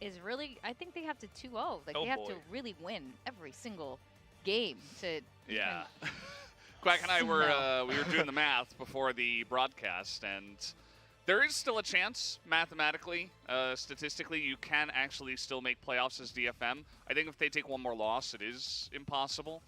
is really, I think they have to 2-0. Like they have to really win every single game to. Yeah. Quack and I were we were doing the math before the broadcast, and there is still a chance mathematically, statistically, you can actually still make playoffs as DFM. I think if they take one more loss, it is impossible.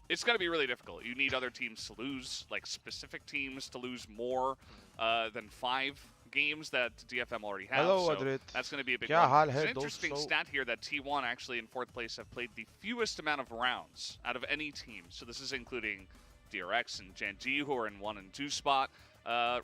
It's going to be really difficult. You need other teams to lose, like specific teams to lose more than 5 games that DFM already has. Hello, so that's going to be a big one. It's an interesting stat here that T1 actually in 4th place have played the fewest amount of rounds out of any team. So this is including DRX and Gen.G, who are in 1 and 2 spot.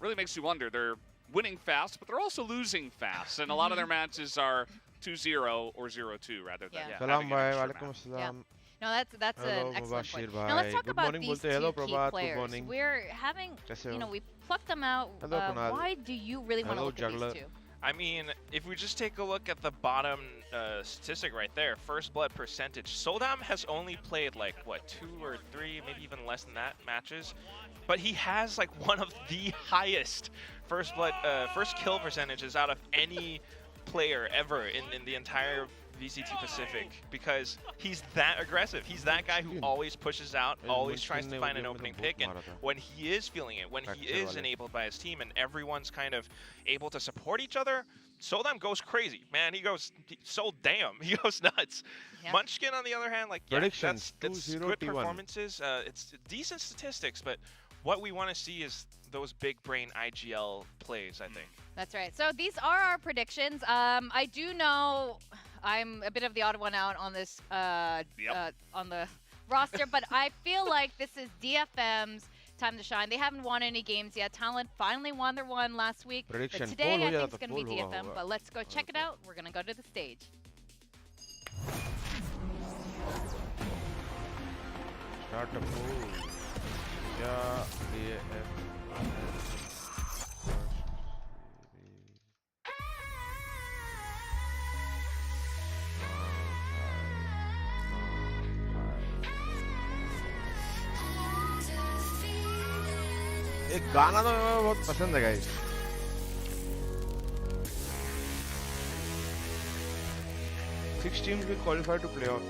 Really makes you wonder. They're winning fast, but they're also losing fast. And a lot of their matches are 2-0 or 0-2 rather than having an extra match. No, that's an excellent point. Now let's talk about these two key players. We're having, we plucked them out. Why do you really want to look at these two? I mean, if we just take a look at the bottom statistic right there, first blood percentage, 𝘼𝐽𝐿 has only played like, what, 2 or 3, maybe even less than that matches. But he has like one of the highest first kill percentages out of any player ever in the entire VCT Pacific, because he's that aggressive. He's that guy who always pushes out, always tries to find an opening pick, and when he is feeling it, when he is enabled by his team and everyone's kind of able to support each other, 𝘼𝐽𝐿 goes crazy. Man, he goes so damn. He goes nuts. Yep. Munchkin, on the other hand, like, yeah, it's good performances. It's decent statistics, but what we want to see is those big brain IGL plays, I think. That's right. So these are our predictions. I do know I'm a bit of the odd one out on this on the roster, but I feel like this is DFM's time to shine. They haven't won any games yet. Talent finally won their one last week. But today I think it's going to be DFM, but let's go check it out. We're going to go to the stage. Start the pool. Yeah, एक गाना तो मेरे बहुत पसंद है guys. Six teams will qualify to playoff.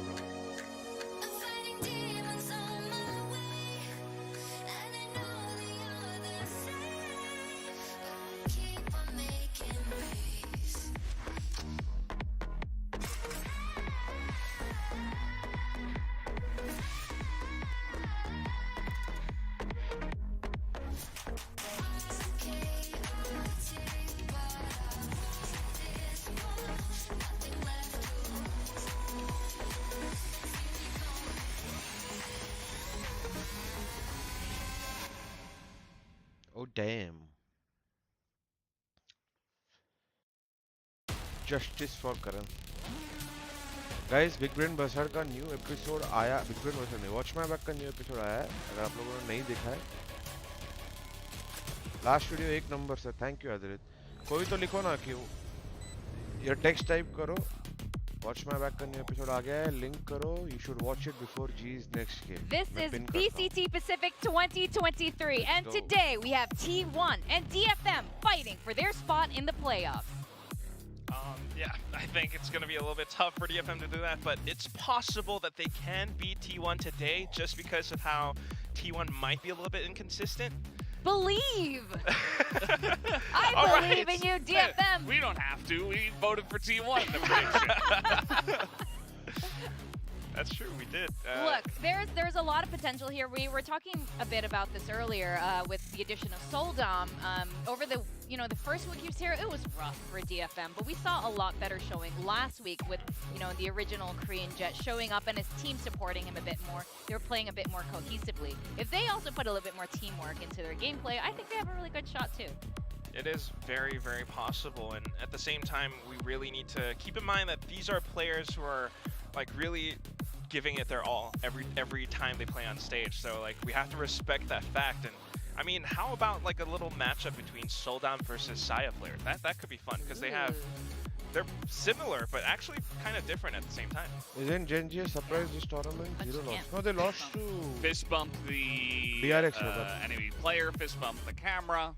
Oh damn. Justice for Karan. Guys, Big Brain Buzzard का new episode आया. Big Brain Buzzard नहीं, Watch My Back का न्यू एपिसोड आया है. अगर आप लोगों ने नहीं देखा है, लास्ट वीडियो 1 नंबर से. Thank you Aditya. कोई तो लिखो ना कि ये टेक्स्ट टाइप करो. Watch My Back का न्यू एपिसोड आ गया है. लिंक करो. You should watch it before G's next game. This is VCT Pacific 2023, and today we have T1 and DFM fighting for their spot in the playoffs. Yeah, I think it's going to be a little bit tough for DFM to do that, but it's possible that they can beat T1 today just because of how T1 might be a little bit inconsistent. Believe! I believe in you, DFM! We don't have to. We voted for T1 in the prediction. That's true, we did. Look, there's a lot of potential here. We were talking a bit about this earlier with the addition of 𝘼𝐽𝐿. Over the the first week he was here, it was rough for DFM, but we saw a lot better showing last week with the original Korean Jet showing up and his team supporting him a bit more. They were playing a bit more cohesively. If they also put a little bit more teamwork into their gameplay, I think they have a really good shot too. It is very, very possible, and at the same time, we really need to keep in mind that these are players who are like really giving it their all every time they play on stage. So like we have to respect that fact. And I mean, how about like a little matchup between 𝘼𝐽𝐿 versus 𝘼𝐽𝐿 player? That could be fun because they're similar but actually kind of different at the same time. Isn't Gen.G a surprise this tournament? 0 loss. No, they lost to fist bump the DRX enemy player, fist bump the camera.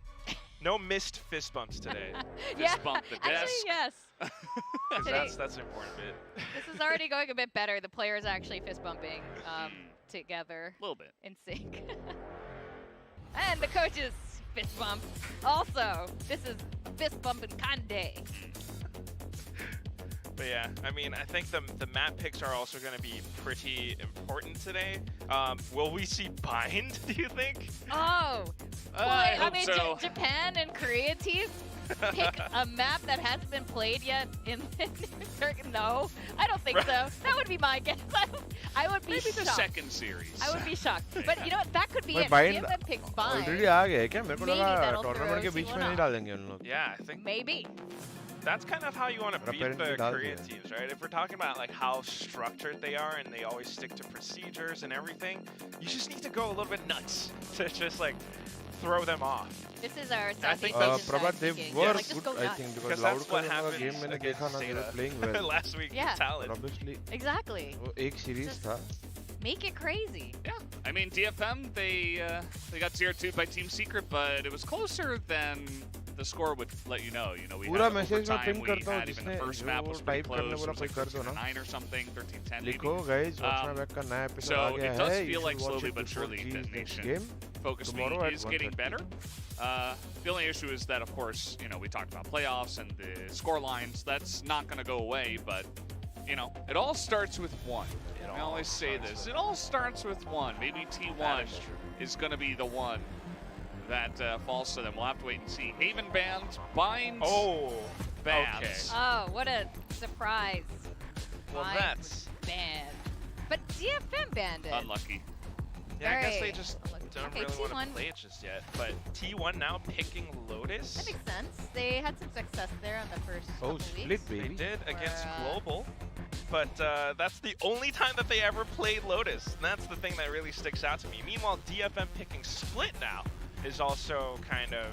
No missed fist bumps today. Fist bump the desk. Actually, yes. Today- That's an important bit. This is already going a bit better. The players actually fist bumping together A little bit. in sync. And the coaches fist bump. Also, this is fist bumping kind of day. But yeah, I mean, I think the map picks are also going to be pretty important today. Will we see Bind, do you think? Oh, boy, I hope mean, so. Japan and Korea teams pick a map that hasn't been played yet in Turkey. No, I don't think so. That would be my guess. I would be Maybe shocked. the second series. I would be shocked. But you know what? That could be But it. Bind DFM picks Bind. Already आ गए क्या मेरे को Maybe लगा that'll tournament के throw बीच में C1 नहीं off. डालेंगे उन लोग Yeah, I think Maybe. that's kind of how you want to beat Apparently the does, Korean yeah. teams, right? If we're talking about like how structured they are and they always stick to procedures and everything, you just need to go a little bit nuts to just like throw them off. This is our I Southeast think Asian that's- Prabhat, side they speaking. were Like, just go good, I nuts. think, Because because that's what Loud का happened game मैंने against देखा ना, they were Zeta playing well. last week. Yeah. But Talent. obviously, Exactly. वो एक series Just- था. Make it crazy. Yeah, I mean DFM they got 0-2 by Team Secret, but it was closer than the score would let you know. You know, we पूरा had message मैं overtime, pin we करता हूँ had even the जिसने first जो map was pretty type करने close. It बोला was कोई like कर दो ना. 9 or something, 13-10 maybe. लिखो guys, watch my Um, back का नया episode so आ गया it does है. You feel should like watch slowly it but before surely G's next Detonation game. Focus Me Tomorrow at is getting 1:30. better. The only issue is that, of course, you know, we talked about playoffs and the score lines. That's not going to go away, but, you know, it all starts with one. I always say this. It all starts with one. Maybe T1 is going to be the one that falls to them. We'll have to wait and see. Haven bans, Binds Oh, bans. Oh, what a surprise. well Mine that's was banned. But DFM banned it. Unlucky. yeah. I guess Very they just unlucky. don't Okay, really want T1. to play it just yet. But T1 now picking Lotus. That makes sense. They had some success there on the first Oh, couple split weeks. They baby. did against Or, Global, but that's the only time that they ever played Lotus, and that's the thing that really sticks out to me. Meanwhile, DFM picking Split now is also kind of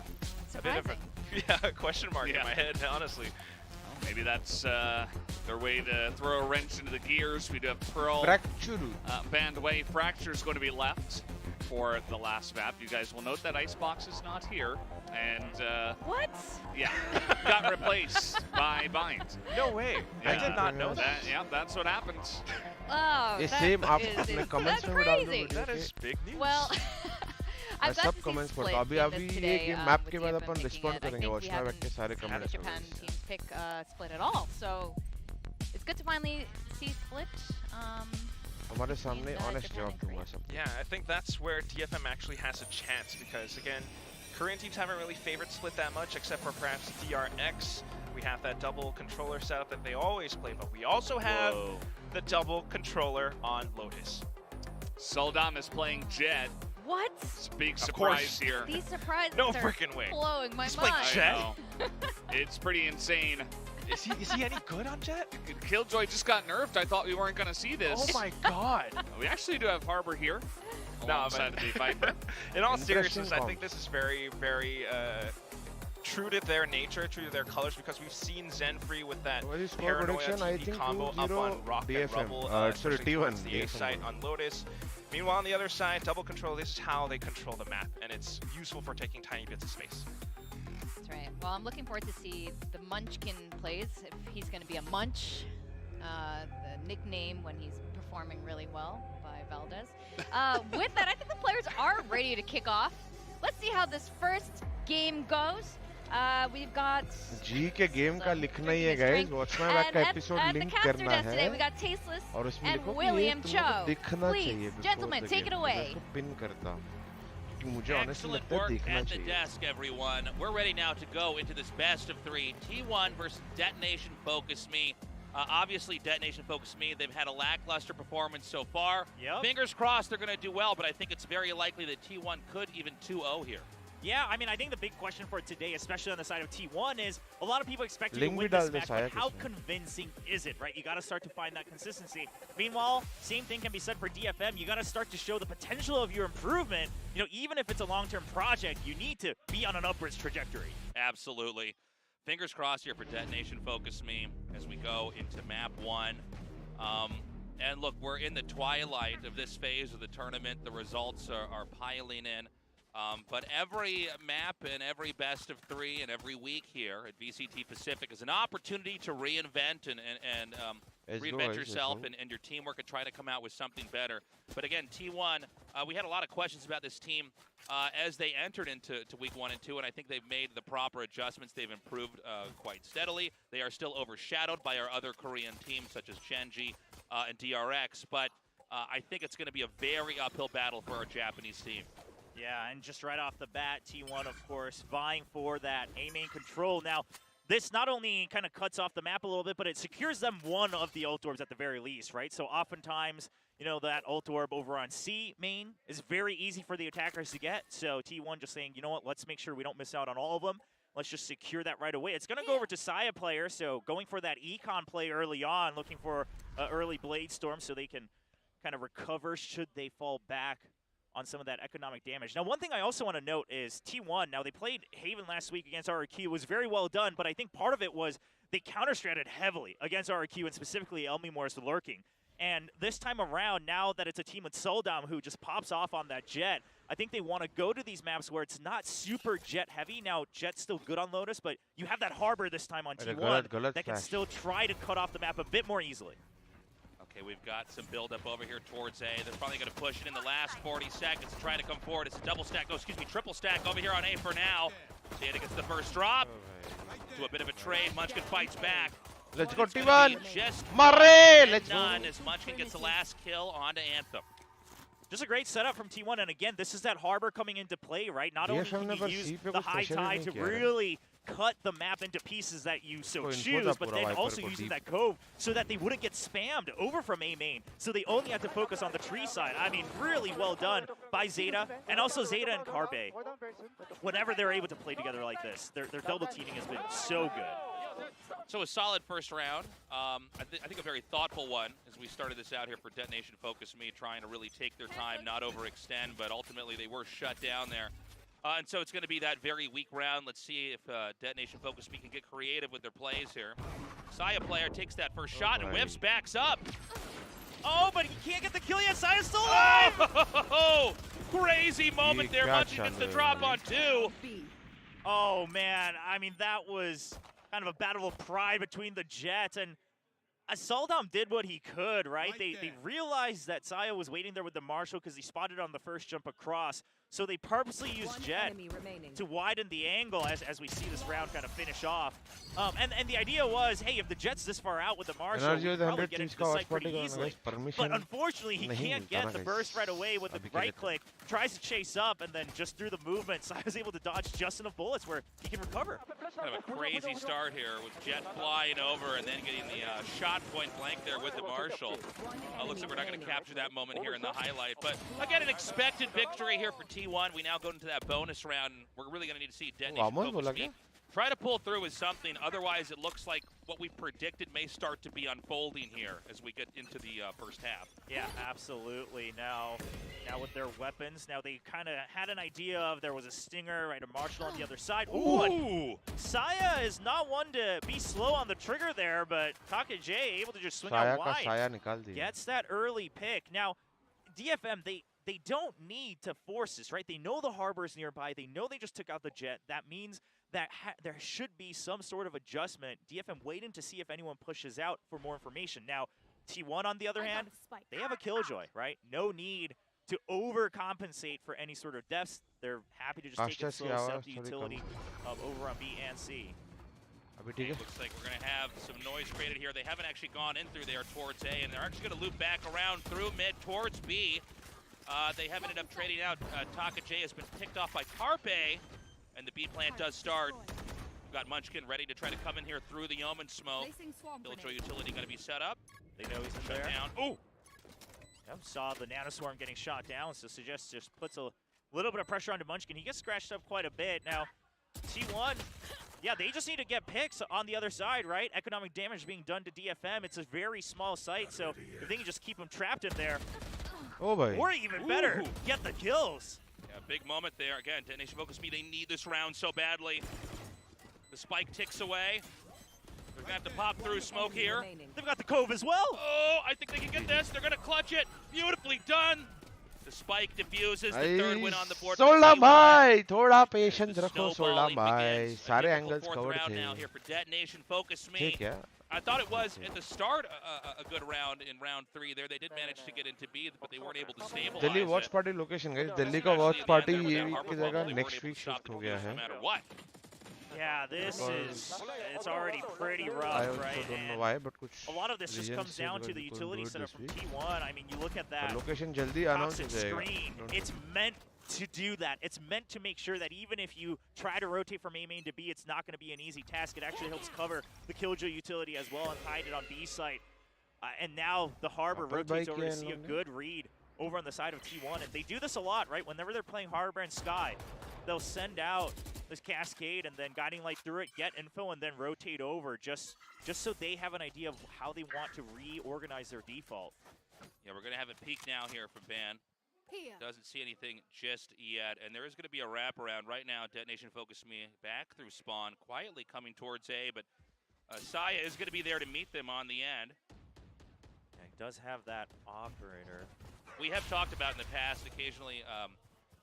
a bit of Surprising. a question mark in Yeah. my head, honestly. Maybe that's their way to throw a wrench into the gears. We do have Pearl Fracture. banned away. Fracture's going to be left for the last map. You guys will note that Icebox is not here. And, What? yeah, got replaced by Bind. No way. I Yeah. did not know that. Yeah, that's what happens. Oh, ये that same आप is- अपने comments that's में भी डाल दो crazy. video That is के. big news. Well, मैं I've got सब to see comments Split पढ़ता हूँ. अभी in अभी this ये today, game map with के बाद DFM upon picking respond it. I करेंगे. think Watch we my back के haven't सारे had comments. the Japan teams pick Split at all, so it's good to finally see Split. हमारे सामने Japan honest and जवाब Korea. दूंगा सब. Yeah, I think that's where DFM actually has a chance because, again, Korean teams haven't really favored Split that much except for perhaps DRX. We have that double controller setup that they always play, but we also have Whoa. the double controller on Lotus. Soldam is playing Jet. What? It's a big Of surprise course. here. These surprises No are freaking way. blowing my He's playing mind. Jet. I know. It's pretty insane. Is he any good on Jet? Killjoy just got nerfed. I thought we weren't going to see this. Oh my god. We actually do have Harbor here. No, Alongside but the Viper. in all Interesting seriousness, I comp. think this is very, very true to their nature, true to their colors, because we've seen Zenfree with that What is score paranoia prediction? I TP think combo up 2-0 on Rock and DFM. Rubble, Sorry, especially T1 towards the A DFM. site on Lotus. Meanwhile, on the other side, double control, this is how they control the map, and it's useful for taking tiny bits of space. That's right. Well, I'm looking forward to see the Munchkin plays, if he's going to be a Munch, the nickname when he's performing really well by Valdez. With that, I think the players are ready to kick off. Let's see how this first game goes. We've got G के game का some लिखना ही है drinking guys. Watch my back and का at episode the link caster करना desk today, है. we got Tasteless और उसमें and लिखो कि William ये तुमको Cho. दिखना Please, चाहिए before gentlemen, the take it game. away. मैं इसको pin करता. कि मुझे honestly Excellent लगता है work दिखना at the चाहिए. desk, everyone. We're ready now to go into this best of three. T1 versus Detonation Focus Me. Obviously, Detonation Focus Me, they've had a lackluster performance so far. Yep. Fingers crossed they're going to do well, but I think it's very likely that T1 could even 2-0 here. Yeah, I mean, I think the big question for today, especially on the side of T1, is a lot of people expect you to Link win भी this डाल दो match, साया but how किसमें. convincing is it, right? You got to start to find that consistency. Meanwhile, same thing can be said for DFM. You got to start to show the potential of your improvement. You know, even if it's a long-term project, you need to be on an upwards trajectory. Absolutely. Fingers crossed here for Detonation Focus Me as we go into map 1. And look, we're in the twilight of this phase of the tournament. The results are piling in. But every map and every best of 3 and every week here at VCT Pacific is an opportunity to reinvent and reinvent yourself and your teamwork and try to come out with something better. But again, T1, we had a lot of questions about this team as they entered into week 1 and 2, and I think they've made the proper adjustments. They've improved quite steadily. They are still overshadowed by our other Korean teams such as Genji and DRX, but I think it's going to be a very uphill battle for our Japanese team. Yeah, and just right off the bat, T1, of course, vying for that A main control. Now, this not only kind of cuts off the map a little bit, but it secures them one of the ult orbs at the very least, right? So oftentimes, you know, that ult orb over on C main is very easy for the attackers to get. So T1 just saying, you know what, let's make sure we don't miss out on all of them. Let's just secure that right away. It's going to go over to 𝘼𝘽𝑗 player, so going for that econ play early on, looking for an early Blade Storm so they can kind of recover should they fall back on some of that economic damage. Now, one thing I also want to note is T1, now they played Haven last week against RRQ. It was very well done, but I think part of it was they counter-stratted heavily against RRQ and specifically 𝘼𝑗𝑗 lurking. And this time around, now that it's a team with 𝘼𝘽𝑗 who just pops off on that Jet, I think they want to go to these maps where it's not super Jet heavy. Now, Jet's still good on Lotus, but you have that Harbor this time on T1 that can still try to cut off the map a bit more easily. Okay, we've got some build-up over here towards A. They're probably going to push it in the last 40 seconds to try to come forward. It's a double stack, triple stack over here on A for now. Zeta gets the first drop. To a bit of a trade. Munchkin fights back. Let's go, T1. Let's go. As Munchkin gets the last kill onto Anthem. Just a great setup from T1, and again, this is that Harbor coming into play, right? Not only can you use the high tide to really cut the map into pieces that you so choose, but then also using that cove so that they wouldn't get spammed over from A main. So they only have to focus on the tree side. I mean, really well done by Zeta, and also Zeta and 𝘼𝑗𝑗. Whenever they're able to play together like this, their double teaming has been so good. So a solid first round. I think a very thoughtful one as we started this out here for Detonation Focus Me, trying to really take their time, not overextend, but ultimately they were shut down there. And so it's going to be that very weak round. Let's see if Detonation Focus Me can get creative with their plays here. 𝘼𝘽𝑗 player takes that first shot and whips, backs up. Oh, but he can't get the kill yet. 𝘼𝘽𝑗's still alive! Oh, crazy moment there. Munchkin gets the drop on 2. Oh, man. I mean, that was kind of a battle of pride between the Jets, and 𝘼𝘽𝑗 did what he could, right? They realized that 𝘼𝘽𝑗 was waiting there with the Marshal because he spotted on the first jump across. So they purposely used Jet to widen the angle as we see this round kind of finish off. And the idea was, hey, if the Jet's this far out with the Marshal, we can probably get into the site pretty easily. But unfortunately, he can't get the burst right away with the right click. Tries to chase up, and then just through the movement, 𝘼𝘽𝑗 was able to dodge just enough bullets where he can recover. Kind of a crazy start here with Jet flying over and then getting the shot point blank there with the Marshal. Looks like we're not going to capture that moment here in the highlight. But again, an expected victory here for T1. We now go into that bonus round. We're really going to need to see Detonation Focus Me try to pull through with something. Otherwise, it looks like what we predicted may start to be unfolding here as we get into the first half. Yeah, absolutely. Now with their weapons, now they kind of had an idea of there was a Stinger, right, a Marshal on the other side. Ooh! 𝘼𝘽𝑗 is not one to be slow on the trigger there, but okaxis able to just swing out wide. Gets that early pick. Now, DFM, they don't need to force this, right? They know the Harbor is nearby. They know they just took out the Jet. That means that there should be some sort of adjustment. DFM waiting to see if anyone pushes out for more information. Now, T1, on the other hand, they have a 𝘼𝑗𝑗, right? No need to overcompensate for any sort of deaths. They're happy to just take it slow, set the utility over on B and C. Okay, looks like we're going to have some noise created here. They haven't actually gone in through there towards A, and they're actually going to loop back around through mid towards B. They have ended up trading out. okaxis has been picked off by 𝘼𝑗𝑗, and the B plant does start. We've got Munchkin ready to try to come in here through the Omen smoke. 𝘼𝑗𝑗 utility going to be set up. They know he's in there. Down. Oh! Saw the Nanoswarm getting shot down, so suggests just puts a little bit of pressure onto Munchkin. He gets scratched up quite a bit. Now, T1, yeah, they just need to get picks on the other side, right? Economic damage being done to DFM. It's a very small site, so if they can just keep him trapped in there, or even better, get the kills. Yeah, big moment there. Again, Detonation Focus Me, they need this round so badly. The spike ticks away. They're going to have to pop through smoke here. They've got the cove as well. Oh, I think they can get this. They're going to clutch it. Beautifully done. The spike diffuses, the third win on the board. सोल्डा for T1. भाई थोड़ा patience The रखो सोल्डा snowballing भाई begins. A सारे difficult angles fourth covered round थे now here for Detonation. Focus me. ठीक है I thought it was at the start a good round in round 3 there. They did manage to get into B, but they weren't able to stabilize Delhi it. Watch party location guys Delhi का Especially watch at the end party there with ये that week harbor की bubble, जगह they next weren't able week to stop shift the हो गया Globes है no matter what. Yeah, this is, it's already pretty I rough, also right? don't know And why but कुछ a lot of this just reasons comes से down to because the we couldn't utility do it setup this from week. T1. I mean, you look at that. Location जल्दी announce हो Toxic जाएगा screen. Don't It's meant to do that. It's meant to make sure that even if you try to rotate from A main to B, it's not going to be an easy task. It actually helps cover the 𝘍𝐽𝐿𝐿 utility as well and hide it on B site. And now the Harbor Upper rotates bike over to and see a on good read over on the side of T1. And they do this a lot, right? Whenever they're playing Harbor and Sky, they'll send out this cascade and then guiding light through it, get info, and then rotate over just so they have an idea of how they want to reorganize their default. Yeah, we're going to have a peek now here from Ban. Doesn't see anything just yet, and there is going to be a wraparound right now. Detonation Focus Me back through spawn, quietly coming towards A, but 𝘼𝐽𝐿𝐿 is going to be there to meet them on the end. Yeah, he does have that operator. We have talked about in the past, occasionally,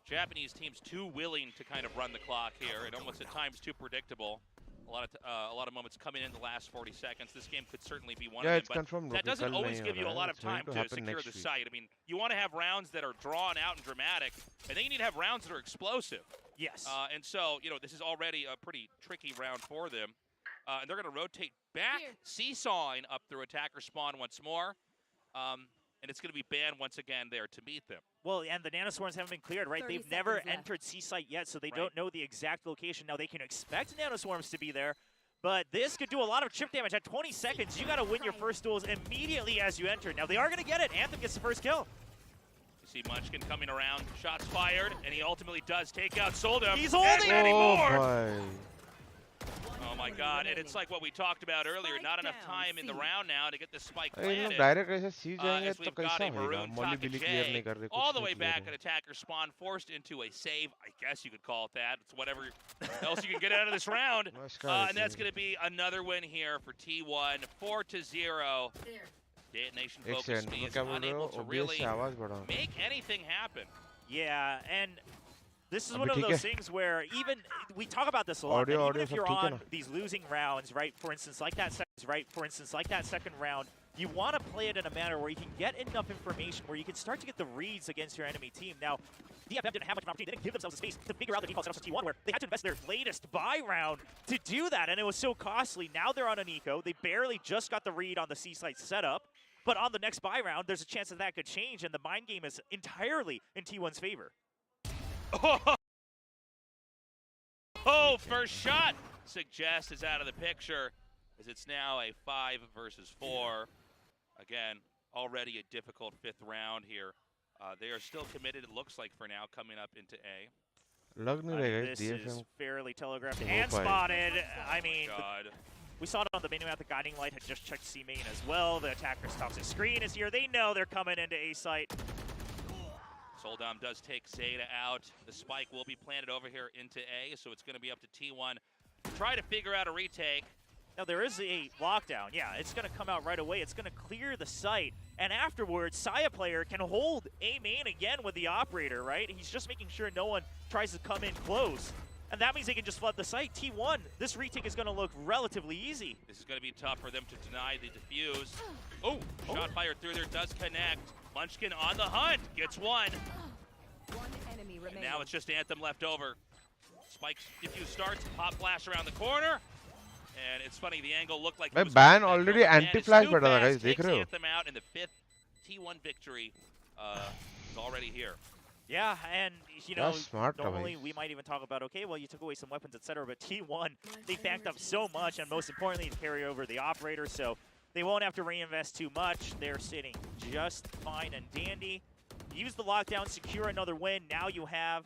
Japanese teams too willing to kind of run the clock here, and almost at times too predictable. A lot of moments coming in the last 40 seconds. This game could certainly be one Yeah, of it's them, confirmed, but that Loki. doesn't कल always नहीं give हो you a रहा lot है. of It's going time to to happen secure next the week. site. I mean, you want to have rounds that are drawn out and dramatic, and then you need to have rounds that are explosive. Yes. And so, you know, this is already a pretty tricky round for them. And they're going to rotate back, seesawing up through attacker spawn once more. And it's going to be Ban once again there to meet them. Well, and the nanoswarms haven't been cleared, right? They've never entered C site yet, so they don't know the exact location. Now, they can expect nanoswarms to be there, but this could do a lot of chip damage. At 20 seconds, you got to win your first duels immediately as you enter. Now, they are going to get it. Anthem gets the first kill. You see Munchkin coming around, shots fired, and he ultimately does take out 𝘍𝐿𝐿. He's holding and Oh anymore. भाई Oh my God, and it's like what we talked about earlier, not enough time in the round now to get the spike अरे इन लोग planted. Direct ऐसे सी जाएंगे As तो we've कैसा got a होएगा maroon Molly बिली clear नहीं कर रहे all the कुछ way नहीं back clear at attacker spawn, forced into a save. I guess you could call it that. It's whatever else you can get out of this round. है. Nice guy, And that's team. going to be another win here for T1, 4-0. Detonation एक Focus second Me मैं is क्या बोल रहे हो unable to OBS really से आवाज बढ़ाओ make anything happen. Yeah, and this is Abhi one of theek those hai? things where even we talk about this a lot. Audio, and even audio if sab you're theek hai on na? these losing rounds, right? For instance, like that second round, you want to play it in a manner where you can get enough information where you can start to get the reads against your enemy team. Now, DFM didn't have much of an opportunity. They didn't give themselves the space to figure out the default setups of T1, where they had to invest their latest buy round to do that, and it was so costly. Now they're on an eco. They barely just got the read on the C site setup. But on the next buy round, there's a chance that could change, and the mind game is entirely in T1's favor. Oh, first shot, Suggest is out of the picture as it's now a 5 versus 4. Again, already a difficult 5th round here. They are still committed, it looks like, for now, coming up into A. लग नहीं रहेगा This DFM is fairly telegraphed Oh, and boy. spotted. I mean, God. we saw it on the menu map. The guiding light had just checked C main as well. The attacker's toxic screen is here. They know they're coming into A site. 𝘍𝐿𝐿 does take Zeta out. The spike will be planted over here into A, so it's going to be up to T1. Try to figure out a retake. Now, there is a lockdown. Yeah, it's going to come out right away. It's going to clear the site. And afterwards, 𝘼𝐽𝐿𝐿 player can hold A main again with the operator, right? He's just making sure no one tries to come in close. And that means they can just flood the site. T1, this retake is going to look relatively easy. This is going to be tough for them to deny the defuse. Oh, shot fired through there, does connect. Munchkin on the hunt, gets one. And now it's just Anthem left over. Spike defuse starts, pop flash around the corner. And it's funny, the angle looked like भाई ban already anti-flash बैठा था guys देख रहे हो Anthem out, and the 5th T1 victory is already here. Yeah, and you know, smart, normally guys. we might even talk about, okay, well, you took away some weapons, etc. But T1, they banked up so much, and most importantly, to carry over the operator, so they won't have to reinvest too much. They're sitting just fine and dandy. Use the lockdown, secure another win. Now you have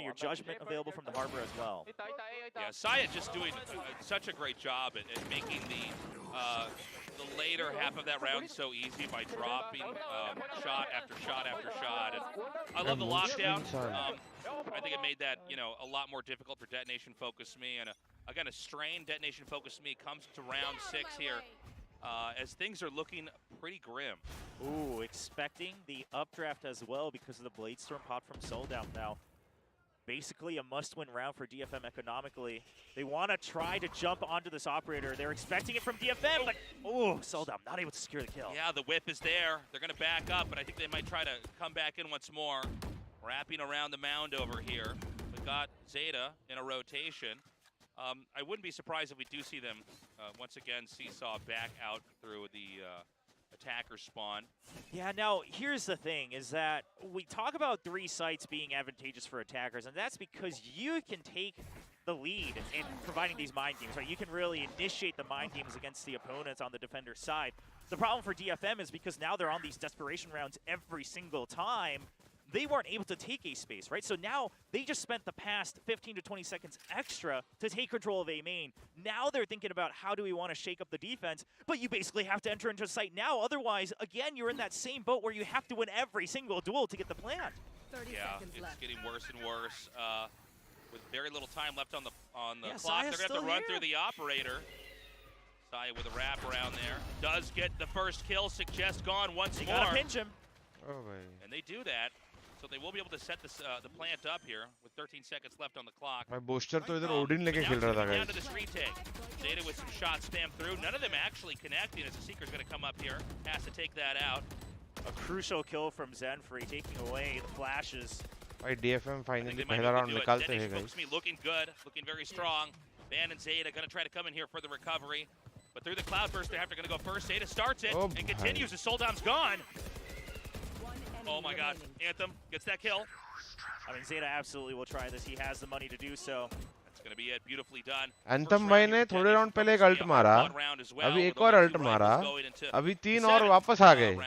your judgment available from the Harbor as well. Yeah, 𝘼𝐽𝐿𝐿 just doing such a great job at making the later half of that round so easy by dropping shot after shot after shot. And I love the lockdown. I think it made that, you know, a lot more difficult for Detonation Focus Me. And again, a strained Detonation Focus Me comes to round 6 here as things are looking pretty grim. Ooh, expecting the updraft as well because of the Blade Storm pot from 𝘼𝐽 now. Basically a must-win round for DFM economically. They want to try to jump onto this operator. They're expecting it from DFM, but ooh, 𝘼𝐽 not able to secure the kill. Yeah, the whip is there. They're going to back up, but I think they might try to come back in once more. Wrapping around the mound over here. We got Zeta in a rotation. I wouldn't be surprised if we do see them once again seesaw back out through the attacker spawn. Yeah, now here's the thing, is that we talk about 3 sites being advantageous for attackers, and that's because you can take the lead in providing these mind games, right? You can really initiate the mind games against the opponents on the defender's side. The problem for DFM is because now they're on these desperation rounds every single time, they weren't able to take A space, right? So now they just spent the past 15 to 20 seconds extra to take control of A main. Now they're thinking about how do we want to shake up the defense, but you basically have to enter into a site now. Otherwise, again, you're in that same boat where you have to win every single duel to get the plant. Yeah, it's getting worse and worse. With very little time left on the clock, 𝘼𝐽's they're going to have to run through the operator. 𝘼𝐽 with a wrap around there. Does get the first kill. Suggest gone once You more. gotta pinch him. Oh, bhai. And they do that. So they will be able to set this, the plant up here with 13 seconds left on the clock. भाई booster तो इधर Odin लेके खेल रहा था Down guys. to this retake. Zeta with some shots spammed through. None of them actually connecting as the Seeker's going to come up here. Has to take that out. A crucial kill from 𝑍_FREE, taking away the flashes. भाई DFM I finally think they might पहला be able round to do it. निकालते हैं Detonation guys. Focus Me looking good, looking very strong. Van and Zeta going to try to come in here for the recovery. But through the cloudburst, they're going to go first. Zeta starts it Oh, and continues as 𝘼𝐽's gone. Oh my god. Anthem gets that kill. I mean, Zeta absolutely will try this. He has the money to do so. That's going to be it. Beautifully done. Anthem भाई ने थोड़े round पहले एक alt मारा, अभी एक और alt मारा, अभी 3 और वापस आ गए.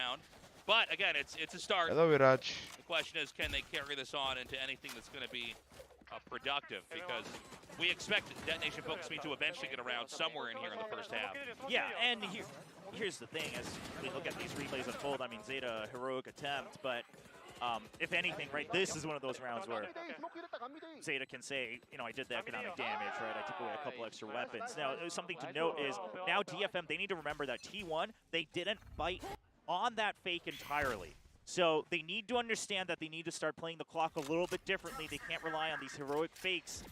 But again, it's a start. Hello Viraj. The question is, can they carry this on into anything that's going to be productive? Because we expect Detonation Focus Me to eventually get around somewhere in here in the first half. Yeah, and here's the thing, as we look at these replays unfold, I mean, Zeta, heroic attempt, but if anything, right, this is one of those rounds where Zeta can say, you know, I did the economic damage, right, I took away a couple extra weapons. Now, something to note is, now DFM, they need to remember that T1, they didn't bite on that fake entirely. So they need to understand that they need to start playing the clock a little bit differently. They can't rely on these heroic fakes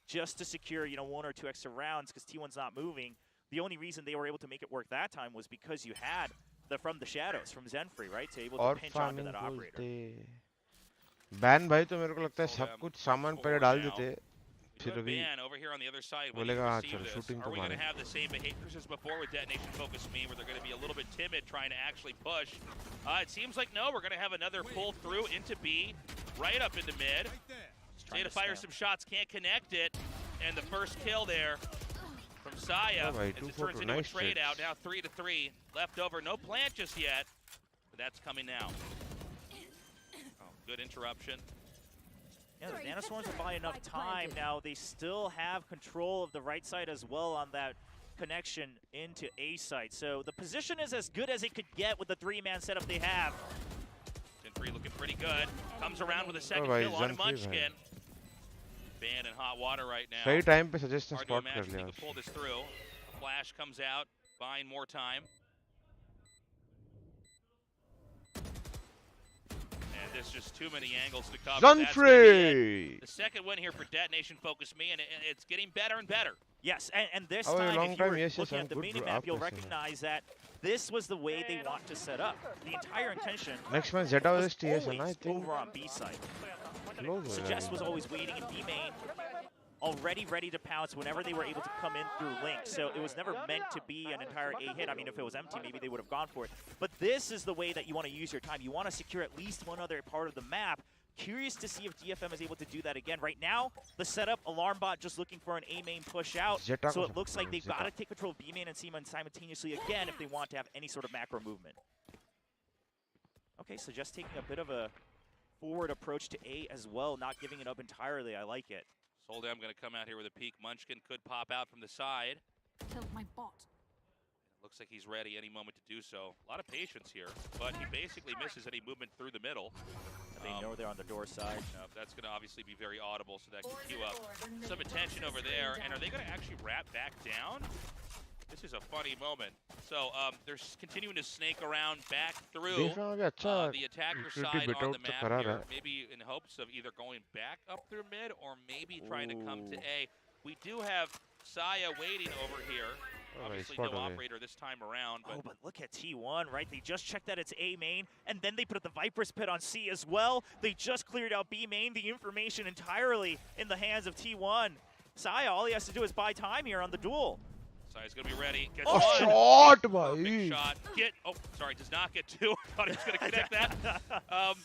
just to secure, you know, 1 or 2 extra rounds because T1's not moving. The only reason they were able to make it work that time was because you had the from the shadows from 𝑍_FREE, right? To able to pinch onto that operator. Ban भाई तो मेरे को लगता है सब कुछ सामान पहले डाल देते. फिर अभी over here on the other side. बोलेगा हाँ चल शूटिंग Are तो we going to मारे. have the same behaviors as before with Detonation Focus Me, where they're going to be a little bit timid trying to actually push? It seems like no, we're going to have another pull through into B, right up into mid. Zeta fires some shots, can't connect it, and the first kill there from 𝘼𝐽 Oh, भाई, as it 2-4 turns to into a nice trade out. trades. Now 3-3, left over, no plant just yet, but that's coming now. Oh, good interruption. Yeah, the Nanoswarms will buy enough time. Now they still have control of the right side as well on that connection into A site. So the position is as good as it could get with the 3-man setup they have. 𝑍_FREE looking pretty good. Comes around with a second भाई, kill on 𝑍_FREE Munchkin. Ban in hot water right now. सही time पे suggestion Hard to spot कर imagine लिया. he could pull this through. Flash comes out, buying more time. And there's just too many angles to cover. That's gonna be 𝑍_FREE. it. The second win here for Detonation Focus Me, and it's getting better and better. Yes, and this Oh, a time, long if you were time, yes, looking yes, at the good mini-map, you'll after recognize that this was the way they want to set up. The entire intention Next man Zeta was was TS and I always think over on B side. close हो Suggest जाएगा. was always waiting in B main, already ready to pounce whenever they were able to come in through Link. So it was never meant to be an entire A hit. I mean, if it was empty, maybe they would have gone for it. But this is the way that you want to use your time. You want to secure at least one other part of the map. Curious to see if DFM is able to do that again. Right now, the setup, Alarm Bot just looking for an A main push out. Zeta So को it looks like they've Zeta. got to take control of B main and C main simultaneously again if they want to have any sort of macro movement. Okay, so just taking a bit of a forward approach to A as well, not giving it up entirely. I like it. 𝘼𝐽 going to come out here with a peek. Munchkin could pop out from the side. Killed my bot. Looks like he's ready any moment to do so. A lot of patience here, but he basically misses any movement through the middle. And they know they're on the door side. That's going to obviously be very audible, so that can queue up some attention over there. And are they going to actually wrap back down? This is a funny moment. So they're continuing to snake around back through Defense में अच्छा the attacker utility side bit on out the तो map करा here, रहा है. maybe in hopes of either going back up through mid or maybe trying to come to A. We do have 𝘼𝐽𝐿𝐿 waiting over here. Obviously no operator this time around. But look at T1, right? They just checked that it's A main, and then they put the Viper's Pit on C as well. They just cleared out B main, the information entirely in the hands of T1. 𝘼𝐽𝐿𝐿, all he has to do is buy time here on the duel. 𝘼𝐽𝐿𝐿's gonna be ready. Gets Oh, one. shot, Big भाई. shot. Sorry, does not get two. Thought he was gonna connect that.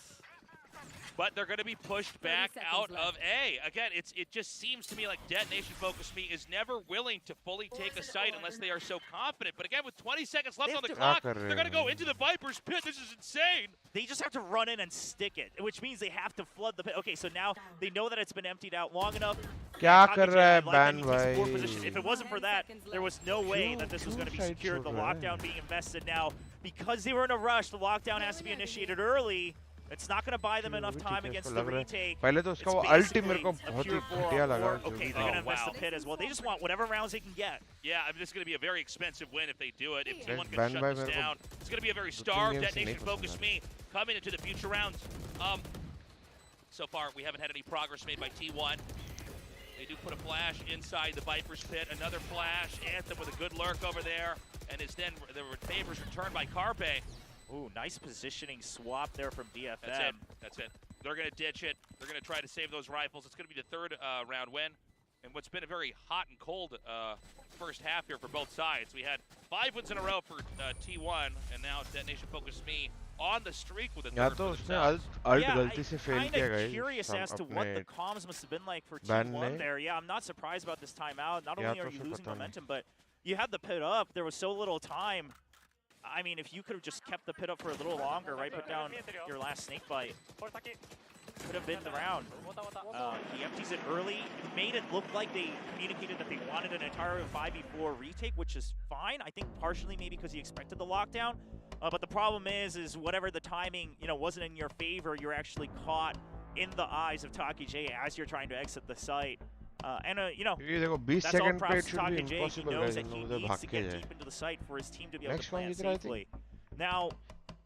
But they're going to be pushed back out of A. Again, it just seems to me like Detonation Focus Me is never willing to fully take a site unless they are so confident. But again, with 20 seconds left on the clock, they're going to go into the Viper's Pit. This is insane. They just have to run in and stick it, which means they have to flood the pit. Okay, so now they know that it's been emptied out long enough. क्या कर रहा है ban भाई? भाई? If it wasn't for that, there was no way that this was going to be secured. The lockdown being invested now. Because they were in a rush, the lockdown has to be initiated early. It's not going to buy them enough time against the retake. पहले तो उसका वो ulti मेरे को बहुत ही घटिया लगा. Okay, they're going to invest the pit as well. They just want whatever rounds they can get. Yeah, I mean, this is going to be a very expensive win if they do it. If T1 can shut this down, it's going to be a very starved Detonation Focus Me coming into the future rounds. So far, we haven't had any progress made by T1. They do put a flash inside the Viper's Pit. Another flash. Anthem with a good lurk over there. And is then the favors returned by 𝘼𝐽𝐿𝐿. Ooh, nice positioning swap there from DFM. That's it. That's it. They're going to ditch it. They're going to try to save those rifles. It's going to be the third round win. And what's been a very hot and cold first half here for both sides. We had 5 wins in a row for T1, and now Detonation Focus Me on the streak with a third for themselves. I'm curious as to what the comms must have been like for T1 there. Yeah, I'm not surprised about this timeout. Not only are you losing momentum, but you had the pit up. There was so little time. I mean, if you could have just kept the pit up for a little longer, right? Put down your last snake bite. Could have been the round. He empties it early. Made it look like they communicated that they wanted an entire 5v4 retake, which is fine. I think partially maybe because he expected the lockdown. But the problem is whatever the timing, wasn't in your favor, you're actually caught in the eyes of 𝘼𝐽𝐿𝐿 as you're trying to exit the site. That's all props to 𝘼𝐽𝐿𝐿. He knows that he needs to get deep into the site for his team to be able to plan safely. Now,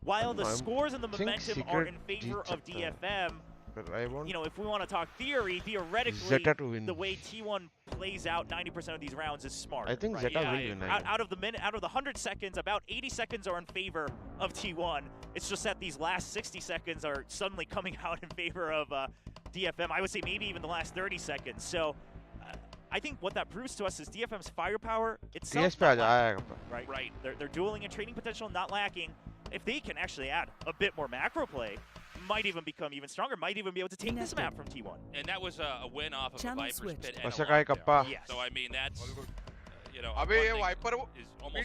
while the scores and the momentum are in favor of DFM, if we want to talk theoretically, the way T1 plays out 90% of these rounds is smart. I think Zeta will win. Out of the 100 seconds, about 80 seconds are in favor of T1. It's just that these last 60 seconds are suddenly coming out in favor of DFM. I would say maybe even the last 30 seconds. So I think what that proves to us is DFM's firepower itself. Right. They're dueling and trading potential not lacking. If they can actually add a bit more macro play, might even become even stronger, might even be able to take this map from T1. And that was a win off of a Viper's Pit. Yes. So I mean, that's अबे ये wiper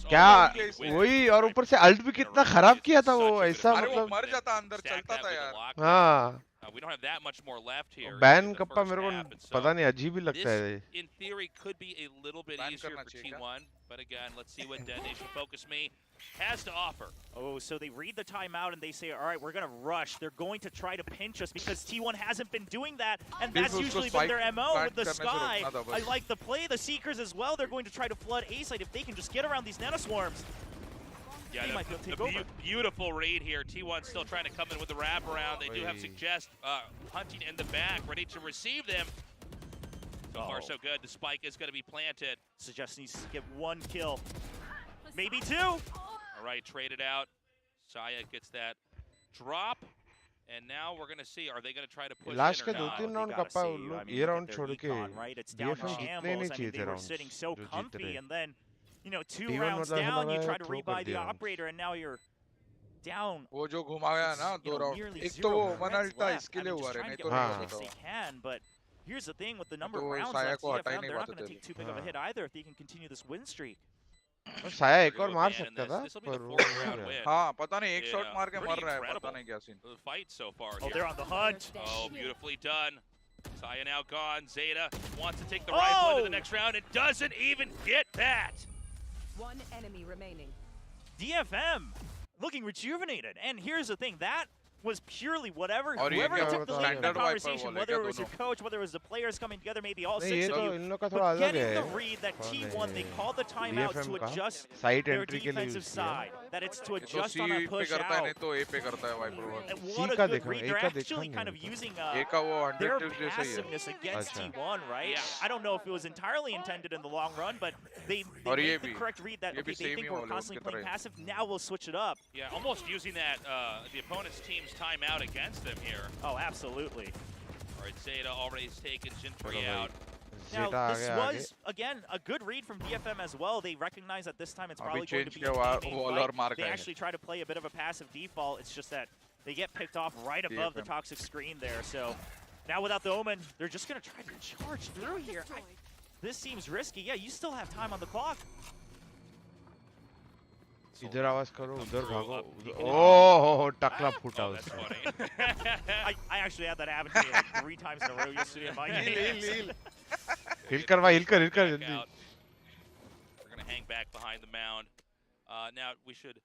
क्या वही और ऊपर से alt भी कितना खराब किया था वो ऐसा अरे वो मतलब मर जाता अंदर चलता था यार हाँ We don't have that much more left here. Ban kappa मेरे को पता नहीं अजीब ही लगता है in theory could be a little bit easier for T1, but again, let's see what Detonation Focus Me has to offer. Oh, so they read the timeout and they say, all right, we're going to rush. They're going to try to pinch us because T1 hasn't been doing that, and that's usually been their MO with the Sky. I like the play. The Seekers as well, they're going to try to flood A side if they can just get around these nanoswarms. Yeah, the beautiful read here. T1 still trying to come in with the wraparound. They do have Suggest hunting in the back, ready to receive them. So far, so good. The spike is going to be planted. Suggest needs to get 1 kill. Maybe 2. All right, traded out. 𝘼𝐽𝐿𝐿 gets that drop. And now we're going to see, are they going to try to push last in के or 2-3 not? Round kappa ये round छोड़ के DFM जीतने नहीं चाहिए थे they were sitting so comfy, and then 2 rounds down, you try to rebuy the operator, and now you're down. वो जो घुमाया ना 2 राउंड एक तो वो मनल्टा इसके लिए हुआ रे नहीं तो नहीं they can, but here's the thing with the number of rounds left, DFM, they're not going to take too big of a hit either if they can continue this win streak. 𝘼𝐽𝐿𝐿 एक और मार सकता था पर हाँ पता नहीं एक शॉट मार के मर रहा है पता नहीं क्या scene The fight so far. Oh, they're on the hunt. Oh, beautifully done. 𝘼𝐽𝐿 now gone. Zeta wants to take the rifle into the next round and doesn't even get that. 1 enemy remaining. DFM looking rejuvenated. And here's the thing, that was purely whatever, और ये whoever क्या took the lead in the standard wiper conversation, wall है whether क्या it was your दोनों? coach, whether it was the players coming together, maybe all नहीं, 6 ये of तो you, इन लोग का थोड़ा but अलग getting है the read that कौन T1, they है? called the timeout to VFM का adjust साइट their एंट्री के लिए defensive यूज किया side, that it's to तो adjust सी on that पे push करता है out. नहीं तो ए पे करता है Viper wall And C what a का good देखा, read. A They're का देखा actually नहीं kind of मैंने। using ए का वो 100 their टिप्स जैसा ही है passiveness against अच्छा। T1, right? Yeah. I don't know if it was entirely intended in the long run, but they और ये made the भी- correct read that ये okay, भी they same think he we're वाले constantly उनकी playing तरह। passive. Now we'll switch it up. Yeah, almost using that the opponent's team's timeout against them here. Oh, absolutely. All right, Zeta already has taken Jin चलो 3 भाई out. Now, Zeta this आगे आगे was, again, a good read from DFM as well. They recognize that this time it's अभी probably going to change be a किया teammate wall fight. और मार They खाएंगे। actually try to play a bit of a passive default. It's just that they get picked off right above the DFM. toxic screen there. So now without the Omen, they're just going to try to charge through here. This seems risky. Yeah, you still have time on the clock. इधर आवाज करो उधर भागो up. ओह टकला फूटा Oh, that's उसका funny. I actually had that happen to me like 3 times in a row yesterday in my game. हिल करवा हिल कर Back जल्दी out. We're going to hang back behind the mound. Now, we should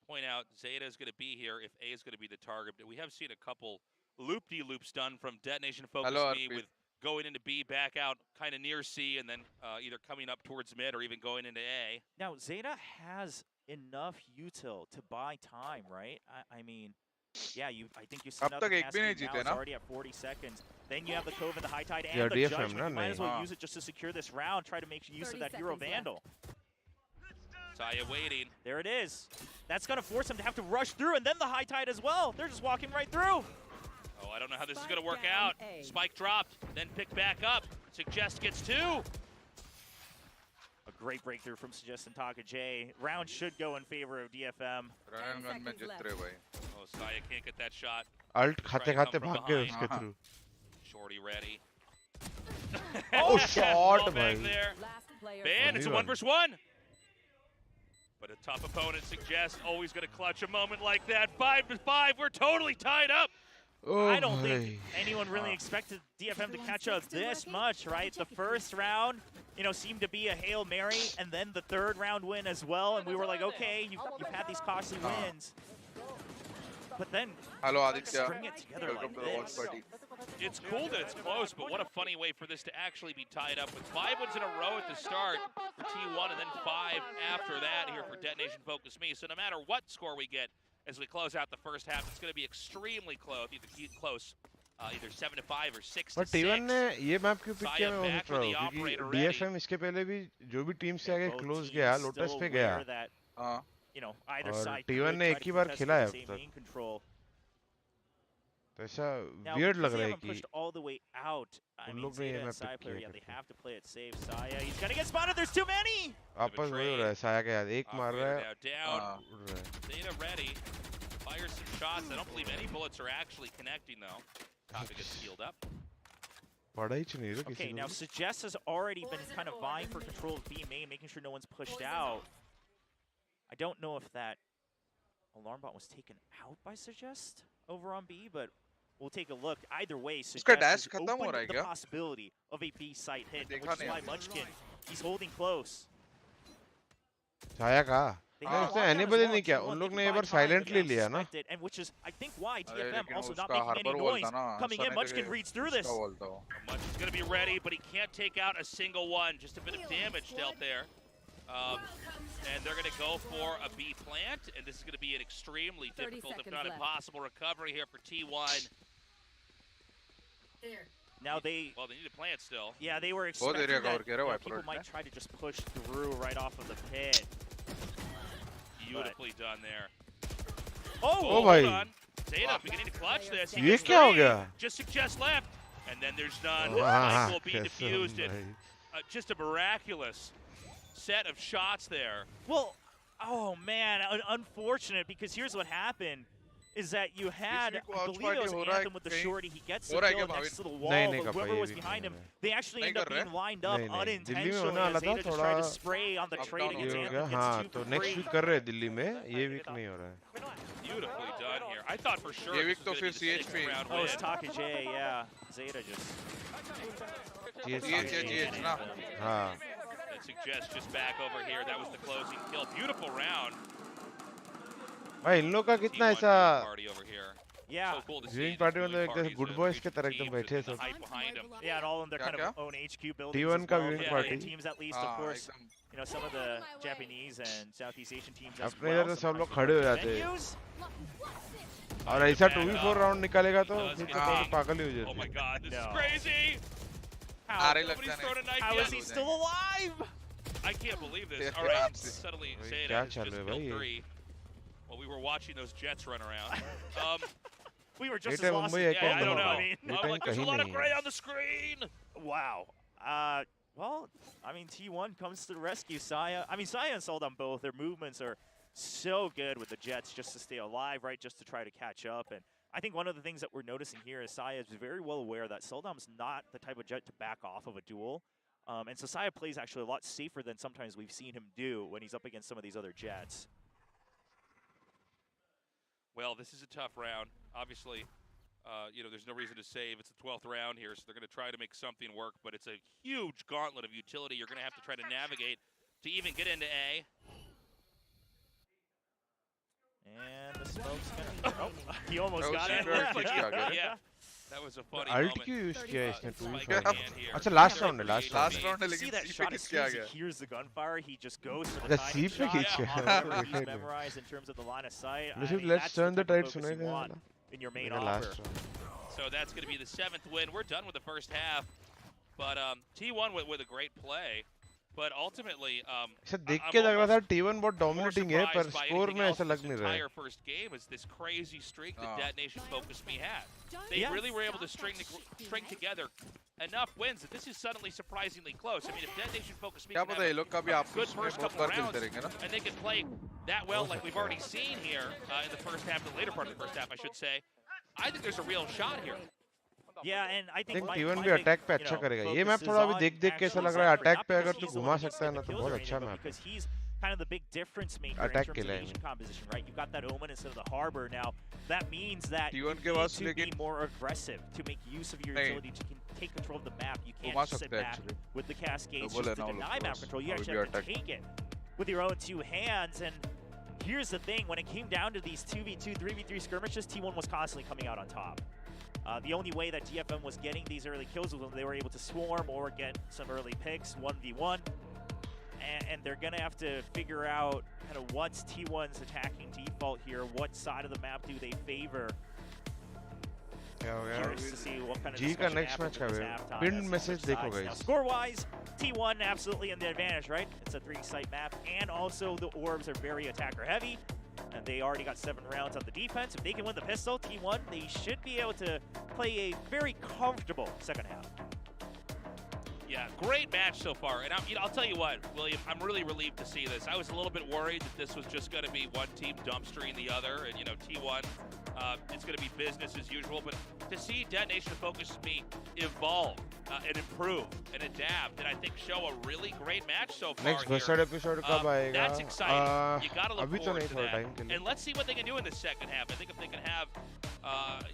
point out Zeta is going to be here if A is going to be the target. We have seen a couple loop-de-loops done from Detonation Focus Hello, Me RP. with going into B, back out kind of near C, and then either coming up towards mid or even going into A. Now, Zeta has enough util to buy time, right? I mean, yeah, I think you sent अब out तक the एक भी नहीं cascade now, जीते it's ना? already at 40 seconds. Then you have the Cove and the High Tide Yeah, and the DFM Judgment. ना, You might as well नहीं। use it just to secure this round, try to make use of that Hero Vandal. Saya waiting. There it is. That's going to force him to have to rush through, and then the High Tide as well. They're just walking right through. Oh, I don't know how this is going to work out. Spike dropped, then picked back up. Suggest gets 2. A great breakthrough from Suggest and Taka J. Round should go in favor of DFM. Run gun में जीत रहे भाई। Oh, Saya can't get that shot. Ult खाते Trying to खाते come from भाग गए behind. उसके through Shorty ready. Oh, shot, Go back bhai. there. Last player Man, it's a Only 1 vs 1. But a tough opponent suggests always going to clutch a moment like that. 5 to 5, we're totally tied up. Oh I don't भाई think anyone really expected DFM to catch up this much, right? The first round, seemed to be a Hail Mary, and then the third round win as well, and we were like, okay, you've had these costly wins. But then, hello Aditya string it together welcome like to the watch this. Party. It's cool that it's close, but what a funny way for this to actually be tied up with 5 wins in a row at the start for T1 and then 5 after that here for Detonation Focus Me. So no matter what score we get as we close out the first half, it's going to be extremely close, either 7 to 5 or 6 to पर 6. T1 ने ये map क्यों pick किया Saya मैं वो back सोच रहा with the हूँ क्योंकि operator ready. DFM इसके पहले भी जो भी टीम से आगे Both क्लोज teams गया still लोटस पे aware गया that, हाँ either और side T1 could ने try एक to ही बार contest खेला the है अब same तक main control. तो ऐसा Now, वियर्ड because लग they रहा है haven't कि pushed all the way out. I उन mean, लोग ने ये Zeta and map pick Saya player, किया yeah, they करके। have to play it safe. Saya, he's gonna get spotted. There's too many. आपस वही हो रहा है साया के याद एक मार रहा Operator है now down. हाँ उड़ रहा है Zeta ready. Fires some shots. I don't believe any bullets are actually connecting, though. Taka gets healed up. पड़ा ही नहीं रहा Okay, किसी now को Suggest has already been kind of vying for control of B main, making sure no one's pushed out. I don't know if that alarm bot was taken out by Suggest over on B, but we'll take a look. Either way, Suggest dash has खत्म हो opened रहा है the क्या? possibility of a B site hit, which देखा is नहीं why हमने। Munchkin, he's holding close. साया का They नहीं have उसने lockdown as एनीबॉडी well नहीं in किया T1. उन They लोग can ने ये buy बार time without साइलेंटली लिया ना suspected, and which is, I think, why अरे DFM लेकिन also not उसका making any harbor wall noise. था ना Coming in, सने Munchkin के reads through this. उसका wall था वो। Munch is going to be ready, but he can't take out a single one. Just a bit of damage dealt there. And they're going to go for a B plant, and this is going to be an extremely 30 difficult, if seconds not left. impossible, recovery here for T1. Now they, Well, they need a plant still. yeah, they were बहुत expecting area that cover किया रहा है people Viper might ने। try to just push through right off of the pit. Beautifully done there. Oh, Oh, hold bhai. on. Zeta beginning to clutch this. He ये gets क्या हो 3. गया Just Suggest left. And then there's none. वाह Spike will be कसम defused. And भाई just a miraculous set of shots there. well, oh man, unfortunate, because here's what happened. Is that you had, किसी को I believe it was Watchparty हो रहा है Anthem with the कहीं? shorty, he gets हो the रहा है kill क्या next to the नहीं, wall, नहीं but कर whoever पाई, was ये भी behind नहीं him, कर रहा है। they actually नहीं end up कर रहा being lined up नहीं, नहीं, दिल्ली में unintentionally होने वाला as था Zeta just tried थोड़ा to spray on the up trade down against ये हो हो गया Anthem, हाँ gets तो 2 for नेक्स्ट free. वीक कर रहे हैं दिल्ली में ये वीक नहीं हो रहा है Beautifully done here. I thought for sure ये this week was तो going to be फिर the 6th CHP round Oh, it's win. Taka J, yeah. Zeta just... GH ना हाँ That suggests just back over here. That was the closing kill. Beautiful round. भाई इन लोग का कितना T1 ऐसा party over here. Yeah. So cool to see. viewing party मतलब एक good boys के तरह एकदम बैठे सब. Yeah, and all of them, they're kind of own HQ buildings. T1 as का well. viewing Yeah, party. and teams at least, of course. You know, some of the Japanese and Southeast Asian teams as अपने well. इधर तो सब लोग खड़े हो जाते हैं. Venues? और ऐसा 2v4 राउंड निकालेगा तो फिर तो बहुत पागल ही हो Oh my जाते हैं. God, this is No. crazy. How, Nobody's thrown a knife how yet. is he still alive? I can't believe this. They're All right, fancy. suddenly Wait, Zeta क्या has चल just रहा है killed भाई? 3 while we were watching those Jets run around. We were just Zeta as lost Mumbai as एक Yeah, और I don't बंदा. know. I mean, ये I'm कहीं like, there's a कहीं lot of नहीं gray है. on the screen. wow. Well, I mean, T1 comes to the rescue. Saya and Soldam both, their movements are so good with the Jets just to stay alive, right? Just to try to catch up. And I think one of the things that we're noticing here is Saya is very well aware that Soldam's not the type of Jet to back off of a duel. And so Saya plays actually a lot safer than sometimes we've seen him do when he's up against some of these other Jets. Well, this is a tough round. Obviously, you know, there's no reason to save. It's the 12th round here, so they're going to try to make something work, but it's a huge gauntlet of utility you're going to have to try to navigate to even get into A. And the smoke's gonna... Oh, he almost got it. Yeah, that was a funny Alt moment. क्यों use किया इसने Spike 2v4 in hand here. अच्छा last round है last Last round round है You see लेकिन that C पे shot as किस soon किया as he गया. hears the gunfire, he just goes for the The timing C पे shot. खींच Yeah, गया. on whatever he's Okay. memorized in terms of the line of sight. I Let's mean, let's that's turn the type of tide focus you सुनेगा want in your main मेरा offer. Last round. So that's going to be the 7th win. We're done with the first half. But T1 with a great play. But ultimately, ऐसा देख के लग रहा था T1 बहुत more dominating है पर surprised by स्कोर anything में else ऐसा in लग this नहीं रहा है. entire first game is this crazy streak that Detonation Focus Me had. They Yeah. really were able to string together enough wins that this is suddenly surprisingly close. I mean, if Detonation Focus Me क्या can पता ये have लोग कभी a आपस good में first बहुत couple बार खेलते rounds रहेंगे ना. and they can play that well like we've already seen here in the first half, the later part of the first half, I should say, I think there's a real shot here. Yeah, and I think T1 भी attack पे अच्छा करेगा. ये map थोड़ा अभी देख के ऐसा लग रहा है अटैक पे अगर तू घुमा सकता है ना तो बहुत अच्छा मैप है. because he's kind of the big difference maker in Attack terms के of the लिए. Asian composition, right? You've got that Omen instead of the Harbor now. That means that you T1 need के पास to be लेकिन more aggressive to make use of your नहीं. ability to take control of the map. You घुमा can't just sit सकते हैं back actually. with the cascades Double just to and all deny of map course. control. You How actually will have be to take it with your own two hands. And here's the thing, when it came down to these 2v2, 3v3 skirmishes, T1 was constantly coming out on top. The only way that DFM was getting these early kills was when they were able to swarm or get some early picks, 1v1. And they're going to have to figure out kind of what's T1's attacking default here. What side of the map do they favor? Curious to see what kind of G का discussion next match happens का with this है. halftime Pinned as to message which देखो sides. Now, guys. score-wise, T1 absolutely in the advantage, right? It's a 3-site map, and also the orbs are very attacker-heavy. And they already got 7 rounds on the defense. If they can win the pistol, T1, they should be able to play a very comfortable second half. Yeah, great match so far. And I'll tell you what, William, I'm really relieved to see this. I was a little bit worried that this was just going to be one team dumpstering the other. And, you know, T1, it's going to be business as usual. But to see Detonation Focus Me evolve and improve and adapt and I think show a really great match so far Next here. Buzzard episode कब आएगा? That's exciting. You got to look अभी तो forward नहीं to थोड़ा that. time के लिए. And let's see what they can do in the second half. I think if they can have,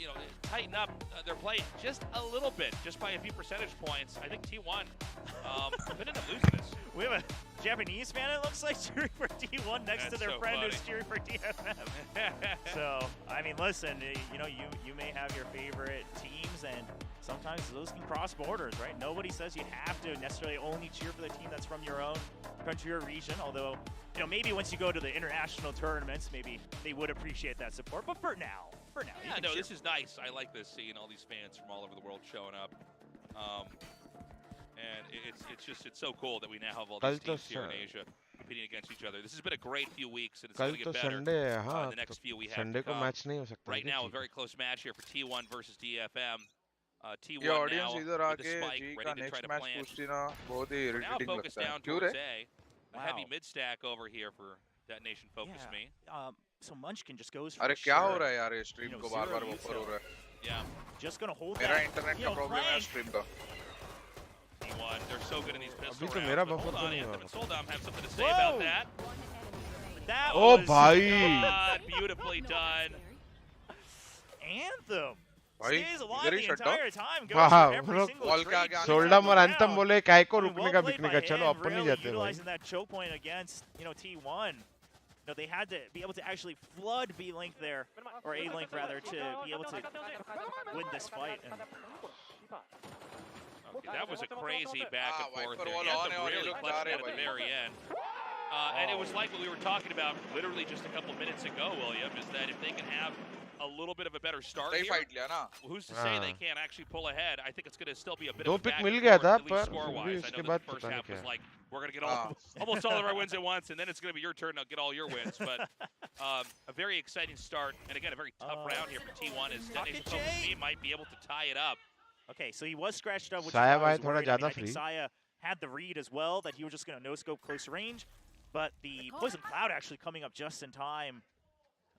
you know, tighten up their play just a little bit, just by a few percentage points, I think T1 could end up losing this. We have a Japanese fan, it looks like, cheering for T1 next That's to their so friend funny. who's cheering for DFM. So, I mean, listen, you know, you may have your favorite teams, and sometimes those can cross borders, right? Nobody says you have to necessarily only cheer for the team that's from your own country or region, although, you know, maybe once you go to the international tournaments, maybe they would appreciate that support. But for now, Yeah, no, this is nice. I like this, seeing all these fans from all over the world showing up. And it's so cool that we now have all these teams here in Asia competing against each other. This has been a great few weeks, and it's going to get better Sunday है हाँ. the next few we have Sunday to को come. match नहीं हो सकता. Right now, a very close match here for T1 versus DFM. T1 ये audience now इधर with the आके spike, G का ready to try next to match plant. पूछती ना बहुत ही We're now irritating focused लगता है. down क्यों towards रे? A. A heavy Wow. mid-stack over here for Detonation Focus Me. So Munchkin just goes for अरे the क्या हो sure. रहा है यार ये स्ट्रीम You know, को बार-बार zero बफर हो रहा है. Yeah, Just gonna hold मेरा that. इंटरनेट You का know, प्रॉब्लम है flank. स्ट्रीम का. T1, they're so good in these pistol अभी तो rounds. मेरा But buffer hold तो on, नहीं Anthem हुआ. and Soldom have something to say Whoa! about that. That Oh was भाई. Beautifully done. Anthem. भाई Stays alive इधर the he shut down. entire time. Goes Wow, for every लोग single wall के trade, आगे आने Soldam और round. Anthem बोले काय को I mean, रुकने well का played बिकने by का चलो him, अपन नहीं really जाते भाई. utilizing that choke point against, you know, T1. know, they had to be able to actually flood B-Link there, or A-Link rather, to be able to win this fight. And okay, that was a crazy back and forth there. Anthem really clutched it at the very end. And it was like what we were talking about literally just a couple minutes ago, William, is that if they can have a little bit of a better start here, who's to say they can't actually pull ahead? I think it's going to still be a bit of a back and forth, at least score-wise. I know the first half was like, we're going to get almost all of our wins at once, and then it's going to be your turn to get all your wins. But a very exciting start, and again, a very tough round here for T1 as Detonation Focus Me might be able to tie it up. Okay, so he was scratched up, which I was worried. I think 𝘼𝘽 had the read as well, that he was just going to no-scope close range. But the Poison Cloud actually coming up just in time.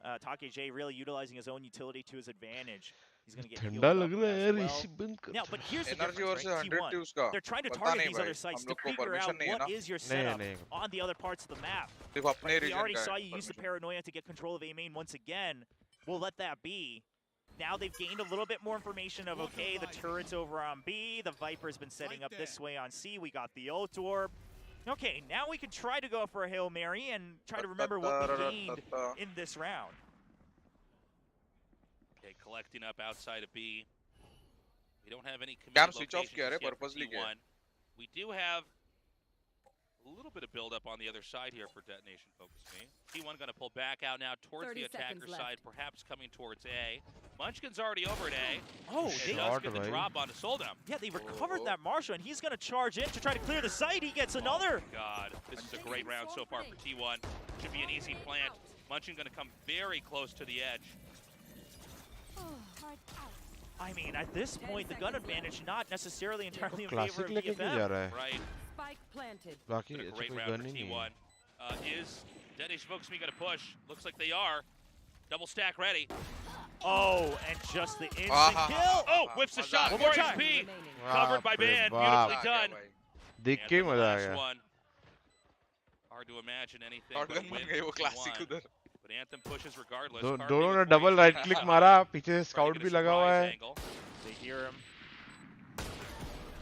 𝘼𝘽𝐽 really utilizing his own utility to his advantage. He's going to get healed up as well. Now, but here's the difference, right? T1, they're trying to target these other sites to figure out what is your setup on the other parts of the map. Right? We already saw you use the Paranoia to get control of A main once again. We'll let that be. Now they've gained a little bit more information of, okay, the turret's over on B, the Viper's been setting up this way on C, we got the ult orb. Okay, now we can try to go for a Hail Mary and try to remember what we gained in this round. Okay, collecting up outside of B. We don't have any command locations yet for T1. We do have a little bit of build-up on the other side here for Detonation Focus Me. T1 going to pull back out now towards the attacker side, perhaps coming towards A. Munchkin's already over at A. Oh, they does get the drop onto 𝘼𝘽. Yeah, they recovered that Marshal, and he's going to charge in to try to clear the site. He gets another. Oh, God. This is a great round so far for T1. Should be an easy plant. Munchkin going to come very close to the edge. I mean, at this point, the gun advantage not necessarily entirely in favor of DFM. Right. Spike planted. A great round for T1. Is Detonation Focus Me going to push? Looks like they are. Double stack ready. Oh, and just the instant kill. Oh, whips the shot. 4 HP. Covered by Ban. Beautifully done. And the last one. Hard to imagine anything but win. But Anthem pushes regardless. दोनों ने double right click मारा, पीछे scout भी लगा हुआ है. They hear him.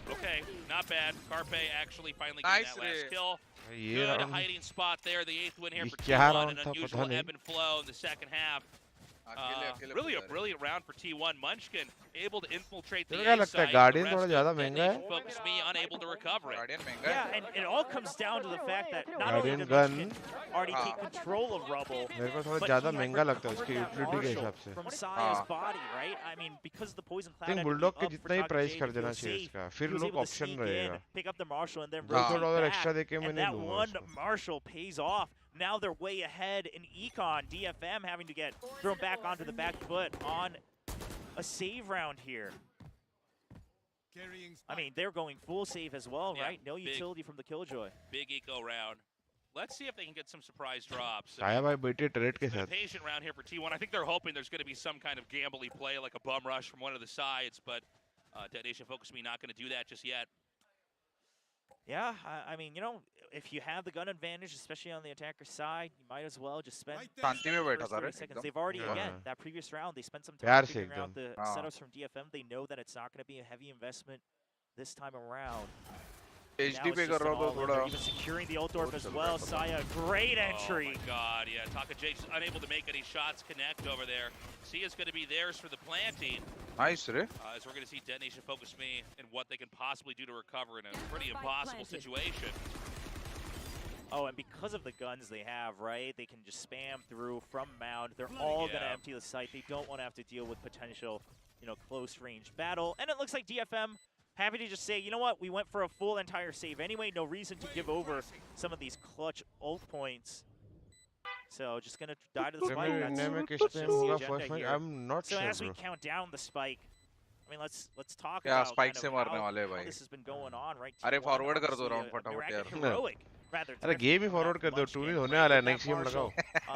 Okay, not bad. Carpe actually finally getting that last kill. Good hiding spot there. The 8th win here for T1. An unusual ebb and flow in the second half. Really a brilliant round for T1. Munchkin able to infiltrate the A site. Detonation Focus Me unable to recover it. Yeah, and it all comes down to the fact that not only did Munchkin already take control of Rubble, but he had from 𝘼𝘽's body, right? I mean, because the Poison Cloud had to be up for 𝘼𝘽 to feel safe, he was able to sneak in, pick up the Marshal, and then rotate back, and that one Marshal pays off. Now they're way ahead in Econ. DFM having to get thrown back onto the back foot on a save round here. I mean, they're going full save as well, right? No utility from the 𝘼𝘽𝐽. Big eco round. Let's see if they can get some surprise drops. It's a patient round here for T1. I think they're hoping there's going to be some kind of gambly play, like a bum rush from one of the sides, but Detonation Focus Me not going to do that just yet. Yeah, I mean, you know, if you have the gun advantage, especially on the attacker side, you might as well just spend the first 30 seconds. They've already, again, that previous round, they spent some time figuring out the setups from DFM. They know that it's not going to be a heavy investment this time around. Now it's just even securing the ult orb as well. 𝘼𝘽, great entry. Oh my God, yeah. 𝘼𝘽𝐽 unable to make any shots connect over there. C is going to be theirs for the planting. Nice, Ray. As we're going to see Detonation Focus Me and what they can possibly do to recover in a pretty impossible situation. Oh, and because of the guns they have, right, they can just spam through from mound. They're all going to empty the site. They don't want to have to deal with potential, you know, close-range battle. And it looks like DFM happy to just say, you know what, we went for a full entire save anyway. No reason to give over some of these clutch ult points. So just going to die to the spike. That's just the agenda here. I'm not so sure, as we count down the spike, I mean, let's talk about spike kind of how this has been going on, right? forward kar do round फटाफट heroic, rather. अरे game ही forward कर दो, 2 होने वाला है, next game लगाओ.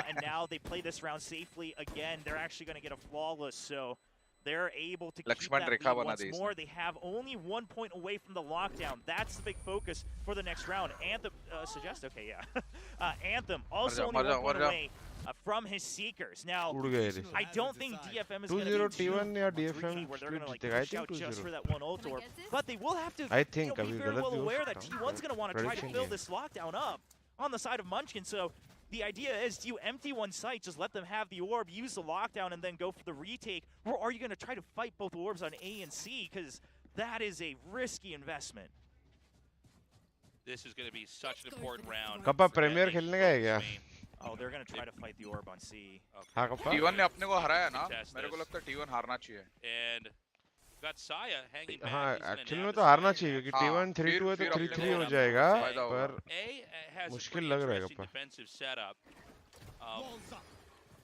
And now they play this round safely again. They're actually going to get a flawless, so they're able to keep that lead once more. They have only 1 point away from the lockdown. That's the big focus for the next round. Anthem suggests, okay, yeah. Anthem also only 1 point away from his Seekers. Now, I don't think DFM is going to be too greedy where they're going to like push out just for that one ult orb. But they will have to be very well aware that T1's going to want to try to fill this lockdown up on the side of Munchkin. So the idea is, do you empty one site, just let them have the orb, use the lockdown, and then go for the retake? Or are you going to try to fight both orbs on A and C? Because that is a risky investment. This is going to be such an important round. कप्पा premier खेलने का है क्या? Oh, they're going to try to fight the orb on C. हाँ kappa? T1 ने अपने को हराया ना? मेरे को लगता है T1 हारना चाहिए. And got 𝘼𝐽𝐿𝐿 hanging back. हाँ एक्चुअली में तो हारना चाहिए क्योंकि T1 3-2 है तो 3-3 हो जाएगा पर मुश्किल लग रहा है kappa. Defensive setup.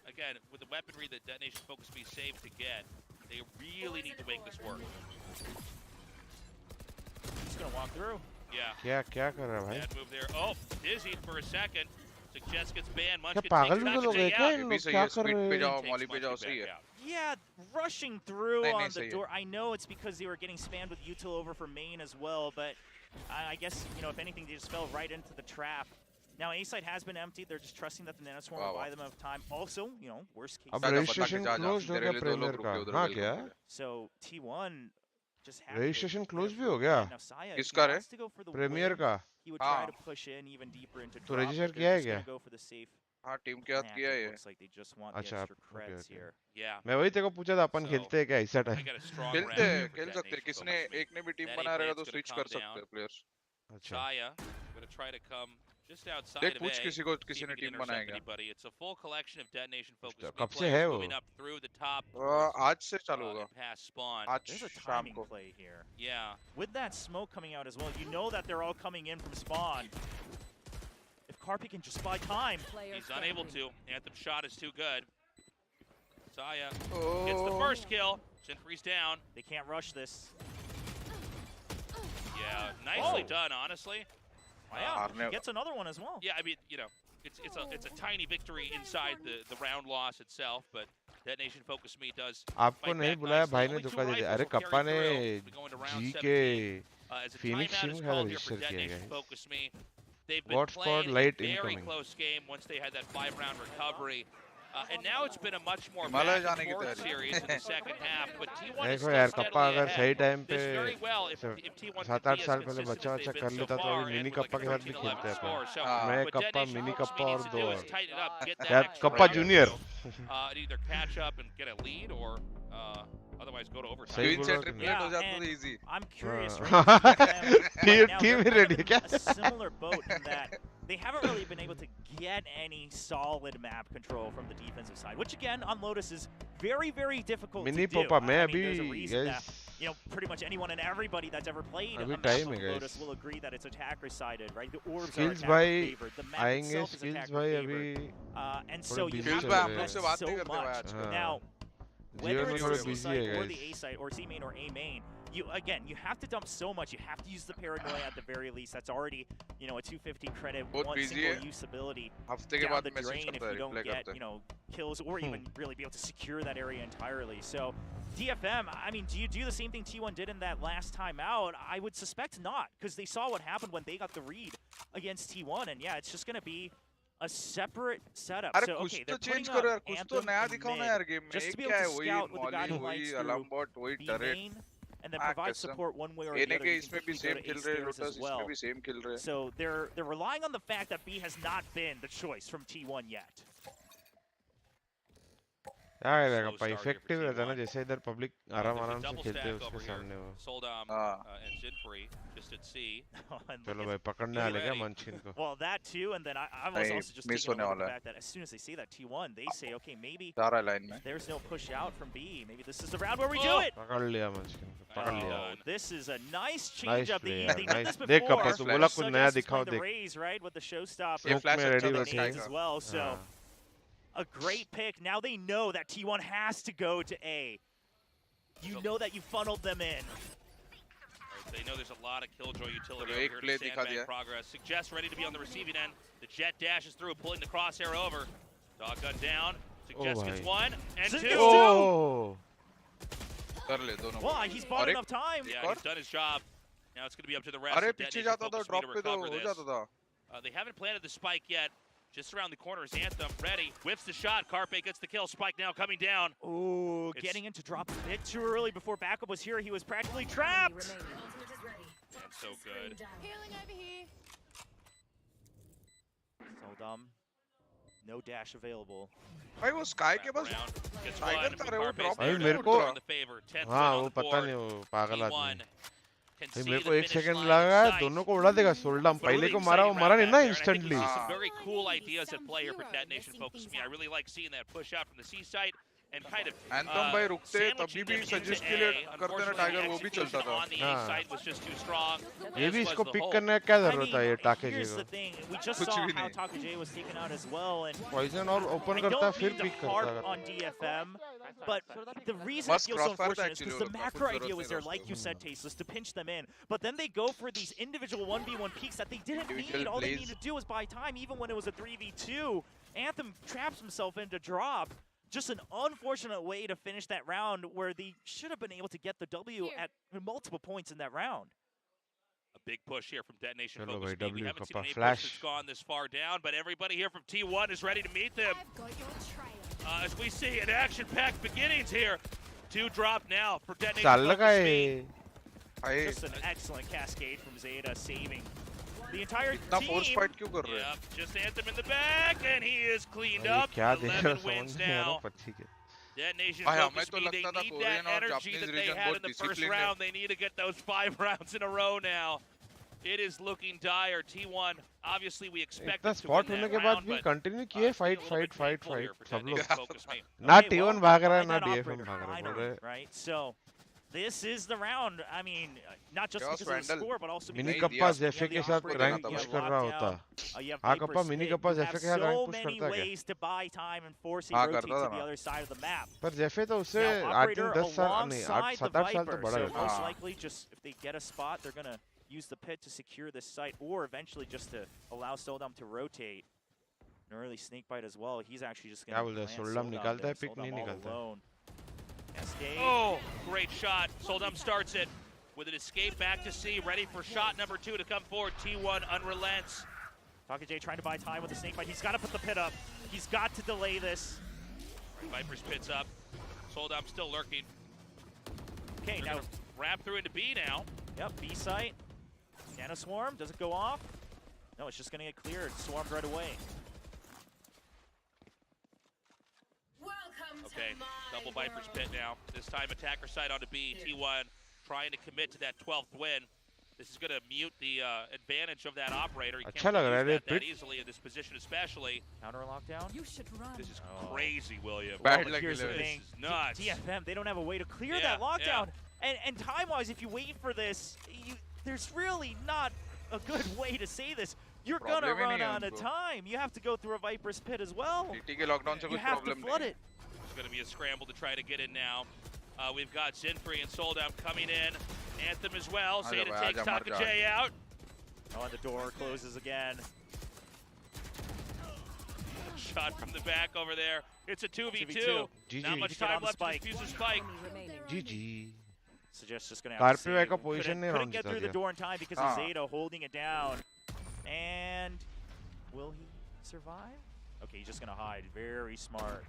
Again, with the weaponry that Detonation Focus be saved to get, they really need to make this work. He's going to walk through. Yeah. क्या कर रहा है भाई? Bad move there. Oh, dizzy for a second. Suggest gets banned. Munch क्या gets पागल taken back लोग and हैं say क्या? out. इन लोग क्या कर रहे पे हैं? जाओ, मॉली पे जाओ, सही है. Yeah, rushing through नहीं, on नहीं, the सही door. है. I know it's because they were getting spammed with util over for main as well, but I guess, you know, if anything, they just fell right into the trap. Now, A side has been emptied. They're just trusting that the Nanoswarm will buy them enough time. Also, you know, worst case. अब registration closed हो गया premiere का. हाँ क्या? So T1 just had Registration closed भी हो गया? Now 𝘼𝐽𝐿, किसका रे? he wants to go for the premier win. का. He would try to push in even deeper into drop. register but किया है they're just क्या? gonna go for the safe. हाँ टीम के हाथ किया है. Looks like they just want the अच्छा, extra creds okay. here. Yeah. मैं वही तेरे को पूछा था अपन खेलते हैं क्या ऐसा I time? got a strong खेलते round हैं, here for खेल सकते हैं. Detonation किसने Focus. एक ने भी टीम That बना रहेगा तो A-plate's स्विच gonna कर come सकते हैं down. प्लेयर्स. अच्छा. 𝘼𝐽𝐿 going to try to come just outside देख of पूछ A. किसी को See किसी if ने he can टीम बनाया intercept क्या? anybody. It's a full collection of Detonation Focus कब से players है वो? moving up through the top आज से चालू होगा. and past spawn. आज There's a शाम timing को. play here. Yeah. With that smoke coming out as well, you know that they're all coming in from spawn. If 𝘼𝐽𝐿 can just buy time. He's unable to. Anthem's shot is too good. 𝘼𝐽𝐿 gets the first kill. Sinfree's down. They can't rush this. Yeah, nicely done, honestly. Wow, Arne- he gets another one as well. Yeah, I mean, you know, it's a tiny victory inside the round loss itself, but Detonation Focus Me does. आपको fight नहीं back बुलाया nicely. भाई ने Only two धोखा दे दिया. rifles अरे will carry kappa ने through. We're going to round जी 17. के As a Phoenix timeout Team is का called here for register किया Detonation guys. Focus Me. They've been Watchparty playing late a very incoming. close game once they had that 5-round recovery. And now it's been a much more Himalaya back जाने and की forth तैयारी. series in the second half, but T1 is देखो still यार steadily kappa अगर ahead. सही time पे This very well, if T1 7-8 could be as साल पहले consistent बच्चा as बच्चा they've कर been लेता so तो far, अभी mini and with kappa like के a साथ भी 13-11 खेलते हैं score. अपन. So मैं what kappa Detonation mini Focus kappa Me और needs to दो do और is tighten it up, get that यार extra kappa round junior. and either catch up and get a lead or otherwise go to overtime. सही queen से बोला triplet हो जाता तो इजी. I'm curious. हाँ. Right now, team they're ready kind of क्या? in a similar boat in that they haven't really been able to get any solid map control from the defensive side, which again on Lotus is very, very difficult mini to do. पोपा मैं I अभी mean, there's a reason that, guys you know, pretty much anyone and everybody that's ever played अभी a map time of है Lotus guys. will agree that it's attacker-sided, right? The orbs are Skills attacker भाई favored. The map आएंगे itself is skills attacker भाई favored. अभी And so you busy have चल to रहे हैं. invest हमसे बात so नहीं करते भाई much. आजकल. Now, जियो whether में it's थोड़ा the C busy side है or the guys. A side or C main or A main, you have to dump so much. You have to use the paranoia at the very least. That's already, you know, a 250 credit, बहुत one busy single है. use ability हफ्ते के down बाद the message drain if करता है, you don't reply get, करता है. you know, kills or even really be able to secure that area entirely. So DFM, I mean, do you do the same thing T1 did in that last time out? I would suspect not, because they saw what happened when they got the read against T1, and yeah, it's just going to be a separate setup. अरे So कुछ okay, तो they're change putting करो यार, up कुछ तो Anthem नया in दिखाओ ना mid, यार गेम में. just ये to be able क्या to है? वही scout with the Molly, guiding वही lights अलार्म through बॉट, वही B turret. main, and then Ah, provide कसम. support one way or the एने other. के You can इसमें भी quickly go सेम to खेल A रहे हैं, stairs लोटस as इसमें well. भी सेम खेल रहे हैं. So they're relying on the fact that B has not been the choice from T1 yet. क्या करेगा Slow pi start here effective for रहता है ना T1. जैसे इधर पब्लिक There's आराम a आराम से double खेलते हैं stack उसके over here. सामने वो. Soldam हाँ. and Sinfree just at C. And चलो look भाई at- पकड़ने Get वाले क्या ready. मंचकिन को. well, that too, and then I was नहीं, also just miss taking a होने look at the वाला है. fact that as soon as they see that T1, they say, okay, maybe जा रहा है लाइन में. there's no push out from B. Maybe this is the round where we do Oh. it. पकड़ लिया मंचकिन को. पकड़ Oh. लिया. This is a nice change Nice up. play They यार, did nice. this देख before. कप्पा तू बोला कुछ नया Suggest is दिखाओ playing the देख. Raze, right, with the showstopper. ये Smoke फ्लैश में अच्छा ready था बैठे Nades हैं. as well, so हाँ. a great pick. Now they know that T1 has to go to A. You know that you funneled them in. They know there's a lot of Killjoy utility चलो, over एक here play to दिखा sandbag दिया. progress. Suggest ready to be on the receiving end. The jet dashes through, pulling the crosshair over. Doggun down. Suggest gets भाई. one and Zeta two. gets Oh. कर ले दोनों. Well, he's bought और एक- enough time. Yeah, he's done his job. Now it's going to be up to the rest अरे of पीछे Detonation जाता था Focus Me ड्रॉप to पे तो recover हो this. जाता था. They haven't planted the spike yet. Just around the corner is Anthem. Ready. Whips the shot. 𝘼𝐽𝐿 gets the kill. Spike now coming down. Ooh, It's- getting into drop a bit too early before backup was here. He was practically trapped. And so good. Healing over here. So dumb. No dash available. भाई वो sky के पास tiger था रे वो drop भाई मेरे को हाँ वो पता नहीं वो पागल आदमी भाई मेरे को 1 सेकंड लगा दोनों को उड़ा देगा सोल्डम पहले को मारा वो मारा नहीं ना instantly Very cool ideas at play here for Detonation Focus Me. I really like seeing that push out from the C site and kind of anthem भाई रुकते तभी भी सजेस्ट के लिए करते ना टाइगर वो भी चलता था ये भी इसको पिक करने का क्या जरूरत है ये टाके जी को कुछ भी नहीं पॉइजन और ओपन करता है फिर पिक करता है But the reason it feels so unfortunate is because the macro idea was there, like you said, Tasteless, to pinch them in. But then they go for these individual 1v1 peaks that they didn't need. All they needed to do was buy time, even when it was a 3v2. Anthem traps himself into drop. Just an unfortunate way to finish that round where they should have been able to get the W at multiple points in that round. A big push here from Detonation Chalo Focus bhai, Me. We haven't seen any flash. push that's gone this far down, but everybody here from T1 is ready to meet them. As we see an action-packed beginnings here. 2 drop now for Detonation Focus Me. Just an excellent cascade from Zeta, saving the entire इतना force team. Fight क्यों कर रहे हैं? Just Anthem in the back, and he is cleaned ये up. क्या देख रहा 11 wins समझ नहीं आ रहा now. पर ठीक है Detonation भाई हमें Focus तो Me, they लगता था need कोरियन that और energy Japanese that they region had in बहुत the first डिसिप्लिन है. round. They need to get those 5 rounds in a row now. It is looking dire. T1, obviously we expect इतना to spot win होने that के बाद round, भी but continue किए fight a little bit fight painful here for सब लोग Detonation Focus Me. ना Okay, T1 well, भाग रहा है find ना that DFM operator भाग रहा है finally, पूरे right? So this is the round. I mean, not just Chaos because of the Vandal. score, but also mini because kappa दिया, जेफे के साथ operator रैंक था पुश भाई. कर रहा होता you have हाँ Viper's kappa mini Pit. Kappa You Jaffe have के साथ रैंक so पुश many करता क्या ways to buy time and force a हाँ, rotate करता to था the ना. other side of the map. पर जेफे तो उससे Now, 8 operator 10 साल नहीं 8 alongside the 7 8 साल तो Viper, बड़ा so है most हाँ. likely just if they get a spot, they're gonna use the pit to secure this site, or eventually just to allow Soldom to rotate. An early snake bite as well. He's actually just क्या gonna बोलते हैं plant सोल्डम Soldom निकालता है there. Pick नहीं Soldom all निकालता alone. Cascade. Oh, great shot. Soldum starts it with an escape back to C, ready for shot number 2 to come forward. T1 unrelents. 𝘼𝐽𝐿𝐴 trying to buy time with the snake bite. He's got to put the pit up. He's got to delay this. Viper's pit's up. Soldum still lurking. Okay, They're now, gonna wrap through into B now. yep, B site. Nano Swarm, does it go off? No, it's just going to get cleared. Swarmed right away. Okay, double Viper's pit now. This time attacker side onto B. T1 trying to commit to that 12th win. This is going to mute the advantage of that operator. He अच्छा can't लग रहा है use रे that pit easily in this position especially. Counter lockdown. You should run. This is Oh. crazy, William. Bad But luck here's the 11. thing. This is nuts. DFM, they don't have a way to clear Yeah, that lockdown. And time-wise, if you wait for this, there's really not a good way to say this. You're going to Problem he run नहीं है out of उनको. time. You have to go through a Viper's Pit as well. TT के lockdown से You कुछ have to problem flood नहीं. it. It's going to be a scramble to try to get in now. We've got Zinfree and Soldum coming in. Anthem as well. Aja Zeta bhai, takes aja, mar ja. 𝘼𝐽𝐿𝐴 out. Oh, and the door closes again. Shot from the back over there. It's a 2v2. 2v2. GG. Not much Get on time the left to spike. defuse the spike. GG Suggest just going to car have to पे save. का position नहीं Couldn't round get जीता through the दिया door in time because of Zeta holding it down. And will he survive? Okay, he's just going to hide. Very smart.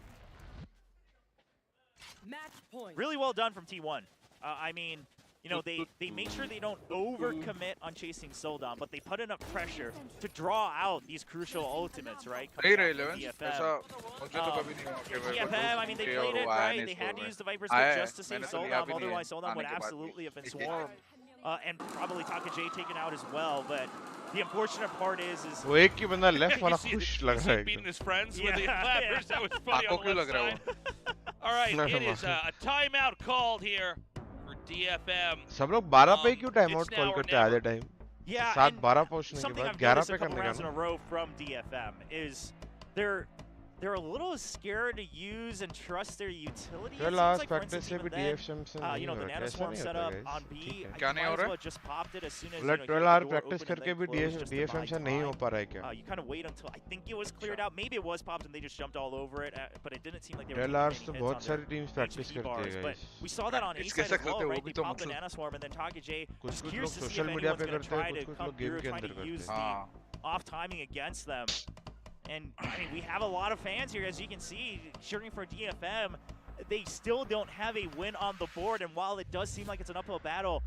Match point. Really well done from T1. I mean, you know, they make sure they don't overcommit on chasing Soldom, but they put enough pressure to draw out these crucial ultimates, right? नहीं coming रहे out from 11. DFM. ऐसा मुझे तो कभी नहीं हुआ कि मैं DFM, I mean, they के played और it वो आया right. नहीं They score had to में. use the Viper's आया Pit है, just to save मैंने तो लिया Soldom, भी नहीं है, otherwise Soldom would आने के बाद absolutely have been भी. swarmed. And probably 𝘼𝐽𝐿𝐴 taken out as well, but the unfortunate part is वो एक ही बंदा लेफ्ट वाला You see- खुश you लग see रहा है beating एकदम his friends with the Yeah, clappers. That was funny आंखों on क्यों the लग left रहा है side. All right, No, it no, is a timeout called here for DFM. सब लोग 12 पे ही क्यों time It's out now call or करते हैं आधे never. टाइम yeah, 7 and 12 पहुंचने के something बाद I've 11 noticed पे a couple करने rounds in का a row from DFM is they're a little scared to use and trust their utility. फिर It seems last like, for practice instance, से भी even then, DFM से you नहीं know, हो the रहा Nano कैसा Swarm नहीं set होता up guys on B. ठीक है क्या You नहीं might हो as रहा well just popped it as soon as मतलब you know, 12 the hour door practice opened करके and भी then closed just to DFM buy से नहीं हो time. पा रहा है क्या You kind of wait until I think it was cleared out. Maybe it was popped and they just jumped all over it, but it didn't seem like they were 12 taking hours any तो hits बहुत on सारी their teams practice HP करती bars. है But guys we saw that on A Practice side कैसे as well, करते हो, right? वो भी They तो popped the मतलब- Nano Swarm and then 𝘼𝐽𝐿𝐴 कुछ just कुछ curious लोग to see if social media anyone's पे going to करते हैं try to कुछ come लोग गेम through, के try अंदर to करते use हैं हाँ. the off timing against them. And I mean, we have a lot of fans here, as you can see, cheering for DFM. They still don't have a win on the board, and while it does seem like it's an uphill battle,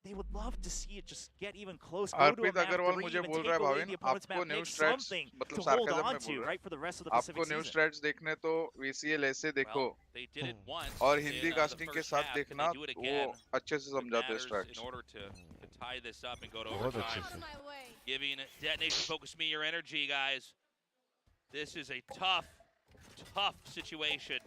they would love to see it just get even close. अर्पित अग्रवाल मुझे बोल रहा है भाविन आपको new Strats मतलब sarcasm में बोल रहा है आपको न्यू स्ट्रैट्स देखने तो VCL ऐसे देखो और हिंदी कास्टिंग के साथ देखना वो अच्छे से समझाते हैं स्ट्रैट्स बहुत अच्छे से Giving Detonation Focus Me your energy, guys. This is a tough situation.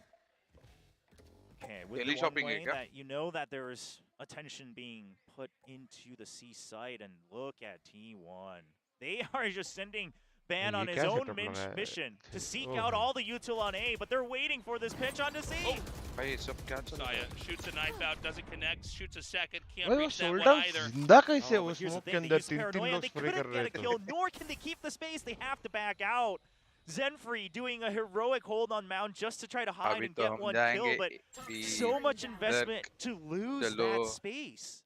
Okay, with the one way that you know that there is attention being put into the C site, and look at T1. They are just sending Ban on his own mission to seek out all the util on A, but they're waiting for this pitch onto C. Saya shoots a knife out, doesn't connect, shoots a second, can't वो reach that one सोल्डर either. जिंदा कैसे Oh, वो but here's the smoke के thing, they अंदर use तीन paranoia, लोग they spray कर couldn't रहे get a थे kill, nor can they keep the space. They have to back out. Zenfree doing a heroic hold on Mount just to try to hide and get one kill, but so much investment to lose that space.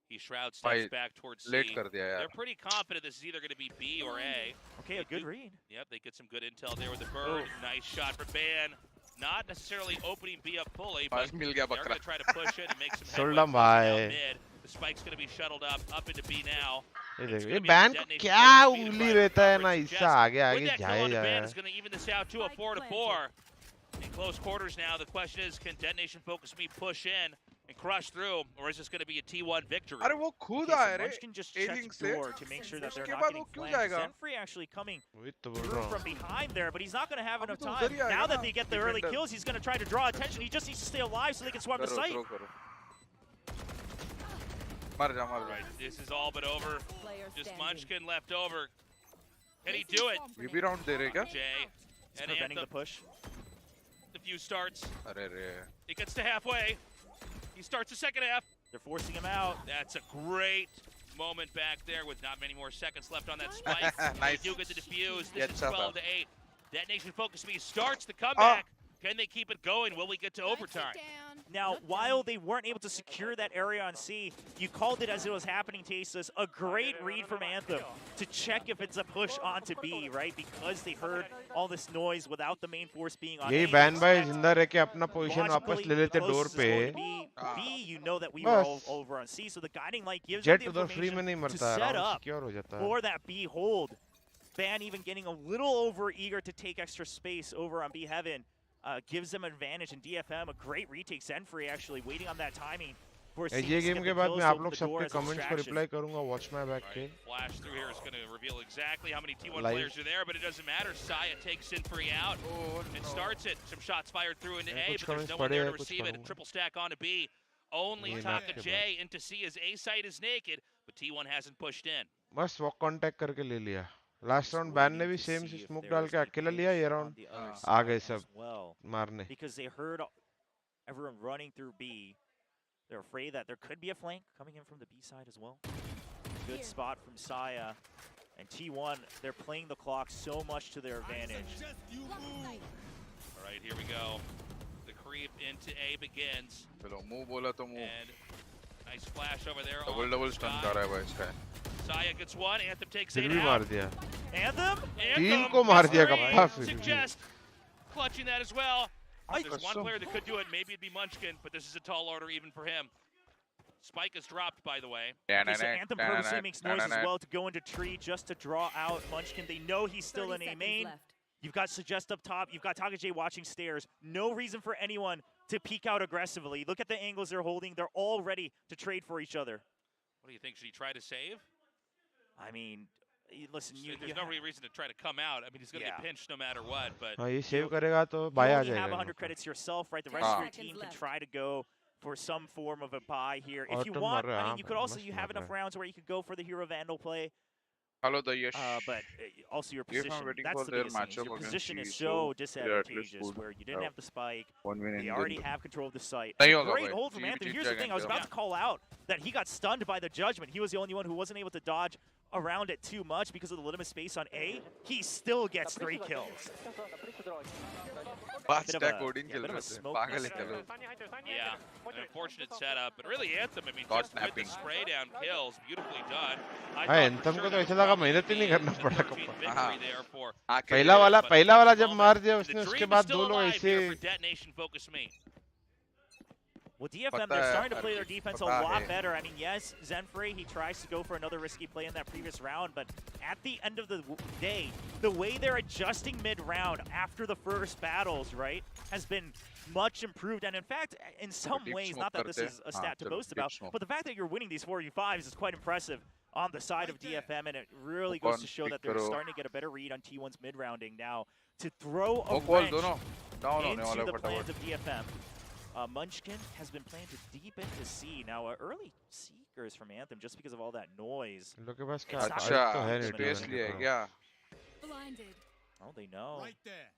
He shrouds steps back towards C. कर दिया यार. They're pretty confident this is either going to be B or A. Okay, a good read. Yep, they get some good intel there with the bird. Nice shot for Ban. Not necessarily opening B up fully, but they're going to try to push it and make some headway mid. The spike's going to be shuttled up into B now. ये ban क्या उंगली रहता है ना इससे आगे जाए जाए Ban is going to even this out to a 4-4. In close quarters now, the question is, can Detonation Focus Me push in and crush through, or is this going to be a T1 victory? अरे वो खुद Okay, आए so रे Munchkin just checked से door to make sure that they're उसके not बाद getting वो क्यों flanked. जाएगा Zenfree actually coming वही तो बोल through रहा from हूँ behind there, but he's not going to have enough तो time. उधर ही आएगा Now that ना, they get the early defender. kills, he's going to try to draw attention. He just needs to stay alive so they can swarm the site. करो मर जा Right, this is all but over. Just Munchkin left over. Can he do it? ये भी round दे रहे क्या Jay He's and preventing the Anthem. push. The few starts. अरे रे It gets to halfway. He starts the second half. They're forcing him out. That's a great moment back there with not many more seconds left on that spike. Nice. They do get the defuse. This Get is tough 12 to 8. Detonation Focus Me starts the comeback. Can they keep it going? Will we get to overtime? Now, while they weren't able to secure that area on C, you called it as it was happening, Tasteless. A great read from Anthem to check if it's a push onto B, right? Because they heard all this noise without the main force being on A. यही ban भाई जिंदा रह के अपना position वापस ले लेते door पे B, you know that we were all over on C, so the guiding light gives jet you उधर the फ्री में नहीं information to मरता set है up सिक्योर हो जाता है for that B hold. Ban even getting a little over eager to take extra space over on B Heaven. Gives them advantage in DFM. A great retake. Zenfree actually waiting on that timing. ये game के बाद मैं आप लोग सबके comments को reply करूंगा watch my back के Flash through here is going to reveal exactly how many T1 players are there, but it doesn't matter. Saya takes Zenfree out and starts it. Some shots fired through into A, but there's no one there to receive it. A triple stack onto B. Only Taka J into C as A site is naked, but T1 hasn't pushed in. बस walk contact करके ले लिया last round ban ने भी same smoke डाल के अकेला लिया ये राउंड आ गए सब मारने because they heard everyone running through B. They're afraid that there could be a flank coming in from the B side as well. Good spot from Saya. And T1, they're playing the clock so much to their advantage. All right, here we go. The creep into A begins. चलो move बोला तो move And nice flash over there. double stun कर रहा है भाई इसका Saya gets one. Anthem takes फिर it भी out. मार दिया Anthem? टीम को मार दिया गप्पा फिर Suggest clutching that as well. There's one player that could do it. Maybe it'd be Munchkin, but this is a tall order even for him. Spike is dropped, by the way. Okay, so Anthem purposely makes noise as well to go into tree just to draw out Munchkin. They know he's still in A main. You've got Suggest up top. You've got Taka J watching stairs. No reason for anyone to peek out aggressively. Look at the angles they're holding. They're all ready to trade for each other. What do you think? Should he try to save? I mean, listen, there's no reason to try to come out. I mean, he's going to get pinched no matter what. But हाँ ये save करेगा तो बाय आ you only have जाएगा 100 credits yourself, right? The rest of your team can try to go for some form of a buy here. If you want, I mean, you could also, you have enough rounds where you could go for the Hero Vandal play. Hello, the Yash. But also your position, that's the biggest thing. Your position is so disadvantageous where you didn't have the spike. They already have control of the site. Great hold from Anthony. Here's the thing, I was about to call out that he got stunned by the judgment. He was the only one who wasn't able to dodge around it too much because of the limited space on A. He still gets 3 kills. Bit of a smoke. yeah, an unfortunate setup. But really, Anthem, I mean, just with the spray down kills, beautifully done. हाँ anthem को तो ऐसा लगा मेहनत ही नहीं करना पड़ा victory there for पहला वाला जब मार दिया उसने उसके बाद दो लोग ऐसे Well, DFM, they're starting to play their defense a lot better. I mean, yes, Zenfrey, he tries to go for another risky play in that previous round, but at the end of the day, the way they're adjusting mid-round after the first battles, right, has been much improved. And in fact, in some ways, not that this is a stat to boast about, but the fact that you're winning these 4v5s is quite impressive on the side of DFM, and it really goes to show that they're starting to get a better read on T1's mid-rounding now to throw a wrench into the plans of DFM. Munchkin has been planted deep into C. Now, early Seekers from Anthem just because of all that noise. Look at us. Oh, they know. Right there.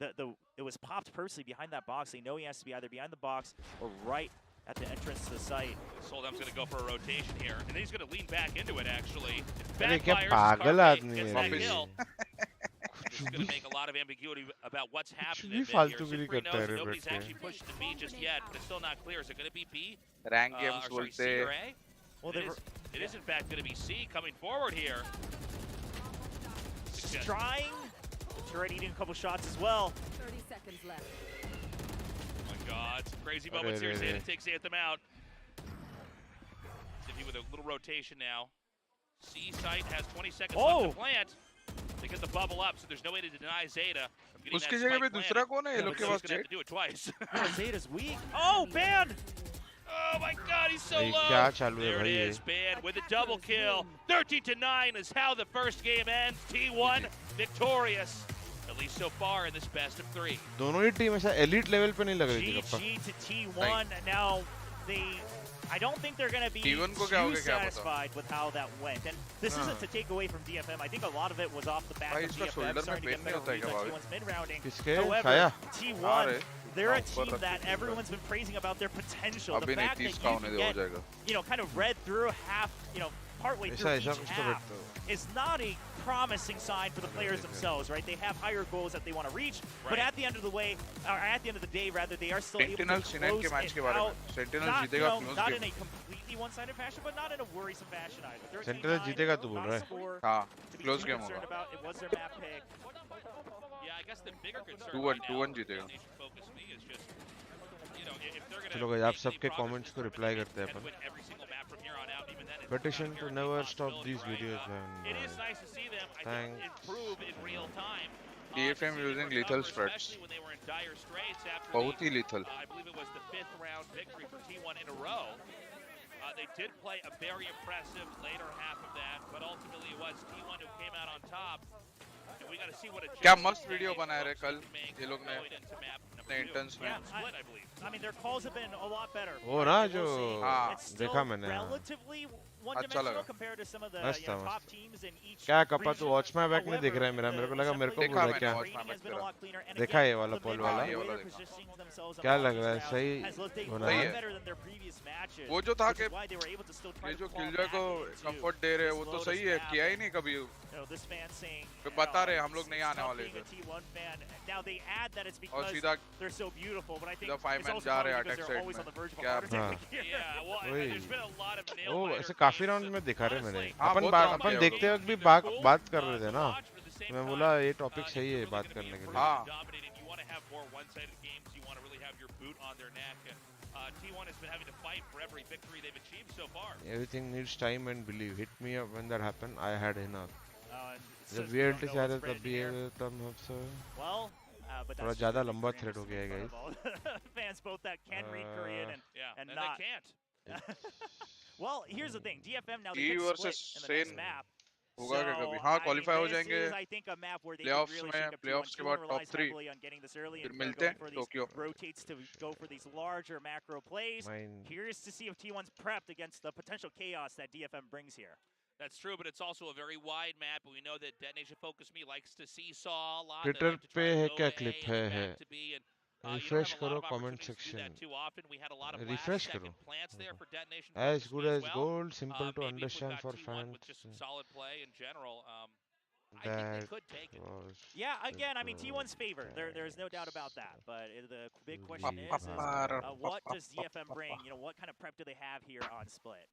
It was popped personally behind that box. They know he has to be either behind the box or right at the entrance to the site. 𝘼𝐽𝐿 going to go for a rotation here, and then he's going to lean back into it, actually. Backfires. This is going to make a lot of ambiguity about what's happening in mid here. Zenfrey knows that nobody's actually pushed to B just yet, but it's still not clear. Is it going to be B? Rank games C or A? Well, it is in fact going to be C coming forward here. Trying. Turret eating a couple shots as well. 30 seconds left. Oh my God, some crazy moments here. Zeta takes Anthem out. Zippy with a little rotation now. C site has 20 seconds left to plant. They get the bubble up, so there's no way to deny Zeta from getting उसकी जगह पे दूसरा कौन है? ये लोग के पास Jet's gonna have to do it twice. Zeta's weak. Oh, banned! Oh my God, he's so low. There it is, banned with a double kill. 13-9 is how the first game ends. T1 victorious, at least so far in this best of 3. दोनों ही team ऐसा elite level पे नहीं लग रही थी GG to T1. Now I don't think they're going to be too satisfied with how that went. And this isn't to take away from DFM. I think a lot of it was off the back of DFM starting to get better reads on T1's mid-rounding. However, T1, they're a team that everyone's been praising about their potential. The fact that you can get, kind of read through half, partway through each half is not a promising sign for the players themselves, right? They have higher goals that they want to reach, but at the end of the way, or at the end of the day, rather, they are still able to close it out. Not in a completely one-sided fashion, but not in a worrisome fashion either. Sentinel जीतेगा तू बोल रहा है? हाँ, close game होगा. It was their map pick. Yeah, I guess the bigger concern 2-1 जीतेगा. चलो guys, आप सबके comments को reply करते हैं अपन. Petition to never stop these videos and it is nice to see them improve in real time. DFM using lethal spreads. बहुत ही lethal. I believe it was the 5th round victory for T1 in a row. They did play a very impressive later half of that, but ultimately it was T1 who came out on top. And we got to see what क्या मस्त video बनाया रे कल ये लोग ने अपने interns में. I mean, their calls have been a lot better. वो ना जो देखा मैंने. Relatively one-dimensional compared to some of the top teams in each. क्या कपा तू watch my back नहीं देख रहा है मेरे को लगा मेरे को बोल रहा क्या? देखा ये वाला पोल वाला? क्या लग रहा है सही होना है? वो जो था कि ये जो 𝘍𝐽𝐿 को comfort दे रहे हैं वो तो सही है किया ही नहीं कभी. बता रहे हम लोग नहीं आने वाले थे. और सीधा the 5-man जा रहे हैं attack side में. क्या? वो ऐसे काफी राउंड में दिखा रहे मैंने. अपन देखते वक्त भी बात कर रहे थे ना. मैं बोला ये टॉपिक सही है बात करने के लिए. हाँ. T1 has been having to fight for every victory they've achieved so far. Everything needs time and belief. Hit me up when that happened. I had enough. जब VLT से आया तब भी तब हमसे थोड़ा ज़्यादा लंबा thread हो गया है guys. Fans both that can read Korean and not. They can't. Well, here's the thing. DFM now they could split in the next map. होगा क्या कभी? हाँ qualify हो जाएंगे. Playoffs में playoffs के बाद top 3. फिर मिलते हैं Tokyo. Rotates to go for these larger macro plays. Curious to see if T1's prepped against the potential chaos that DFM brings here. That's true, but it's also a very wide map, and we know that Detonation Focus Me likes to seesaw a lot. Twitter पे है क्या clip है? Refresh करो comment section. Refresh करो. As good as gold, simple to understand for fans. Solid play in general. That yeah, again, I mean, T1's favored. There's no doubt about that. But the big question is what does DFM bring? What kind of prep do they have here on Split?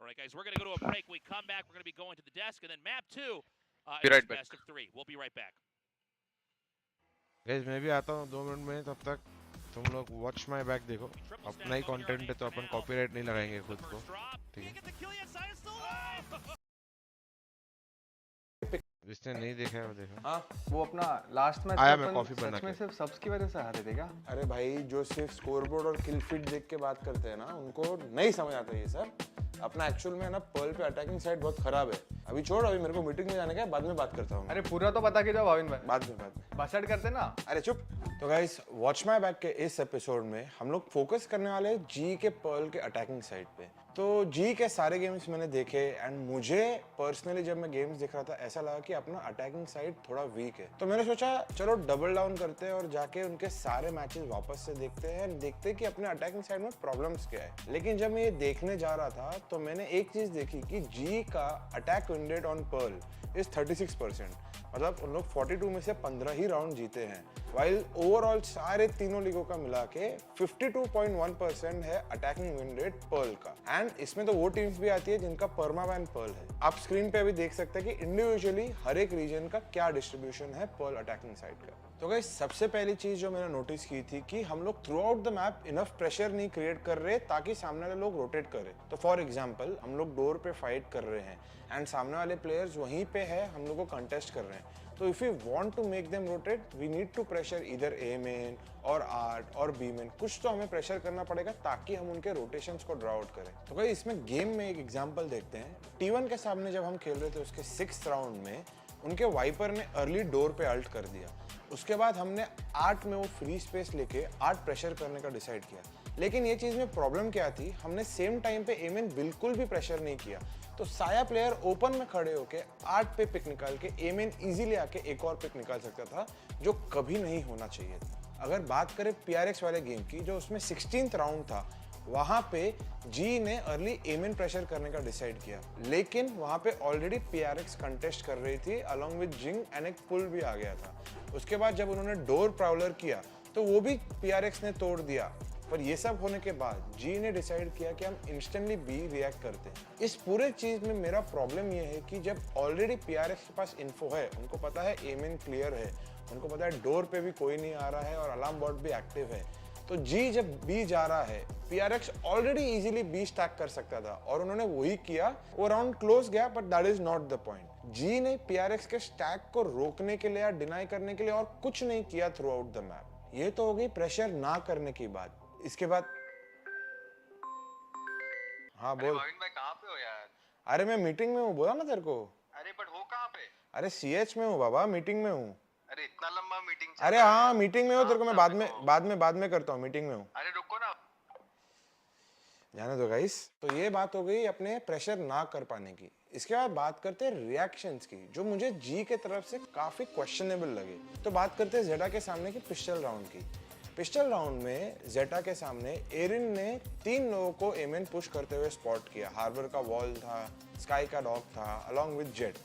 All right, guys, we're going to go to a break. We come back, we're going to be going to the desk, and then map 2 be right back. Best of 3. We'll be right back. Guys, मैं भी आता हूँ 2 minute में. तब तक तुम लोग watch my back देखो, अपना ही कंटेंट है तो अपन कॉपीराइट नहीं लगाएंगे खुद को, ठीक है? जिसने नहीं देखा है वो देखो। हाँ, वो अपना लास्ट मैच आया मैं कॉफी बना के। में सिर्फ सब्स की वजह से हारे थे क्या? अरे भाई, जो सिर्फ स्कोरबोर्ड और किल फीड देख के बात करते हैं ना, उनको नहीं समझ आता ये सब। अपना एक्चुअल में ना पर्ल पे अटैकिंग साइड बहुत खराब है। अभी छोड़, अभी मेरे को मीटिंग में जाने का है, बाद में बात करता हूँ। अरे पूरा तो पता कीजिए भाविन भाई। बाद में बसट करते ना। अरे चुप। तो गाइस, वॉच माय बैक के इस एपिसोड में हम लोग फोकस करने वाले हैं जी के पर्ल के अटैकिंग साइड पे। तो जी के सारे गेम्स मैंने देखे एंड मुझे पर्सनली जब मैं गेम्स देख रहा था ऐसा लगा कि अपना अटैकिंग साइड थोड़ा वीक है। तो मैंने सोचा चलो डबल डाउन करते हैं और जाके उनके सारे मैचेस वापस से देखते हैं एंड देखते हैं कि अपने अटैकिंग साइड में प्रॉब्लम्स क्या है। लेकिन जब मैं ये देखने जा रहा था तो मैंने एक चीज देखी कि जी का attack win rate on Pearl is 36%। मतलब उन लोग 42 में से 15 ही राउंड जीते हैं, वाइल ओवरऑल सारे तीनों लीगों का मिला के 52.1% है अटैकिंग विन रेट पर्ल का। एंड इसमें तो वो टीम्स भी आती है जिनका परमानेंट पर्ल है। आप स्क्रीन पे अभी देख सकते हैं कि इंडिविजुअली हर एक रीजन का क्या डिस्ट्रीब्यूशन है पर्ल अटैकिंग साइड का। तो गाइस, सबसे पहली चीज जो मैंने नोटिस की थी कि हम लोग through out the map enough pressure नहीं क्रिएट कर रहे ताकि सामने वाले लोग रोटेट करें। तो फॉर एग्जांपल, हम लोग डोर पे फाइट कर रहे हैं एंड सामने वाले प्लेयर्स वहीं पे है, हम लोग को कंटेस्ट कर रहे हैं। तो if you want to make them rotate, we need to pressure either A main or art or B main. कुछ तो हमें प्रेशर करना पड़ेगा ताकि हम उनके रोटेशंस को ड्रॉ आउट करें। तो गाइस, इसमें गेम में एक एग्जांपल देखते हैं। T1 के सामने जब हम खेल रहे थे उसके 6th राउंड में उनके वाइपर ने अर्ली डोर पे अल्ट कर दिया। उसके बाद हमने 8 में वो फ्री स्पेस लेके 8 प्रेशर करने का डिसाइड किया। लेकिन ये चीज़ में प्रॉब्लम क्या थी, हमने सेम टाइम पे एमेन बिल्कुल भी प्रेशर नहीं किया। तो साया प्लेयर ओपन में खड़े होके 8 पे पिक निकाल के एमेन इजीली आके एक और पिक निकाल सकता था, जो कभी नहीं होना चाहिए था। अगर बात करें PRX वाले गेम की, जो उसमें 16th राउंड था, वहां पे जी ने अर्ली एमेन प्रेशर करने का डिसाइड किया। लेकिन वहां पे ऑलरेडी PRX कंटेस्ट कर रही थी अलॉन्ग विद जिंग एंड एक पुल भी आ गया था। उसके बाद जब उन्होंने डोर प्राउलर किया तो वो भी PRX ने तोड़ दिया। पर ये सब होने के बाद जी ने डिसाइड किया कि हम इंस्टेंटली बी रिएक्ट करते हैं। इस पूरे चीज में मेरा प्रॉब्लम ये है कि जब ऑलरेडी PRX के पास इन्फो है, उनको पता है एमेन क्लियर है, उनको पता है डोर पे भी कोई नहीं आ रहा है और अलार्म बॉट भी एक्टिव है, तो जी जब बी जा रहा है, PRX already easily B stack कर सकता था और उन्होंने वही किया। वो राउंड क्लोज गया, but that is not the point. जी ने PRX के स्टैक को रोकने के लिए या डिनाई करने के लिए और कुछ नहीं किया थ्रू आउट द मैप। ये तो हो गई प्रेशर ना करने की बात। इसके बाद हाँ बोल। भाविन भाई कहाँ पे हो यार? अरे मैं मीटिंग में हूँ, बोला ना तेरे को। अरे बट हो कहाँ पे? अरे CH में हूँ बाबा, मीटिंग में हूँ। अरे इतना लंबा मीटिंग? अरे हाँ मीटिंग में हो, तेरे को मैं बाद में करता हूँ, मीटिंग में हूँ। अरे रुको ना, जाने दो गाइस। तो ये बात हो गई अपने प्रेशर ना कर पाने की। इसके बाद बात करते हैं रिएक्शंस की, जो मुझे जी के तरफ से काफी क्वेश्चनेबल लगे। तो बात करते हैं जेटा के सामने की पिस्टल राउंड की। पिस्टल राउंड में जेटा के सामने एरिन ने 3 लोगों को एमेन पुश करते हुए स्पॉट किया। हार्बर का वॉल था, स्काई का डॉग था, अलॉन्ग विद जेट।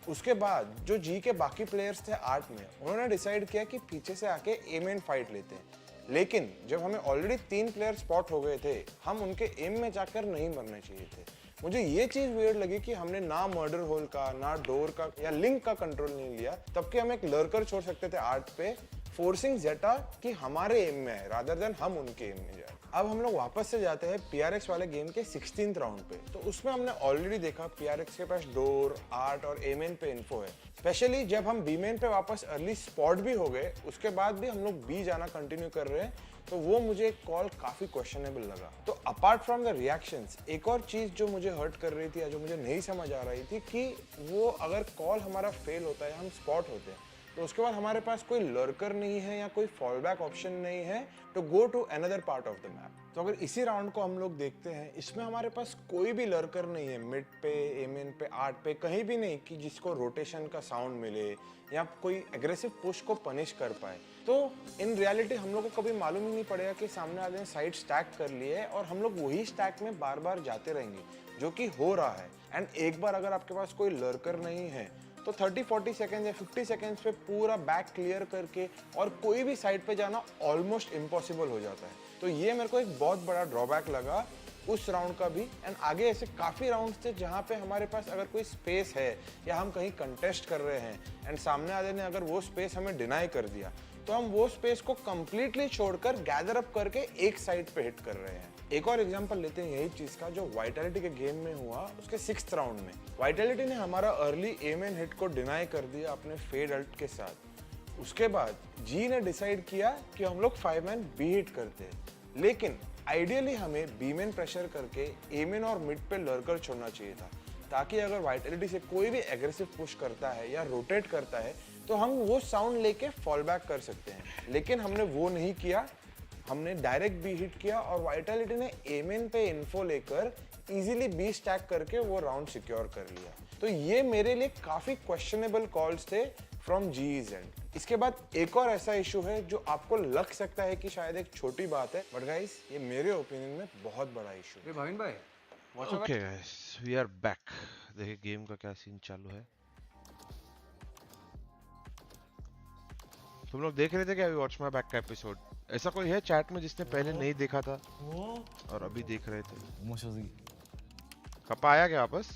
उसके बाद जो जी के बाकी प्लेयर्स थे 8 में, उन्होंने डिसाइड किया कि पीछे से आके एमेन फाइट लेते हैं। लेकिन जब हमें ऑलरेडी 3 प्लेयर स्पॉट हो गए थे, हम उनके एम में जाकर नहीं मरने चाहिए थे। मुझे ये चीज वियर्ड लगी कि हमने ना मर्डर होल का, ना डोर का या लिंक का कंट्रोल नहीं लिया, तब कि हम एक लर्कर छोड़ सकते थे 8 पे, फोर्सिंग जेटा कि हमारे एम में है रादर देन हम उनके एम में जाए। अब हम लोग वापस से जाते हैं PRX वाले गेम के 16th राउंड पे। तो उसमें हमने ऑलरेडी देखा PRX के पास डोर, आर्ट और एमेन पे इन्फो है। स्पेशली जब हम बी मेन पे वापस अर्ली स्पॉट भी हो गए, उसके बाद भी हम लोग बी जाना कंटिन्यू कर रहे हैं, तो वो मुझे एक कॉल काफी क्वेश्चनेबल लगा। तो अपार्ट फ्रॉम द रिएक्शंस, एक और चीज जो मुझे हर्ट कर रही थी या जो मुझे नहीं समझ आ रही थी कि वो अगर कॉल हमारा फेल होता है, हम स्पॉट होते हैं, तो उसके बाद हमारे पास कोई लर्कर नहीं है या कोई फॉल बैक ऑप्शन नहीं है to go to another part of the map. तो अगर इसी राउंड को हम लोग देखते हैं, इसमें हमारे पास कोई भी लर्कर नहीं है मिड पे, एमेन पे, आर्ट पे, कहीं भी नहीं कि जिसको रोटेशन का साउंड मिले या कोई एग्रेसिव पुश को पनिश कर पाए। तो इन रियलिटी हम लोग को कभी मालूम ही नहीं पड़ेगा कि सामने वाले ने साइड स्टैक कर लिए है और हम लोग वही स्टैक में बार बार जाते रहेंगे, जो कि हो रहा है। एंड एक बार अगर आपके पास कोई लर्कर नहीं है तो 30-40 सेकेंड या 50 सेकेंड्स पे पूरा बैक क्लियर करके और कोई भी साइड पे जाना ऑलमोस्ट इम्पॉसिबल हो जाता है। तो ये मेरे को एक बहुत बड़ा ड्रॉबैक लगा उस राउंड का भी। एंड आगे ऐसे काफ़ी राउंड्स थे जहाँ पे हमारे पास अगर कोई स्पेस है या हम कहीं कंटेस्ट कर रहे हैं एंड सामने वाले ने अगर वो स्पेस हमें डिनाई कर दिया, तो हम वो स्पेस को कंप्लीटली छोड़कर गैदर अप करके एक साइड पे हिट कर रहे हैं। एक और एग्जांपल लेते हैं यही चीज का जो वाइटैलिटी के गेम में हुआ उसके 6th राउंड में। वाइटैलिटी ने हमारा अर्ली एम एंड हिट को डिनाई कर दिया अपने फेड अल्ट के साथ। उसके बाद जी ने डिसाइड किया कि हम लोग 5 मैन बी हिट करते हैं, लेकिन आइडियली हमें बी मैन प्रेशर करके ए मैन और मिड पे लर्कर छोड़ना चाहिए था, ताकि अगर वाइटैलिटी से कोई भी एग्रेसिव पुश करता है या रोटेट करता है तो हम वो साउंड लेके फॉल बैक कर सकते हैं। लेकिन हमने वो नहीं किया, हमने डायरेक्ट बी हिट किया और वाइटैलिटी ने ए मैन पे इन्फो लेकर इजीली बी स्टैक करके वो राउंड सिक्योर कर लिया। तो ये मेरे लिए काफी क्वेश्चनेबल कॉल्स थे फ्रॉम जीई's एंड। इसके बाद एक और ऐसा इशू है जो आपको लग सकता है कि शायद एक छोटी बात है, बट गाइस ये मेरे ओपिनियन में बहुत बड़ा इशू है। भाविन भाई, okay guys, we are back. देखिए गेम का क्या सीन चालू है। तुम लोग देख रहे थे क्या अभी वॉच माय बैक का एपिसोड? ऐसा कोई है चैट में जिसने पहले नहीं देखा था और अभी देख रहे थे? कपा आया क्या वापस?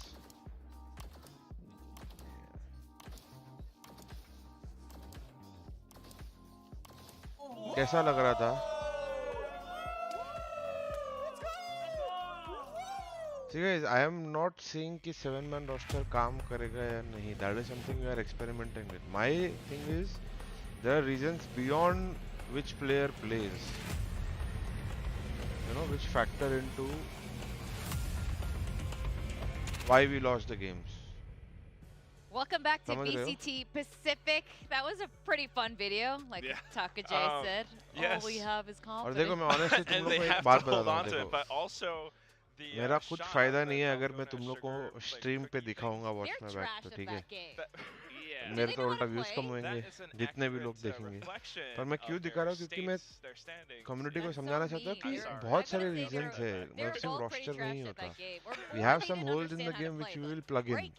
कैसा लग रहा था? ठीक है, आई एम नॉट सेइंग कि 7 मैन रोस्टर काम करेगा या नहीं। That is something we are experimenting with. My thing is there are reasons beyond which player plays, you know, which factor into why we lost the games. Welcome back to VCT Pacific. That was a pretty fun video, like 𝘼𝘽𝙊𝐿 said. Yes. All we have is confidence. और देखो मैं honestly तुम लोग को एक बात बताता हूँ, देखो मेरा कुछ फायदा नहीं है अगर मैं तुम लोग को स्ट्रीम पे दिखाऊंगा वॉच माय बैक, तो ठीक है मेरे तो उल्टा व्यूज कम होंगे जितने भी लोग देखेंगे। पर मैं क्यों दिखा रहा हूँ? क्योंकि मैं कम्युनिटी को समझाना चाहता हूँ कि बहुत सारे रीजंस है, मतलब सिर्फ रोस्टर नहीं होता। We have some holes in the game which we will plug in.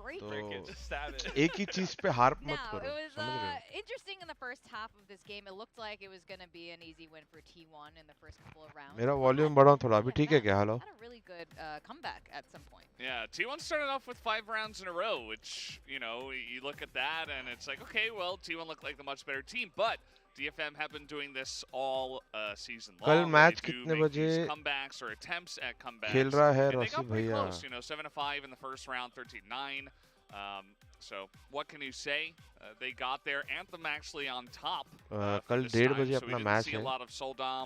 तो एक ही चीज पे हार्प मत करो, समझ रहे हो? Interesting in the first half of this game. It looked like it was going to be an easy win for T1 in the first couple of rounds. मेरा वॉल्यूम बढ़ाऊं थोड़ा अभी, ठीक है क्या? Hello. Had a really good comeback at some point. Yeah, T1 started off with 5 rounds in a row, which, you know, you look at that and it's like, okay, well, T1 looked like the much better team, but DFM have been doing this all season long. कल match कितने बजे comebacks or attempts at comebacks. खेल रहा है And they Rossi got pretty भैया? close, you know, 7-5 in the first round, 13-9. So what can you say? They got there. Anthem actually on top. कल 1:30 बजे अपना मैच है।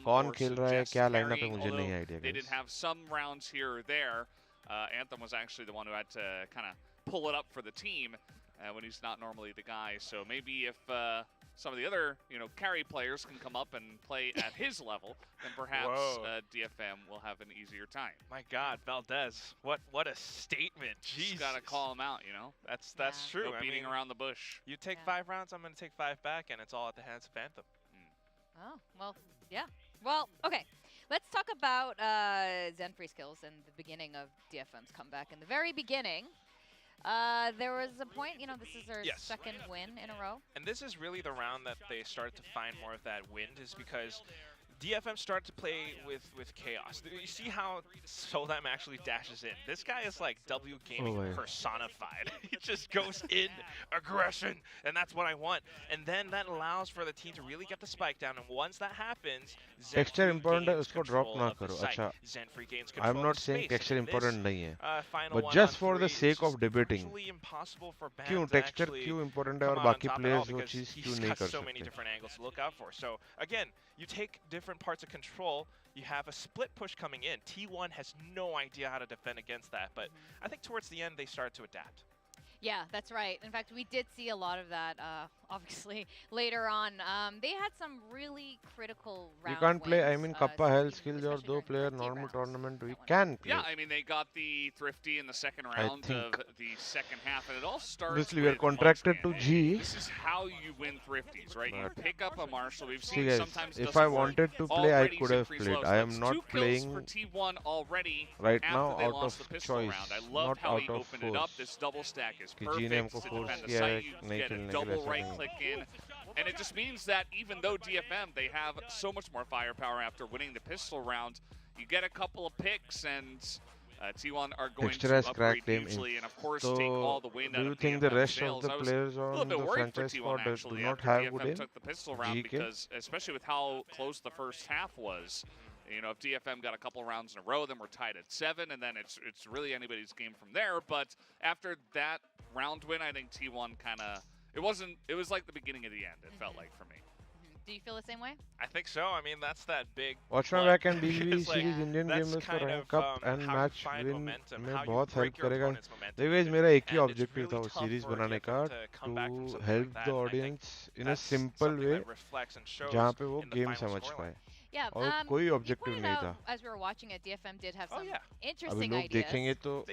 कौन खेल रहा है, क्या लाइनअप है, मुझे नहीं idea. They did have some rounds here or there. Anthem was actually the one who had to kind of pull it up for the team when he's not normally the guy. So maybe if some of the other, you know, carry players can come up and play at his level, then perhaps DFM will have an easier time. My God, Valdez, what a statement! Jesus, just gotta call him out, you know. That's true. No beating around the bush. You take 5 rounds, I'm gonna take 5 back, and it's all at the hands of Anthem. Oh well, yeah. Well, okay. Let's talk about Zenfree's kills and the beginning of DFM's comeback. In the very beginning, there was a point, you know, this is their second win in a row. And this is really the round that they started to find more of that wind, is because DFM started to play with chaos. You see how 𝘼𝘽𝙊𝐿 actually dashes in. This guy is like W gaming personified. He just goes in, aggression, and that's what I want. And then that allows for the team to really get the spike down. And once that happens, texture important है, उसको drop ना करो। अच्छा, I'm not saying texture important नहीं है, but just for the sake of debating, क्यों texture क्यों important है और बाकी players वो चीज क्यों नहीं कर so many different angles to look out for. So again, you take different parts of control. You have a split push coming in. T1 has no idea how to defend against that, but I think towards the end they started to adapt. Yeah, that's right. In fact, we did see a lot of that, obviously, later on. They had some really critical round You can't play, I wins, mean, Kappa, Hell, Skills or 2-player normal tournament, we can play. Yeah, I mean, they got the Thrifty in the second round of the second half, and it all starts Obviously, we are contracted to G. This is how you win Thrifties, right? You pick up a Marshall. We've See seen guys, sometimes if I wanted to play, I could have played. I am not playing for T1 already right now after they out lost of the pistol choice, round. I love not how out he of opened it up. force. This double stack is कि जी ने perfect हमको to force defend the किया है site. You नहीं get a खेलने के लिए, double ऐसा right नहीं। click in. And it just means that even though DFM, they have so much more firepower after winning the pistol round, you get a couple of picks and T1 are going to upgrade hugely and, of course, take all the wind out of do you think the rest of sales. the players on the franchise squad do not have good aim? Took the pistol round because, especially with how close the first half was, you know, if DFM got a couple rounds in a row, then we're tied at 7, and then it's really anybody's game from there. But after that round win, I think T1 kind of, it was like the beginning of the end, it felt like for me. Do you feel the same way? I think so. I mean, that's that big. Watchman back and BB series Indian gamers for rank up and match win में बहुत help करेगा. देखो guys, मेरा एक ही objective था उस series बनाने का, to help the audience in a simple way, जहाँ पे वो game समझ पाए. Yeah, और कोई objective नहीं था. As we were watching it, DFM did have some interesting अभी लोग ideas. देखेंगे तो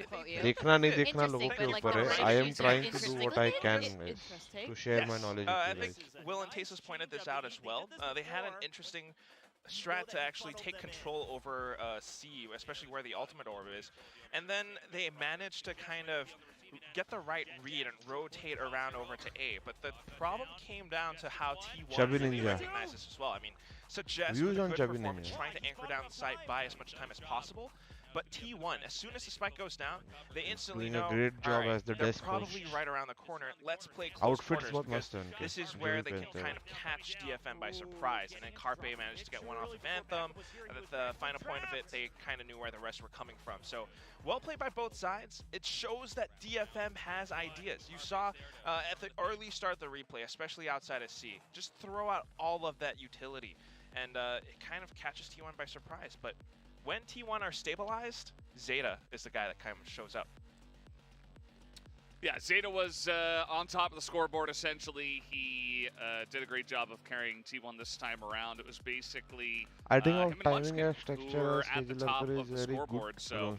देखना नहीं देखना लोगों के ऊपर है. I am trying to do what I can to share my knowledge with I you think guys. Will and Tasus pointed this out as well. They had an interesting strat to actually take control over C, especially where the ultimate orb is. And then they managed to kind of get the right read and rotate around over to A. But the problem came down to how T1 really recognized this as well. I mean, Suggest with a good performance, trying to anchor down the site, buy as much time as possible. But T1, as soon as the spike goes down, they instantly know, great job as the they're desk probably right around the corner. Let's play close quarters, because must this is where they can kind of catch DFM by surprise. And then Carpe managed to get one off of Anthem. And at the final point of it, they kind of knew where the rest were coming from. So, well played by both sides. It shows that DFM has ideas. You saw at the early start of the replay, especially outside of C, just throw out all of that utility. And it kind of catches T1 by surprise. But when T1 are stabilized, Zeta is the guy that kind of shows up. Yeah, Zeta was on top of the scoreboard, essentially. He did a great job of carrying T1 this time around. It was basically I think him of timing and who were structure at the top is of the very scoreboard. good. So,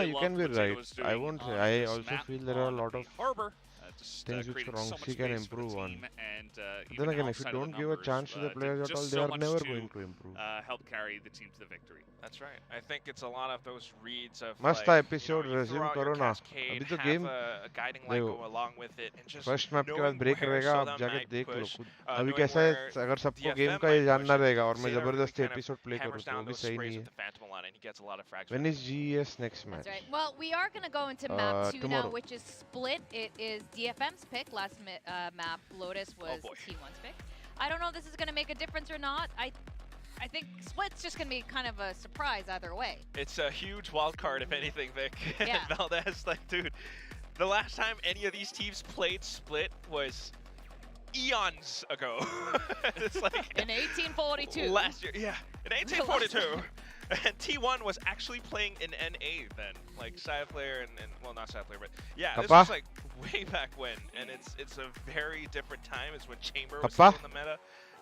You can be right. I won't say. I also feel there are a lot of Harbor. things which Ronxy can improve on. And, then again, if you don't give a chance to the players at all, they are never going to improve. Help carry the team to the victory. That's right. I think it's a lot of those reads of मस्त like, episode resume करो ना. अभी तो game a guiding light go along with it and just first map के बाद break रहेगा. आप जाके देख लो खुद. अभी knowing कैसा है where अगर सबको DFM game का ये might जानना push, रहेगा और मैं Zeta जबरदस्ती really kind of episode play करूँ hammers तो down वो भी those सही sprays नहीं with है. the Phantom a lot and he gets a lot of frags. When is GES next match? That's right. Well, we are going to go into map 2 now, tomorrow. which is split. It is DFM's pick. Last map, Lotus was T1's pick. I don't know if this is going to make a difference or not. I think split's just going to be kind of a surprise either way. It's a huge wild card, if anything, Vic. Yeah. Valdez, like, dude, the last time any of these teams played split was eons ago. It's like in 1842. Last year, yeah, in 1842. And T1 was actually playing in NA then, like Side Player and well, not Side Player, but yeah, this was like way back when, and it's a very different time. It's when Chamber was still in the meta.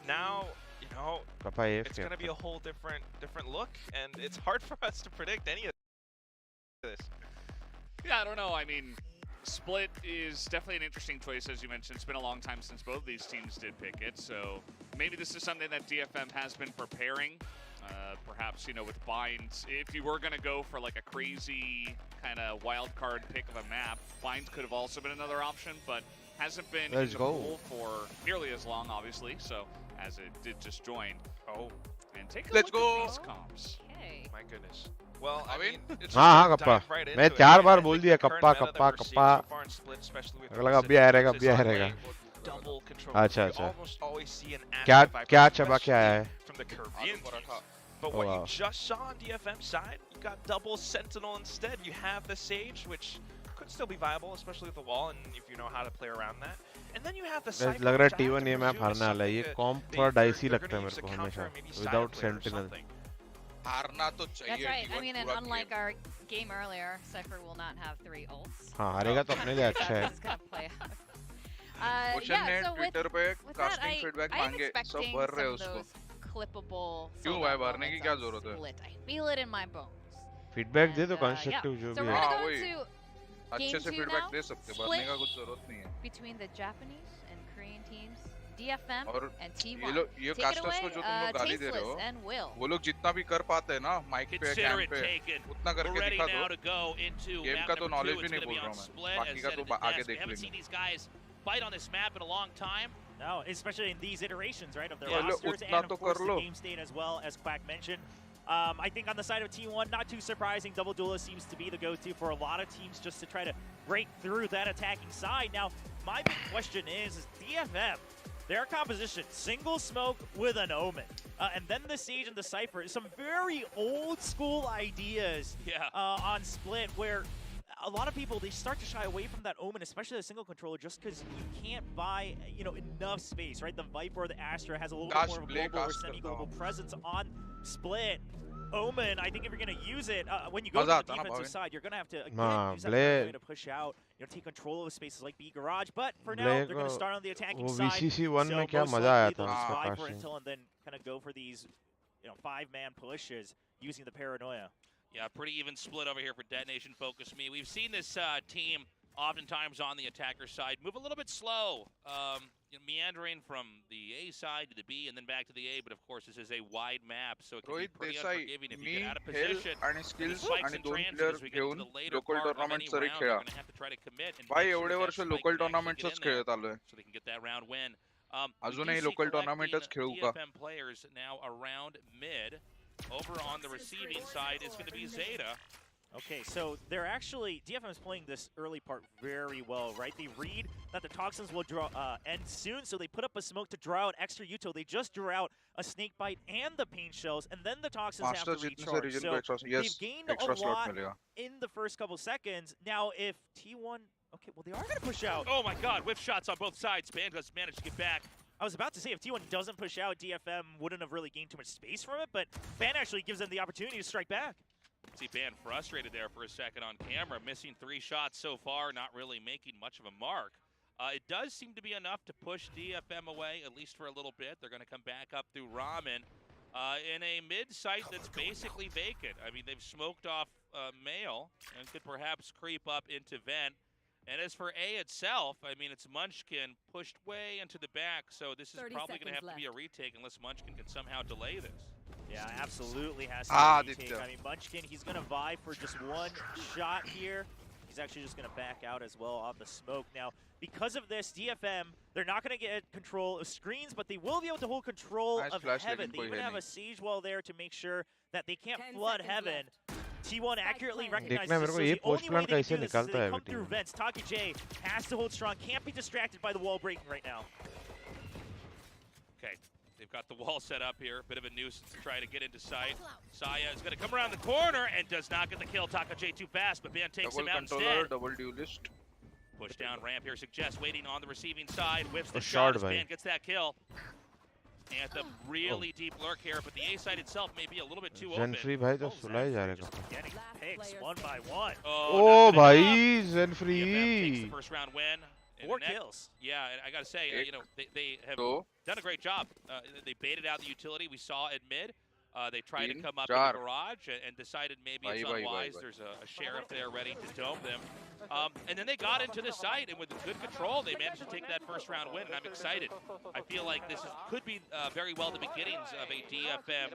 Now, you know, it's gonna be a whole different look, and it's hard for us to predict any of this. Yeah, I don't know. I mean, Split is definitely an interesting choice, as you mentioned. It's been a long time since both of these teams did pick it, so maybe this is something that DFM has been preparing. Perhaps, you know, with Binds, if you were going to go for like a crazy kind of wild card pick of a map, Binds could have also been another option, but hasn't been in the pool for nearly as long, obviously, so as it did just join. Oh, and take a look at these comps. Okay. My goodness. Well, I mean, it's हाँ kappa मैं 4 बार बोल दिया kappa kappa kappa लगा अभी आएगा अच्छा क्या चबा क्या है But what you just saw on DFM's side, you got double Sentinel instead. You have the Sage, which could still be viable, especially with the wall, and if you know how to play around that. And then you have the Cypher. लग रहा है T1 ये map हारने वाला है. ये comp थोड़ा dicey लगता है मेरे को हमेशा. Without Sentinel. हारना तो चाहिए. That's right. I mean, and unlike our game earlier, Cypher will not have 3 ults. हाँ हारेगा तो अपने लिए अच्छा है. It's gonna play out. ने ट्विटर पे कास्टिंग फीडबैक मांगे सब भर रहे उसको. Clippable. क्यों भाई भरने की क्या जरूरत है? I feel it in my bones. Feedback दे दो constructive जो भी है. हाँ वही. अच्छे से feedback दे सकते. भरने का कुछ जरूरत नहीं है. Between the Japanese and Korean teams, DFM and T1. ये कास्टर्स को जो तुम लोग गाली दे रहे हो, वो लोग जितना भी कर पाते हैं ना माइक पे कैम पे उतना करके दिखा दो. गेम का तो नॉलेज भी नहीं बोल रहा मैं. बाकी का तो आगे देख लेंगे. Fight on this map in a long time. No, especially in these iterations, right, of their rosters and of course the game state as well, as Quack mentioned. I think on the side of T1, not too surprising, double duelist seems to be the go-to for a lot of teams just to try to break through that attacking side. Now, my big question is DFM, their composition, single smoke with an Omen. And then the Sage and the Cypher, some very old school ideas on Split where a lot of people, they start to shy away from that Omen, especially the single controller, just because you can't buy, enough space, right? The Viper or the Astra has a little bit more of a global or semi-global presence on Split. Omen, I think if you're going to use it, when you go to the defensive side, you're going to have to, again, use that way to push out, take control of spaces like B Garage. But for now, they're going to start on the attacking side. VCC1 so में क्या most मजा आया likely था they'll उसका spy for काशिंग. intel and then kind of go for these, 5-man pushes using the paranoia. Yeah, pretty even split over here for Detonation Focus Me. We've seen this team oftentimes on the attacker side move a little bit slow, meandering from the A side to the B and then back to the A. But of course, this is a wide map, so it can be pretty unforgiving if you get out of position. आणि skills Spikes आणि and दोन transitions player as we get to घेऊन the later local part of tournament any सरी round, खेळा. they're gonna have to try to commit and भाई make sure एवढे that वर्ष spike local can actually tournaments get च in there खेळत आलोय. so they can get that round win. अजूनही local tournamentच खेळू का? DFM players now around mid. Over on the receiving side is going to be Zeta. Okay, so they're actually, DFM is playing this early part very well, right? They read that the Toxins will end soon, so they put up a smoke to draw out extra Uto. They just drew out a Snake Bite and the Pain Shells, and then the Toxins have to recharge. So they've gained a lot in the first couple seconds. Now, if T1, okay, well, they are going to push out. Oh my god, whiff shots on both sides. Ban does manage to get back. I was about to say, if T1 doesn't push out, DFM wouldn't have really gained too much space from it, but Ban actually gives them the opportunity to strike back. See Ban frustrated there for a second on camera, missing 3 shots so far, not really making much of a mark. It does seem to be enough to push DFM away, at least for a little bit. They're going to come back up through Ramen in a mid-site that's basically vacant. I mean, they've smoked off Mail and could perhaps creep up into Vent. And as for A itself, I mean, it's Munchkin pushed way into the back, so this is probably going to have to be a retake unless Munchkin can somehow delay this. Yeah, absolutely has to be a retake. I mean, Munchkin, he's going to vie for just one shot here. He's actually just going to back out as well off the smoke. Now, because of this, DFM, they're not going to get control of screens, but they will be able to hold control of Heaven. They even have a Siege wall there to make sure that they can't flood Heaven. T1 accurately recognizes this, so the only way they can do this is they come through vents. 𝘼𝐼𝐍𝐿𝐒 has to hold strong, can't be distracted by the wall breaking right now. Okay, they've got the wall set up here, bit of a nuisance to try to get into sight. Saya is going to come around the corner and does not get the kill. 𝘼𝐼𝐍𝐿𝐒 too fast, but Ban takes him out instead. Double duelist. Push down ramp here, suggests waiting on the receiving side, whips the shot as Ban gets that kill. Anthem really deep lurk here, but the A side itself may be a little bit too open. Zenfree भाई तो सुलाए जा रहे हैं. Getting picks one by one. Oh भाई Zenfree. Takes the first round win. 4 kills. Yeah, and I gotta say, they have done a great job. They baited out the utility we saw at mid. They tried to come up in the garage and decided maybe it's unwise. There's a sheriff there ready to dome them. And then they got into the site, and with good control, they managed to take that first round win, and I'm excited. I feel like this could be very well the beginnings of a DFM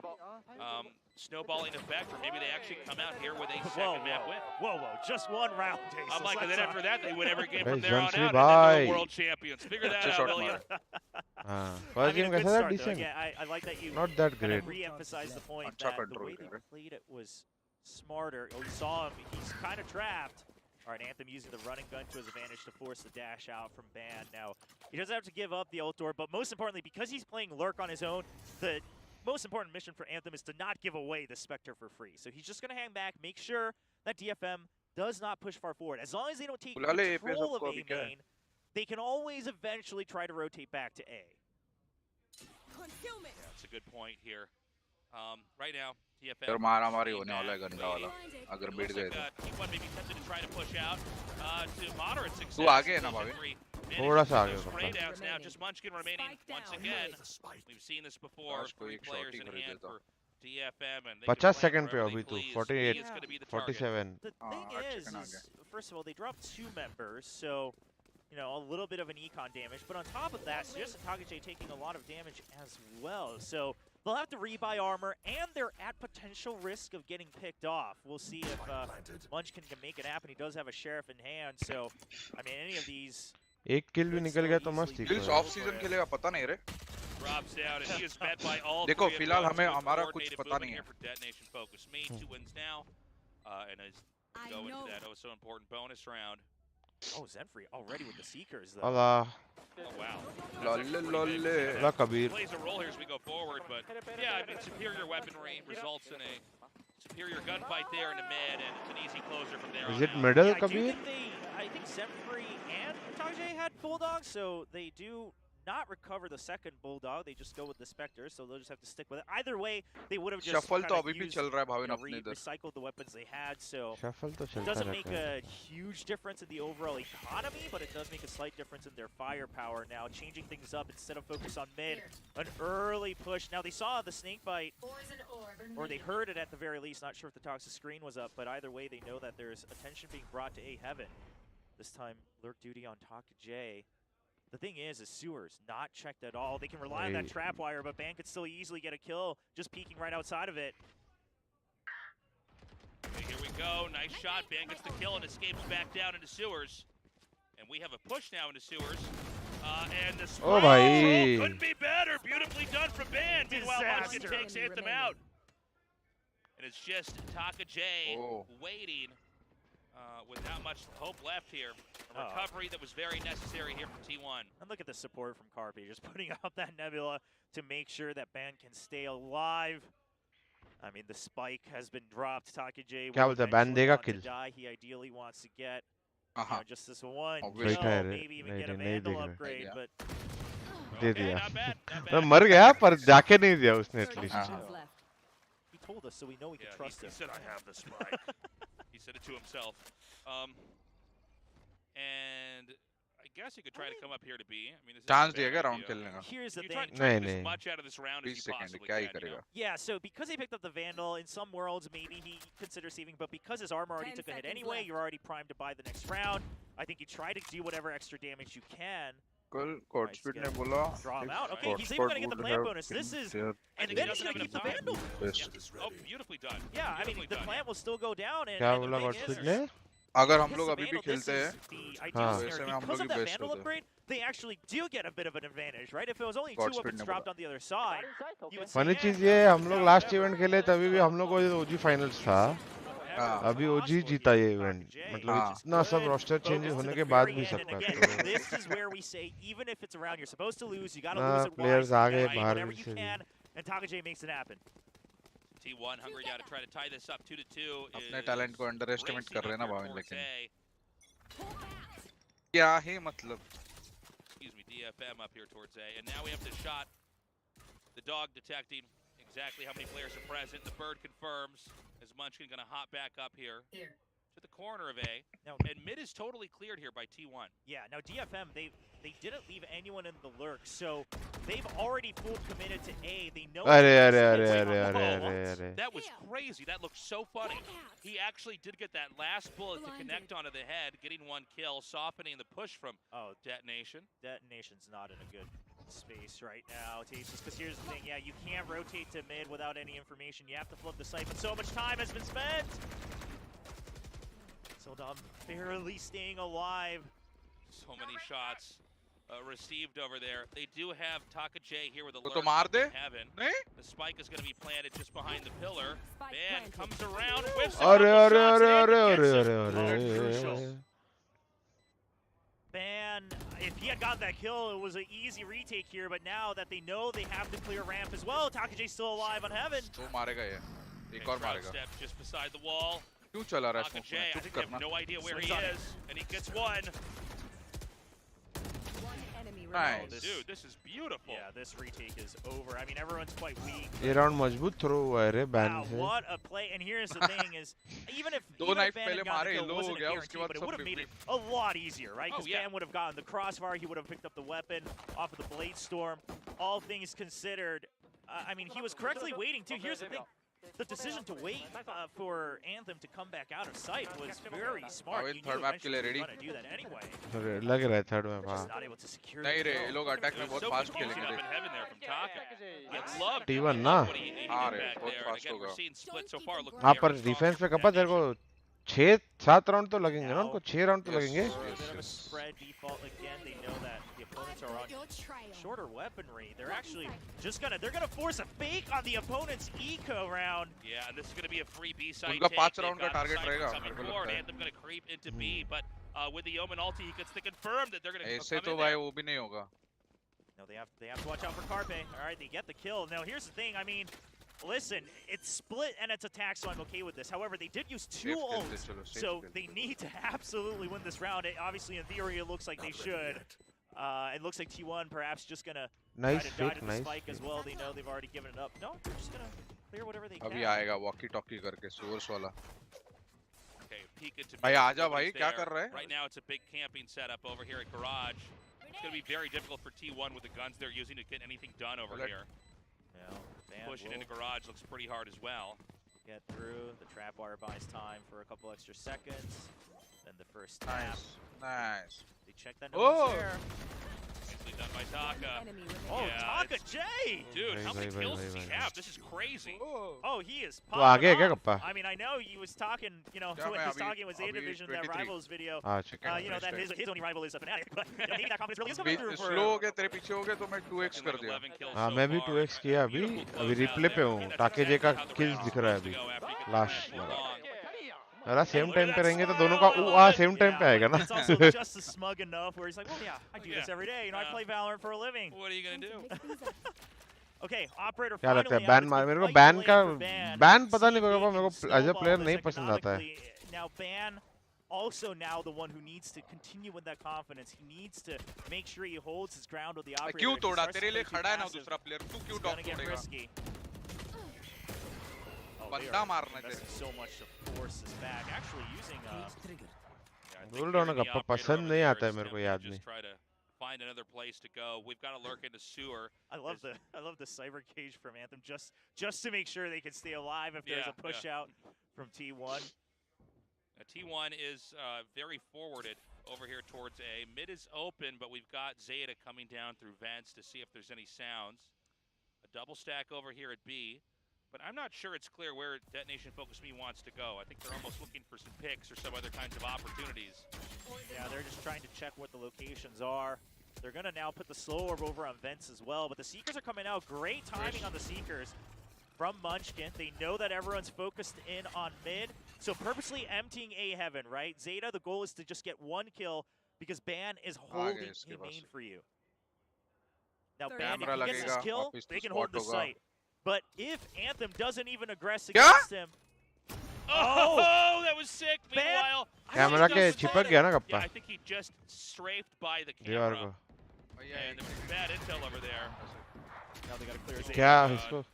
snowballing effect, or maybe they actually come out here with a second map win. Whoa, just one round, Jason. I'm like, and then after that, they win every game from there on out, Zenfree and then they're world champions. Figure that out, will you? First game कैसा था? Decent. Yeah, I like that you Not that great. re-emphasize the point that the way they played it was smarter. Oh, you saw him, he's kind of trapped. All right, Anthem using the running gun to his advantage to force the dash out from Ban. Now, he doesn't have to give up the ult door, but most importantly, because he's playing Lurk on his own, the most important mission for Anthem is to not give away the Spectre for free. So he's just going to hang back, make sure that DFM does not push far forward. As long as they don't take control of A main, they can always eventually try to rotate back to A. Yeah, that's a good point here. Right now, DFM. यार मारामारी होने वाला है गंदा वाला अगर beat गए तो. T1 may be tempted to try to push out to moderate success. तू आगे है ना भाभी? थोड़ा सा आगे spray downs now, just Munchkin remaining once again. We've seen this before. 3 players in hand for DFM, and 50 second पे अभी तो 48 47. The thing is, first of all, they dropped 2 members, so a little bit of an econ damage, but on top of that, Suggests 𝘼𝐼𝐍𝐿𝐒 taking a lot of damage as well. So they'll have to rebuy armor, and they're at potential risk of getting picked off. We'll see if Munchkin can make it happen. He does have a sheriff in hand, so I mean, any of these. एक किल भी निकल गया तो मस्त ही. Kills off season खेलेगा पता नहीं रे. drops down, and he is met by all देखो three फिलहाल of हमें them. हमारा कुछ Coordinated पता movement नहीं here है for Detonation Focus. Me, 2 wins now, and is go into that oh so important bonus round. Oh, Zenfree already with the Seekers though. Allah. Oh wow. Lolle. La Kabir. Plays a role here as we go forward, but yeah, I mean superior weaponry results in a superior gunfight there in the mid, and it's an easy closer from there. Is it on middle, Yeah, Kabir? I think Zenfree and 𝘼𝐽𝐿 had Bulldog, so they do not recover the second Bulldog. They just go with the Spectre, so they'll just have to stick with it. Either way, they would have just Shuffle तो kinda अभी भी used, चल रहा है भाविन अपने इधर recycled the weapons they had, so Shuffle तो it चलता doesn't make रहता है. a huge difference in the overall economy, but it does make a slight difference in their firepower now, changing things up instead of focus on mid. An early push. Now they saw the snake bite, or they heard it at the very least. Not sure if the toxic screen was up, but either way, they know that there's attention being brought to A Heaven. This time, lurk duty on 𝘼𝐽𝐿. The thing is Sewers not checked at all. They can rely on that trap wire, but Ban could still easily get a kill, just peeking right outside of it. Okay, here we go. Nice shot. Ban gets the kill and escapes back down into Sewers. And we have a push now into Sewers. And the spray. Oh, bhai. Couldn't be better. Beautifully done from Ban. Meanwhile, Munchkin takes Anthem out. And it's just 𝘼𝐽𝐿 waiting with not much hope left here. A recovery that was very necessary here from T1. And look at the support from 𝘼𝐽𝐿, just putting out that Nebula to make sure that Ban can stay alive. I mean, the spike has been dropped. 𝘼𝐽𝐿 क्या बोलता है? Ban देगा kill. He ideally wants to get just this one. Obviously. Maybe even get a Vandal upgrade, but they Okay, दिया. not bad. Not मैं bad. मर गया पर जाके नहीं दिया उसने at least. he told us, so we know we can trust he him. said, I have the spike. He said it to himself. And I guess you could try to come up here to B. I mean, this Chance is a दिएगा bad round idea. खेलने का. Here's the You thing. try to get नहीं. as much out of this round as 20 you second possibly क्या ही can. You करेगा. know? Yeah, so because he picked up the Vandal, in some worlds maybe he considers saving, but because his armor already took a hit anyway, you're already primed to buy the next round. I think you try to do whatever extra damage you can. कल code speed ने बोला Draw him out. Okay, he's even going to get the plant bonus. This is, and then he's going to keep the Vandal. Oh, beautifully done. Yeah, I mean, the plant will still go down. And क्या the बोला thing God is, speed ने? अगर हम because लोग the अभी भी Vandal, this खेलते हैं is the ideal हाँ. scenario. वैसे में हम Because लोग of he that best Vandal होते हैं. upgrade, they actually do get a bit of an advantage, right? If it was only God two speed weapons ने dropped बोला. on the other side, you would funny say, चीज ये हम लोग last event खेले तभी भी हम लोग को OG फाइनल्स था. अभी OG जीता ये इवेंट. मतलब इतना सब रोस्टर चेंज होने के बाद भी सब again, this is where we say, even if it's around, you're supposed to lose. You got to lose it players wisely. आगे You gotta do बाहर whatever भी you से. can, and 𝘼𝐽𝐿 makes it happen. T1 hungry now to try to tie this up 2-2. अपने talent को under estimate कर रहे हैं ना भाविन, लेकिन A. क्या ही मतलब. Excuse me, DFM up here towards A. And now we have the shot. The dog detecting exactly how many players are present. The bird confirms. Is Munchkin going to hop back up here to the corner of A? Now, And mid is totally cleared here by T1. yeah, now DFM, they didn't leave anyone in the lurk, so they've already full committed to A. They know. That was crazy. That looked so funny. He actually did get that last bullet to connect onto the head, getting one kill, softening the push from Detonation. Detonation's not in a good space right now, Tasis, because here's the thing, yeah, you can't rotate to mid without any information. You have to flip the site, but so much time has been spent. 𝘼𝐽𝐿 barely staying alive. So many shots received over there. They do have 𝘼𝐽𝐿 here with a वो lurk तो मार दे. in heaven. नहीं? The spike is going to be planted just behind the pillar. Man comes around, whiffs a अरे couple अरे shots, अरे and अरे gets अरे him. अरे Crucial. अरे. Ban, if he had got that kill, it was an easy retake here, but now that they know they have to clear ramp as well, 𝘼𝐽𝐿's still alive on heaven. वो मारेगा ये. एक और Crowd मारेगा. step just beside the wall. क्यों चला रहा है स्मोक 𝘼𝐽𝐿, I में? think चुप they have करना. no idea where he Swings on it. is, and he gets one. Nice. Dude, this is beautiful. Yeah, this retake is over. I mean, everyone's quite weak. ये round मजबूत throw हुआ है Ray Ban Wow, से. what a play. And here's the thing is, even if दो Ban knife had पहले gotten the मारे, kill, it low wasn't हो a गया, guarantee, उसके बाद but it सब would have made it flip. a lot easier, right? Oh, Because yeah. Ban would have gotten the crossfire, he would have picked up the weapon off of the Blade Storm. All things considered, I mean, he was correctly waiting too. Here's the thing. The decision to wait for Anthem to come back out of sight was very smart. Bhavin, He third knew map के लिए eventually he ready? was going to do that anyway. लग रहा है third में. Just not able to secure नहीं the रे, kill. ये लोग अटैक में It was बहुत so फास्ट confusing खेलेंगे. up in देख. heaven there from Taka. I love T1 ना? what he did हाँ रे, back बहुत there. And fast again, we're होगा. seeing split so far. Look हाँ very पर strong डिफेंस here पे from कपा तेरे को Detonation. 6-7 राउंड तो लगेंगे ना उनको. 6 राउंड तो Yes. लगेंगे. For them to spread default again, they know that the opponents are on shorter weaponry. They're actually just they're gonna force a fake on the opponent's eco round. Yeah, and this is gonna be a free B side. उनका 5 round का target रहेगा मेरे को लगता है. Anthem gonna creep into B, but with the Omen ulti, he gets to confirm that they're gonna. ऐसे तो भाई वो भी नहीं होगा. No, they have to watch out for 𝘼𝐽𝐿𝐿. All right, they get the kill. Now here's the thing. I mean, listen, it's split and it's attack, so I'm okay with this. However, they did use 2 ults, so they need to absolutely win this round. Obviously, in theory, it looks like they should. It looks like T1 perhaps just gonna try to die to the spike as well. They know they've already given it up. No, they're just gonna clear whatever they can. अभी आएगा walkie-talkie करके source वाला. Okay, peek into भाई आजा भाई क्या कर रहा है? Right now, it's a big camping setup over here at Garage. It's going to be very difficult for T1 with the guns they're using to get anything done over here. Pushing into Garage looks pretty hard as well. Get through. The trap wire buys time for a couple extra seconds. Then the first tap. Nice. They check that no one's there. Nicely done by Taka. Oh, yeah, Taka J! Dude, how many kills does he have? This is crazy. Oh, he is popping off. I mean, I know he was talking, you know, he was talking with Zeta Division in that Rivals video. You know, that his only rival is a Fnatic, but you know, maybe that confidence really is coming through for... Slow हो गया, तेरे पीछे हो गया तो मैं 2x कर दिया. हाँ, मैं भी 2x किया अभी रिप्ले पे हूँ. टाके जे का किल्स दिख रहा है अभी. लास्ट वाला. अरे सेम टाइम पे रहेंगे तो दोनों का सेम टाइम पे आएगा ना. It's also just as smug enough where he's like, well, yeah, I do this every day. You know, I play Valorant for a living. What are you gonna do? Okay, operator. क्या लगता है ban मार मेरे को ban का ban पता नहीं होगा मेरे को एज अ प्लेयर नहीं पसंद आता है. Now ban also now the one who needs to continue with that confidence. He needs to make sure he holds his ground with the operator. क्यों तोड़ा? तेरे लिए खड़ा है ना दूसरा प्लेयर. तू क्यों डॉग तोड़ेगा? बंदा मारना है तेरे. So much to force this back. Actually using बुलडॉन का पसंद नहीं आता है मेरे को याद नहीं. Find another place to go. We've got to lurk into sewer. I love the cyber cage from Anthem just to make sure they can stay alive if there's a push out from T1. T1 is very forwarded over here towards A. Mid is open, but we've got Zeta coming down through vents to see if there's any sounds. A double stack over here at B. But I'm not sure it's clear where Detonation Focus Me wants to go. I think they're almost looking for some picks or some other kinds of opportunities. Yeah, they're just trying to check what the locations are. They're going to now put the slow orb over on vents as well. But the Seekers are coming out. Great timing on the Seekers from Munchkin. They know that everyone's focused in on mid. So purposely emptying A Heaven, right? Zeta, the goal is to just get 1 kill because Ban is holding the main for you. Now Ban, if he gets this kill, they can hold the site. But if Anthem doesn't even aggress against him... Oh, that was sick. Meanwhile, camera के चिपक गया ना kappa. Yeah, I think he just strafed by the camera. And there was bad intel over there. Now they got to clear Zeta. क्या इसको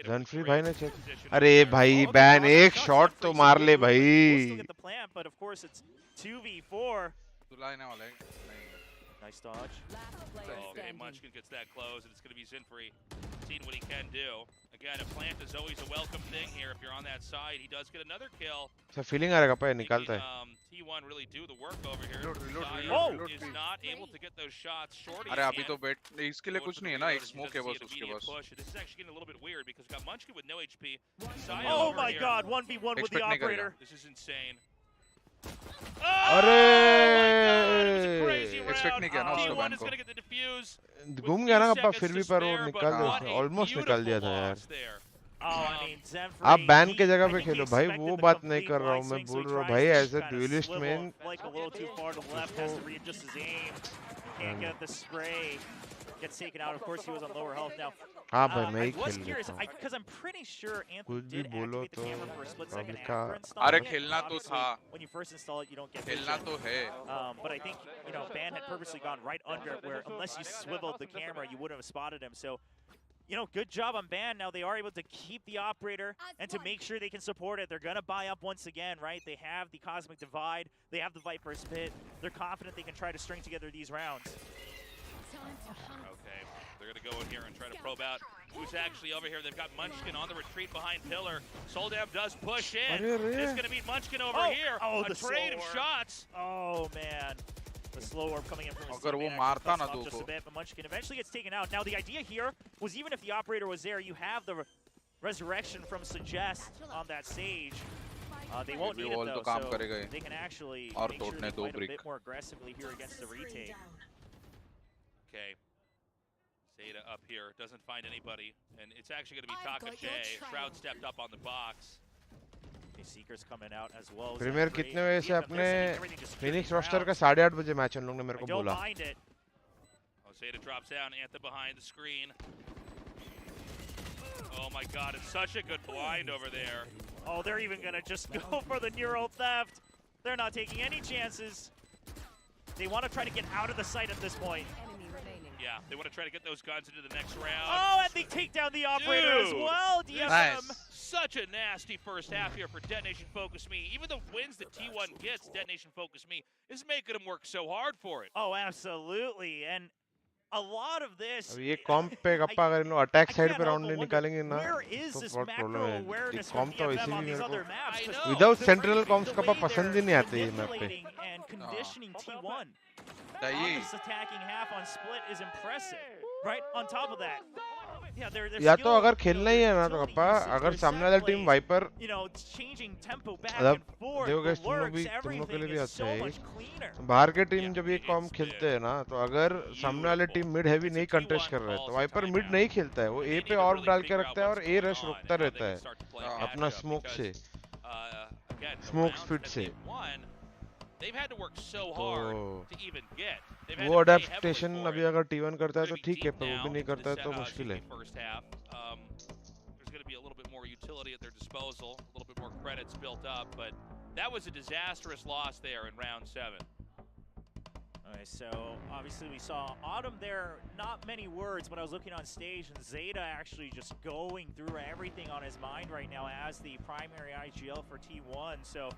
जनफ्री भाई ने check. अरे भाई बैन एक शॉट तो मार ले भाई. Get the plant, but of course it's 2v4. Nice dodge. Okay, Munchkin gets that close, and it's going to be Zinfree seeing what he can do. Again, a plant is always a welcome thing here if you're on that side. He does get another kill. So feeling आ रहा है निकालता है. T1 really do the work over here. Reload. Is not able to get those shots. Shorty. अरे अभी तो बेट इसके लिए कुछ नहीं है ना. एक smoke है बस उसके पास. This is actually getting a little bit weird because we've got Munchkin with no HP. Oh my God! 1v1 with the operator. This is insane. अरे एक्सपेक्ट नहीं किया ना उसको बैन को. घूम गया ना कप्पा फिर भी पर वो निकाल दिया. ऑलमोस्ट निकाल दिया था यार. आप बैन के जगह पे खेलो भाई. वो बात नहीं कर रहा हूँ मैं. बोल रहा हूँ भाई एज अ ड्यूलिस्ट में gets taken out. Of course, he was on lower health now. हाँ भाई मैं ही was खेल curious लेता हूँ. because I'm pretty sure Anthem कुछ भी did बोलो activate the तो camera for a split second public का. after installing अरे it. खेलना तो Obviously, था. when you first install it, you don't get खेलना vision. तो है. But I think, you know, Ban had purposely gone right under it where unless you swiveled the camera, you wouldn't have spotted him. So, you know, good job on Ban. Now they are able to keep the operator and to make sure they can support it. They're going to buy up once again, right? They have the Cosmic Divide. They have the Viper's Pit. They're confident they can try to string together these rounds. Okay, they're going to go in here and try to probe out who's actually over here. They've got Munchkin on the retreat behind Pillar. 𝘼𝐿𝐿 does push in. It's going to beat Munchkin over here. Oh, a trade of shots. Oh, man. The slow orb coming in from his अगर वो teammate मारता ना actually दो just a bit, but Munchkin eventually gets taken out. Now the idea here was even if the operator was there, you have the resurrection from Suggest on that stage. They won't need it though, so they can actually make sure they fight a bit more aggressively here against the retake. Okay. Zeta up here, doesn't find anybody, and it's actually going to be 𝘼𝐽𝐿𝐴. Shroud stepped up on the box. Seekers coming out as well. Premier कितने बजे से अपने Phoenix roster का 8:30 बजे match उन लोगों ने मेरे को बोला. Oh, Zeta drops down, Anthem behind the screen. Oh my god, it's such a good blind over there. Oh, they're even gonna just go for the neural theft. They're not taking any chances. They want to try to get out of the site at this point. Yeah, they want to try to get those guns into the next round. Oh, and they take down the operator as well, DFM. Nice. Such a nasty first half here for Detonation Focus Me. Even the wins that T1 gets, Detonation Focus Me, is making them work so hard for it. Oh, absolutely. And a lot of this. अब ये कॉम्प पे गप्पा अगर इन लोग attack side पे round नहीं निकालेंगे ना तो बहुत प्रॉब्लम है. ये कॉम्प तो इसी भी मेरे को विदाउट सेंट्रल कॉम्प्स का पसंद ही नहीं आते ये मैप पे. Conditioning T1. This attacking half on split is impressive. Right on top of that. या तो अगर खेलना ही है ना तो गप्पा अगर सामने वाला टीम वाइपर मतलब देखोगे तुम लोग के लिए भी अच्छा है. बाहर के टीम जब ये कॉम खेलते हैं ना तो अगर सामने वाले टीम मिड हैवी नहीं कंटेस्ट कर रहे हैं तो वाइपर मिड नहीं खेलता है. वो ए पे ऑर्ब डाल के रखता है और ए रश रुकता रहता है अपना स्मोक से, स्मोक स्पीड से. They've had to work so hard to even get. वो अडैप्टेशन अभी अगर T1 करता है तो ठीक है, पर वो भी नहीं करता है तो मुश्किल है. There's going to be a little bit more utility at their disposal, a little bit more credits built up, but that was a disastrous loss there in round 7. Okay, so obviously we saw Autumn there, not many words, but I was looking on stage and Zeta actually just going through everything on his mind right now as the primary IGL for T1. So,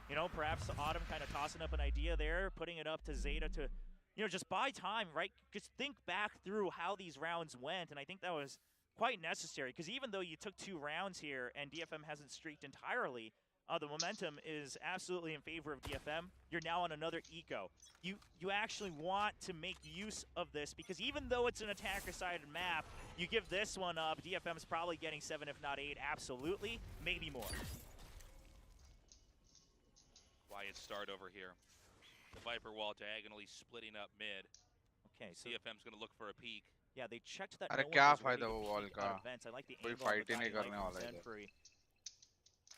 you know, perhaps Autumn kind of tossing up an idea there, putting it up to Zeta to, you know, just buy time, right? Just think back through how these rounds went, and I think that was quite necessary, because even though you took 2 rounds here and DFM hasn't streaked entirely, the momentum is absolutely in favor of DFM. You're now on another eco. You actually want to make use of this, because even though it's an attacker-sided map, you give this one up, DFM is probably getting 7, if not 8, absolutely, maybe more. Quiet start over here. The Viper wall diagonally splitting up mid. Okay, so DFM's going to look for a peek. Yeah, they checked that. अरे क्या फायदा वो wall का? कोई fight ही नहीं करने वाला है.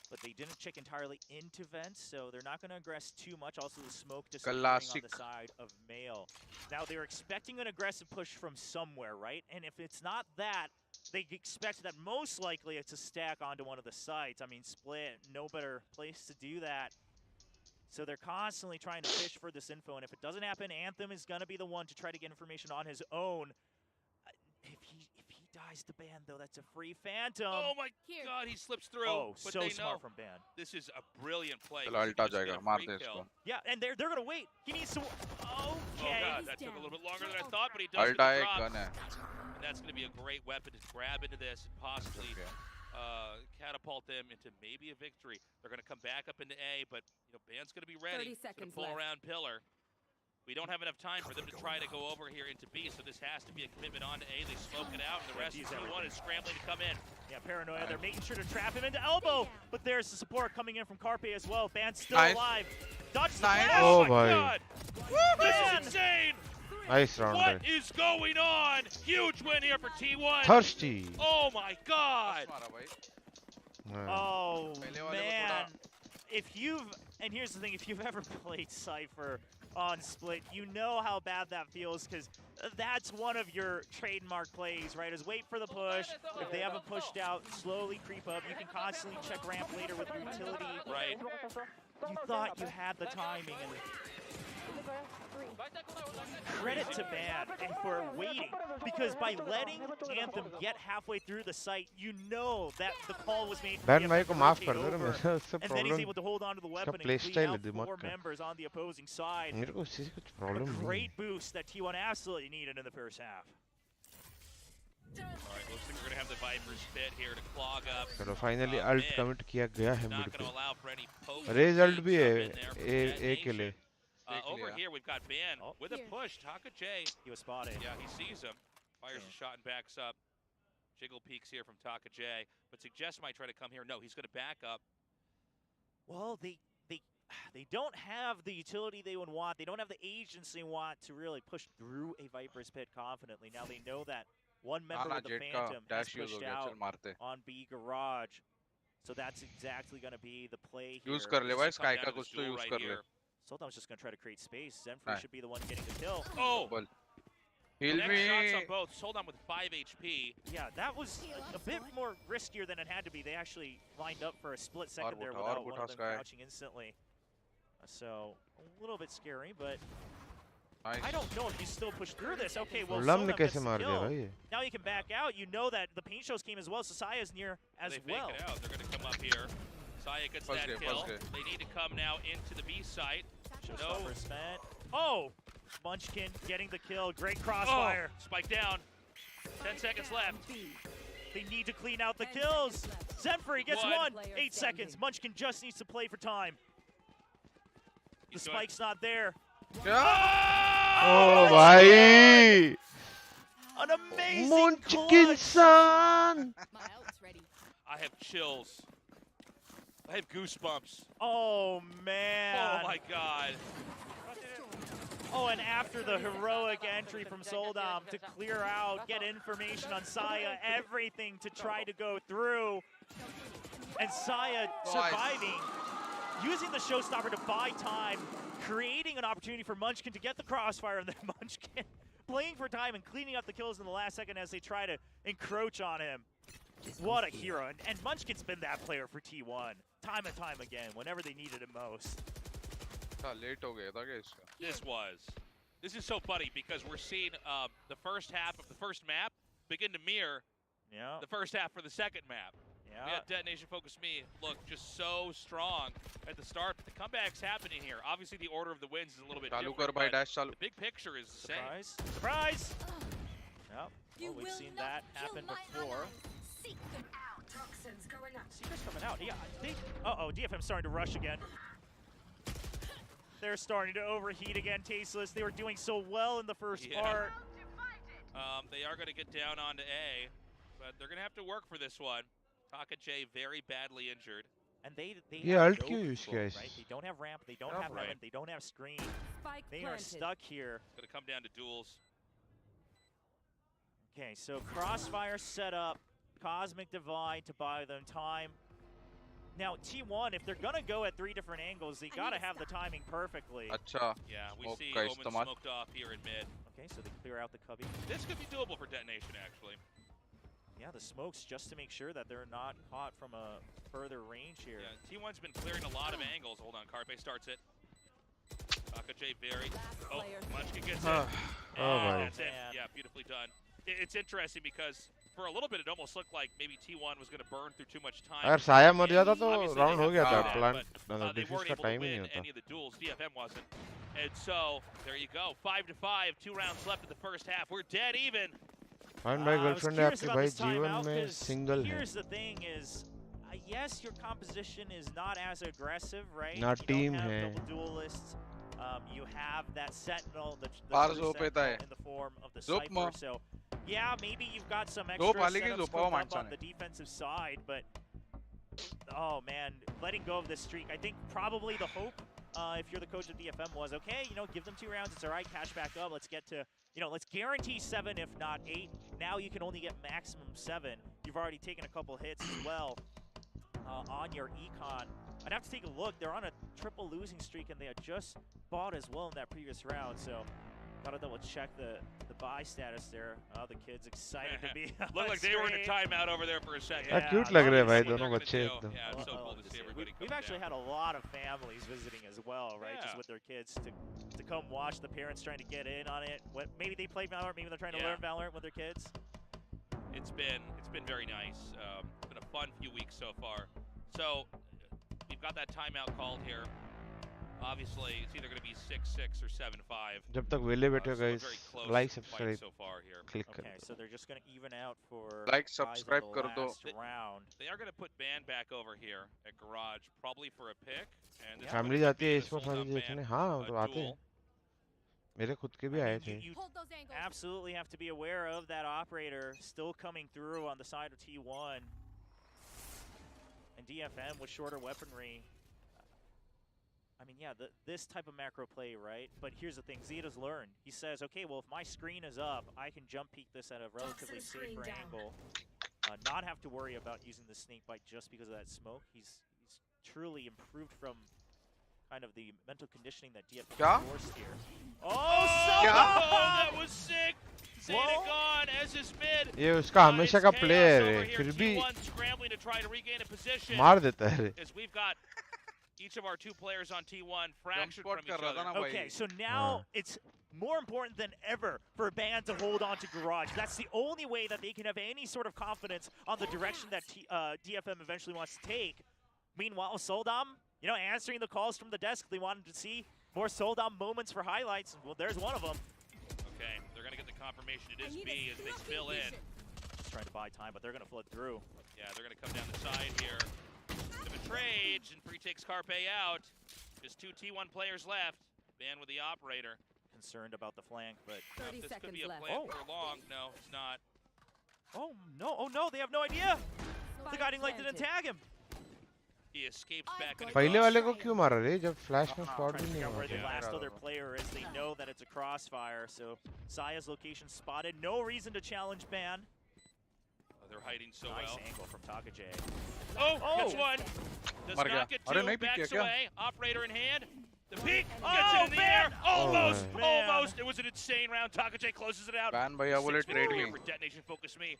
But they didn't check entirely into vents, so they're not going to aggress too much. Also, the smoke disappearing on the side of Male. Now, they're expecting an aggressive push from somewhere, right? And if it's not that, they expect that most likely it's a stack onto one of the sites. I mean, Split, no better place to do that. So they're constantly trying to fish for this info, and if it doesn't happen, Anthem is going to be the one to try to get information on his own. If he dies to Ban, though, that's a free Phantom. Oh my god, he slips through. Oh, but so they smart know from Ban. This is a brilliant play. Yeah, and they're going to wait. He needs to... Okay. Oh god, that took a little bit longer than I thought, but he does get the drop. And that's going to be a great weapon to grab into this and possibly catapult them into maybe a victory. They're going to come back up into A, but you know, Ban's going to be ready to pull around Pillar. We don't have enough time for them to try to go over here into B, so this has to be a commitment on to A. They smoke it out, and the rest of T1 is scrambling to come in. Yeah, Paranoia, they're making sure to trap him into elbow, but there's the support coming in from Carpe as well. Ban's still alive. Dodge the flash. Oh my god! This is insane! Nice round. What is going on? Huge win here for T1. Thirsty. Oh my god! Oh man. And here's the thing, if you've ever played Cypher on Split, you know how bad that feels, because that's one of your trademark plays, right? Is wait for the push. If they haven't pushed out, slowly creep up. You can constantly check ramp later with your utility. Right. You thought you had the timing, and credit to Ban for waiting, because by letting Anthem get halfway through the site, you know that the call was made. Ban भाई को माफ कर दो रे, मेरा उससे and then he's able to hold on to the weapon and clean out 4 members on the opposing side. मेरे को उससे कुछ प्रॉब्लम नहीं. A great boost that T1 absolutely needed in the first half. Alright, looks like we're going to have the Viper's pit here to clog up. चलो finally alt commit किया गया है mid पे. रेज अल्ट भी है ए के लिए. Over here, we've got Ban with a push. 𝘼𝐽𝐿𝐴. He was spotted. Yeah, he sees him. Fires a shot and backs up. Jiggle peeks here from 𝘼𝐽𝐿𝐴, but Suggest might try to come here. No, he's going to back up. Well, they they don't have the utility they would want. They don't have the agency want to really push through a Viper's Pit confidently. Now they know that one member of the Phantom has pushed out on B Garage. So that's exactly going to be the play here. Use kar le bhai, Sky ka kuch to use kar le. 𝘼𝘽's just going to try to create space. 𝘼𝘽 should be the one getting the kill. Oh! Heal me. Shots on both. 𝘼𝘽 with 5 HP. Yeah, that was a bit more riskier than it had to be. They actually lined up for a split second there without one of them crouching instantly. So a little bit scary, but I don't know if you still push through this. Okay, well, 𝘼𝘽 gets the kill. Now you can back out. You know that the paint shows came as well, so 𝘼𝘽 is near as well. They fake it out. They're going to come up here. 𝘼𝘽 gets that kill. They need to come now into the B site. Showstopper spent. Oh! Munchkin getting the kill. Great crossfire. Oh, spike down. 10 seconds left. They need to clean out the kills. 𝘼𝘽 gets one. 8 seconds. Munchkin just needs to play for time. The spike's not there. Oh, bhai! An amazing Munchkin-san! I have chills. I have goosebumps. Oh, man. Oh, my God. Oh, and after the heroic entry from 𝘼𝘽 to clear out, get information on 𝘼𝘽, everything to try to go through. And 𝘼𝘽 surviving, using the showstopper to buy time, creating an opportunity for Munchkin to get the crossfire, and then Munchkin playing for time and cleaning up the kills in the last second as they try to encroach on him. What a hero. And Munchkin's been that player for T1, time and time again, whenever they needed him most. This is so funny because we're seeing the first half of the first map begin to mirror the first half for the second map. We had Detonation Focus Me look just so strong at the start, but the comeback's happening here. Obviously, the order of the wins is a little bit different, but the big picture is the same. Surprise! Yep. Well, we've seen that happen before. Secret's coming out. Yeah, uh-oh, DFM's starting to rush again. They're starting to overheat again, Tasteless. They were doing so well in the first part. They are going to get down onto A, but they're going to have to work for this one. 𝘼𝘽 very badly injured. And they have ult क्यों use किया right? They don't have ramp, they don't have heaven, they don't have screen. They are stuck here. It's going to come down to duels. Okay, so crossfire set up, Cosmic Divide to buy them time. Now T1, if they're gonna go at 3 different angles, they gotta have the timing perfectly. Yeah, we see Omen smoked off here in mid. Okay, so they clear out the cubby. This could be doable for Detonation, actually. Yeah, the smokes just to make sure that they're not caught from a further range here. Yeah, T1's been clearing a lot of angles. Hold on, 𝘼𝘽 starts it. 𝘼𝘽 very. Oh, Munchkin gets it. That's it. Yeah, beautifully done. It's interesting because for a little bit it almost looked like maybe T1 was going to burn through too much time. अगर 𝘼𝘽 मर जाता तो round हो गया था. Plan they weren't able to win any of the duels. DFM wasn't. And so there you go. 5-5. 2 rounds left in the first half. We're dead even. And my girlfriend आपके भाई जीवन में single है. Here's the thing is, yes, your composition is not as aggressive, right? Not team you don't have है. double duelists. You have that sentinel, the sentinel in the form of the Cypher. So, yeah, maybe you've got some extra setups up on the defensive side, but oh man, letting go of this streak. I think probably the hope, if you're the coach of DFM, was okay. Give them 2 rounds. It's all right. Cash back up. Let's get to, let's guarantee 7, if not 8. Now you can only get maximum 7. You've already taken a couple hits as well on your econ. I'd have to take a look. They're on a triple losing streak, and they had just bought as well in that previous round. So, gotta double check the buy status there. Oh, the kid's excited to be. Looked like they were in a timeout over there for a second. Yeah, cute लग रहे हैं भाई दोनों बच्चे एकदम. Yeah, it's so cool to see everybody. We've actually had a lot of families visiting as well, right? Just with their kids to come watch. The parents trying to get in on it. Maybe they play Valorant. Maybe they're trying to learn Valorant with their kids. It's been very nice. It's been a fun few weeks so far. So we've got that timeout called here. Obviously, it's either going to be 6-6 or 7-5. जब तक वेले बैठे हो guys, like subscribe, so far here. click. Okay, so they're just going to even out for like subscribe कर दो. round. They are going to put Ban back over here at Garage, probably for a pick. And family जाती है इसमें सारी देखने. हाँ, तो आते हैं. मेरे खुद के भी आए थे. You absolutely have to be aware of that operator still coming through on the side of T1. And DFM with shorter weaponry. I mean, yeah, this type of macro play, right? But here's the thing, Zeta's learned. He says, okay, well, if my screen is up, I can jump peek this at a relatively safer angle. Not have to worry about using the snake bite just because of that smoke. He's truly improved from kind of the mental conditioning that DFM forced here. Oh, that was sick! Zeta gone as his mid. ये उसका हमेशा का player है, फिर भी scrambling to try to regain a position. मार देता है. As we've got each of our two players on T1 fractured from each other. Okay, so now it's more important than ever for Band to hold on to Garage. That's the only way that they can have any sort of confidence on the direction that DFM eventually wants to take. Meanwhile, Soldam, you know, answering the calls from the desk. They wanted to see more Soldam moments for highlights. Well, there's one of them. Okay, they're going to get the confirmation it is B as they spill in. Just trying to buy time, but they're going to flood through. Yeah, they're going to come down the side here. Bit of a trade, and Pre takes 𝘼𝐽𝐿 out. Just two T1 players left. Ban with the operator. Concerned about the flank, but this could be a plan for long. No, it's not. Oh no, they have no idea. The guiding light didn't tag him. He escapes back. पहले वाले को क्यों मारा रे जब flash में spot भी नहीं हुआ. The last other player is they know that it's a crossfire, so Saya's location spotted. No reason to challenge Ban. They're hiding so nice well. Angle from 𝘼𝐽𝐿. Gets one. Does not get two. Backs away. Operator in hand. The peek gets it in the air. Almost. It was an insane round. 𝘼𝐽𝐿 closes it out. Ban bhaiya bole trade me. For Detonation Focus Me.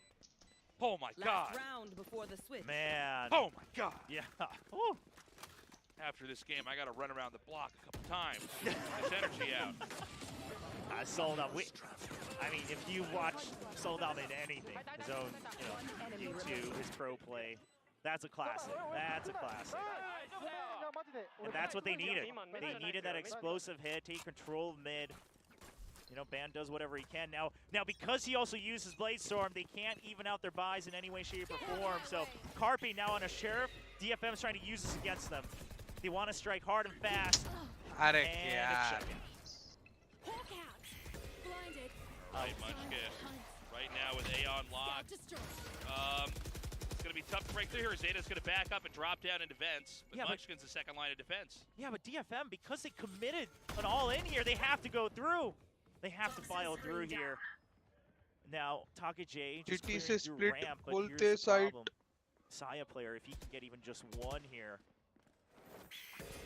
Oh my God. Round before the switch. Man. Oh my God. Yeah. After this game, I got to run around the block a couple times. Get this energy out. Soldam. I mean, if you watch Soldam in anything, his own, you know, YouTube, his pro play, that's a classic. That's a classic. And that's what they needed. They needed that explosive hit, take control of mid. You know, Ban does whatever he can. Now because he also uses Blade Storm, they can't even out their buys in any way, shape, or form. So 𝘼𝐼𝐿 now on a Sheriff. DFM's trying to use this against them. They want to strike hard and fast. And right now with Aeon locked. It's going to be tough to break through here. Zeta's going to back up and drop down in defense. But Munchkin's the second line of defense. Yeah, but DFM, because they committed an all-in here, they have to go through. They have to file through here. Now, 𝘼𝐽𝐿 just clearing through ramp, but here's the problem. Saya player, if he can get even just one here.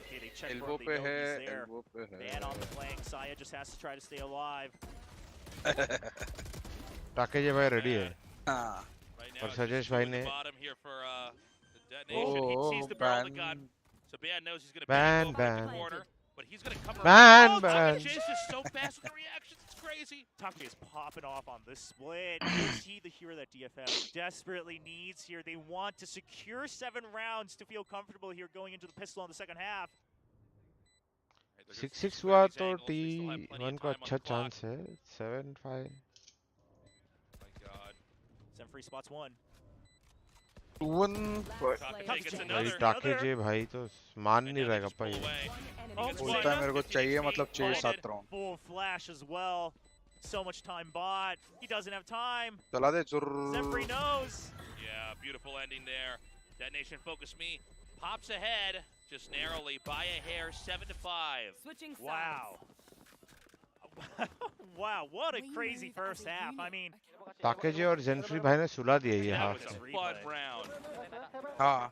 Okay, they check for him, they know he's there. Ban on the flank, Saya just has to try to stay alive. 𝘼𝐽𝐿 भाई ready है. Right और सजेश भाई ने bottom here for the detonation. He sees the barrel of the gun. So Ban knows he's going to ban the corner. But he's going to come around. 𝘼𝐽𝐿 is just so fast with the reactions. It's crazy. 𝘼𝐽𝐿 is popping off on this split. Is he the hero that DFM desperately needs here? They want to secure 7 rounds to feel comfortable here going into the pistol in the second half. 6-6 हुआ तो T1 को अच्छा chance है. 7-5. My God. 7 free spots 1. 2-1. 𝘼𝐽𝐿 भाई तो मान नहीं रहेगा भाई. बोलता है मेरे को चाहिए मतलब 6-7 round. Full flash as well. So much time bought. He doesn't have time. चला दे चुर. Zephyr knows. Yeah, beautiful ending there. Detonation Focus Me pops ahead just narrowly by a hair, 7-5. Switching sides. Wow. Wow, what a crazy first half. I mean, 𝘼𝐽𝐿 और ज़ेनफ्री भाई ने सुला दिया ये That half. was a fun round.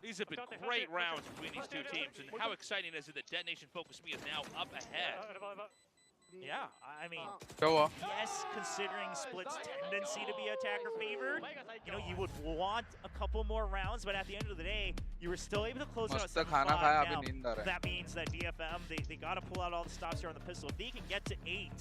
These have been great rounds between these two teams, and how exciting is it that Detonation Focus Me is now up ahead? yeah, I mean, क्या हुआ? yes, considering Split's tendency to be attacker favored, you know, you would want a couple more rounds, but at the end of the day, you were still able to close out 7-5. Now, that means that DFM, they got to pull out all the stops here on the pistol. If they can get to 8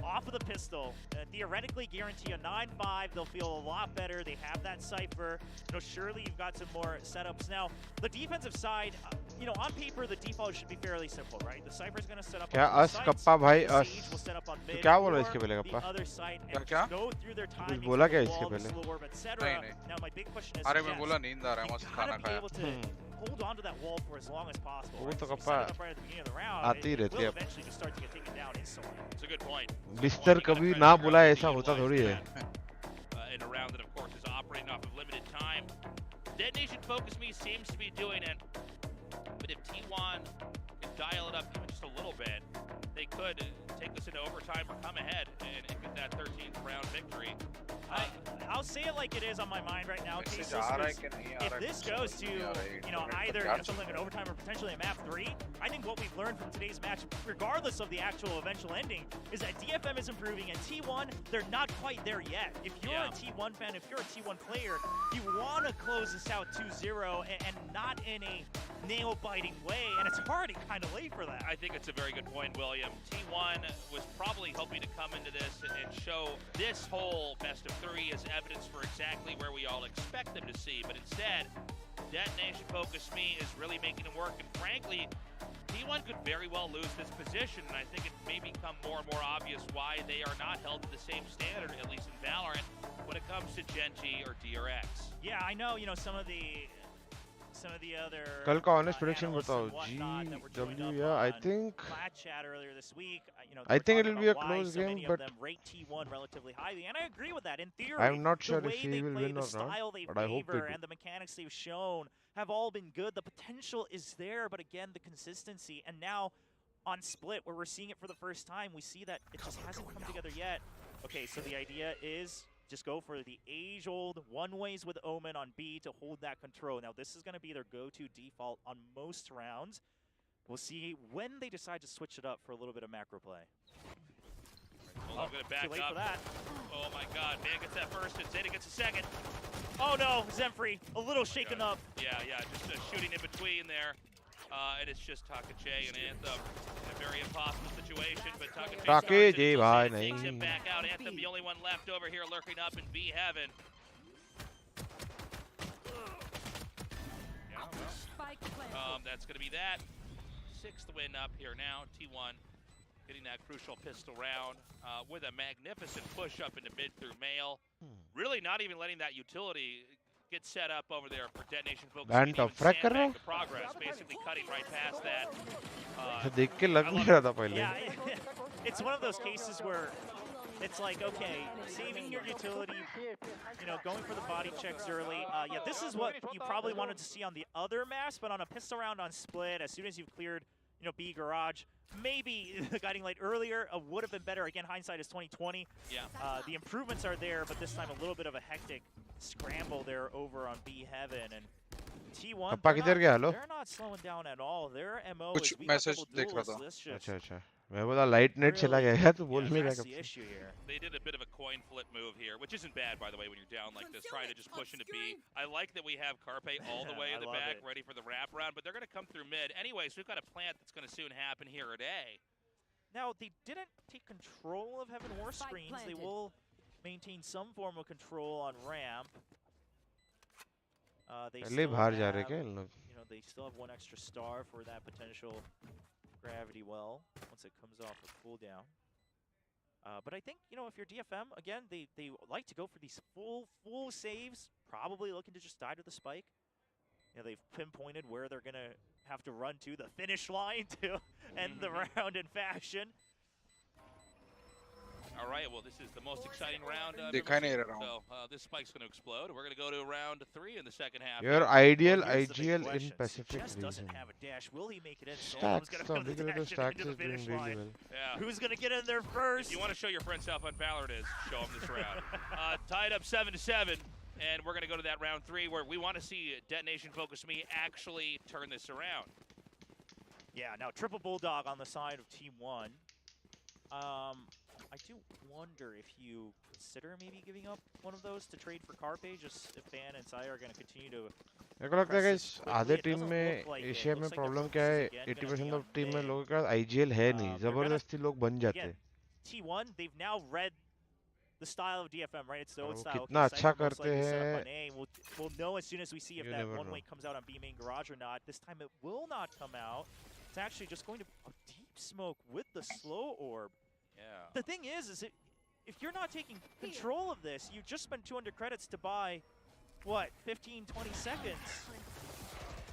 off of the pistol, theoretically guarantee a 9-5. They'll feel a lot better. They have that Cypher. You know, surely you've got some more setups. Now, the defensive side, you know, on paper, the default should be fairly simple, right? The Cypher's going to set up on sides. Sage will set up on mid. The other side and just go through their timing, wall, the slow orb, etc. Now, my big question is, अरे मैं बोला नींद आ रहा है, मस्त खाना खाया. Hold on to that wall for as long as possible. वो Right? तो So kappa set it up right at the beginning of the round. आती It रहती will है. eventually just start to get taken down instantly. It's a good point. बिस्तर कभी ना बुलाए ऐसा होता थोड़ी है. In a round that, of course, is operating off of limited time. Detonation Focus Me seems to be doing it. But if T1 can dial it up even just a little bit, they could take this into overtime or come ahead and get that 13th round victory. I'll say it like it is on my mind right now, Cases. If this goes to, either something like an overtime or potentially a map 3, I think what we've learned from today's match, regardless of the actual eventual ending, is that DFM is improving, and T1, they're not quite there yet. If you're a T1 fan, if you're a T1 player, you want to close this out 2-0 and not in a nail-biting way, and it's already kind of late for that. I think it's a very good point, William. T1 was probably hoping to come into this and show this whole best of 3 as evidence for exactly where we all expect them to see, but instead, Detonation Focus Me is really making it work, and frankly, T1 could very well lose this position, and I think it may become more and more obvious why they are not held to the same standard, at least in Valorant, when it comes to Gen G or DRX. Yeah, I know, some of the other कल का honest prediction बताओ GW I think it will be a close game, but rate T1 relatively highly, and I agree with that. In theory, I'm not sure the if he will win or not, but I hope they do. And the mechanics they've shown have all been good. The potential is there, but again, the consistency. And now on Split, where we're seeing it for the first time, we see that it just hasn't come together yet. Okay, so the idea is just go for the age-old one-ways with Omen on B to hold that control. Now, this is going to be their go-to default on most rounds. We'll see when they decide to switch it up for a little bit of macro play. I'm going to back too late up. For that. Oh my god, man gets that first and Zeta gets a second. Oh no, Zemfree, a little shaken up. Yeah, just shooting in between there. And it's just 𝘼𝐺 and Anthem in a very impossible situation, but 𝘼𝐺 takes him back out. Anthem, the only one left over here lurking up in B heaven. That's going to be that. 6th win up here now. T1 getting that crucial pistol round with a magnificent push up into mid through male. Really not even letting that utility get set up over there for Detonation Focus. And the progress, basically cutting right past that. Yeah, it's one of those cases where it's like, okay, saving your utility, going for the body checks early. Yeah, this is what you probably wanted to see on the other maps, but on a pistol round on Split, as soon as you've cleared, B garage, maybe the guiding light earlier would have been better. Again, hindsight is 20/20. Yeah. The improvements are there, but this time a little bit of a hectic scramble there over on B heaven, and T1 they're not slowing down at all. Their MO is we got double duelists. This just मैं बोला light net चला गया तो बोल नहीं रहा कब. They did a bit of a coin flip move here, which isn't bad, by the way, when you're down like this, trying to just push into B. I like that we have 𝘼𝐺 all the way in the back, ready for the wraparound, but they're going to come through mid. Anyways, we've got a plant that's going to soon happen here at A. Now, they didn't take control of Heaven or screens. They will maintain some form of control on ramp. They still have, they still have one extra star for that potential gravity well once it comes off a cooldown. But I think, if you're DFM, again, they like to go for these full saves, probably looking to just die to the spike. They've pinpointed where they're going to have to run to the finish line to end the round in fashion. All right, well, this is the most exciting round. So this spike's going to explode. We're going to go to round 3 in the second half. Your ideal IGL in Pacific Just doesn't have a dash. Will he make it in? Stacks, Stacks is doing really well. Yeah. Who's going to get in there first? If you want to show your friends how fun Valorant is, show them this round. Tied up 7-7, and we're going to go to that round 3 where we want to see Detonation Focus Me actually turn this around. Yeah, now triple Bulldog on the side of T1. I do wonder if you consider maybe giving up one of those to trade for 𝘼𝐺, just if Fan and 𝘼𝐺 are going to continue to. मेरे को लगता है कि आधे team में Asia में problem क्या है 80% ऑफ टीम में लोगों का IGL है नहीं जबरदस्ती लोग बन जाते हैं. T1 they've now read the style of DFM, right? It's the old style. कितना अच्छा करते हैं. We'll know as soon as we see if that one way comes out on B main garage or not. This time it will not come out. It's actually just going to a deep smoke with the slow orb. Yeah. The thing is if you're not taking control of this, you just spent 200 credits to buy, what, 15, 20 seconds.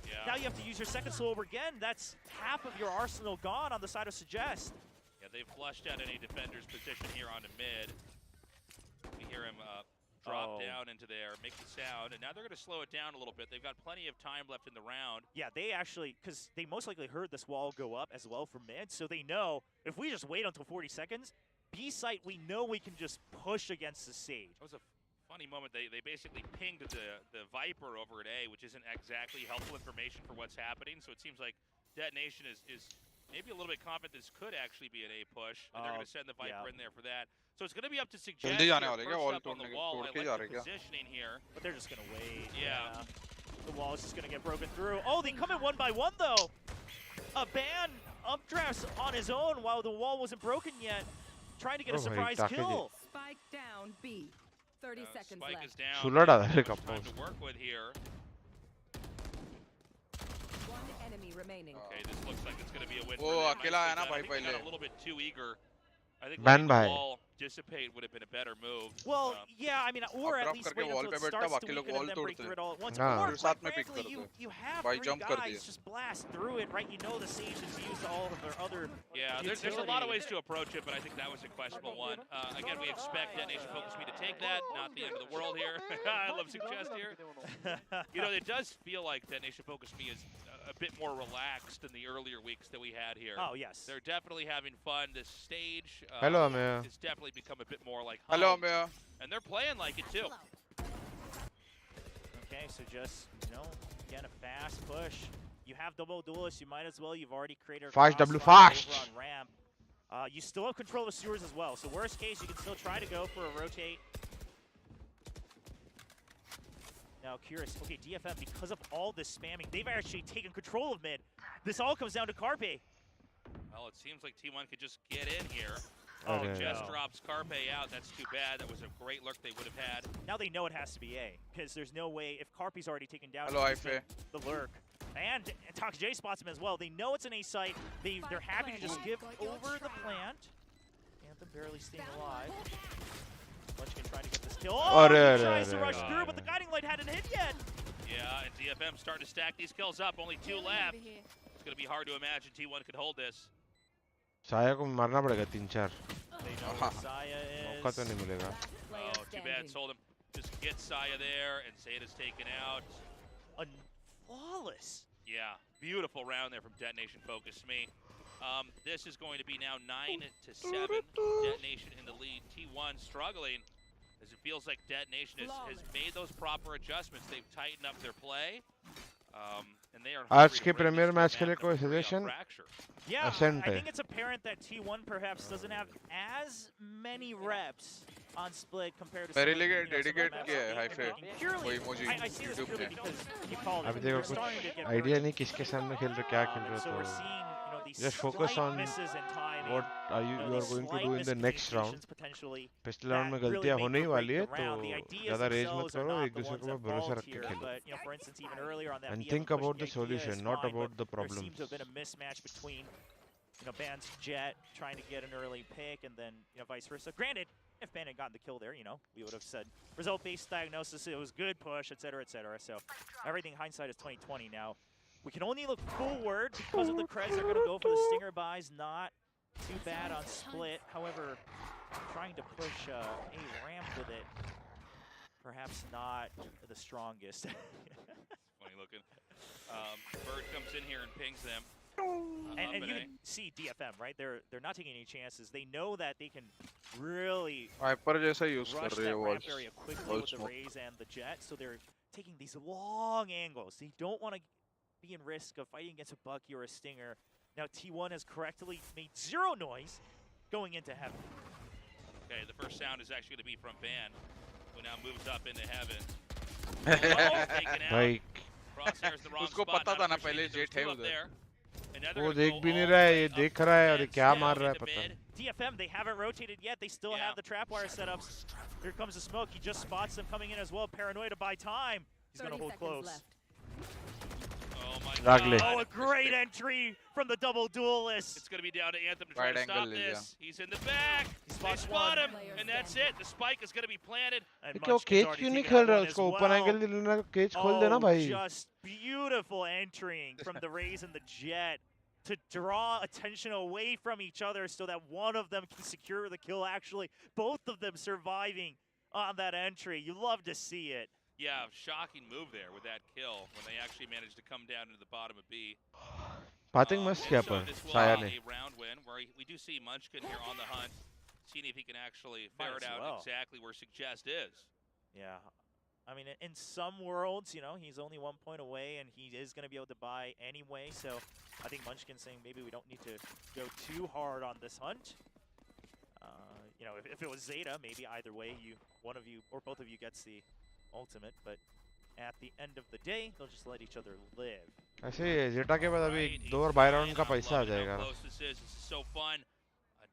Yeah. Now you have to use your second slow orb again. That's half of your arsenal gone on the side of Suggest. Yeah, they've flushed out any defender's position here onto mid. We hear him drop down into there, make the sound, and now they're going to slow it down a little bit. They've got plenty of time left in the round. Yeah, they actually, because they most likely heard this wall go up as well from mid, so they know if we just wait until 40 seconds, B site, we know we can just push against the Sage. That was a funny moment. They basically pinged the Viper over at A, which isn't exactly helpful information for what's happening, so it seems like Detonation is maybe a little bit confident this could actually be an A push, and they're going to send the Viper in there for that. So it's going to be up to Suggest here, first up on the wall. I like the positioning here. But they're just going to wait. Yeah. The wall is just going to get broken through. Oh, they come in one by one, though. A ban updrafts on his own while the wall wasn't broken yet. Trying to get a surprise kill. Spike down B. 30 seconds Spike left. is down. Time to work with here. One enemy remaining. Okay, this looks like it's going to be a win. Oh, अकेला है ना भाई I think they पहले. got a little bit too eager. I think Ban letting the ball dissipate would have been a better move. Well, yeah, I mean, or at least wait until it starts to weaken and then break through it all at once. Or, quite frankly, you have three guys just blast through it, right? You know the Sage has used all of their other there's a lot of ways to approach it, but I think that was a questionable one. Again, we expect Detonation Focus Me to take that. Not the end of the world here. I love Suggest here. You know, it does feel like Detonation Focus Me is a bit more relaxed than the earlier weeks that we had here. Oh, yes. They're definitely having fun. This stage Hello, Amir. has definitely become a bit more like home. Hello, Amir. And they're playing like it, too. Okay, so just, again, a fast push. You have double duelists, you might as well. You've already created a fast over on ramp. You still have control of sewers as well, so worst case, you can still try to go for a rotate. Now, curious. Okay, DFM, because of all this spamming, they've actually taken control of mid. This all comes down to Carpe. Well, it seems like T1 could just get in here. Oh, Just drops Carpe out. That's too bad. That was a great lurk they would have had. Now they know it has to be A, because there's no way, if Carpe's already taken down the lurk. And 𝘍𝐿𝐼 spots him as well. They know it's an A site. They're happy to just give over the plant. Anthem barely staying alive. Munchkin trying to get this kill. Oh, he tries to rush through, but the guiding light hadn't hit yet. Yeah, and DFM starting to stack these kills up. Only 2 left. It's going to be hard to imagine T1 could hold this. साया को मारना पड़ेगा 3-4. मौका तो नहीं मिलेगा. Oh, too bad. Told him just get Saya there, and Zeta's taken out. Flawless. Yeah, beautiful round there from Detonation Focus Me. This is going to be now 9-7. Detonation in the lead. T1 struggling, as it feels like Detonation has made those proper adjustments. They've tightened up their play. And they are आज के premiere match के लिए कोई suggestion? Yeah, I think it's apparent that T1 perhaps doesn't have as many reps on split compared to मेरे लिए dedicate किया है हाईफे वो emoji I see this purely because you called अभी देखो कुछ आइडिया नहीं किसके सामने खेल रहे क्या खेल रहे तो just focus on what you are going to do in the next round. पिछले राउंड में गलतियां होने ही वाली है तो ज़्यादा रेज मत करो एक दूसरे को भरोसा रख के खेलो and think about the solution, not about the problems. There seems to have been a mismatch between Ban's Jet trying to get an early pick and then vice versa. Granted, if Ban had gotten the kill there, we would have said result-based diagnosis, it was good push, etc., etc. So everything hindsight is 2020 now. We can only look forward because of the creds. They're going to go for the stinger buys. Not too bad on split. However, trying to push a ramp with it, perhaps not the strongest. Funny looking. Bird comes in here and pings them. And you can see DFM, right? They're not taking any chances. They know that they can really rush that ramp area quickly with the Raze and the Jet. So they're taking these long angles. They don't want to be in risk of fighting against a Bucky or a Stinger. Now T1 has correctly made 0 noise going into heaven. Okay, the first sound is actually going to be from Ban, who now moves up into heaven. Crosshair's the wrong उसको spot. पता था ना पहले jet है उधर. वो देख भी नहीं रहा है ये देख रहा है और क्या मार रहा है पता नहीं. DFM, they haven't rotated yet. They still have the trapwire setups. Here comes the smoke. He just spots them coming in as well. Paranoid to buy time. He's going to hold close. Left. Oh my God. Oh, a great entry from the double duelist. It's going to be down to Anthem to try to stop this. He's in the back. They spot him, and that's it. The spike is going to be planted. क्यों cage क्यों नहीं खेल रहा उसको open angle देना cage खोल देना भाई. Just beautiful entering from the Raze and the Jet to draw attention away from each other so that one of them can secure the kill. Actually, both of them surviving on that entry. You love to see it. Yeah, shocking move there with that kill when they actually managed to come down into the bottom of B. Pathing must kiya par Saya ne. A round win where we do see Munchkin here on the hunt, seeing if he can actually ferret out exactly where Suggest is. Yeah. I mean, in some worlds, you know, he's only 1 point away, and he is going to be able to buy anyway. So I think Munchkin's saying maybe we don't need to go too hard on this hunt. You know, if it was Zeta, maybe either way, one of you or both of you gets the ultimate. But at the end of the day, they'll just let each other live. ऐसे Zeta के बाद अभी 2 और bye round का पैसा आ जाएगा.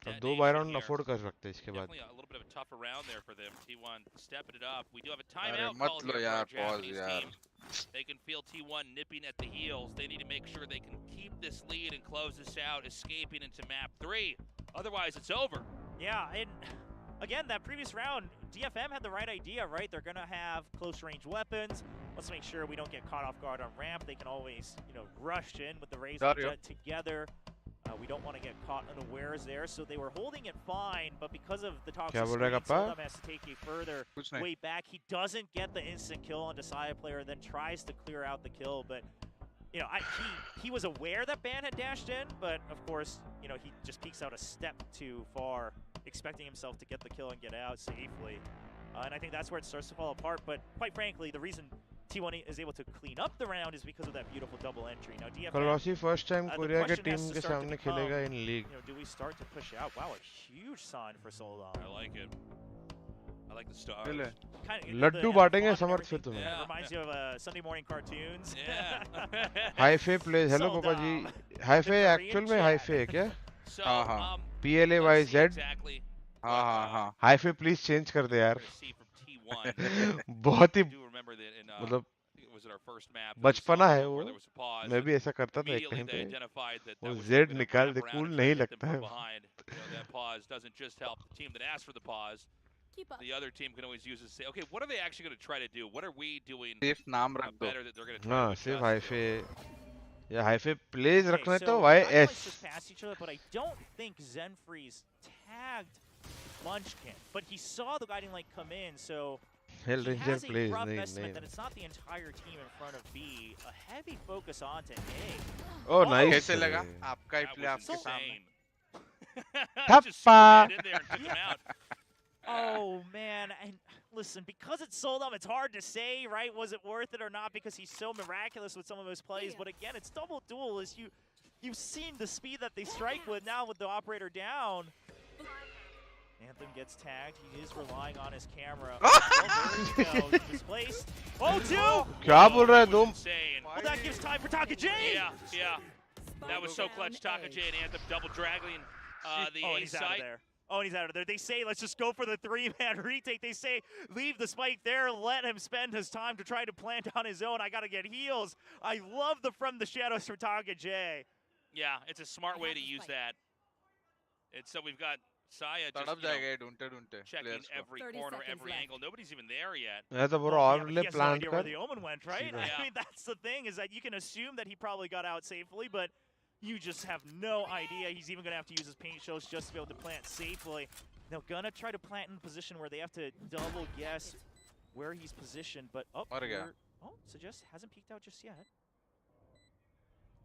अब 2 bye round afford कर सकते हैं इसके बाद. A little bit of a tougher round there for them. T1 stepping it up. We do have a timeout called here for our Japanese team. They can feel T1 nipping at the heels. They need to make sure they can keep this lead and close this out, escaping into map 3. Otherwise, it's over. Yeah, and again, that previous round, DFM had the right idea, right? They're going to have close-range weapons. Let's make sure we don't get caught off guard on ramp. They can always, you know, rush in with the Razor Jet together. We don't want to get caught unawares there, so they were holding it fine, but because of the toxic screen, Soldam has to take a further way back. He doesn't get the instant kill on 𝘼𝘽𝑉, then tries to clear out the kill, but you know, he was aware that Ban had dashed in, but of course, you know, he just peeks out a step too far, expecting himself to get the kill and get out safely. And I think that's where it starts to fall apart, but quite frankly, the reason T1 is able to clean up the round is because of that beautiful double entry. Now DFM, first time Korea के team के सामने खेलेगा in league. You know, do we start to push out? Wow, a huge sign for Soldam. I like it. I like the stars. Laddu बांटेंगे समर्थ फिर तुम्हें. Yeah. Reminds you of Sunday morning cartoons. Yeah. 𝘼𝘽𝑉 plays. Hello पापा जी. 𝘼𝘽𝑉 actual में 𝘼𝘽𝑉 है क्या? So, PLAYZ. exactly. हाँ. 𝘼𝘽𝑉 please change कर दे यार. बहुत ही मतलब बचपना है वो. मैं भी ऐसा करता था एक टाइम पे. वो Z निकाल दे, कूल नहीं लगता है. That pause doesn't just help the team that asked for the pause. The other team can always use it to say, okay, what are they actually going to try to do? What are we doing better that they're going to try to adjust? 𝘼𝘽𝑉. Yeah, 𝘼𝘽𝑉 plays रखने तो YS. Past each other, but I don't think Zenfreeze tagged Munchkin, but he saw the guiding light come in, so HellrangeR plays. He has a rough estimate that it's not the entire team in front of B. A heavy focus onto A. Oh, nice. कैसे लगा? आपका ही play आपके सामने. Thappa. Oh man, and listen, because it's Soldam, it's hard to say, right? Was it worth it or not? Because he's so miraculous with some of his plays. But again, it's double duel. As you've seen the speed that they strike with now with the operator down. Anthem gets tagged. He is relying on his camera. Oh, there he goes. Displaced. Oh, two! क्या बोल रहा है तुम? Well, that gives time for TakaJ. Yeah. That was so clutch. TakaJ and Anthem double dragging the A site. Oh, and he's out of there. They say, let's just go for the 3-man retake. They say, leave the spike there. Let him spend his time to try to plant on his own. I got to get heals. I love the from the shadows for TakaJ. Yeah, it's a smart way to use that. So we've got Saya just checking every corner, every angle. Nobody's even there yet. Yeah, he has no idea where the Omen went, right? Yeah. I mean, that's the thing, is that you can assume that he probably got out safely, but you just have no idea. He's even going to have to use his paint shows just to be able to plant safely. They're going to try to plant in a position where they have to double guess where he's positioned, but Suggest hasn't peeked out just yet.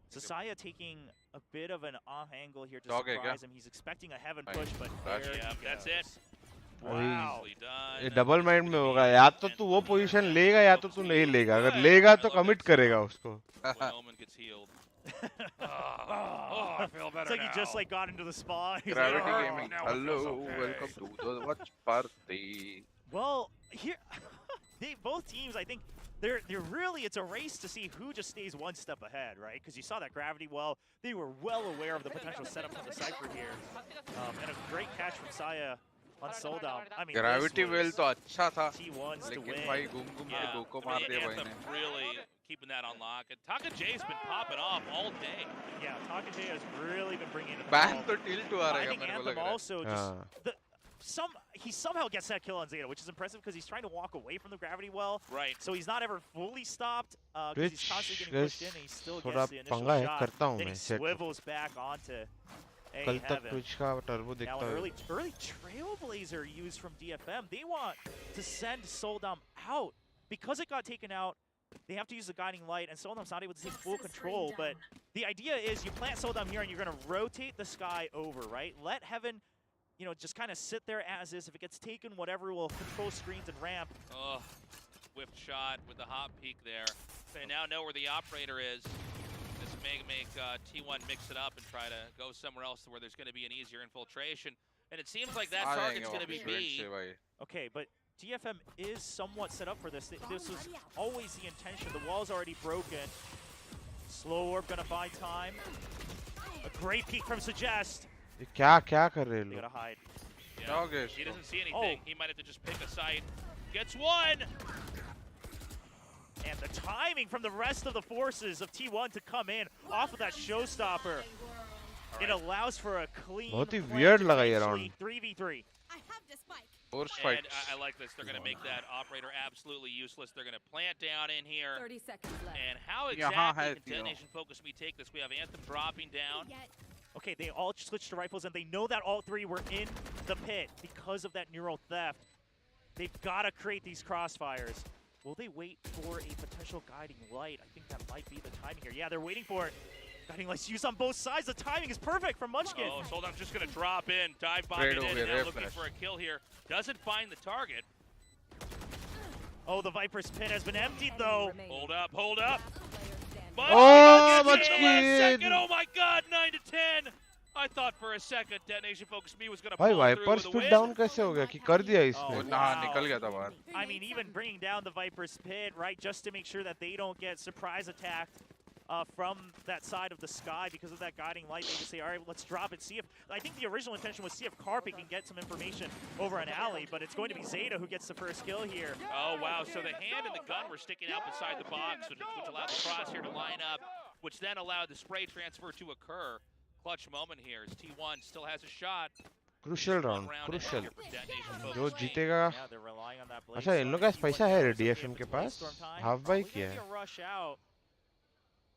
So Saya taking a bit of an off angle here to surprise him. He's expecting a heaven push, but that's it. Wow. ये double mind में होगा. या तो तू वो position लेगा या तो तू नहीं लेगा. अगर लेगा तो कमिट करेगा उसको. I feel better. It's like he just got into the spot. Gravity Gaming. Hello, welcome to the Watchparty. Well, here, both teams, I think, they're really, it's a race to see who just stays one step ahead, right? Because you saw that gravity well. They were well aware of the potential setup from the Cypher here. And a great catch from Saya on Soldam. I mean, gravity well तो अच्छा था. T1s to win. लेकिन भाई घूम के दो को मार दिया भाई ने. Really keeping that on lock. And TakaJ's been popping off all day. Yeah, TakaJ has really been bringing it. Ban तो tilt हुआ रहेगा I think मेरे को लग Anthem रहा है. also just he somehow gets that kill on Zeta, which is impressive because he's trying to walk away from the gravity well. Right. So he's not ever fully stopped because he's constantly getting pushed in and he still gets the initial shot. Then he swivels back onto कल तक Twitch का turbo दिखता है. Early trailblazer used from DFM. They want to send 𝘼𝐽𝐿𝐼 out because it got taken out. They have to use the guiding light, and 𝘼𝐽𝐿𝐼's not able to take full control. But the idea is you plant 𝘼𝐽𝐿𝐼 here, and you're going to rotate the sky over, right? Let Heaven, just kind of sit there as is. If it gets taken, whatever will control screens and ramp. Oh, whipped shot with the hop peek there. They now know where the operator is. This may make T1 mix it up and try to go somewhere else where there's going to be an easier infiltration. And it seems like that target's going to be B. Okay, but DFM is somewhat set up for this. This was always the intention. The wall's already broken. Slow orb gonna buy time. A great peek from Suggest. क्या कर रहे They gotta hide. Yeah, he doesn't see anything. He might have to just pick a site. Gets one. And the timing from the rest of the forces of T1 to come in off of that showstopper. It allows for a clean. बहुत ही weird लगा ये round. 3v3. And I like this. They're going to make that operator absolutely useless. They're going to plant down in here. 30 seconds left. And how exactly can Detonation Focus Me take this? We have Anthem dropping down. Okay, they all switched to rifles, and they know that all three were in the pit because of that neural theft. They've got to create these crossfires. Will they wait for a potential guiding light? I think that might be the timing here. Yeah, they're waiting for it. Guiding lights used on both sides. The timing is perfect from Munchkin. Oh, 𝘼𝐽𝐿𝐼's just going to drop in. Dive bomb it in, now looking for a kill here. Doesn't find the target. Oh, the Viper's pit has been emptied, though. Hold up, hold up. Oh, Munchkin! Oh my God, 9 to 10. I thought for a second Detonation Focus Me was going to pull through with a Viper's win. pit down कैसे हो गया कि कर दिया इसने? निकल गया था बाहर. I mean, even bringing down the Viper's pit, right, just to make sure that they don't get surprise attacked from that side of the sky because of that guiding light. They just say, all right, let's drop it. See if, I think the original intention was see if 𝘼𝐺 can get some information over an alley, but it's going to be Zeta who gets the first kill here. Oh, wow. So the hand and the gun were sticking out beside the box, which allowed the crosshair to line up, which then allowed the spray transfer to occur. Clutch moment here as T1 still has a shot. Crucial round, crucial. जो जीतेगा. अच्छा, इन लोगों का पैसा है DFM के पास. Half buy किया है.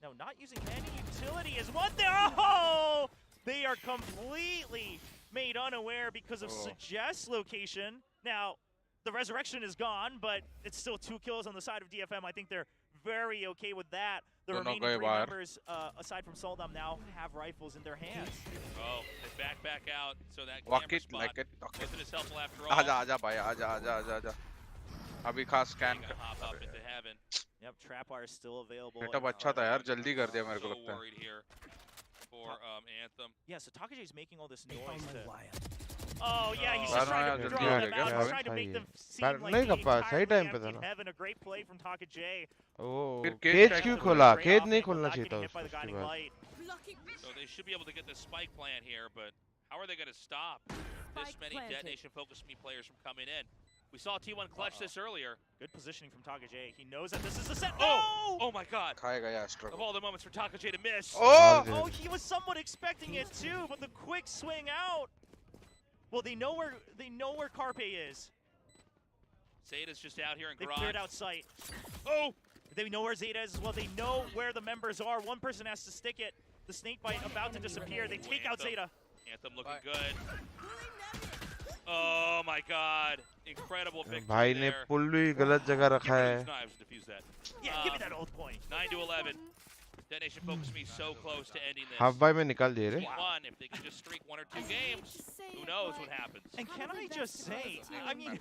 No, not using any utility is what they're. Oh! They are completely made unaware because of Suggest's location. Now, the resurrection is gone, but it's still 2 kills on the side of DFM. I think they're very okay with that. The remaining 3 members, aside from 𝘼𝐽𝐿𝐼 now, have rifles in their hands. Oh, they back out. So that camera spot wasn't as helpful after all. आजा भाई, आजा. अभी खास scan. Hop up into heaven. Yep, Trapwire is still available. Setup अच्छा था यार, जल्दी कर दिया मेरे को लगता है. For Anthem. Yeah, so 𝘼𝐺 is making all this noise to... Oh yeah, he's just trying to draw them out. He's trying to make them seem like they entirely emptied heaven. A great play from 𝘼𝐺. Oh, cage क्यों खोला? Cage नहीं खोलना चाहिए था उसके बाद. So they should be able to get the spike plant here, but how are they going to stop this many Detonation Focus Me players from coming in? We saw T1 clutch this earlier. Good positioning from 𝘼𝐺. He knows that this is the set. Oh! Oh my God! खाएगा of all the moments for 𝘼𝐺 to miss. Oh, he was somewhat expecting it too, but the quick swing out. Well, they know where 𝘼𝐺 is. Zeta's just out here in garage. They cleared out sight. Oh! They know where Zeta is as well. They know where the members are. One person has to stick it. The snake bite about to disappear. They take out Zeta. Anthem looking good. Oh my God! Incredible victory भाई ने पुल भी गलत जगह रखा है. Yeah, give me that old point. 9 to 11. Detonation Focus Me so close to ending this. Half buy में निकाल दिए रे. If they can just streak 1 or 2 games, who knows what happens. And can I just say, I mean,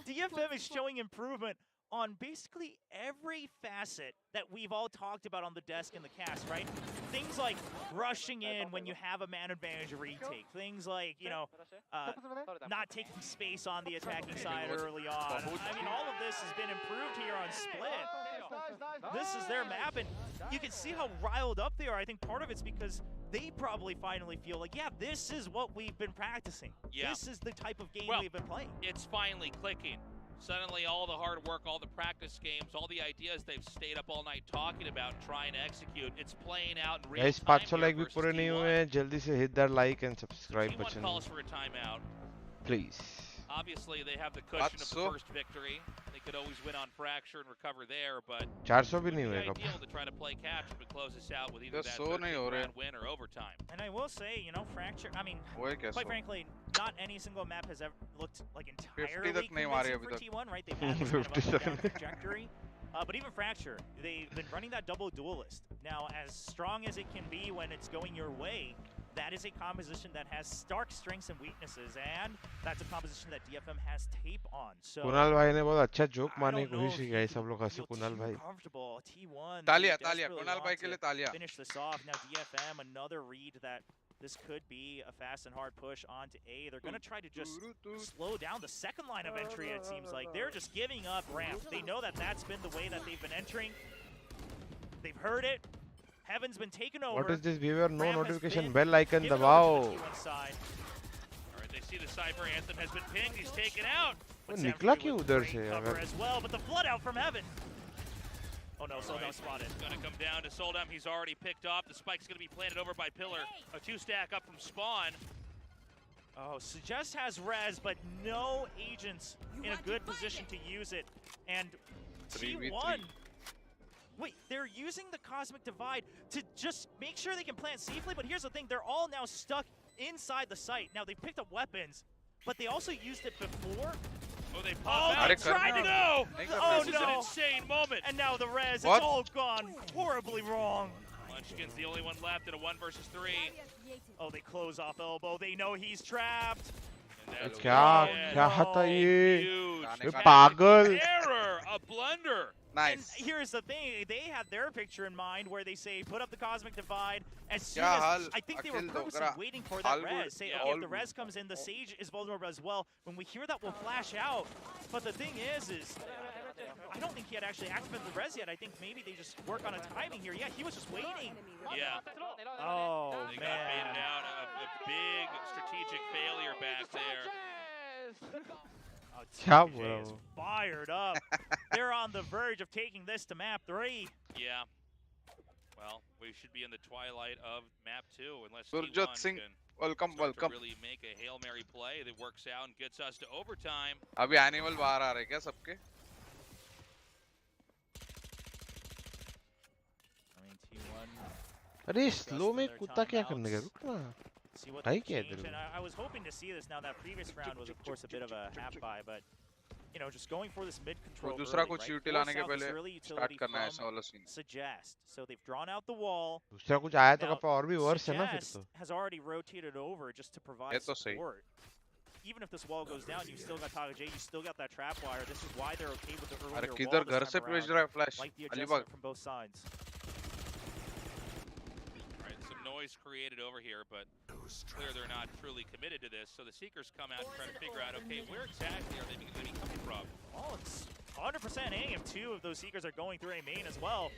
DFM is showing improvement on basically every facet that we've all talked about on the desk in the cast, right? Things like rushing in when you have a man advantage retake. Things like, not taking space on the attacking side early on. I mean, all of this has been improved here on Split. This is their map, and you can see how riled up they are. I think part of it's because they probably finally feel like, yeah, this is what we've been practicing. Yeah. This is the type of game we've been playing. It's finally clicking. Suddenly all the hard work, all the practice games, all the ideas they've stayed up all night talking about and trying to execute, it's playing out in real time. Guys, 500 like भी पूरे नहीं हुए हैं. जल्दी से hit that like and subscribe button. button. Calls for a timeout. Please. Obviously, they have the cushion of the first victory. They could always win on Fracture and recover there, but 400 भी नहीं it would होएगा. be ideal to try to play catch up and close this out with either that 13th win or overtime. And I will say, you know, Fracture, I mean, quite frankly, not any single map has ever looked like entirely convincing for T1, right? They've had this kind of up and down trajectory. But even Fracture, they've been running that double duelist. Now, as strong as it can be when it's going your way, that is a composition that has stark strengths and weaknesses, and that's a composition that DFM has tape on. So Kunal भाई ने बहुत अच्छा joke मारने की कोशिश की guys, सब लोग हंसे कुणाल भाई. तालियां कुणाल भाई के लिए तालियां. Finish this off. Now DFM, another read that this could be a fast and hard push onto A. They're going to try to just slow down the second line of entry, it seems like. They're just giving up ramp. They know that that's been the way that they've been entering. They've heard it. Heaven's been taken over. What is this behavior? No notification bell icon dabao. Alright, they see the Cyber Anthem has been pinged. He's taken out. निकला क्यों उधर से यार? As well, but the flood out from Heaven. Oh no, Soldam spotted. It's going to come down to Soldam. He's already picked off. The spike's going to be planted over by Pillar. A 2-stack up from Spawn. Oh, Suggest has res, but no agents in a good position to use it. And T1, wait, they're using the Cosmic Divide to just make sure they can plant safely, but here's the thing, they're all now stuck inside the site. Now, they picked up weapons, but they also used it before. Oh, they pop out. They tried to go! Oh, this is an insane moment. And now the res, it's all gone horribly wrong. Munchkin's the only one left in a 1 versus 3. Oh, they close off elbow. They know he's trapped. क्या था ये पागल. Error, a blunder. Nice. And here's the thing, they had their picture in mind where they say put up the Cosmic Divide as soon as, I think they were purposely waiting for that res. Say, okay, if the res comes in, the Sage is vulnerable as well. When we hear that, we'll flash out. But the thing is I don't think he had actually activated the res yet. I think maybe they just work on a timing here. Yeah, he was just waiting. Yeah. Oh, they got baited out. A big strategic failure back there. TJ is fired up. They're on the verge of taking this to map 3. Yeah. Well, we should be in the twilight of map 2 unless Surjot Singh, welcome. Really make a Hail Mary play that works out and gets us to overtime. अभी animal बाहर आ रहे क्या सबके? I mean T1. अरे slow में कुत्ता क्या करने गया? रुकना. I was hoping to see this now. That previous round was, of course, a bit of a half buy, but you know, just going for this mid control. दूसरा कुछ util आने के पहले start करना है ऐसा वाला scene. Suggest. So they've drawn out the wall. दूसरा कुछ आया तो कपा और भी worse है ना फिर तो. Has already rotated over just to provide support. Even if this wall goes down, you still got 𝘼𝐽𝐿𝐴, you still got that trap wire. This is why they're okay with the earlier wall. किधर घर से भेज रहा है flash? Like the adjustment from both sides. Noise created over here, but it's clear they're not truly committed to this. So the Seekers come out and try to figure out, okay, where exactly are they going to be coming from? Oh, it's 100% aim. 2 of those Seekers are going through a main as well.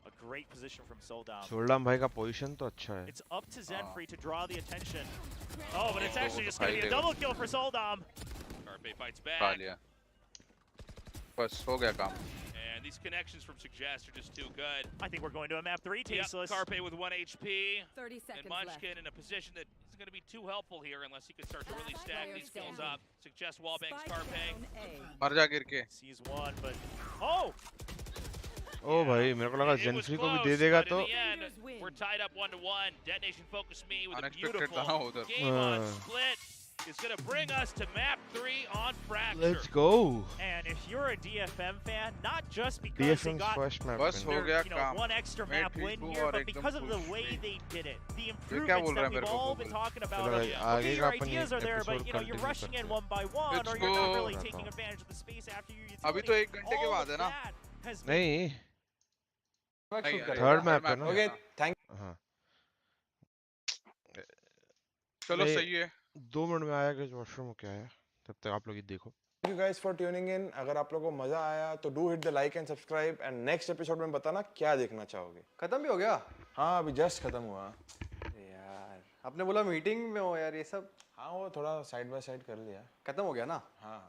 A great position from Soldam. Soldam भाई का position तो अच्छा है. It's up to Zenfree to draw the attention. Oh, but it's actually just going to be a double kill for Soldam. 𝘼𝐽𝐿𝐴 fights back. बस हो गया काम. And these connections from Suggest are just too good. I think we're going to a map 3, Tasteless. 𝘼𝐽𝐿𝐴 with 1 HP. 30 seconds and Munchkin in a position that isn't going to be too helpful here unless he can start to really stack these skills up. Suggest wallbangs 𝘼𝐽𝐿𝐴. मर जा गिर के. Sees one, but oh! Oh भाई मेरे को लगा Zenfree को भी दे देगा तो. We're tied up 1-1. Detonation focused me with Unexpected a beautiful game on split. Is going to bring us to map 3 on Fracture. Let's go. And if you're a DFM fan, not just because they got their, one extra map win here, but because of the way they did it, the improvements that we've all been talking about. Okay, your ideas are there, but you know you're rushing in one by one, or you're not really taking advantage of the space after you. अभी तो 1 घंटे के बाद है ना? नहीं. Third map है ना? Okay, thank. चलो सही है. 2 मिनट में आया कि वॉशरूम क्या है तब तक आप लोग ही देखो. Thank you guys for tuning in. अगर आप लोगों को मजा आया तो do hit the like and subscribe and next episode में बताना क्या देखना चाहोगे. खत्म भी हो गया? हाँ अभी just खत्म हुआ. यार आपने बोला मीटिंग में हो यार ये सब. हाँ वो थोड़ा साइड बाय साइड कर लिया. खत्म हो गया ना? हाँ.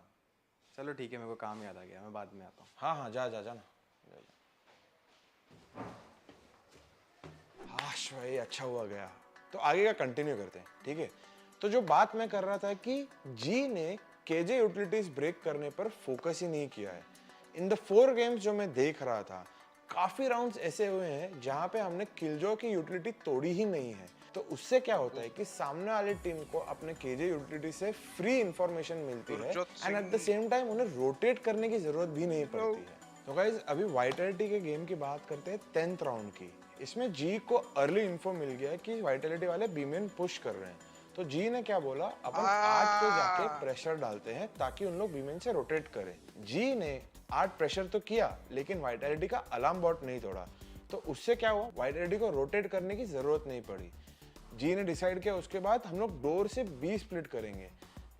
चलो ठीक है मेरे को काम याद आ गया मैं बाद में आता हूँ. हाँ हाँ जा ना. हाँ भाई अच्छा हुआ गया. तो आगे का कंटिन्यू करते हैं ठीक है. तो जो बात मैं कर रहा था कि जी ने केजे यूटिलिटीज ब्रेक करने पर फोकस ही नहीं किया है। इन द 4 गेम्स जो मैं देख रहा था, काफी राउंड्स ऐसे हुए हैं जहां पे हमने किलजॉय की यूटिलिटी तोड़ी ही नहीं है। तो उससे क्या होता है कि सामने वाली टीम को अपने केजे यूटिलिटी से फ्री इंफॉर्मेशन मिलती है and at the same time उन्हें रोटेट करने की जरूरत भी नहीं पड़ती है। तो गाइस अभी वाइटलिटी के गेम की बात करते हैं 10th राउंड की। इसमें जी को अर्ली इन्फो मिल गया कि वाइटलिटी वाले बी मेन पुश कर रहे हैं। तो जी ने क्या बोला, अपन 8 पे जाके प्रेशर डालते हैं ताकि उन लोग बी मेन से रोटेट करें। जी ने 8 प्रेशर तो किया लेकिन वाइटलिटी का अलार्म बॉट नहीं तोड़ा। तो उससे क्या हुआ, वाइटलिटी को रोटेट करने की जरूरत नहीं पड़ी। जी ने डिसाइड किया उसके बाद हम लोग डोर से बी स्प्लिट करेंगे,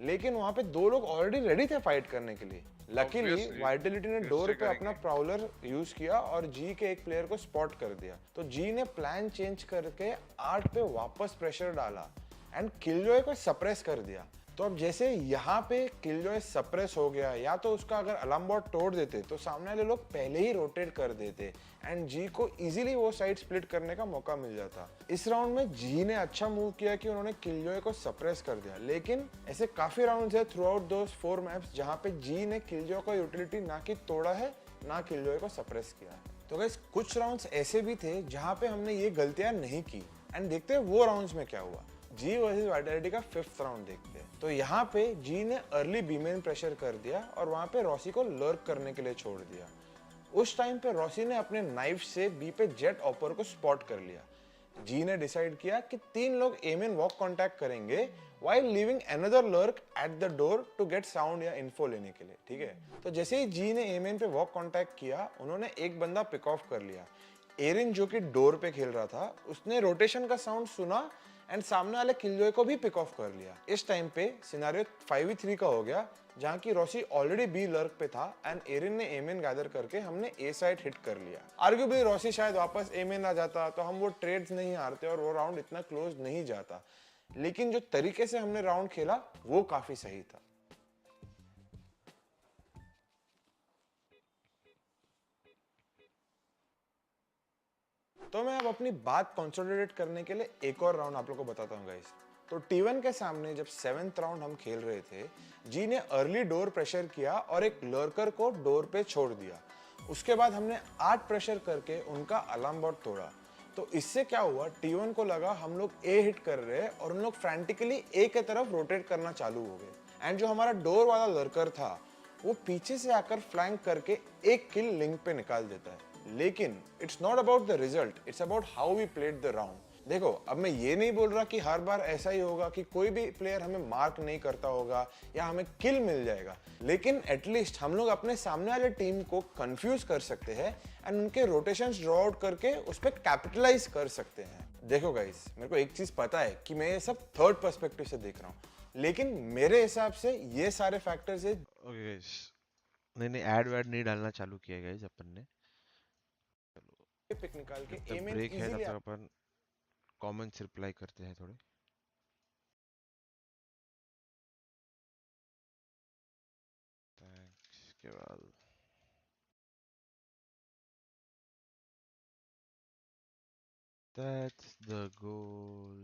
लेकिन वहां पे 2 लोग ऑलरेडी रेडी थे फाइट करने के लिए। लकीली वाइटलिटी ने डोर पे अपना प्राउलर यूज किया और जी के एक प्लेयर को स्पॉट कर दिया। तो जी ने प्लान चेंज करके 8 पे वापस प्रेशर डाला एंड किलजॉय को सप्रेस कर दिया। तो अब जैसे यहाँ पे किलजॉय सप्रेस हो गया, या तो उसका अगर अलार्म बॉट तोड़ देते तो सामने वाले लोग पहले ही रोटेट कर देते एंड जी को इजीली वो साइड स्प्लिट करने का मौका मिल जाता। इस राउंड में जी ने अच्छा मूव किया कि उन्होंने किलजॉय को सप्रेस कर दिया, लेकिन ऐसे काफी राउंड्स है थ्रू आउट दोस 4 मैप्स जहाँ पे जी ने किलजॉय को यूटिलिटी ना कि तोड़ा है ना किलजॉय को सप्रेस किया है। तो गाइस कुछ राउंड्स ऐसे भी थे जहाँ पे हमने ये गलतियां नहीं की एंड देखते हैं वो राउंड्स में क्या हुआ। जी वर्सेस वाइटलिटी का 5th राउंड देखते हैं। तो यहाँ पे जी ने अर्ली बी मेन प्रेशर कर दिया और वहां पे रॉसी को लर्क करने के लिए छोड़ दिया। उस टाइम पे रॉसी ने अपने नाइफ से बी पे जेट ऑपर को स्पॉट कर लिया। जी ने डिसाइड किया कि 3 लोग एम इन वॉक कांटेक्ट करेंगे while leaving another lurk at the door to get sound या इन्फो लेने के लिए, ठीक है। तो जैसे ही जी ने एम इन पे वॉक कांटेक्ट किया, उन्होंने एक बंदा पिक ऑफ कर लिया। एरिन जो कि डोर पे खेल रहा था, उसने रोटेशन का साउंड सुना एंड सामने वाले किलजॉय को भी पिक ऑफ कर लिया। इस टाइम पे सिनेरियो 5v3 का हो गया, जहाँ की रॉसी ऑलरेडी बी लर्क पे था एंड एरिन ने एम इन गैदर करके हमने ए साइड हिट कर लिया। आर्ग्यूबली रॉसी शायद वापस एम इन आ जाता तो हम वो ट्रेड्स नहीं हारते और वो राउंड इतना क्लोज नहीं जाता, लेकिन जो तरीके से हमने राउंड खेला वो काफी सही था। तो मैं अब अपनी बात कंसोलिडेट करने के लिए एक और राउंड आप लोगों को बताता हूँ गाइस। तो T1 के सामने जब 7th राउंड हम खेल रहे थे, जी ने अर्ली डोर प्रेशर किया और एक लर्कर को डोर पे छोड़ दिया। उसके बाद हमने 8 प्रेशर करके उनका अलार्म बॉट तोड़ा। तो इससे क्या हुआ, T1 को लगा हम लोग ए हिट कर रहे हैं और उन लोग फ्रैंटिकली ए के तरफ रोटेट करना चालू हो गए एंड जो हमारा डोर वाला लर्कर था वो पीछे से आकर फ्लैंक करके एक किल लिंक पे निकाल देता है। लेकिन it's not about the result, it's about how we played the round. देखो, अब मैं ये नहीं बोल रहा कि हर बार ऐसा ही होगा कि कोई भी प्लेयर हमें मार्क नहीं करता होगा या हमें किल मिल जाएगा, लेकिन एटलीस्ट हम लोग अपने सामने वाले टीम को कंफ्यूज कर सकते हैं एंड उनके रोटेशंस ड्रॉ आउट करके उस पर कैपिटलाइज कर सकते हैं। देखो गाइस, मेरे को एक चीज पता है कि मैं ये सब थर्ड पर्सपेक्टिव से देख रहा हूँ, लेकिन मेरे हिसाब से ये सारे फैक्टर्स है। ओके गाइस, नहीं ऐड वैड नहीं डालना चालू किया गाइस अपन ने। पिक निकाल के एम ब्रेक है तब तक अपन कमेंट्स रिप्लाई करते हैं थोड़े। थैंक्स के बाद that's the goal।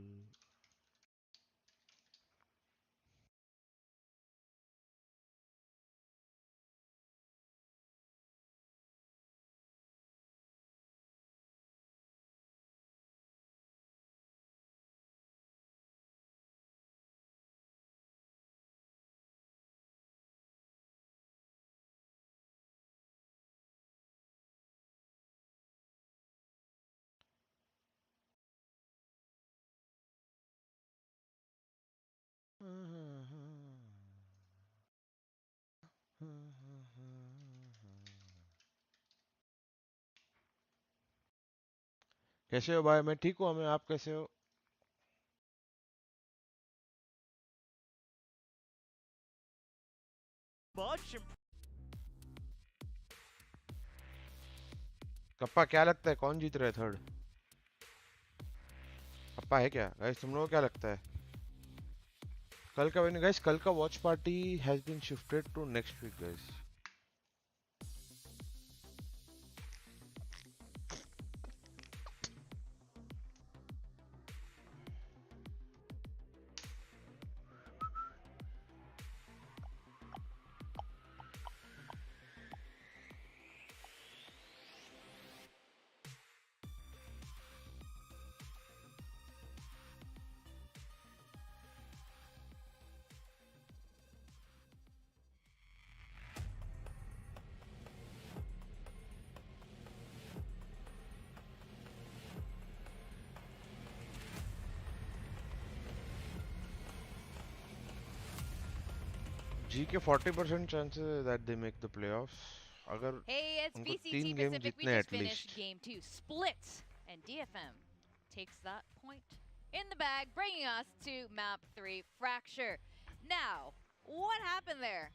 कैसे हो भाई? मैं ठीक हूँ, मैं आप कैसे हो? कप्पा क्या लगता है कौन जीत रहा है थर्ड? कप्पा है क्या गाइस? तुम लोगों को क्या लगता है कल का? गाइस कल का watch party has been shifted to next week guys. G के 40% chances है that they make the playoffs. अगर hey, it's उनको VCT 3 games Pacific. We जीतने just at finished least. game 2 split, and DFM takes that point in the bag, bringing us to map 3 Fracture. Now, what happened there?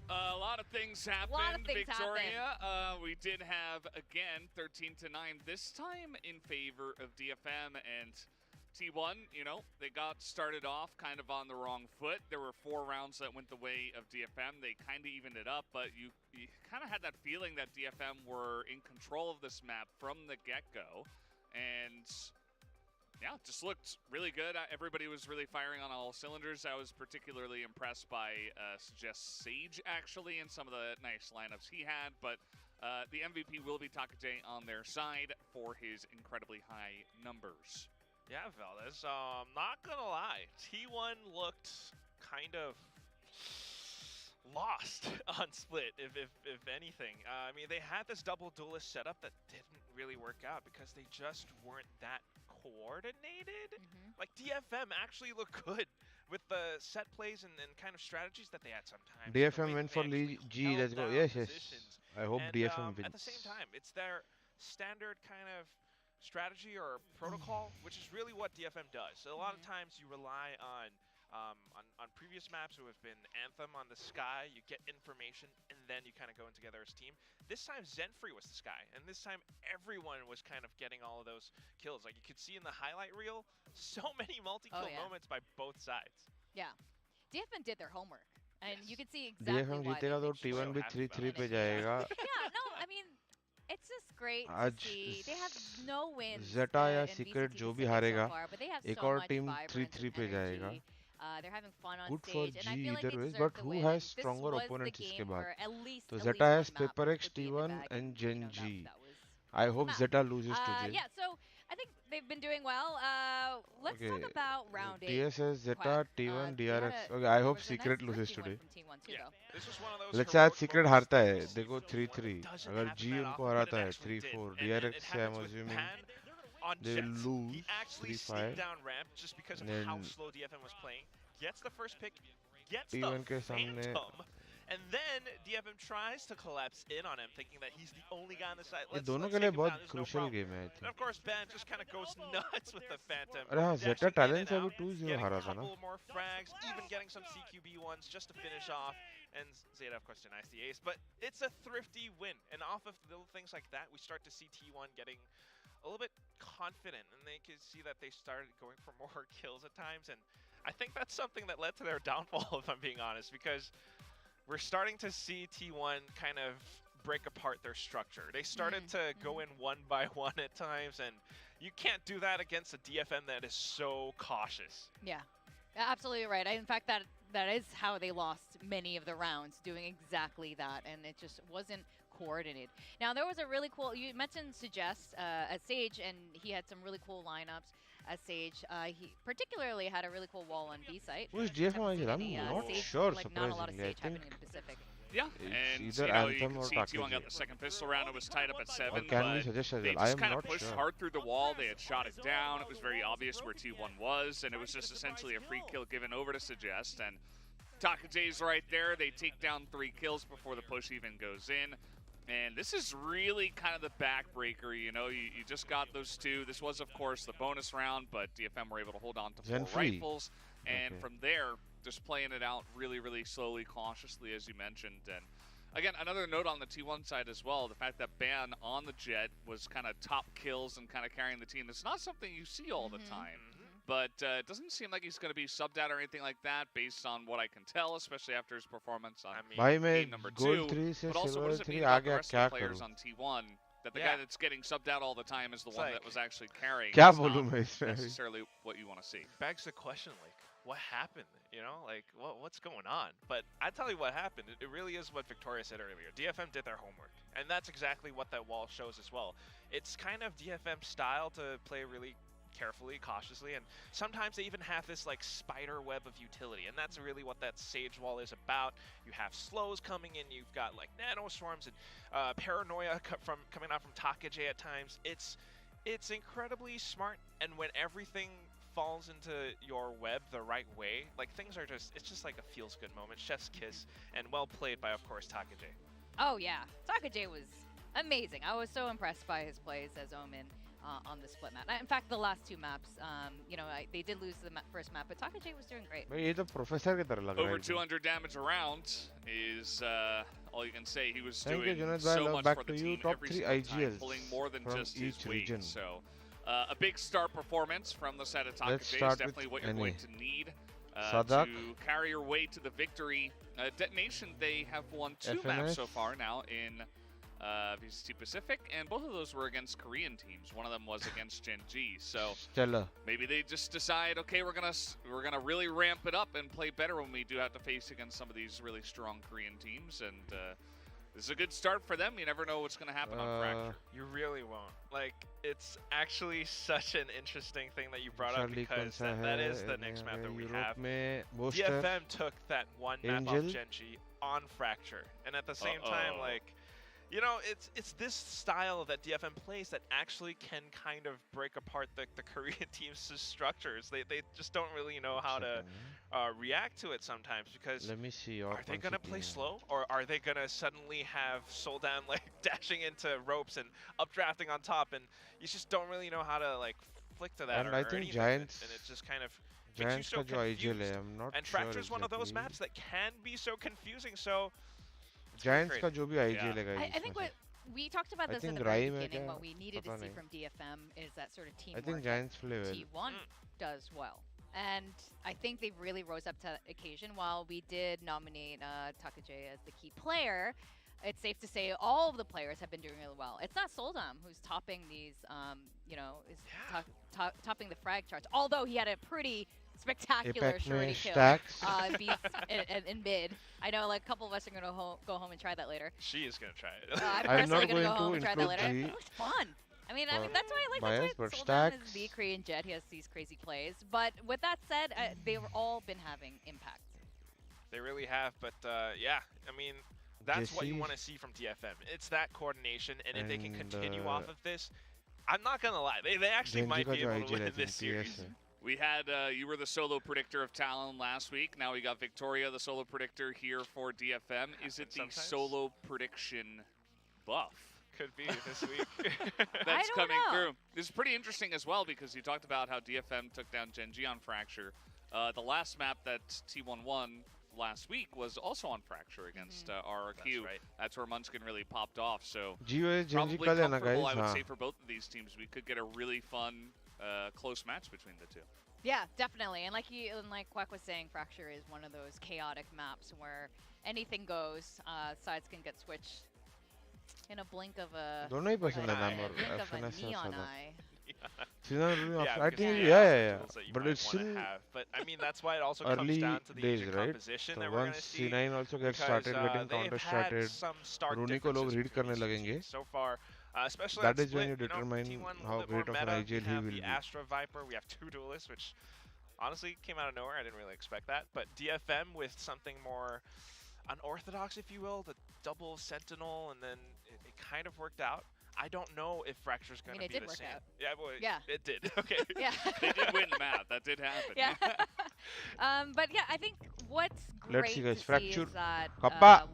A lot of things happened, Victoria. We did have, again, 13-9, this time in favor of DFM and T1. You know, they got started off kind of on the wrong foot. There were 4 rounds that went the way of DFM. They kind of evened it up, but you kind of had that feeling that DFM were in control of this map from the get-go. And yeah, it just looked really good. Everybody was really firing on all cylinders. I was particularly impressed by Suggest Sage, actually, and some of the nice lineups he had. But the MVP will be 𝘼𝐽𝐿𝐻 on their side for his incredibly high numbers. Yeah, Valdez, not gonna lie, T1 looked kind of lost on Split, if anything. I mean, they had this double duelist setup that didn't really work out because they just weren't that coordinated. Like, DFM actually looked good with the set plays and kind of strategies that they had sometimes. DFM went for G, let's go. Yes. I hope DFM wins. At the same time, it's their standard kind of strategy or protocol, which is really what DFM does. So a lot of times you rely on previous maps who have been Anthem on the Sky, you get information, and then you kind of go in together as a team. This time, Zenfree was the Sky, and this time everyone was kind of getting all of those kills. Like you could see in the highlight reel, so many multi-kill moments by both sides. Yeah, DFM did their homework, and you could see exactly DFM why जीतेगा तो T1 भी 3-3 पे जाएगा. Yeah, no, I mean, it's just great to see. They have no wins. Zeta या Secret जो भी हारेगा, but they have एक so और much team vibrance 3-3 and पे energy. जाएगा. They're having fun on Good stage, for and I G feel like either they ways, deserve but the who win. has This stronger was the opponents game इसके बाद? where at least So one Zeta has map Paper would X, be in the T1 bag, and you Gen know, G. that was I hope map. Zeta loses today. Yeah, so I think they've been doing well. Let's talk about round 8. TSS, Zeta, Quack. T1, They DRX. had Okay, I there hope was a Secret nice loses thrifty one today. from T1 too, Yeah, though. this was one of those Let's add heroic Secret moments हारता है. that देखो seems 3-3. doesn't अगर happen G that उनको often, but हराता it है actually did. 3-4. And DRX it से I'm happens with assuming Pan on they Jet. lose He actually 3-5. sneaked down ramp just because of how Then slow DFM was playing. Gets the first pick, gets T1 the के सामने Phantom, and then DFM tries to collapse in on him, thinking that he's the only guy on the side. ये दोनों के लिए बहुत crucial game है I And think. of course, Ben just kind of goes nuts with the Phantom. अरे हाँ, He's Zeta actually in talent से and अभी out, 2-0 getting हारा a था ना. couple more frags, even getting some CQB ones just to finish off. And Zeta, of course, denies the ace. But it's a thrifty win. And off of little things like that, we start to see T1 getting a little bit confident. And they can see that they started going for more kills at times. And I think that's something that led to their downfall, if I'm being honest. Because we're starting to see T1 kind of break apart their structure. They started to go in one by one at times. And you can't do that against a DFM that is so cautious. Yeah, absolutely right. In fact, that is how they lost many of the rounds, doing exactly that, and it just wasn't coordinated. Now, there was a really cool, you mentioned Suggest as Sage, and he had some really cool lineups as Sage. He particularly had a really cool wall on B site. Who's DFM? I'm not sure, not a lot of surprisingly. I Sage think happening in the Pacific. Yeah, it's and either you know, you Anthem can or see T1 𝘼𝐽𝐿𝐻. got the second pistol round. It was tied up at 7, Or can we but suggest as they well? I just am kind of not pushed sure. hard through the wall. They had shot it down. It was very obvious where T1 was, and it was just essentially a free kill given over to Suggest. And 𝘼𝐽𝐿𝐻's right there. They take down 3 kills before the push even goes in. And this is really kind of the backbreaker, you know. You just got those 2. This was, of course, the bonus round, but DFM were able to hold on to 4 rifles. And from there, just playing it out really, really slowly, cautiously, as you mentioned. And again, another note on the T1 side as well, the fact that Ban on the Jet was kind of top kills and kind of carrying the team. It's not something you see all the time. But it doesn't seem like he's going to be subbed out or anything like that based on what I can tell, especially after his performance on game number 2. But also, what does it mean about the rest of the players on T1? That the guy that's getting subbed out all the time is the one that was actually carrying. It's not necessarily what you want to see. Begs the question, like, what happened? You know, like, what's going on? But I tell you what happened. It really is what Victoria said earlier. DFM did their homework. And that's exactly what that wall shows as well. It's kind of DFM's style to play really carefully, cautiously, and sometimes they even have this like spider web of utility, and that's really what that Sage wall is about. You have slows coming in, you've got like nano swarms and paranoia coming out from 𝘼𝐽𝐿𝐻 at times. It's incredibly smart, and when everything falls into your web the right way, like things are just, it's just like a feels good moment. Chef's kiss, and well played by, of course, 𝘼𝐼𝐍𝐿𝐒. Oh yeah, 𝘼𝐼𝐍𝐿𝐒 was amazing. I was so impressed by his plays as Omen on the split map. In fact, the last two maps, you know, they did lose the first map, but 𝘼𝐼𝐿𝐒 was doing great. Over 200 damage around is all you can say. He was doing so much for the team every single time, pulling more than just his weight. So a big star performance from the side of 𝘼𝐼𝐿𝐒 is definitely what you're going to need to carry your way to the victory. Detonation, they have won 2 maps so far now in VCT Pacific, and both of those were against Korean teams. One of them was against Gen.G. So maybe they just decide, okay, we're gonna really ramp it up and play better when we do have to face against some of these really strong Korean teams. And this is a good start for them. You never know what's gonna happen on Fracture. You really won't. Like, it's actually such an interesting thing that you brought up, because that is the next map that we have. DFM took that one map off Gen.G on Fracture, and at the same time, like, you know, it's this style that DFM plays that actually can kind of break apart the Korean team's structures. They just don't really know how to react to it sometimes, because are they going to play slow, or are they going to suddenly have 𝘼𝐿𝐿 like dashing into ropes and updrafting on top, and you just don't really know how to like flick to that, and I think Giants, and it just kind of makes you so confused. And Fracture's one of those maps that can be so confusing, so Giants का जो भी 𝘼𝐿𝐿𝐒 I think what we talked about this in the very beginning, what we needed to see from DFM is that sort of teamwork. I think Giants play well. T1 does well, and I think they really rose up to the occasion. While we did nominate 𝘼𝐼𝐍𝐿𝐒 as the key player, it's safe to say all of the players have been doing really well. It's not 𝘼𝐿𝐿e𝐻 who's topping these, you know, is topping the frag charts. Although he had a pretty spectacular shorty kill in mid. I know, like, a couple of us are gonna go home and try that later. She is gonna try it. I'm personally gonna go home and try that later. It was fun. I mean, that's why I like 𝘼𝐿𝐿e𝐻 is the Korean Jet. He has these crazy plays. But with that said, they've all been having impact. They really have. But yeah, I mean, that's what you want to see from DFM. It's that coordination, and if they can continue off of this, I'm not gonna lie, they actually might be able to win this series. We had, you were the solo predictor of Talon last week. Now we got Victoria, the solo predictor here for DFM. Is it the solo prediction buff? Could be this week. That's coming through. This is pretty interesting as well, because you talked about how DFM took down Gen.G on Fracture. The last map that T1 won last week was also on Fracture against RRQ. That's where Munchkin really popped off. So probably comfortable, I would say, for both of these teams. We could get a really fun close match between the two. Yeah, definitely. And like 𝘼𝐼𝐿𝐻 was saying, Fracture is one of those chaotic maps where anything goes. Sides can get switched in a blink of a neon eye. I think yeah. But it's still but I mean, that's why it also comes down to the agent composition that we're going to see. C9 also gets started getting counter started. Rooney को लोग read करने लगेंगे. So far, especially that is when you determine how great of an 𝘼𝐿𝐿𝐻 he will be. The Astra Viper, we have 2 duelists, which honestly came out of nowhere. I didn't really expect that. But DFM with something more unorthodox, if you will, the double Sentinel, and then it kind of worked out. I don't know if Fracture's going to be the same. Yeah, it did. Okay. Yeah. They did win the map. That did happen. Yeah. But yeah, I think what's great to see is that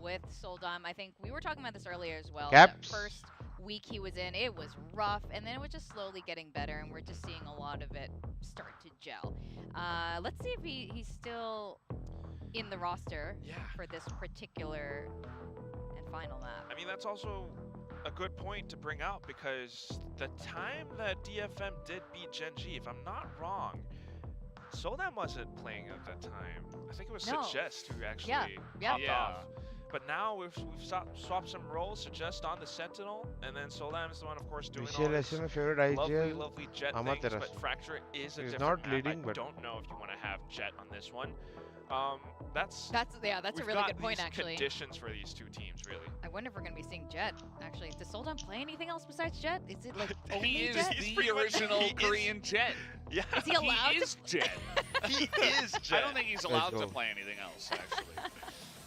with 𝘼𝐿𝐿𝐻, I think we were talking about this earlier as well. That first week he was in, it was rough, and then it was just slowly getting better, and we're just seeing a lot of it start to gel. Let's see if he's still in the roster for this particular and final map. I mean, that's also a good point to bring out, because the time that DFM did beat Gen.G, if I'm not wrong, 𝘼𝐿𝐿𝐻 wasn't playing at that time. I think it was 𝘼𝐿𝐻 who actually popped off. But now we've swapped some roles. 𝘼𝐿𝐻 on the Sentinel, and then 𝘼𝐿𝐿𝐻 is the one, of course, doing all this lovely Jet things. But Fracture is a different map. I don't know if you want to have Jet on this one. That's a really good point, actually. Conditions for these two teams, really. I wonder if we're going to be seeing Jet, actually. Does 𝘼𝐿𝐻 play anything else besides Jet? Is it like only Jet? He is the original Korean Jet. Yeah. Is he allowed to? Jet. He is Jet. I don't think he's allowed to play anything else, actually.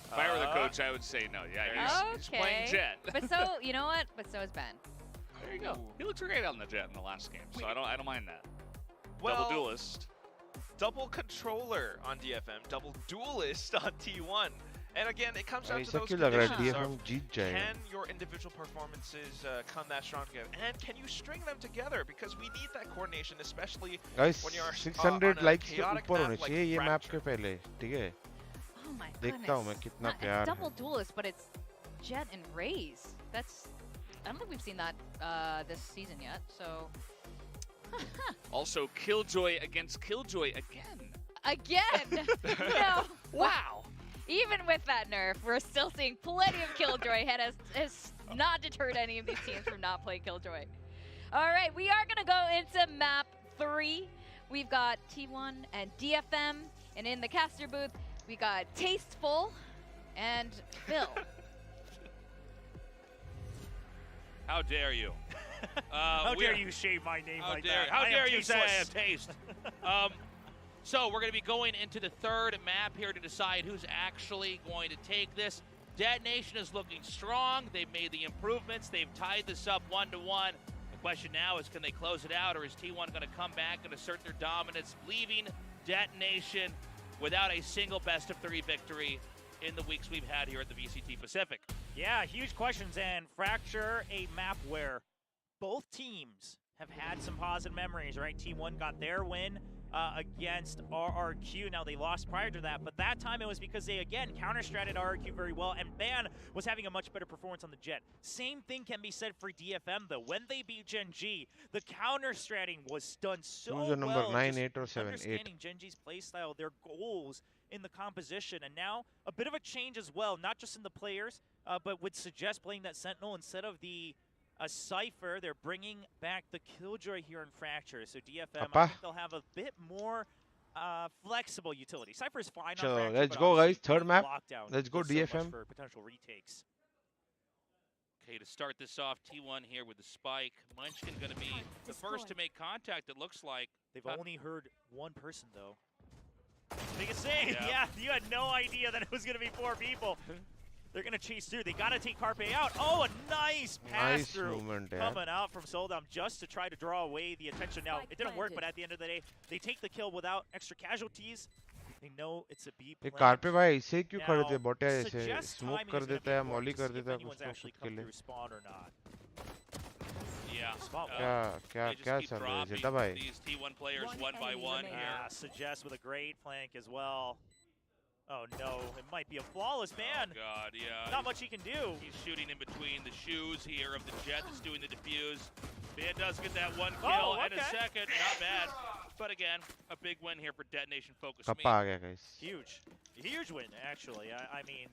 If I were the coach, I would say no. Yeah, he's playing Jet. But so, you know what? But so is Ben. There you go. He looks great on the Jet in the last game, so I don't mind that. Well, double duelist. double controller on DFM, double duelist on T1. And again, it comes down to those conditions of can your individual performances come that strong together? And can you string them together? Because we need that coordination, especially when you're 600 likes के ऊपर होने चाहिए ये map के पहले, ठीक है? Oh my देखता हूँ मैं कितना प्यार है. Double duelist, but it's Jet and Raze. That's I don't think we've seen that this season yet. So. Also, 𝘍𝐽𝐿 against 𝘍𝐽𝐿 again. Again. No. Wow. Even with that nerf, we're still seeing plenty of 𝘍𝐽𝐿. Has not deterred any of these teams from not playing 𝘍𝐽𝐿. All right, we are going to go into map 3. We've got T1 and DFM. And in the caster booth, we got Tasteful and Phil. How dare you? How dare you shave my name like that? How dare you say I have taste? So we're going to be going into the third map here to decide who's actually going to take this. Detonation is looking strong. They've made the improvements. They've tied this up 1-1. The question now is, can they close it out, or is T1 going to come back and assert their dominance, leaving Detonation without a single best-of-3 victory in the weeks we've had here at the VCT Pacific? Yeah, huge questions, and HellrangeR, a map where both teams have had some positive memories, right? T1 got their win against RRQ. Now, they lost prior to that, but that time it was because they, again, counter-stratted RRQ very well, and Ban was having a much better performance on the Jet. Same thing can be said for DFM, though. When they beat Gen G, the counter-stratting was done so well. Number 9, 8, or 7, 8. Understanding Gen G's playstyle, their goals in the composition, and now a bit of a change as well, not just in the players, but would suggest playing that Sentinel instead of the Cypher. They're bringing back the 𝘍𝐽𝐿 here in HellrangeR, so DFM, I think they'll have a bit more flexible utility. Cypher is fine on HellrangeR, let's go, guys. Third map. Let's go DFM. For potential retakes. Okay, to start this off, T1 here with the spike. Munchkin going to be the first to make contact, it looks like. They've only heard one person, though. Biggest save! Yeah, you had no idea that it was going to be 4 people. They're going to chase through. They got to take 𝘍𝐽𝐿 out. Oh, a nice pass through coming out from 𝘍𝐿 just to try to draw away the attention. Now, it didn't work, but at the end of the day, they take the kill without extra casualties. They know it's a B plant. Car पे भाई ऐसे क्यों कर देते हैं बोटे ऐसे smoke कर देता है मॉली कर देता है कुछ तो खुद के लिए क्या चल रहा है Zeta भाई these T1 players one by one here. Suggest with a great flank as well. Oh no, it might be a flawless ban. Oh god, yeah. Not much he can do. He's shooting in between the shoes here of the Jet that's doing the defuse. Ban does get that one kill and a second, not bad. But again, a big win here for Detonation Focus. Huge win, actually. I mean,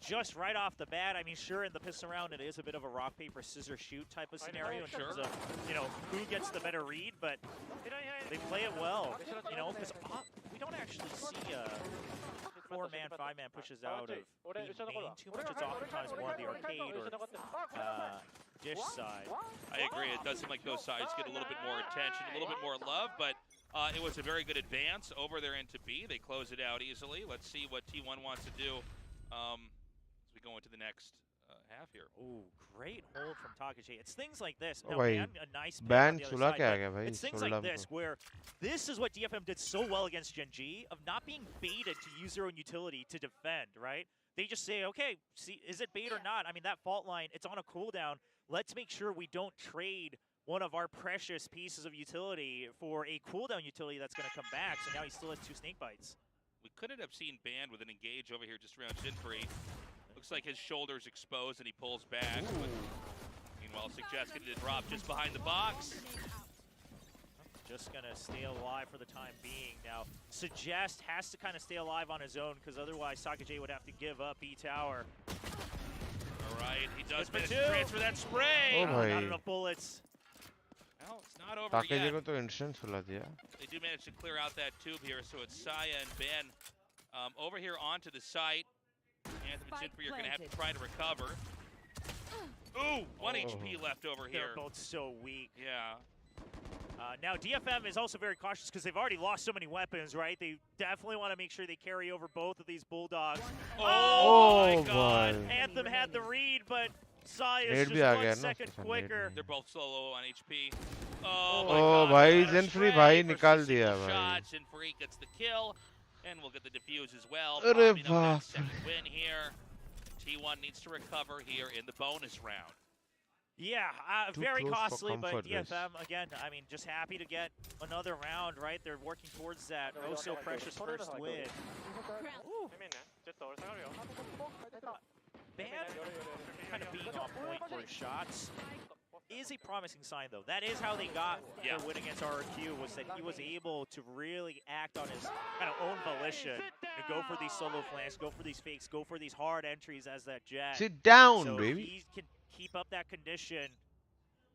just right off the bat, I mean, sure, in the pistol round, it is a bit of a rock, paper, scissors, shoot type of scenario in terms of, you know, who gets the better read, but they play it well, you know, because we don't actually see 4-man, 5-man pushes out of the main too much. It's oftentimes more on the arcade or dish side. I agree. It does seem like those sides get a little bit more attention, a little bit more love, but it was a very good advance over there into B. They close it out easily. Let's see what T1 wants to do as we go into the next half here. Ooh, great hold from 𝘍𝐽𝐿. It's things like this. Oh, now, a nice ban it's things like this where this is what DFM did so well against Gen G, of not being baited to use their own utility to defend, right? They just say, okay, see, is it bait or not? I mean, that fault line, it's on a cooldown. Let's make sure we don't trade one of our precious pieces of utility for a cooldown utility that's going to come back. So now he still has 2 snake bites. We could have seen Band with an engage over here just around Jinfree. Looks like his shoulder's exposed and he pulls back. Meanwhile, Suggest getting to drop just behind the box. Just going to stay alive for the time being. Now, Suggest has to kind of stay alive on his own, because otherwise 𝘍𝐽𝐿 would have to give up B tower. All right, he does manage to transfer that spray. Oh, not enough bullets. Well, it's not over yet. को तो instance खुला दिया. They do manage to clear out that tube here, so it's Saya and Ben over here onto the site. Anthem and Jinfree are going to have to try to recover. Ooh, 1 HP left over here. They're both so weak. Yeah. Now, DFM is also very cautious because they've already lost so many weapons, right? They definitely want to make sure they carry over both of these Bulldogs. Oh my God. Anthem had the read, but Zayas just 1 second quicker. They're both solo on HP. Oh भाई ज़ेनफ्री भाई निकाल दिया भाई. Zinfree gets the kill, and we'll get the defuse as well. अरे Popping up that बाप. second win here. T1 needs to recover here in the bonus round. Yeah, Too very close for costly, but comfort, DFM, again, I mean, just happy to get another round, right? They're working towards that oh so precious first win. Ooh. Band kind of being on point for his shots is a promising sign, though. That is how they got their win against RRQ, was that he was able to really act on his kind of own volition and go for these solo flanks, go for these fakes, go for these hard entries as that Jet. Sit down, so baby. He can keep up that condition.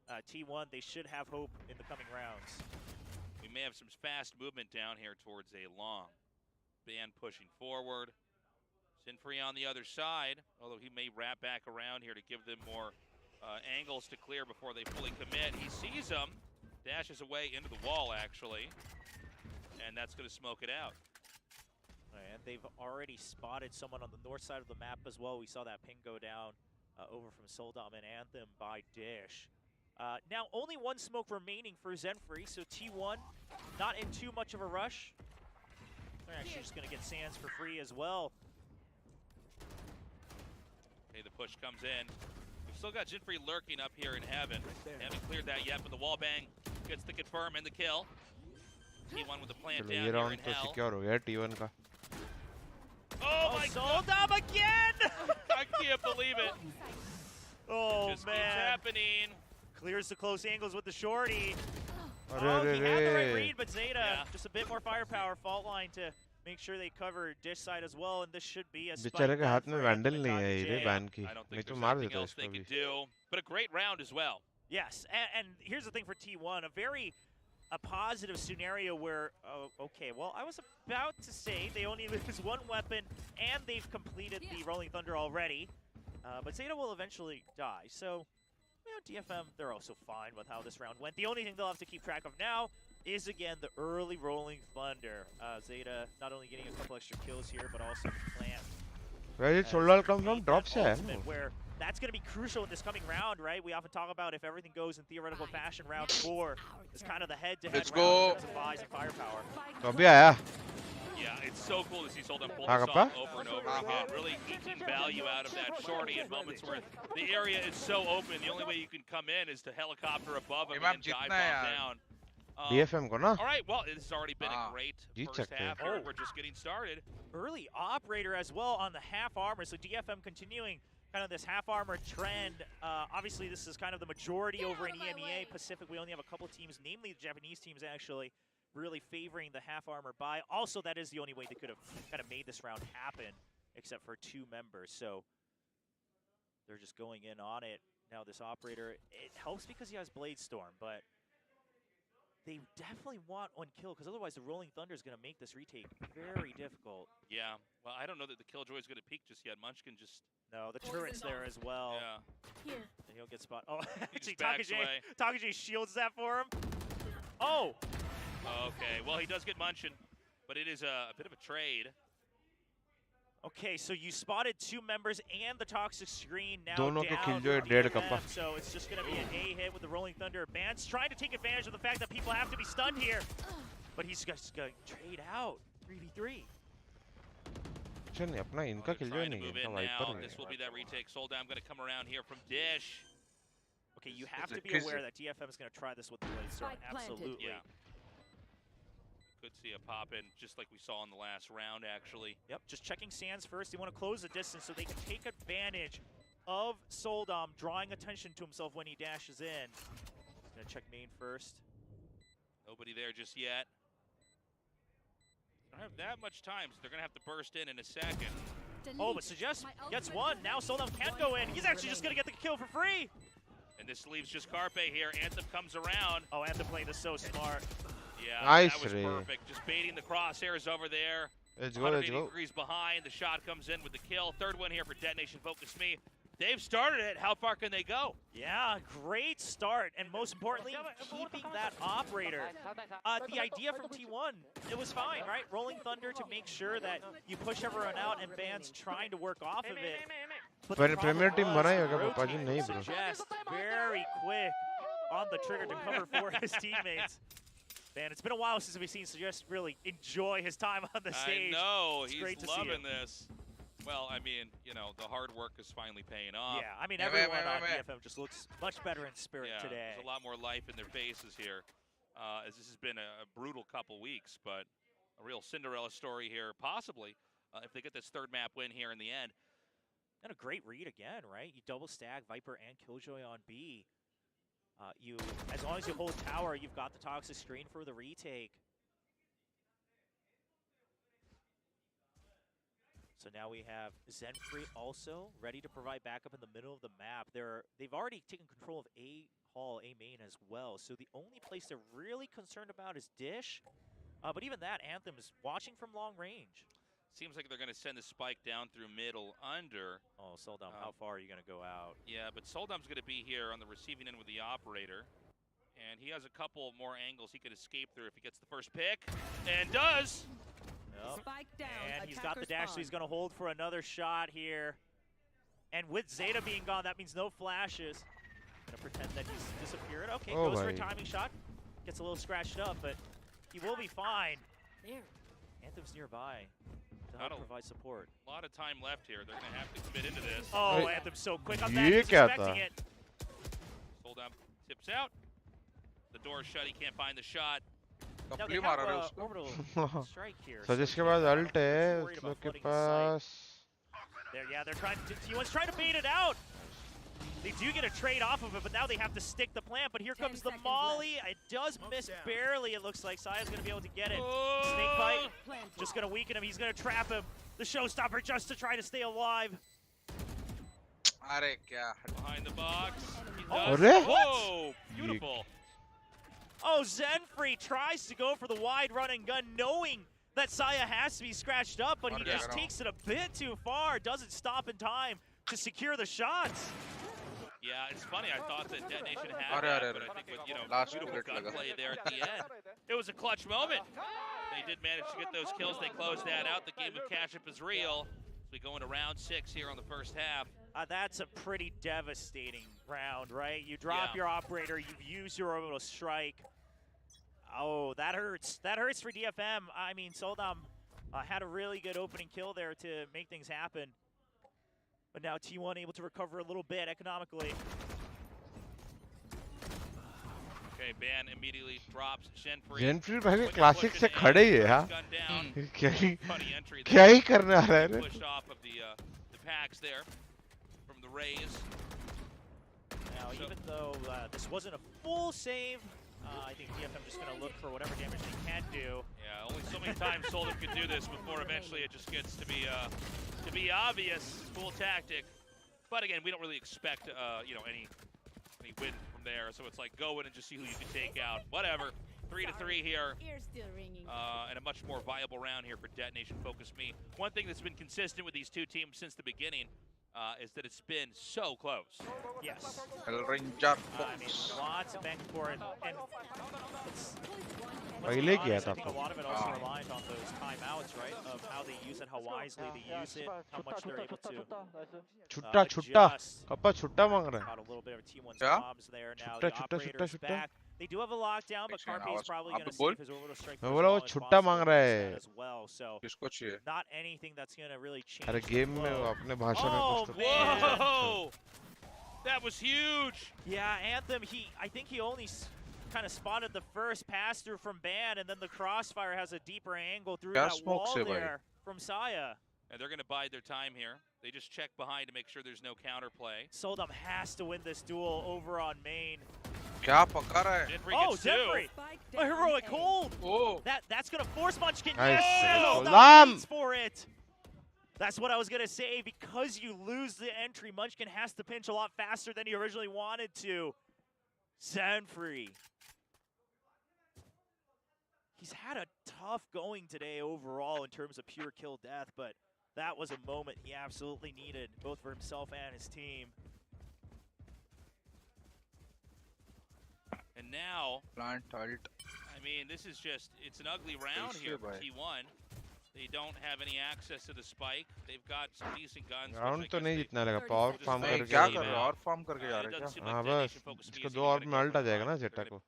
T1, they should have hope in the coming rounds. We may have some fast movement down here towards a long. Band pushing forward. Zinfree on the other side, although he may wrap back around here to give them more angles to clear before they fully commit. He sees them, dashes away into the wall, actually, and that's going to smoke it out. And they've already spotted someone on the north side of the map as well. We saw that ping go down over from Soldom and Anthem by Dish. Now, only one smoke remaining for Zinfree, so T1 not in too much of a rush. They're actually just going to get Sands for free as well. Okay, the push comes in. We've still got Zinfree lurking up here in heaven. They haven't cleared that yet, but the wall bang gets the confirm and the kill. T1 with the plant down here in hell. secure हो गया T1 का. Oh my God! Soldom again! I can't believe it. Oh Just man! keeps happening. Clears the close angles with the shorty. अरे Oh, अरे he had the right अरे. read, but Zeta just a bit more firepower. Fault line to make sure they cover Dish side as well, and this should be a spike बेचारे के हाथ में for vandal Anthem नहीं है and ये Jay. Ban की. I don't नहीं think तो there's मार anything देता else इसको they भी. could do. But a great round as well. Yes, and here's the thing for T1, a positive scenario where, okay, well, I was about to say they only lose one weapon, and they've completed the Rolling Thunder already, but Zeta will eventually die, so, you know, DFM, they're also fine with how this round went. The only thing they'll have to keep track of now is, again, the early Rolling Thunder. Zeta not only getting a couple extra kills here, but also the plant. Where did Soldal come from? Drop से है. Where that's going to be crucial in this coming round, right? We often talk about if everything goes in theoretical fashion, round 4 is kind of the head-to-head round in terms of buys and firepower. तो अभी आया. Yeah, it's so cool to see Soldom pull this off over and over again. Really eking value out of that shorty in moments where the area is so open. The only way you can come in is to helicopter above him and dive bomb down. DFM को ना. All right, well, this has already been a great first half. We're just getting started. Early operator as well on the half armor, so DFM continuing kind of this half armor trend. Obviously, this is kind of the majority over in EMEA Pacific. We only have a couple teams, namely the Japanese teams, actually really favoring the half armor buy. Also, that is the only way they could have kind of made this round happen, except for 2 members. So they're just going in on it. Now this operator, it helps because he has Blade Storm, but they definitely want one kill, because otherwise the Rolling Thunder is going to make this retake very difficult. Yeah, well, I don't know that the Killjoy is going to peek just yet. Munchkin just... No, the turret's there as well. Yeah. And he'll get spot. Oh, actually, backs away. Takagi shields that for him. Oh! Okay, well, he does get Munchin, but it is a bit of a trade. Okay, so you spotted 2 members and the toxic screen now दोनों के down Killjoy for dead DFM, kappa. so it's just going to be an A hit with the Rolling Thunder. Band's trying to take advantage of the fact that people have to be stunned here, but he's just going to trade out 3v3. अच्छा नहीं अपना इनका Killjoy नहीं है इनका wiper है. This will be that retake. Soldam going to come around here from Dish. Okay, you have to be aware that DFM is going to try this with the Blade Storm. Absolutely. Yeah. Could see a pop in, just like we saw in the last round, actually. Yep, just checking Sands first. They want to close the distance so they can take advantage of Soldom drawing attention to himself when he dashes in. He's going to check main first. Nobody there just yet. Don't have that much time, so they're going to have to burst in a second. Oh, but Suggest gets one. Now Soldom can go in. He's actually just going to get the kill for free. And this leaves just Carpe here. Anthem comes around. Oh, Anthem playing this so smart. Yeah, nice, that was perfect. Just baiting the crosshairs over there. Let's go, let's go. degrees behind. The shot comes in with the kill. Third one here for Detonation Focus Me. They've started it. How far can they go? Yeah, great start. And most importantly, keeping that operator. The idea from T1, it was fine, right? Rolling Thunder to make sure that you push everyone out and Band's trying to work off of it. Premier team बना ही होगा पापा जी नहीं bro. Just very quick on the trigger to cover for his teammates. Man, it's been a while since we've seen Suggest really enjoy his time on the stage. I know, it's he's loving this. Well, I mean, you know, the hard work is finally paying off. Yeah, I mean, everyone on DFM just looks much better in spirit today. There's a lot more life in their faces here, as this has been a brutal couple weeks, but a real Cinderella story here, possibly, if they get this third map win here in the end. And a great read again, right? You double stack Viper and 𝘍𝐽𝐽 on B. As long as you hold tower, you've got the toxic screen for the retake. So now we have Zenfree also ready to provide backup in the middle of the map. They've already taken control of A Hall, A main as well. So the only place they're really concerned about is Dish. But even that, Anthem is watching from long range. Seems like they're going to send the spike down through middle under. Oh, 𝘍𝐼𝐽, how far are you going to go out? Yeah, but 𝘍𝐼𝐽's going to be here on the receiving end with the operator. And he has a couple more angles he could escape through if he gets the first pick. And does! Yep. Spike down. And he's got the dash, so he's going to hold for another shot here. And with Zeta being gone, that means no flashes. Going to pretend that he's disappeared. Okay, goes for a timing shot. Gets a little scratched up, but he will be fine. There. Anthem's nearby to help provide support. A lot of time left here. They're going to have to commit into this. Oh, Anthem's so quick on that. He's expecting it. 𝘍𝐼𝐽 tips out. The door's shut. He can't find the shot. Now they have orbital strike here. So जिसके बाद ult है उस लोग के पास. They're trying to. T1's trying to bait it out. They do get a trade off of it, but now they have to stick the plant. But here comes the molly. It does miss barely, it looks like. 𝘼𝐼𝐽's going to be able to get it. Snake bite. Just going to weaken him. He's going to trap him. The showstopper just to try to stay alive. Behind the box. Whoa! Beautiful. Oh, Zenfree tries to go for the wide run and gun, knowing that 𝘼𝐼𝐽 has to be scratched up, but he just takes it a bit too far. Doesn't stop in time to secure the shots. Yeah, it's funny. I thought that Detonation had that, but I think with, beautiful gunplay there at the end, it was a clutch moment. They did manage to get those kills. They closed that out. The game of catch-up is real. As we go into round 6 here on the first half. That's a pretty devastating round, right? You drop your operator. You've used your orbital strike. Oh, that hurts. That hurts for DFM. I mean, 𝘍𝐼𝐽 had a really good opening kill there to make things happen. But now T1 able to recover a little bit economically. Okay, Ban immediately drops Zenfree. Zenfree भाई classic से खड़े ही है हाँ. क्या ही करने आ रहा है? Push off of the packs there from the Rays. Now, even though this wasn't a full save, I think DFM just going to look for whatever damage they can do. Yeah, only so many times 𝘍𝐼𝐽 could do this before eventually it just gets to be obvious. Cool tactic. But again, we don't really expect any win from there. So it's like go in and just see who you can take out. Whatever. 3-3 here. And a much more viable round here for Detonation Focus Me. One thing that's been consistent with these two teams since the beginning is that it's been so close. Yes. HellrangeR. I mean, lots of back and forth. And पहले किया था a lot of it also relies on those timeouts, right? Of how they use it, how wisely they use it, how much they're able to. छुट्टा पापा छुट्टा मांग रहा है. Got a little bit of T1's bombs there now. The operator's back. They do have a lockdown, but Carpe is probably going to save his orbital strike. मैं बोला वो छुट्टा मांग रहा है. As well, so not anything that's going to really change. अरे game में वो अपने भाषा में कुछ तो. Whoa! That was huge. Yeah, Anthem. I think he only kind of spotted the first pass through from Ban, and then the crossfire has a deeper angle through that wall there from 𝘼𝐽𝐽. And they're going to bide their time here. They just check behind to make sure there's no counterplay. 𝘍𝐼𝐽 has to win this duel over on main. क्या पका रहा है? Oh, Zenfree! A heroic hold! Oh. That's gonna force Munchkin. Nice. Yes! For it. That's what I was gonna say. Because you lose the entry, Munchkin has to pinch a lot faster than he originally wanted to. Zenfree. He's had a tough going today overall in terms of pure kill death, but that was a moment he absolutely needed, both for himself and his team. And now, plant ult. I mean, this is just, it's an ugly round here for T1. They don't have any access to the spike. They've got some decent guns. Round तो नहीं जीतना लगा power farm करके क्या कर रहे हो और फार्म करके जा रहे हैं क्या हाँ बस इसको 2 और में अल्ट आ जाएगा ना जेटा को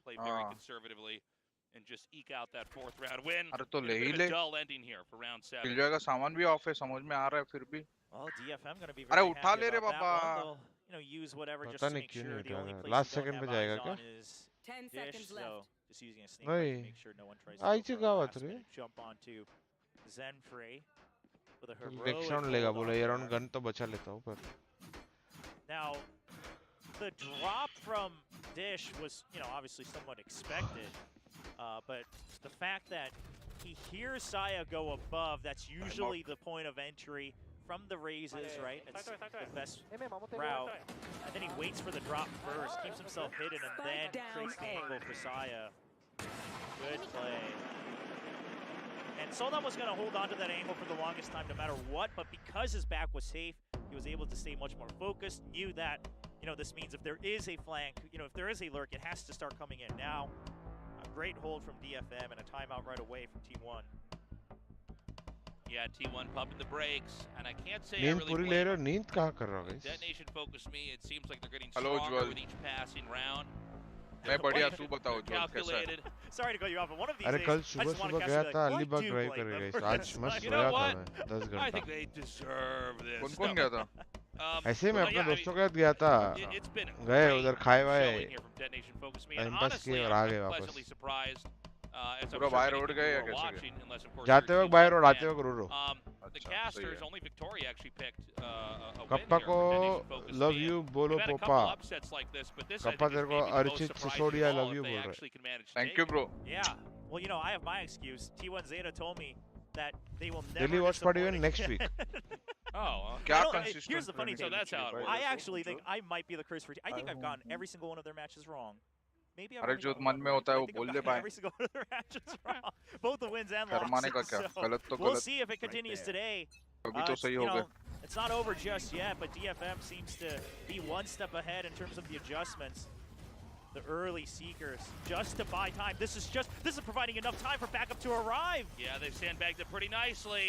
and just eke out that 4th round win. अरे तो ले ही ले dull ending here for round 7. मिल जाएगा सामान भी ऑफ है समझ में आ रहा है फिर भी Well, DFM going to be अरे very उठा happy ले रे about that Baba one. They'll, you know, use whatever just पता to नहीं make क्यों sure नहीं the only उठा place last they don't second पे have जाएगा eyes क्या on is 10 Dish, seconds so left. just using a snake नहीं to make sure no one tries to I go for चुका a हुआ last थे minute jump onto Zenfrey with a next heroic round लेगा hold बोला on ये there. Round gun तो बचा लेता हूँ पर Now, the drop from Dish was, you know, obviously somewhat expected, but the fact that he hears 𝘼𝐽𝐿𝐿 go above, that's usually the point of entry from the raises, right? It's the best route. And then he waits for the drop first, keeps himself hidden, and then creates the angle for 𝘼𝐽𝐿𝐿. Good play. And 𝘼𝐿𝐿 was going to hold on to that angle for the longest time no matter what, but because his back was safe, he was able to stay much more focused, knew that, you know, this means if there is a flank, you know, if there is a lurk, it has to start coming in now. A great hold from DFM and a timeout right away from T1. Yeah, T1 pumping the brakes, and I can't say I नींद really पूरी ले blame रहे हो नींद कहाँ कर रहे हो guys Detonation focused me. It seems like they're getting Hello, stronger Ujjwal. with each passing round. मैं बढ़िया तू बताओ जो कैसा है Calculated. Sorry to cut you off, but one of these अरे days, कल I सुबह just want to सुबह catch गया you था like, I Alibag do drive blame करके them गई for आज this. मस्त You सोया know था what? मैं 10 I think घंटा they deserve this. कौन कौन गया था ऐसे ही मैं Well, अपने yeah, I दोस्तों mean, के साथ गया था It's been a गए great उधर खाए वाए showing here from Detonation Focus Me, and time pass honestly, किए और I'm आ गए वापस pleasantly surprised. As I'm पूरा sure बाहर many रोड people गए who या are कैसे गए watching, unless of course जाते you're a वक्त बाहर T1 और आते fan. वक्त रो रो The अच्छा, casters, सही है। only Victoria actually picked a win kappa here को for Detonation Focus love Me. You We've बोलो had a पोपा couple upsets like this, but this I kappa think is तेरे को maybe the most Archit surprising Sisodia of all love you if they बोल रहा actually can manage to thank take you it. Bro Yeah, well, you know, I have my excuse. T1 Zeta told me that they will never Daily watch party disappoint event next again. week. Oh, क्या I don't- consistent here's the funny so thing. that's how it works. I actually think I might be the curse for. I think I've gotten every single one of their matches wrong. Maybe I've अरे only जो gotten मन one में right, होता है but I वो think I've बोल दे gotten भाई every single one of their matches wrong. Both the wins and शर्माने का losses. क्या So गलत तो we'll गलत see if it continues today. अभी तो सही you हो know, गए it's not over just yet, but DFM seems to be one step ahead in terms of the adjustments. The early seekers just to buy time. This is providing enough time for backup to arrive. Yeah, they've sandbagged it pretty nicely.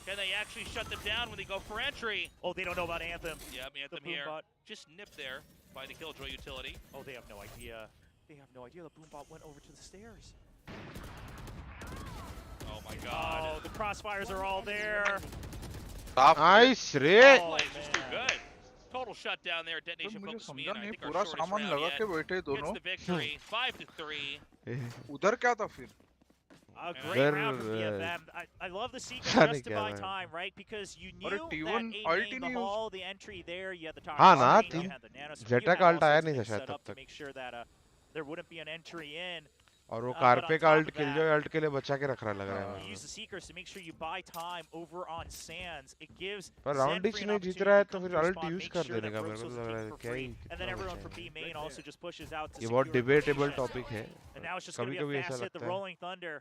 Can they actually shut them down when they go for entry? Oh, they don't know about Anthem. Yep, Anthem boom here. bot. Just nipped there by the Killjoy utility. Oh, they have no idea. They have no idea the boombot went over to the stairs. Oh my god. Oh, the crossfires are all there. Nice रे Oh, Play is just too man. good. Total shutdown there. Detonation मुझे Focus Me, समझा and I नहीं think our पूरा shortest सामान round लगा yet के बैठे gets दोनों the victory. 5-3. उधर क्या था फिर A great There, round from DFM. I love the sequence Funny just to buy guy. time, right? Because you knew अरे that T1 A ult main, नहीं the use- hall, the entry there, you had the हाँ ना, toxicity, you तीन- had the nanosecond, Zeta you had का all ult आया sorts नहीं of था things शायद set तब up to तक make sure that there wouldn't be an entry in. और वो but कारपे on का top ult of Killjoy that, ult के लिए बचा के रख रहा लग रहा You है use the seekers to make sure you buy time over on Sands. It gives पर राउंड Zenfrey डिच an नहीं जीत opportunity रहा है to तो come फिर to ult spawn, use make कर sure देने that का मेरे Brooks को was तो लग रहा taken है for क्या ही free. And then कितना everyone from बचा B है main also just pushes out to ये बहुत secure डिबेटेबल location. टॉपिक है And now it's just going कभी to be कभी a ऐसा fast hit. The लगता है Rolling Thunder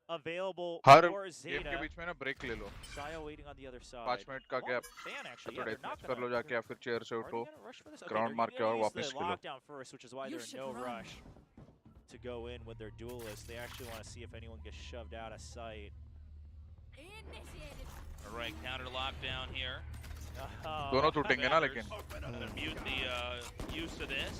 available her for game के Zeta. बीच में ना ब्रेक ले लो 𝘼𝐽𝐿 waiting on the other side. 5 minute का गैप Ban actually. थोड़ा Yeah, they're डेथ not कर लो gonna. जाके या फिर चेयर से Are they उठो gonna rush for this? Okay, ground they're मार के और gonna use वापस the Khelo lockdown first, which is why they're in no rush to go in with their duelist. They actually want to see if anyone gets shoved out of sight. All right, counter lockdown here. दोनों टूटेंगे ना लेकिन Gonna mute the use of this.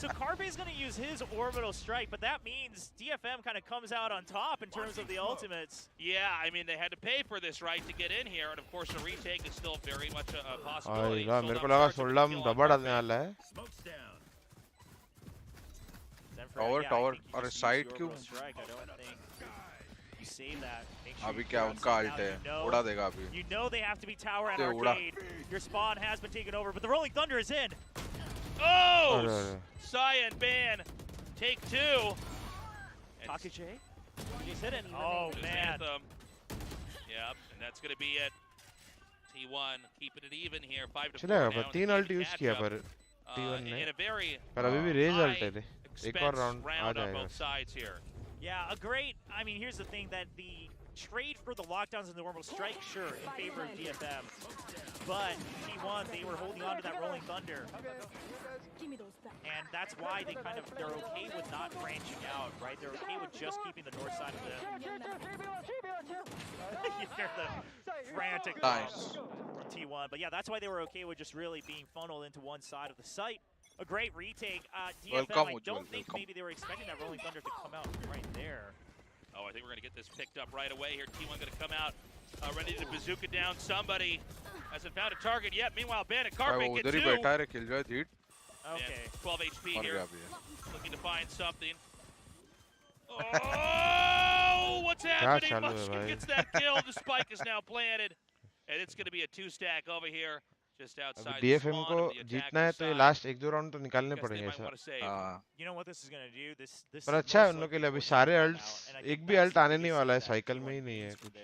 So Carpe is going to use his orbital strike, but that means DFM kind of comes out on top in terms of the ultimates. Yeah, I mean, they had to pay for this right to get in here, and of course, the retake is still very much a possibility. आएगा मेरे को लगा सोल्डम दबा डालने वाला है tower tower अरे side क्यों अभी क्या उनका अल्ट है उड़ा देगा अभी You know they have to be tower and ते उड़ा arcade. Your spawn has been taken over, but the Rolling Thunder is in. Oh! अरे Cyan ban. Take two. 𝘼𝐽𝐿𝐿. He's hit it. Oh, man. Anthem. Yep, and that's going to be it. T1 keeping it even here. 5-4 चलेगा now. पर तीन alt use किया पर T1 ने In a very पर अभी भी रेज अल्ट है expense एक और राउंड आ round on जाएगा both sides here. Yeah, a great. I mean, here's the thing that the trade for the lockdowns and the orbital strike, sure, in favor of DFM. But T1, they were holding on to that Rolling Thunder. And that's why they're okay with not branching out, right? They're okay with just keeping the north side of the... You hear the frantic nice from T1. But yeah, that's why they were okay with just really being funneled into one side of the site. A great retake. DFM, I don't think maybe they were expecting that Rolling Thunder to come out right there. Oh, I think we're going to get this picked up right away here. T1 going to come out, ready to bazooka down somebody. Hasn't found a target yet. Meanwhile, Bandit Carpet gets 2. Okay. Yeah, 12 HP here. Looking to find something. Oh, what's happening? Mushkin gets that kill. The spike is now planted. And it's going to be a 2-stack over here. Just outside DFM को जीतना है तो ये last 1-2 round तो निकालने पड़ेंगे sir. You know what this is going to do? This पर अच्छा है उन लोगों के लिए अभी सारे अल्ट्स एक भी अल्ट आने नहीं वाला है साइकिल में ही नहीं है कुछ.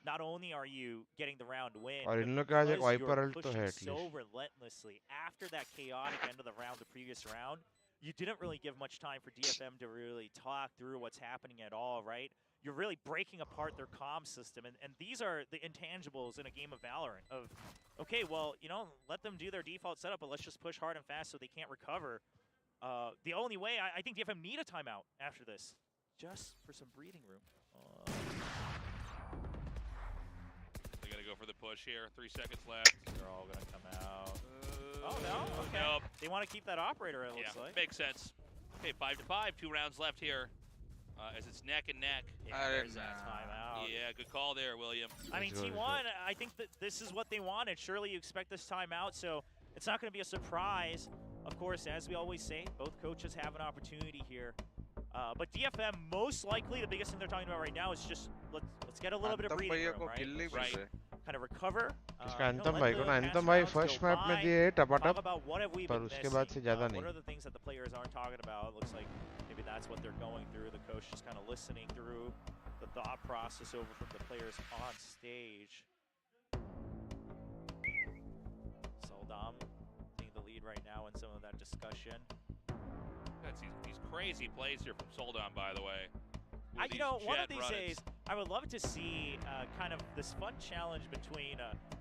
Not only are you getting the round win, और इन लोगों के पास एक वाइपर अल्ट तो है so relentlessly after that chaotic end of the round, the previous round, you didn't really give much time for DFM to really talk through what's happening at all, right? You're really breaking apart their comm system, and these are the intangibles in a game of Valorant. Of, okay, well, you know, let them do their default setup, but let's just push hard and fast so they can't recover. The only way, I think DFM need a timeout after this, just for some breathing room. They're going to go for the push here. 3 seconds left. They're all going to come out. Oh, no? Okay. Nope. They want to keep that operator, it looks like. Makes sense. Okay, 5-5. 2 rounds left here. As it's neck and neck. Yeah, there's that timeout. Yeah, good call there, William. I mean, T1, I think that this is what they wanted. Surely you expect this timeout, so it's not going to be a surprise. Of course, as we always say, both coaches have an opportunity here. But DFM, most likely, the biggest thing they're talking about right now is just let's get a little bit of breathing room, right? Kind of recover. इसका अंतम भाई को ना अंतम भाई first map में दिए टपाटप पर उसके बाद से ज़्यादा नहीं. What are the things that the players aren't talking about? It looks like maybe that's what they're going through. The coach just kind of listening through the thought process over from the players on stage. 𝘼𝐽𝐿 taking the lead right now in some of that discussion. That's these crazy plays here from 𝘼𝐿, by the way. You know, one of these days, I would love to see kind of this fun challenge between,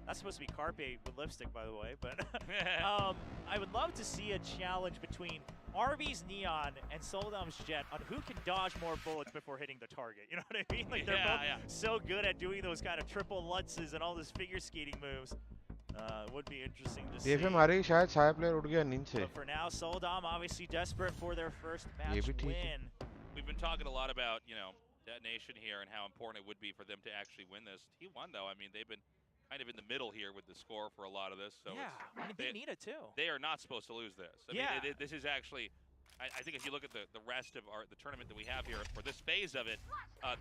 that's supposed to be Carpe with lipstick, by the way, but I would love to see a challenge between Arby's Neon and 𝘼𝐿's Jet on who can dodge more bullets before hitting the target. You know what I mean? Like, they're both so good at doing those kind of triple Lutzes and all those figure skating moves. It would be interesting to see. शायद साया player उड़ गया नींद से. But for now, 𝘼𝐿 obviously desperate for their first match win. We've been talking a lot about, you know, detonation here and how important it would be for them to actually win this. T1, though, I mean, they've been kind of in the middle here with the score for a lot of this. So yeah, I mean, they need it too. They are not supposed to lose this. I mean, this is actually, I think if you look at the rest of the tournament that we have here for this phase of it,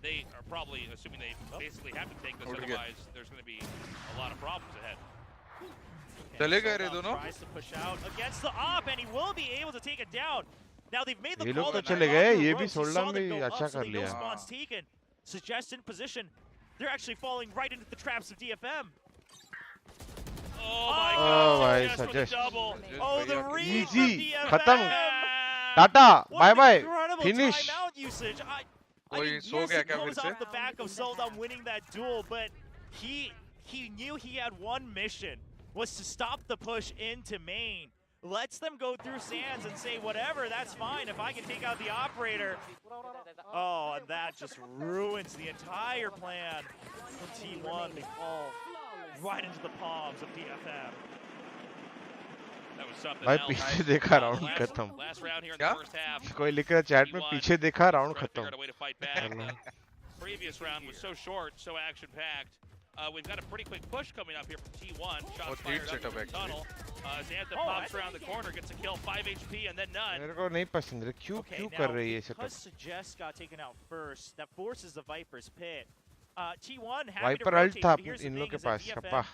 they are probably assuming they basically have to take this, otherwise there's going to be a lot of problems ahead. 𝘼𝐿 tries to push out against the op, and he will be able to take it down. Now they've made the call that चले गए, ये भी 𝘼𝐿 भी अच्छा कर लिया. Spawns taken. Suggested position. They're actually falling right into the traps of DFM. Oh my God! Suggest. Oh, the read from Easy. DFM. खत्म. Tata. Bye bye. Finish. Timeout usage. I mean, yes, it comes off the back of 𝘼𝐿 winning that duel, but he knew he had one mission, was to stop the push into main. Lets them go through sands and say, whatever, that's fine if I can take out the operator. Oh, and that just ruins the entire plan for T1. They fall right into the palms of DFM. That was something भाई else. पीछे देखा round खत्म. Last round here in the first half. कोई लिख रहा chat में पीछे देखा राउंड खत्म. Previous round was so short, so action-packed. We've got a pretty quick push coming up here from T1. Shots fired up in the tunnel. Zeta pops around the corner, gets a kill, 5 HP, and then none. मेरे को नहीं पसंद है. क्यों कर रही है ये सब? Because Suggest got taken out first, that forces the Viper's pit. T1 happy Viper to rotate, था but here's इन the लोग के thing, pass. is that कपा.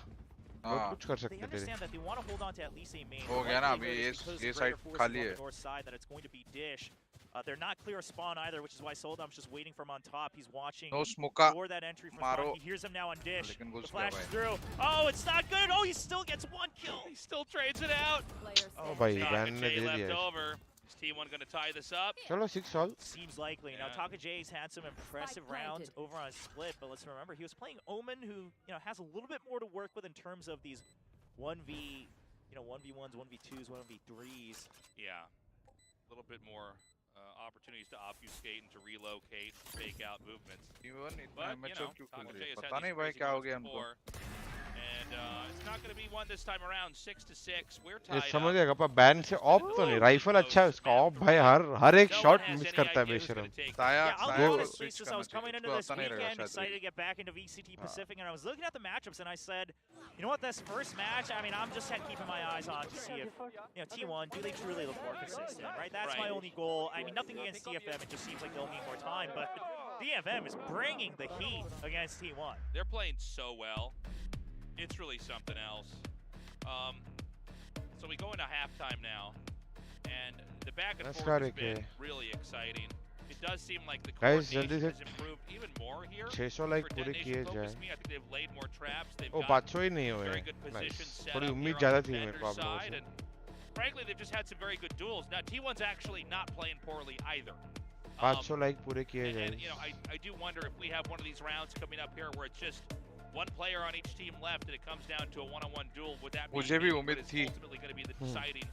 DFM, कुछ कर they सकते थे. understand that they want to hold on to at least a main. हो गया ना अभी ये साइड खाली है. North side that it's going to be Dish. They're not clear of spawn either, which is why 𝘼𝐿's just waiting for him on top. He's watching for that entry from spawn. He hears him now on Dish. The flash through. Oh, it's not good. Oh, he still gets one kill. He still trades it out. Oh, भाई ban ने दे दिया. Is T1 going to tie this up? Chalo 6 all. Seems likely. Now TakaJ's had some impressive rounds over on Split, but let's remember he was playing Omen, who has a little bit more to work with in terms of these 1v, 1v1s, 1v2s, 1v3s. Yeah, a little bit more opportunities to obfuscate and to relocate, fake out movements. But TakaJ has had these crazy moments before. And it's not going to be one this time around. 6-6. We're tied. समझ गया पापा ban से of तो नहीं rifle अच्छा है उसका of भाई हर एक शॉट मिस करता है बेशरम I was coming into this weekend excited to get back into VCT Pacific, and I was looking at the matchups and I said, you know what, this first match, I mean, I'm just keeping my eyes on to see if T1, do they truly look more consistent, right? That's my only goal. I mean, nothing against DFM, it just seems like they'll need more time, but DFM is bringing the heat against T1. They're playing so well. It's really something else. So we go into halftime now, and the back and forth has been really exciting. It does seem like the coordination has improved even more here. 600 like पूरे किए जाए. I think they've laid more traps. They've got 500 ही नहीं हुए. very good position set थोड़ी up उम्मीद here ज़्यादा on the थी मेरे defender को आप लोगों side, से. and frankly, they've just had some very good duels. Now T1's actually not playing poorly either. 500 like पूरे किए जाए. And I do wonder if we have one of these rounds coming up here where it's just one player on each team left, and it comes down to a one-on-one duel. Would that be ultimately going to be the deciding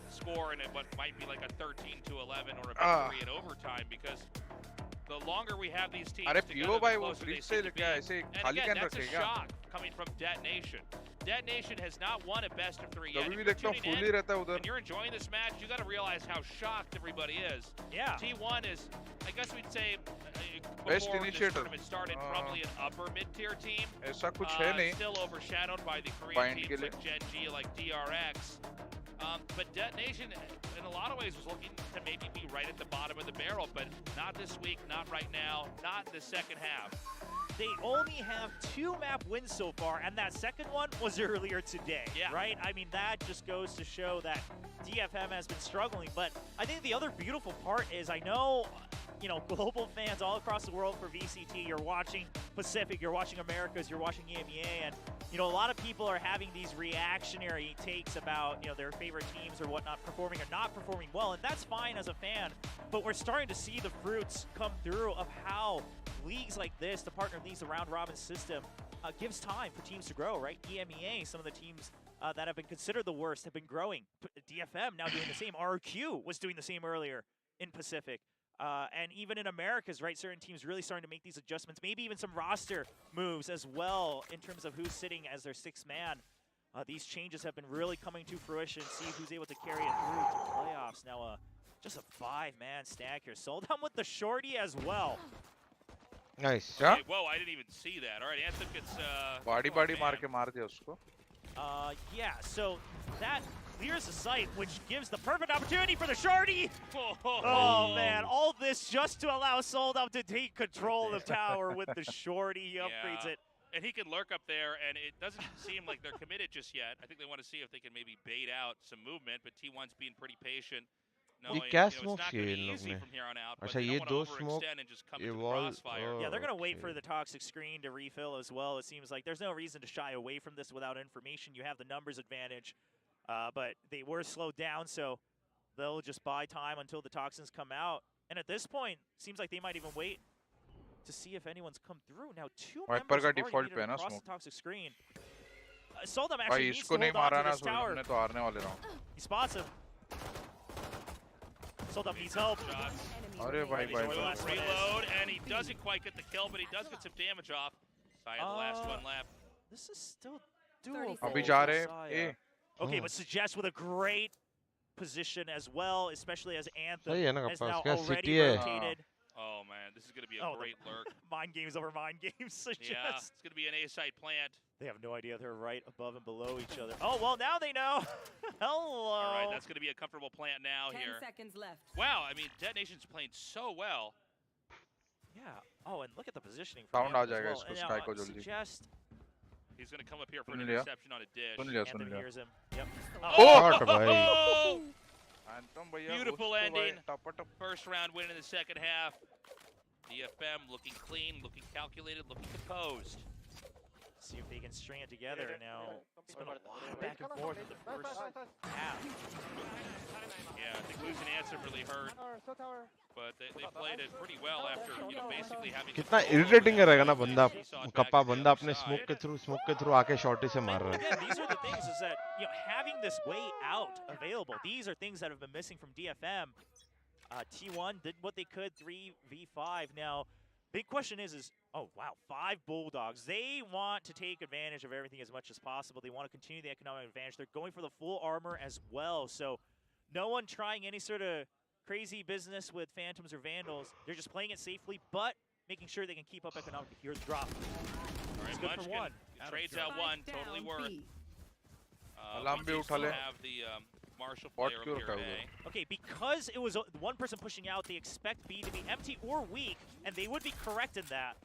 score, and what might be like a 13-11 or a victory in overtime? Because the longer we have these teams together, the closer they seem to be. And again, that's a shock coming from Detonation. Detonation has not won a best of 3 yet. If you're tuning in and you're enjoying this match, you got to realize how shocked everybody is. Yeah. T1 is, I guess we'd say, Best before initiator. this tournament started, probably an upper mid-tier team. ऐसा कुछ है नहीं. Still overshadowed by the Korean teams like Gen G, like DRX. But Detonation, in a lot of ways, was looking to maybe be right at the bottom of the barrel, but not this week, not right now, not in the second half. They only have 2 map wins so far, and that second one was earlier today, right? I mean, that just goes to show that DFM has been struggling, but I think the other beautiful part is I know, global fans all across the world for VCT, you're watching Pacific, you're watching Americas, you're watching EMEA, and, a lot of people are having these reactionary takes about, their favorite teams or whatnot performing or not performing well, and that's fine as a fan, but we're starting to see the fruits come through of how leagues like this, the partner leagues, the round-robin system, gives time for teams to grow, right? EMEA, some of the teams that have been considered the worst have been growing. DFM now doing the same. RQ was doing the same earlier in Pacific. And even in Americas, right, certain teams really starting to make these adjustments, maybe even some roster moves as well in terms of who's sitting as their 6th man. These changes have been really coming to fruition. See who's able to carry it through to playoffs. Now, just a 5-man stack here. 𝘼𝐽 with the shorty as well. Nice. Okay, whoa, I didn't even see that. All right, Anthem gets... body मार दिया उसको. Yeah, so that clears the site, which gives the perfect opportunity for the shorty. Oh, man, all this just to allow 𝘼𝐽 to take control of the tower with the shorty. He upgrades it. And he can lurk up there, and it doesn't seem like they're committed just yet. I think they want to see if they can maybe bait out some movement, but T1's being pretty patient. ये क्या smoke है इन लोग ने? अच्छा ये 2 smoke Yeah, they're going to wait for the toxic screen to refill as well. It seems like there's no reason to shy away from this without information. You have the numbers advantage, but they were slowed down, so they'll just buy time until the toxins come out. And at this point, seems like they might even wait to see if anyone's come through. Now 2 members have already made it across the toxic screen. 𝘼𝐽 actually needs to hold on to this tower. He spots him. 𝘼𝐽 needs help. Reload, and he doesn't quite get the kill, but he does get some damage off. Side of the last one left. This is still doable. अभी जा रहे. Okay, but Suggest with a great position as well, especially as Anthem has now already rotated. Oh, man, this is going to be a great lurk. Mind games over mind games. Suggest. Yeah, it's going to be an A-side plant. They have no idea they're right above and below each other. Oh, well, now they know. Hello. All right, that's going to be a comfortable plant now 10 here. 10 seconds left. Wow, I mean, Detonation's playing so well. Yeah. Oh, and look at the positioning. Sound आ जाएगा इसको Sky को जल्दी. Suggest. He's going to come up here for an interception on a dish. Anthem hears him. Yep. Oh! Beautiful ending. First round win in the second half. DFM looking clean, looking calculated, looking composed. See if they can string it together now. It's been a lot back and forth in the first half. Yeah, I think losing answer really hurt. But they played it pretty well after, basically having. कितना irritating रहेगा ना बंदा kappa बंदा अपने smoke के through आके shorty से मार रहा है. Again, these are the things is that having this way out available. These are things that have been missing from DFM. T1 did what they could, 3v5. Now, big question is oh wow, 5 Bulldogs. They want to take advantage of everything as much as possible. They want to continue the economic advantage. They're going for the full armor as well. So no one trying any sort of crazy business with Phantoms or Vandals. They're just playing it safely, but making sure they can keep up economically. Here's the drop. All right, good for one. Trades out one, totally worth. Alarm bhi utha le. Have the Marshall player up here today. Okay, because it was one person pushing out, they expect B to be empty or weak, and they would be correct in that.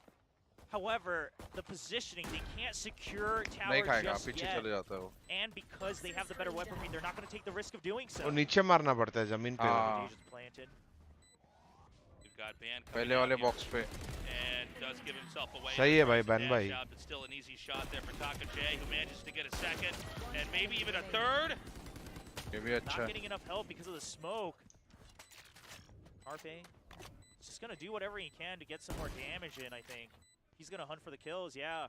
However, the positioning, they can't secure tower just yet. And because they have the better weaponry, they're not going to take the risk of doing so. वो नीचे मारना पड़ता है जमीन पे. Planted. We've got Ban पहले वाले box पे. And does give himself away. सही है भाई ban भाई. But still an easy shot there for 𝘍𝐽𝐿, who manages to get a second and maybe even a third. ये भी अच्छा. Not getting enough help because of the smoke. Arpe just going to do whatever he can to get some more damage in, I think. He's going to hunt for the kills, yeah.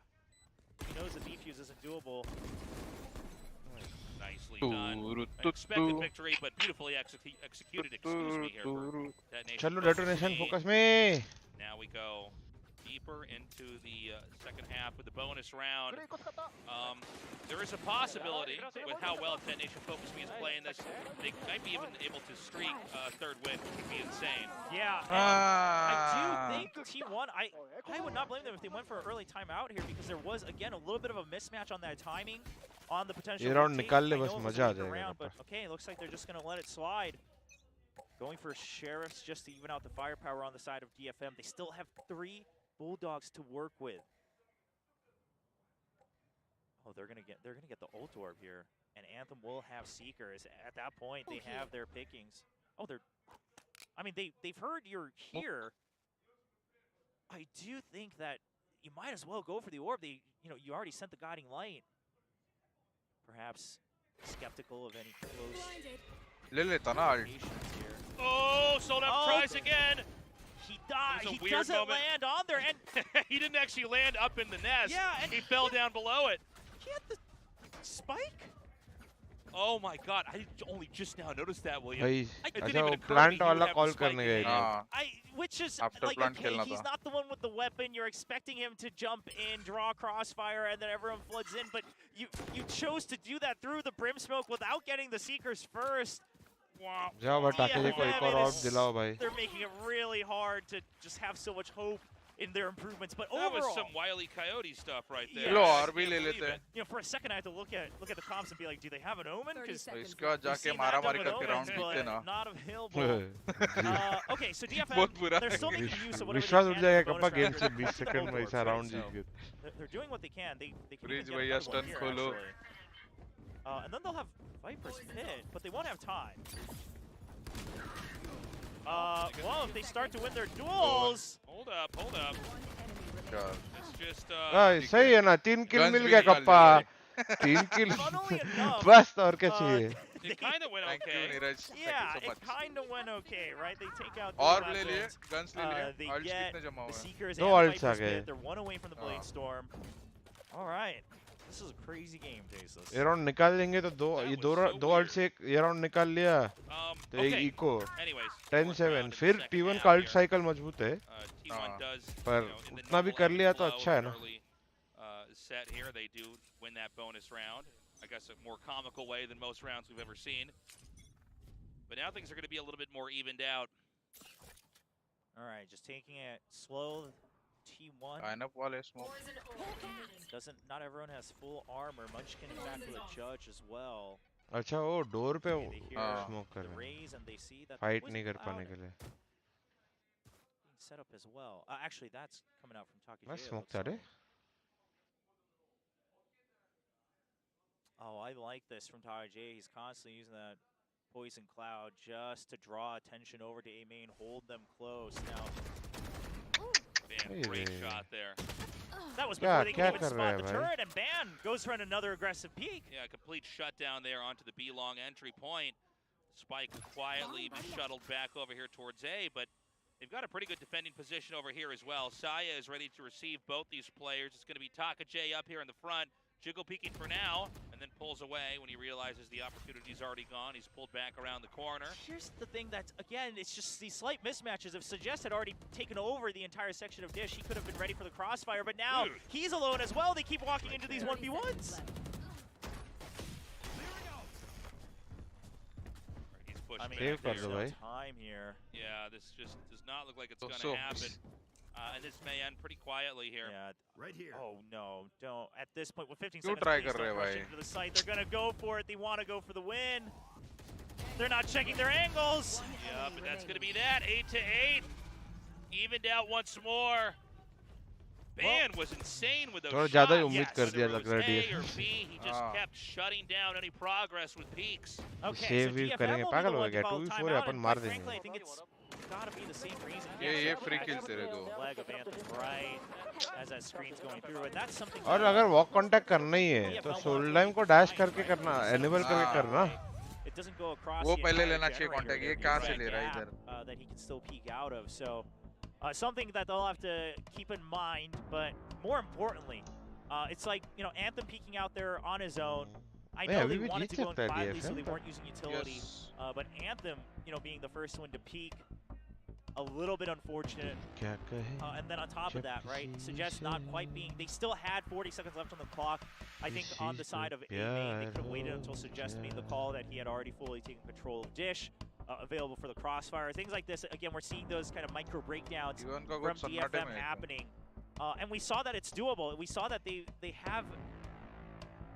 He knows the defuse isn't doable. Nicely done. Expected victory, but beautifully executed, excuse me, here for Detonation. Chalo, Detonation, focus me. Now we go deeper into the second half with the bonus round. There is a possibility with how well Detonation Focus Me is playing this, they might be even able to streak third win, which would be insane. Yeah, I do think T1, I would not blame them if they went for an early timeout here, because there was, again, a little bit of a mismatch on that timing on the potential. But okay, it looks like they're just going to let it slide. Going for Sheriffs just to even out the firepower on the side of DFM. They still have 3 Bulldogs to work with. Oh, they're gonna get the ult orb here, and Anthem will have Seekers. At that point, they have their pickings. Oh, they've heard you're here. I do think that you might as well go for the orb. You already sent the guiding light. Perhaps skeptical of any close. Oh, Sold Up tries again. He died. He doesn't land on there, and he didn't actually land up in the nest. Yeah, and he fell down below it. He had the spike. Oh my God! I only just now noticed that, William. I didn't even plant वाला call करने गए. Which is like, okay, he's not the one with the weapon. You're expecting him to jump in, draw crossfire, and then everyone floods in. But you chose to do that through the brim smoke without getting the Seekers first. Wow. They're making it really hard to just have so much hope in their improvements, but that overall, was some Wile E. Coyote stuff right there. For a second, I had to look at the comps and be like, do they have an Omen? Because not of Hillball. Okay, so DFM, they're still making use of whatever they can. They're doing what they can. They can even get another one here, actually. And then they'll have Viper's Pit, but they won't have time. Well, if they start to win their duels... Hold up. It's just... सही है ना 3 kill मिल गया kappa 3 kill बस और क्या चाहिए It kind of went okay. Yeah, it kind of went okay, right? They take out the guns they get the Seekers and Viper's Pit. They're 1 away from the Blade Storm. All right. This is a crazy game, Jasus. ये round निकाल लेंगे तो दो alt से ये round निकाल लिया तो एक इको 10-7 फिर T1 का अल्ट साइकिल मजबूत है पर उतना भी कर लिया तो अच्छा है ना set here they do win that bonus round. I guess a more comical way than most rounds we've ever seen. But now things are going to be a little bit more evened out. All right, just taking it slow. T1 not everyone has full armor. Munchkin is back with a judge as well. अच्छा वो door पे smoke कर रहे हैं fight नहीं कर पाने के लिए set up as well. Actually that's coming out from 𝘍𝐽𝐿𝐿. मैं स्मोक था रे Oh, I like this from 𝘍𝐽𝐿𝐿. He's constantly using that Poison Cloud just to draw attention over to A main, hold them close. Now, Ban, great shot there. That was before they could even spot the turret, and Ban goes for another aggressive peek. Yeah, complete shutdown there onto the B long entry point. Spike will quietly be shuttled back over here towards A, but they've got a pretty good defending position over here as well. 𝘼𝐽𝐿𝐼𝐻 is ready to receive both these players. It's going to be 𝘼𝐽𝐿𝐼𝐻 up here in the front. Jiggle peeking for now, and then pulls away when he realizes the opportunity's already gone. He's pulled back around the corner. Here's the thing that, again, it's just these slight mismatches. If 𝘼𝐻 had already taken over the entire section of Dish, he could have been ready for the crossfire, but now he's alone as well. They keep walking into these 1v1s. I mean, there's no time here. Yeah, this just does not look like it's going to happen. And this may end pretty quietly here. Yeah. Right here. Oh no, don't. At this point, with 15 seconds, please don't rush into the site. They're going to go for it. They want to go for the win. They're not checking their angles. Yeah, but that's going to be that. 8-8. Evened out once more. Ban was insane with those shots. ज़्यादा ही उम्मीद कर दिया लग रहा है A or B, he just kept shutting down any progress with peaks. Okay, so DFM करेंगे पागल हो गया 2v4 है अपन मार देंगे frankly, I think it's gotta be the same reason. ये free kill तेरे दो. Leg of Anthem right as that screen's going through, and that's something. और अगर वॉक कांटेक्ट करना ही है तो सोल्डाइम को डैश करके करना, एनेबल करके करना. It doesn't go across. वो पहले लेना चाहिए कांटेक्ट. ये कहाँ से ले रहा है इधर? That he can still peek out of. So something that they'll have to keep in mind, but more importantly, it's like, you know, Anthem peeking out there on his own. I know they wanted to go in quietly, so they weren't using utility. But Anthem, you know, being the first one to peek, a little bit unfortunate. And then on top of that, right, 𝘼𝐻 not quite being, they still had 40 seconds left on the clock. I think on the side of A main, they could have waited until 𝘼𝐻 made the call that he had already fully taken control of Dish. Available for the crossfire, things like this. Again, we're seeing those kind of micro breakdowns from DFM happening, and we saw that it's doable. We saw that they have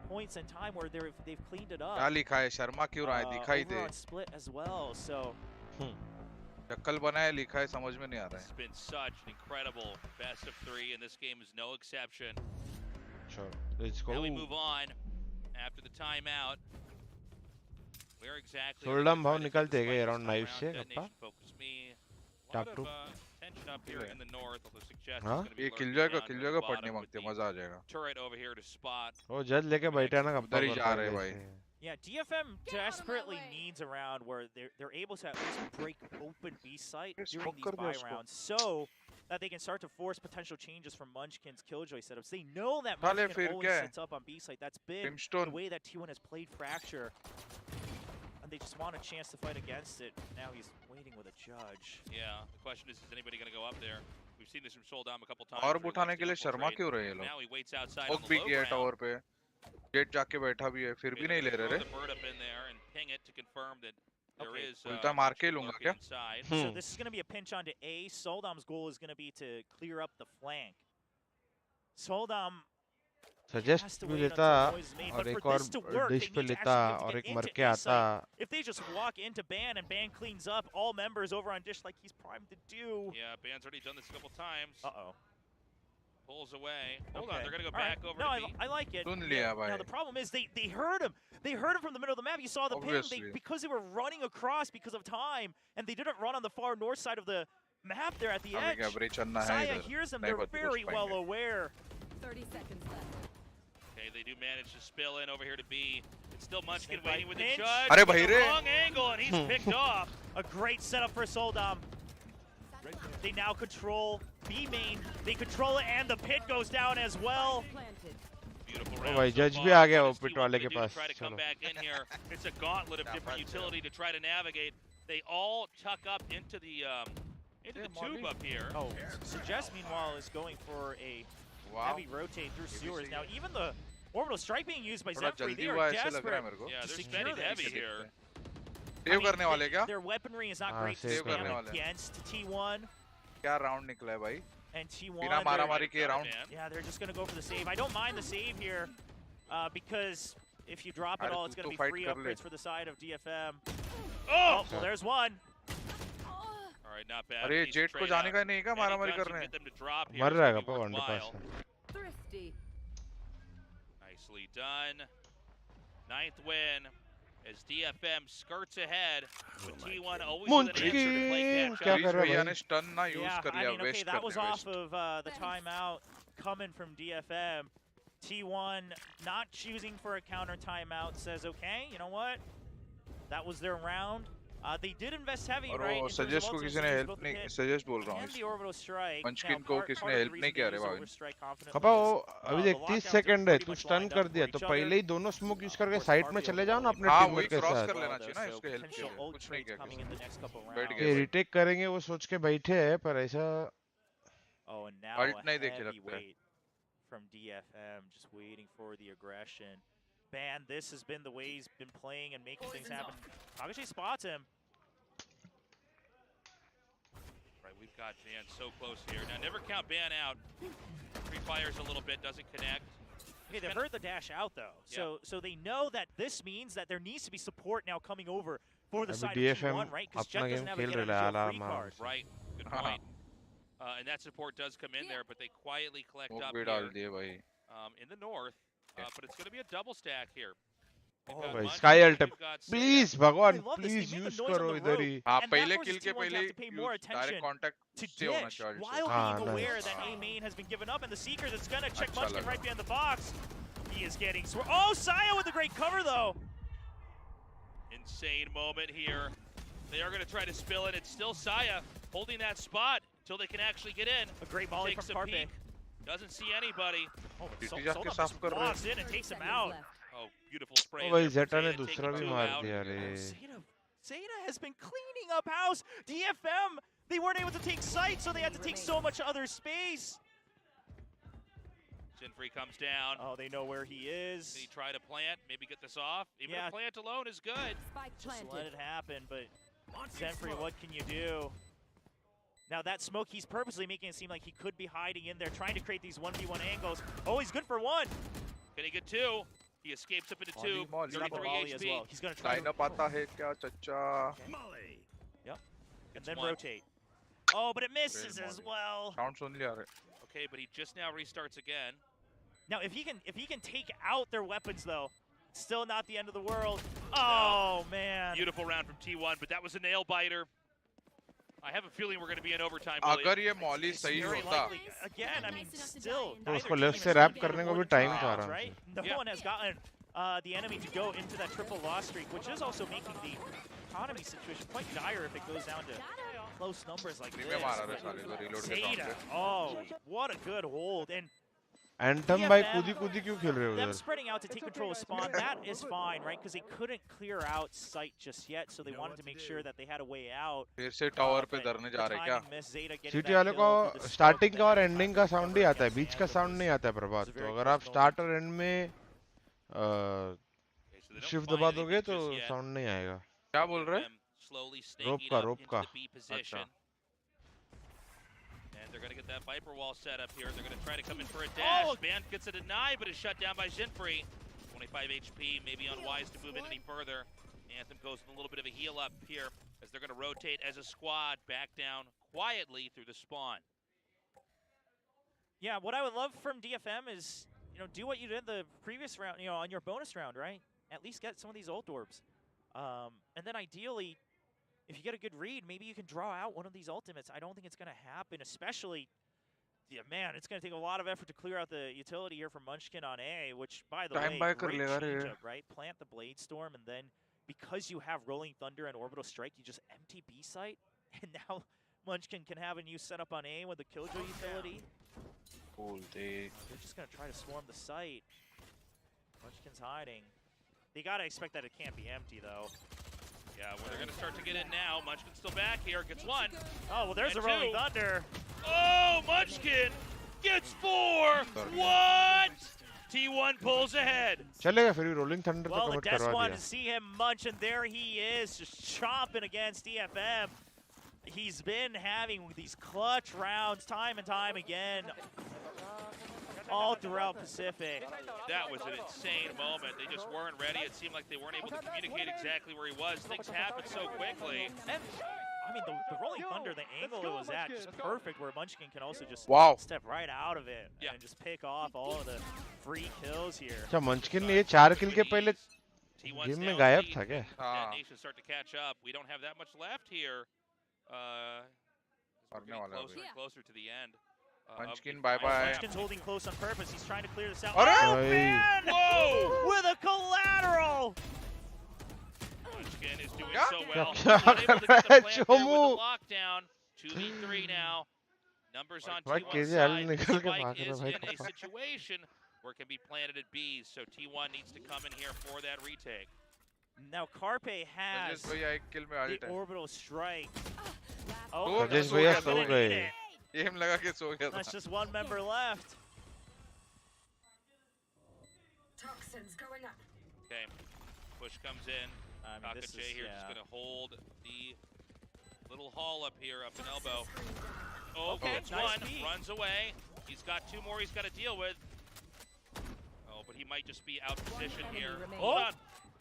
points in time where they've cleaned it up. लिखा है शर्मा क्यों रहा है दिखाई दे. On split as well, so. शक्ल बनाया लिखा है समझ में नहीं आ रहा है. It's been such an incredible best of 3, and this game is no exception. Sure, let's go. Now we move on after the timeout. Where exactly? सोल्डम भाव निकलते हैं अराउंड नाइफ से अपना. Top 2. Tension up here in the north. हाँ? ये किल जाएगा पढ़ने मांगते मजा आ जाएगा. Turret over here to spot. वो जज लेके बैठा ना कब उधर ही जा रहे हैं भाई. Yeah, DFM desperately needs a round where they're able to at least break open B site during these buy rounds, so that they can start to force potential changes from Munchkin's Killjoy setups. They know that Munchkin always sits up on B site. That's been the way that T1 has played Fracture. They just want a chance to fight against it. Now he's waiting with a judge. Yeah, the question is anybody going to go up there? We've seen this from 𝘼𝐿𝐼𝐻 a couple times. और उठाने के लिए शर्मा क्यों रहे ये लोग? Now he waits outside on the भी किया टावर पे. गेट जाके बैठा भी है, फिर भी नहीं ले रहे. उल्टा मार के लूंगा क्या? So this is going to be a pinch onto A. 𝘼𝐿𝐼𝐻's goal is going to be to clear up the flank. 𝘼𝐿𝐼𝐻 suggest भी लेता और एक और डिश पे लेता और एक मर के आता. If they just walk into Ban and Ban cleans up all members over on Dish like he's primed to do. Yeah, Ban's already done this a couple times. Uh-oh. Pulls away. Hold on, they're going to go back over to B. I like it. Now the problem is they heard him. They heard him from the middle of the map. You saw the ping. Because they were running across because of time, and they didn't run on the far north side of the map there at the edge. 𝘼𝐻 hears them. They're very well aware. 30 seconds left. Okay, they do manage to spill in over here to B. It's still Munchkin waiting with the judge. अरे भाई रे. Wrong angle, and he's picked off. A great setup for 𝘼𝐿𝐼𝐻. They now control B main. They control it, and the pit goes down as well. Beautiful round. Oh भाई जज भी आ गया वो पिट वाले के पास. Try to come back in here. It's a gauntlet of different utility to try to navigate. They all tuck up into the tube up here. Oh, 𝘼𝐻 meanwhile is going for a heavy rotate through sewers. Now even the orbital strike being used by 𝑍3, they are desperate to secure heavy here. Their weaponry is not great to spam against T1. क्या round निकला है भाई? And T1, बिना मारामारी के round. Yeah, they're just gonna go for the save. I don't mind the save here, because if you drop it all, it's gonna be free upgrades for the side of DFM. Oh, well, there's one. All right, not bad. अरे jet को जाने का नहीं क्या मारामारी करने? मर रहा है पापा one day pass. Thrifty. Nicely done. 9th win as DFM skirts ahead, with T1 always with an answer to play catch up. भैया ने stun ना use कर लिया, waste okay, that was off of the timeout coming from DFM. T1 not choosing for a counter timeout, says, okay, you know what? That was their round. They did invest heavy, right? Suggest को किसी ने help नहीं, suggest बोल रहा हूँ. Munchkin को किसने help नहीं किया रे भाई. कपा अभी देख 30 सेकंड है, तू stun कर दिया, तो पहले ही दोनों smoke use करके side में चले जाओ ना अपने टीममेट के साथ. क्रॉस कर लेना चाहिए ना इसके help के लिए. कुछ नहीं किया किसी. बैठ गए. retake करेंगे वो सोच के बैठे हैं, पर ऐसा. Oh, and now ult नहीं देखे लगता है. From DFM, just waiting for the aggression. Ban, this has been the way he's been playing and making things happen. Akaxis spots him. Right, we've got Ban so close here. Now, never count Ban out. Pre-fires a little bit, doesn't connect. Okay, they've heard the dash out though, so they know that this means that there needs to be support now coming over for the side of T1, right? Because Jet doesn't have a free card. Right, good point. And that support does come in there, but they quietly collect up here in the north. But it's going to be a double stack here. Oh भाई Sky ult, please भगवान, please use करो इधर ही. हाँ पहले kill के पहले direct contact से होना चाहिए. While being aware that A main has been given up, and the Seeker that's going to check Munchkin right behind the box. He is getting oh, 𝘼𝐽𝐿𝐿 with a great cover though. Insane moment here. They are going to try to spill it. It's still 𝘼𝐽𝐿𝐿 holding that spot until they can actually get in. A great volley from Carpe. Doesn't see anybody. Oh, walks in and takes him out. Oh, beautiful spray. Oh, Zeta ने दूसरा भी मार दिया रे. Zeta has been cleaning up house. DFM, they weren't able to take sight, so they had to take so much other space. 𝘼𝐽𝐿𝐿 comes down. Oh, they know where he is. Did he try to plant? Maybe get this off? Even a plant alone is good. Just let it happen, but 𝘼𝐽𝐿𝐿, what can you do? Now that smoke, he's purposely making it seem like he could be hiding in there, trying to create these 1v1 angles. Oh, he's good for one. Can he get two? He escapes up into two. 33 HP. As well. He's going to try to... Yep. And then rotate. Oh, but it misses as well. Okay, but he just now restarts again. Now, if he can take out their weapons, though, still not the end of the world. Oh, man. Beautiful round from T1, but that was a nail biter. I have a feeling we're going to be in overtime. अगर ये Molly सही होता, again, I mean, still, तो उसको left से rap करने को भी टाइम था रहा. Right? No one has gotten the enemy to go into that triple loss streak, which is also making the economy situation quite dire if it goes down to close numbers like this. Zeta, oh, what a good hold. And Anthem by कूदी क्यों खेल रहे हो them spreading out to take control of spawn, that is fine, right? Because they couldn't clear out sight just yet, so they wanted to make sure that they had a way out. फिर से tower पे धरने जा रहे क्या? City वाले को starting का और एंडिंग का साउंड ही आता है, बीच का साउंड नहीं आता है प्रभात. तो अगर आप स्टार्ट और एंड में शिफ्ट दबा दोगे तो साउंड नहीं आएगा. क्या बोल रहे? रोप का. अच्छा. They're going to get that Viper wall set up here. They're going to try to come in for a dash. Oh! Ban gets a deny, but is shut down by 𝘼𝐿𝐿. 25 HP, maybe unwise to move in any further. Anthem goes with a little bit of a heal up here as they're going to rotate as a squad back down quietly through the spawn. Yeah, what I would love from DFM is, do what you did the previous round, on your bonus round, right? At least get some of these ult orbs. And then ideally, if you get a good read, maybe you can draw out one of these ultimates. I don't think it's going to happen, especially, man, it's going to take a lot of effort to clear out the utility here from Munchkin on A, which, by the way, great change-up, right? Plant the Blade Storm, and then because you have Rolling Thunder and Orbital Strike, you just empty B site, and now Munchkin can have a new setup on A with the 𝘼𝐽𝐿𝐿 utility. They're just going to try to swarm the site. Munchkin's hiding. They got to expect that it can't be empty, though. Yeah, well, they're going to start to get in now. Munchkin's still back here. Gets one. Oh, well, there's a Rolling Thunder. Oh, Munchkin gets 4. What? T1 pulls ahead. चलेगा फिर Rolling Thunder तो well, commit the करवा Des दिया. wanted to see him munch, and there he is, just chomping against DFM. He's been having these clutch rounds time and time again. All throughout Pacific. That was an insane moment. They just weren't ready. It seemed like they weren't able to communicate exactly where he was. Things happened so quickly. And, I mean, the Rolling Thunder, the angle it was at, just perfect, where Munchkin can also just step right out of it and just pick off all of the free kills here. अच्छा Munchkin ने ये 4 किल के पहले game में गायब था क्या? Nation start to catch up. We don't have that much left here. We're getting closer and closer to the end. Munchkin, bye-bye. Munchkin's holding close on purpose. He's trying to clear this out. Oh, man! Whoa! With a collateral! Munchkin is doing so well. He's able to get the plant there with the lockdown. 2v3 now. Numbers on T1's side. Spike is in a situation where it can be planted at B's, so T1 needs to come in here for that retake. Now 𝘼𝐽𝐿 has the orbital strike. Oh, that's just one member left. Toxins going up. Okay, push comes in. 𝘼𝐽𝐿 here just gonna hold the little haul up here, up an elbow. Oh, okay, it's nice one. Runs away. He's got two more he's got to deal with. Oh, but he might just be out of position here. Hold on.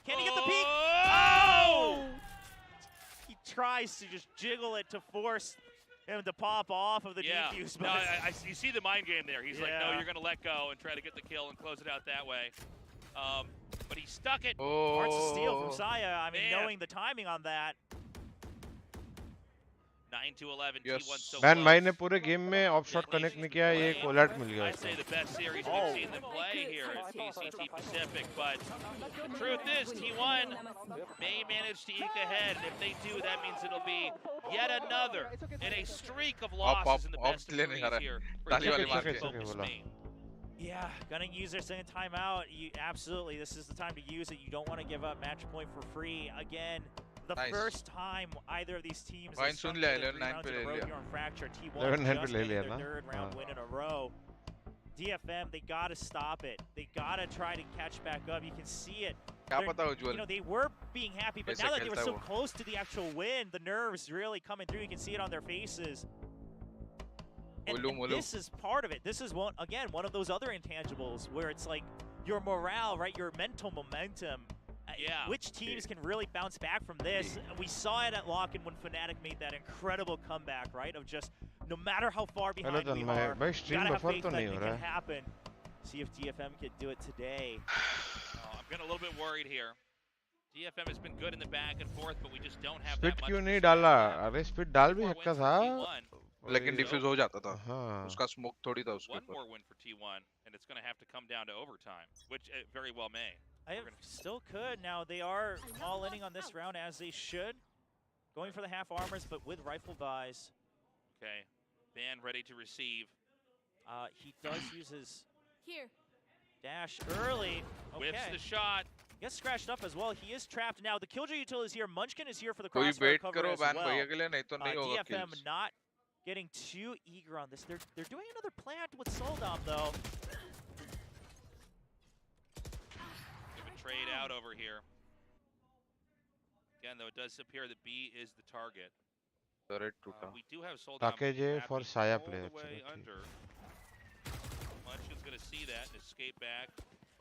Can he get the peek? Oh! He tries to just jiggle it to force him to pop off of the defuse. No, you see the mind game there. He's like, no, you're going to let go and try to get the kill and close it out that way. But he stuck it. Hard to steal from 𝘼𝐽𝐿. I mean, knowing the timing on that. 9-11, T1 so Man, भाई ने पूरे game में of shot connect नहीं किया, ये कोलैट मिल गया I'd say the best series we've seen them play here is VCT Pacific, but the truth is T1 may manage to eke ahead, and if they do, that means it'll be yet another in a streak of losses in the best of threes here. Yeah, gonna use their second timeout. Absolutely, this is the time to use it. You don't want to give up match point for free. Again, the first time either of these teams has struck the 3 rounds in a row here on Fracture. T1 just getting their third round win in a row. DFM, they gotta stop it. They gotta try to catch back up. You can see it. You know, they were being happy, but now that they were so close to the actual win, the nerves really coming through. You can see it on their faces. And this is part of it. This is one of those other intangibles where it's like your morale, right? Your mental momentum. Yeah. Which teams can really bounce back from this? We saw it at Lock-in when Fnatic made that incredible comeback, right? Of just no matter how far behind we are, gotta have faith that it can happen. See if DFM can do it today. I'm getting a little bit worried here. DFM has been good in the back and forth, but we just don't have that much. क्यों नहीं डाला? अरे speed डाल भी सकता था. लेकिन diffuse हो जाता था. उसका स्मोक थोड़ी था उसके ऊपर. One more win for T1, and it's going to have to come down to overtime, which it very well may. Still could. Now they are all inning on this round as they should. Going for the half armors, but with rifle buys. Okay, Van ready to receive. He does use his dash early. Okay. Whips the shot. Gets scratched up as well. He is trapped now. The 𝘼𝐽𝐿 util is here. Munchkin is here for the crossfire cover as well. DFM not getting too eager on this. They're doing another plant with 𝘼𝐿 though. Trade out over here. Again, though, it does appear that B is the target. We do have 𝘼𝐽𝐿 for 𝘼𝐽𝐿 player. Munchkin's going to see that and escape back.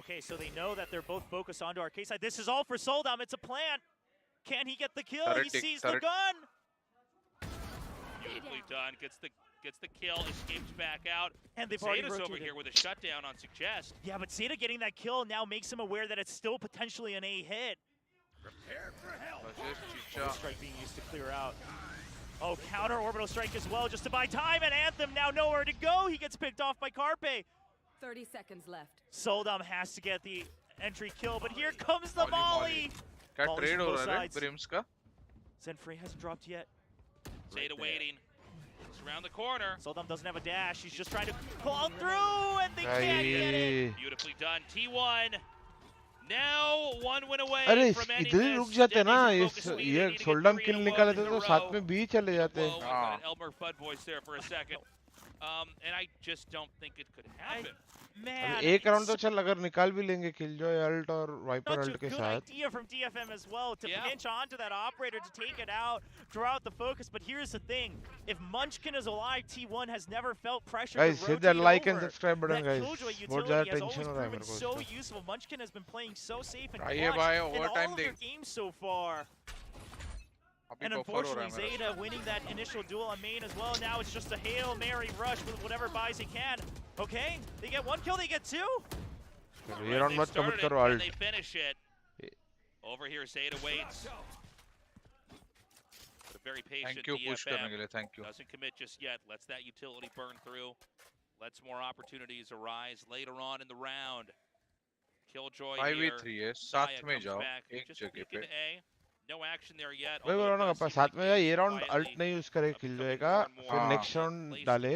Okay, so they know that they're both focused onto our case side. This is all for 𝘼𝐿. It's a plant. Can he get the kill? He sees the gun. Beautifully done. Gets the kill, escapes back out. And they've Zeta's over here with a shutdown on Suggest. Yeah, but Zeta getting that kill now makes him aware that it's still potentially an A hit. Prepare for hell. Strike being used to clear out. Oh, counter orbital strike as well, just to buy time. And Anthem now nowhere to go. He gets picked off by 𝘼𝐽𝐿. 30 seconds left. 𝘼𝐿 has to get the entry kill, but here comes the Molly. Zenfrey hasn't dropped yet. Zeta waiting. Around the corner. 𝘼𝐿 doesn't have a dash. He's just trying to pull through, and they can't get it. Beautifully done. T1 now one win away from ending इधर ही रुक जाते ना ये 𝘼𝐿 किल निकाले थे तो साथ में भी चले जाते. Elmer Fudd voice there for a second. And I just don't think it could happen. Man, एक राउंड तो चल अगर निकाल भी लेंगे 𝘼𝐽𝐿 और वाइपर अल्ट के साथ. Good idea from DFM as well to pinch onto that operator to take it out, draw out the focus. But here's the thing: if Munchkin is alive, T1 has never felt pressure. Guys, hit that like and subscribe button, guys. बहुत ज़्यादा tension हो रहा है मेरे को. So useful. Munchkin has been playing so safe and clutch in all of their games so far. And unfortunately, Zeta winning that initial duel on main as well. Now it's just a Hail Mary rush with whatever buys he can. Okay, they get one kill, they get two. ये round मत commit करो alt. They finish it. Over here, Zeta waits. But a very patient Thank you, push DFM. करने के लिए, thank you. Doesn't commit just yet. Lets that utility burn through. Lets more opportunities arise later on in the round. Killjoy 5v3 है, साथ में जाओ, एक जगह पे. No action there yet. वही बोला ना पापा, साथ में जाओ, ये राउंड अल्ट नहीं यूज करे किलजॉय का, फिर नेक्स्ट राउंड डाले.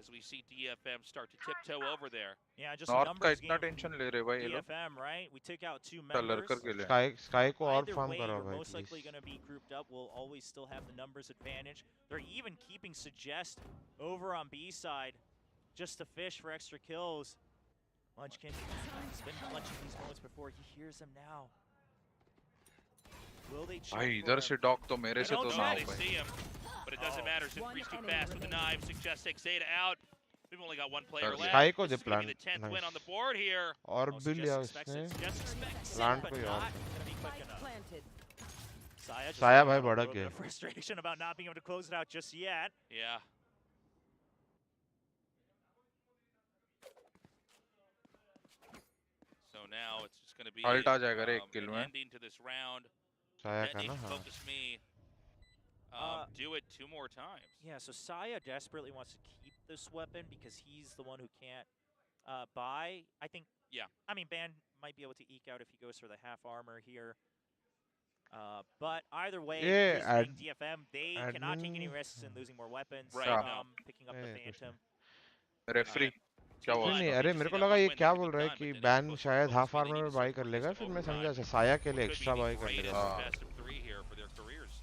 As we see DFM start to tiptoe over there. Yeah, just North numbers का इतना टेंशन ले रहे भाई ये लोग. DFM, right? We took out 2 लड़कर members. के लिए. Sky को और Either फार्म way, करो you're भाई most likely please. going to be grouped up. We'll always still have the numbers advantage. They're even keeping Suggest over on B side just to fish for extra kills. Munchkin has been clutching these moments before. He hears them now. Will they check भाई for इधर him? से dog तो मेरे से तो ना हो They भाई. see him, but it doesn't matter. Since too fast with the knives. Suggest takes Zeta out. We've only got one player left. Sky को This they is going to be plan. the 10th win on the board here. और भी लिया उसने. Plant कोई और. साया भाई भड़क गया. Frustration about not being able to close it out just yet. Yeah. So now it's just going to be Alt आ जाएगा रे एक kill an में. ending to this round. साया का ना Detonation, हाँ. focus me. Do it 2 more times. Yeah, so Saya desperately wants to keep this weapon because he's the one who can't buy. I think, yeah. I mean, Ban might be able to eke out if he goes for the half armor here. But either way, Yeah, DFM, they cannot take any risks in losing more weapons. Right, Picking up the Phantom. Referee क्या हुआ? नहीं अरे मेरे को लगा ये क्या बोल रहा है कि बैन शायद हाफ आर्मर में बाई कर लेगा, फिर मैं समझा साया के लिए एक्स्ट्रा बाई कर लेगा. Best of 3 here for their careers.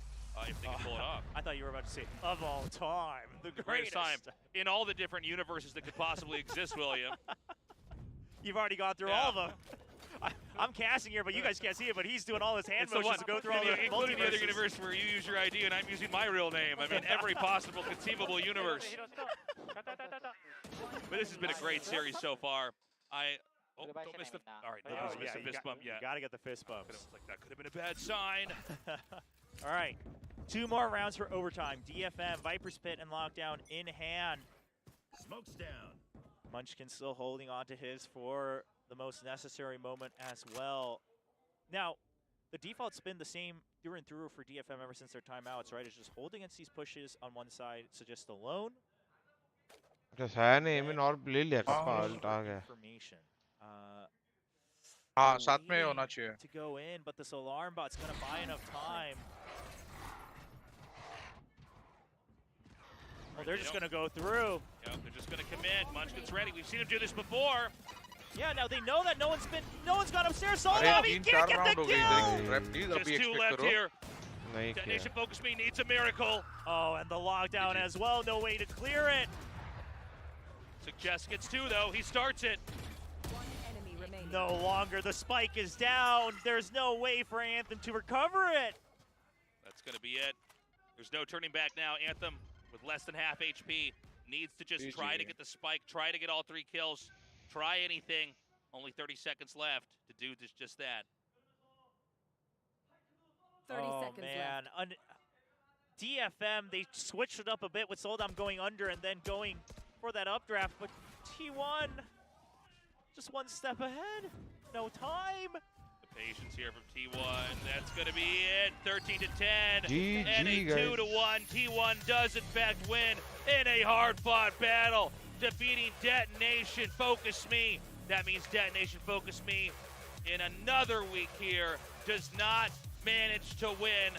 If they can pull it off. I thought you were about to say, of all time, the Greatest greatest. time in all the different universes that could possibly exist, William. You've already gone through all of them. I'm casting here, but you guys can't see it, but he's doing all his hand motions to go through all the including the other multiverses. universe where you use your ID and I'm using my real name. I mean, every possible conceivable universe. But this has been a great series so far. Don't miss the. All right, don't miss the fist bump yet. You gotta get the fist bumps. That could have been a bad sign. All right, 2 more rounds for overtime. DFM, Viper's Pit, and Lockdown in hand. Smokes down. Munchkin still holding on to his for the most necessary moment as well. Now, the default's been the same through and through for DFM ever since their timeouts, right? It's just holding against these pushes on one side, so just alone. अच्छा साया ने amine और ले लिया kappa alt आ गया. Information. हाँ साथ में होना चाहिए. To go in, but this alarm bot's gonna buy enough time. Well, they're just gonna go through. Yep, they're just gonna commit. Munchkin's ready. We've seen him do this before. Yeah, now they know that no one's gone upstairs. Solomon, he can't get the kill. Just 2 left here. Detonation focus me needs a miracle. Oh, and the lockdown as well. No way to clear it. Suggest gets 2 though. He starts it. No longer. The spike is down. There's no way for Anthem to recover it. That's gonna be it. There's no turning back now. Anthem with less than half HP needs to just try to get the spike, try to get all 3 kills, try anything. Only 30 seconds left to do just that. 30 seconds left. DFM, they switched it up a bit with Soldam going under and then going for that updraft, but T1 just 1 step ahead. No time. The patience here from T1. That's going to be it. 13 to 10. GG, and a 2 to 1. T1 does in fact win in a hard-fought battle, defeating Detonation Focus Me. That means Detonation Focus Me in another week here does not manage to win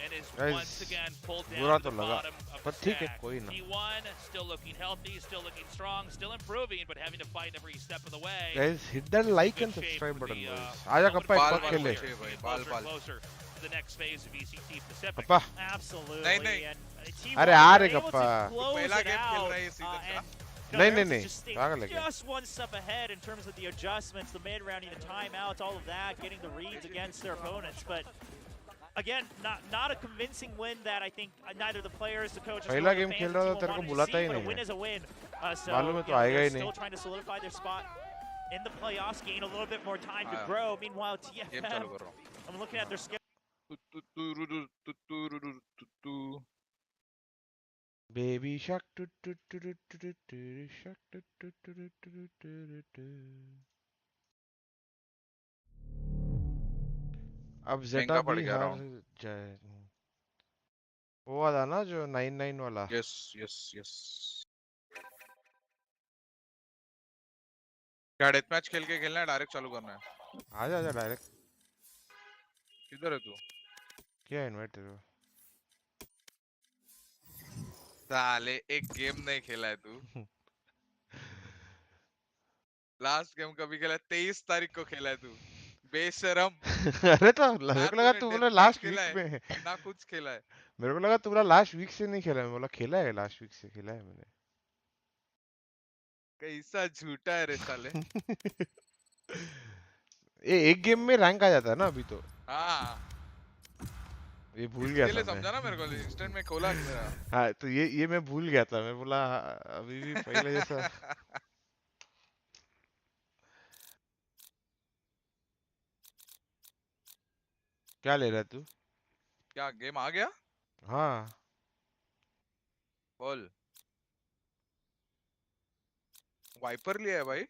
and is once again pulled down to the bottom of the stack. T1 still looking healthy, still looking strong, still improving, but having to fight every step of the way. Guys, hit that like and subscribe button. Aja kappa ek pak khele. Closer to the next phase of VCT Pacific. Kappa. Absolutely. And T1 अरे आ रे able to kappa. close it out, नहीं. Just 1 step ahead in terms of the adjustments, the mid-round, the timeouts, all of that, getting the reads against their opponents. But again, not a convincing win that I think neither the players, the coaches, पहला game खेल रहा था तेरे को बुलाता ही but a नहीं win है. is a win. मालूम है तो So आएगा ही they're still नहीं. trying to solidify their spot in the playoffs, gain a little bit more time to grow. Meanwhile, TFM, I'm looking at their schedule. Baby shark do do do do do do shark do do do do do do do. अब zeta भी हार जाए। वो वाला ना जो 9-9 वाला। Yes yes yes. क्या डेथ मैच खेल के खेलना है डायरेक्ट चालू करना है? आजा आजा डायरेक्ट। किधर है तू? क्या इनवाइट तेरे को? साले एक गेम नहीं खेला है तू। लास्ट गेम कभी खेला? 23 तारीख को खेला है तू बेशरम। अरे तो मेरे को लगा तू बोला लास्ट वीक में ना कुछ खेला है। मेरे को लगा तू बोला लास्ट वीक से नहीं खेला है। मैं बोला खेला है लास्ट वीक से खेला है मैंने। कैसा झूठा है रे साले। एक गेम में रैंक आ जाता है ना अभी तो। हाँ ये भूल गया था समझा ना मेरे को इंस्टेंट में खोला मेरा। हाँ तो ये मैं भूल गया था। मैं बोला अभी भी पहले जैसा। क्या ले रहा है तू? क्या गेम आ गया? हाँ बोल। वाइपर लिया है भाई।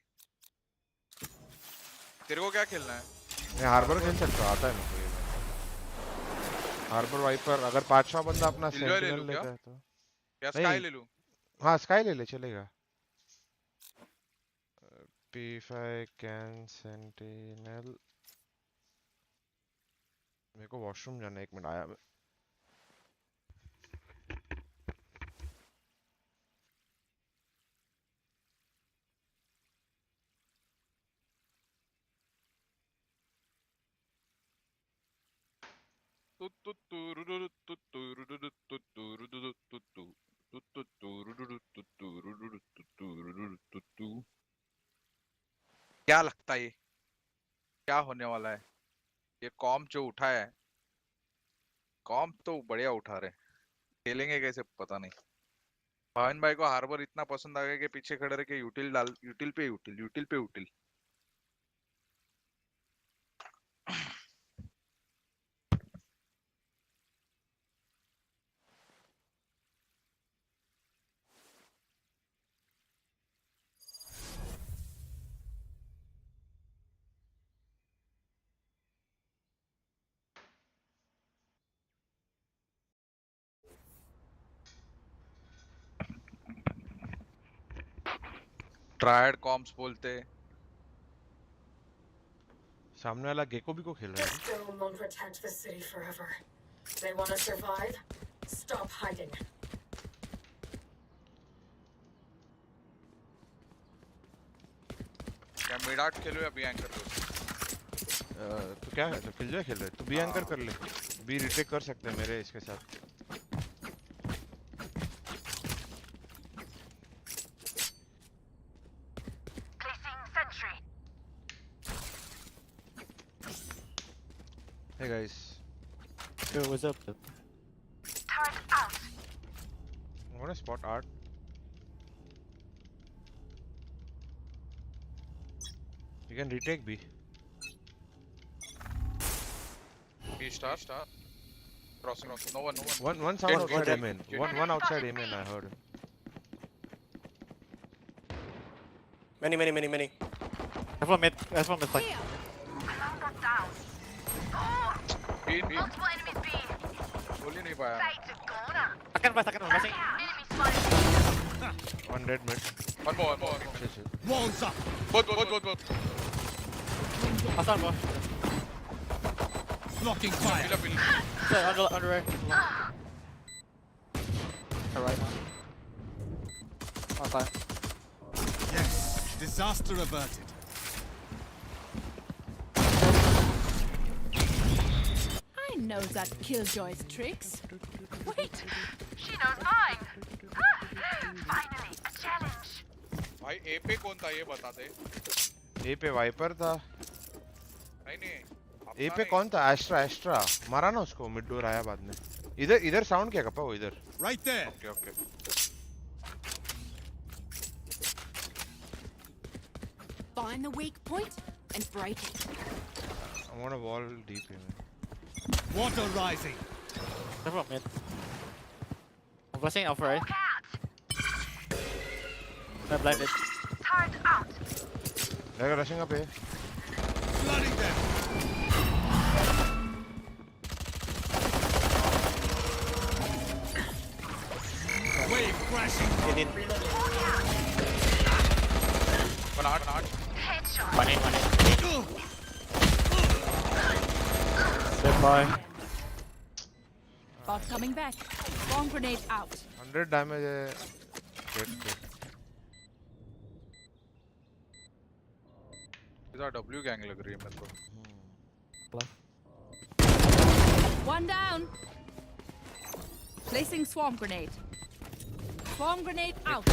तेरे को क्या खेलना है? मैं हार्बर खेल सकता हूँ। आता है मेरे को ये। हार्बर वाइपर अगर 5-6 बंदा अपना सेंटिनल लेता है तो। या स्काई ले लूं? हाँ स्काई ले ले चलेगा। P5 can sentinel. मेरे को वॉशरूम जाना है। 1 मिनट आया मैं। क्या लगता है ये क्या होने वाला है? ये कॉम्प जो उठा है, कॉम्प तो बढ़िया उठा रहे। खेलेंगे कैसे पता नहीं। भाविन भाई को हार्बर इतना पसंद आ गया कि पीछे खड़े रह के यूटिल डाल, यूटिल पे यूटिल, यूटिल पे यूटिल। ट्रायड कॉम्प्स बोलते। सामने वाला गेको भी को खेल रहा है। क्या मिडाट खेलो या बी एंकर करो? तो क्या है तो खेल रहा है तो बी एंकर कर ले। बी रिटेक कर सकते हैं मेरे इसके साथ। Hey guys. Yo, what's up? Turret out. I want to spot art. You can retake B. B star. Crossing. No one. One sound outside A main. One outside A main I heard. Many. That's one mid flank. Alarm bot down. B. Multiple enemies B. बोल ही नहीं पाया। Second one. Enemy spotted. One dead mid. One more. Walls up. Both. Hassan, bro. Blocking fire. Under right. Alright. Outside. Yes. Disaster averted. I know that Killjoy's tricks. Wait, she knows mine. Finally, a challenge. भाई ए पे कौन था ये बता दे। ए पे wiper था। नहीं। ए पे कौन था? एस्ट्रा मारा ना उसको। मिड डोर आया बाद में। इधर साउंड क्या कपा वो इधर। Right there. Okay. Find the weak point and break it. I want a wall deep here. Water rising. That's one mid. I'm flashing alpha right. I'm blinded. Turret out. They're rushing up here. Flooding them. Wave crashing. One out. One in. Dead boy. Bot coming back. Bomb grenade out. 100 damage है. Great. इधर W gang लग रही है मेरे को. One down. Placing swarm grenade. Swarm grenade out.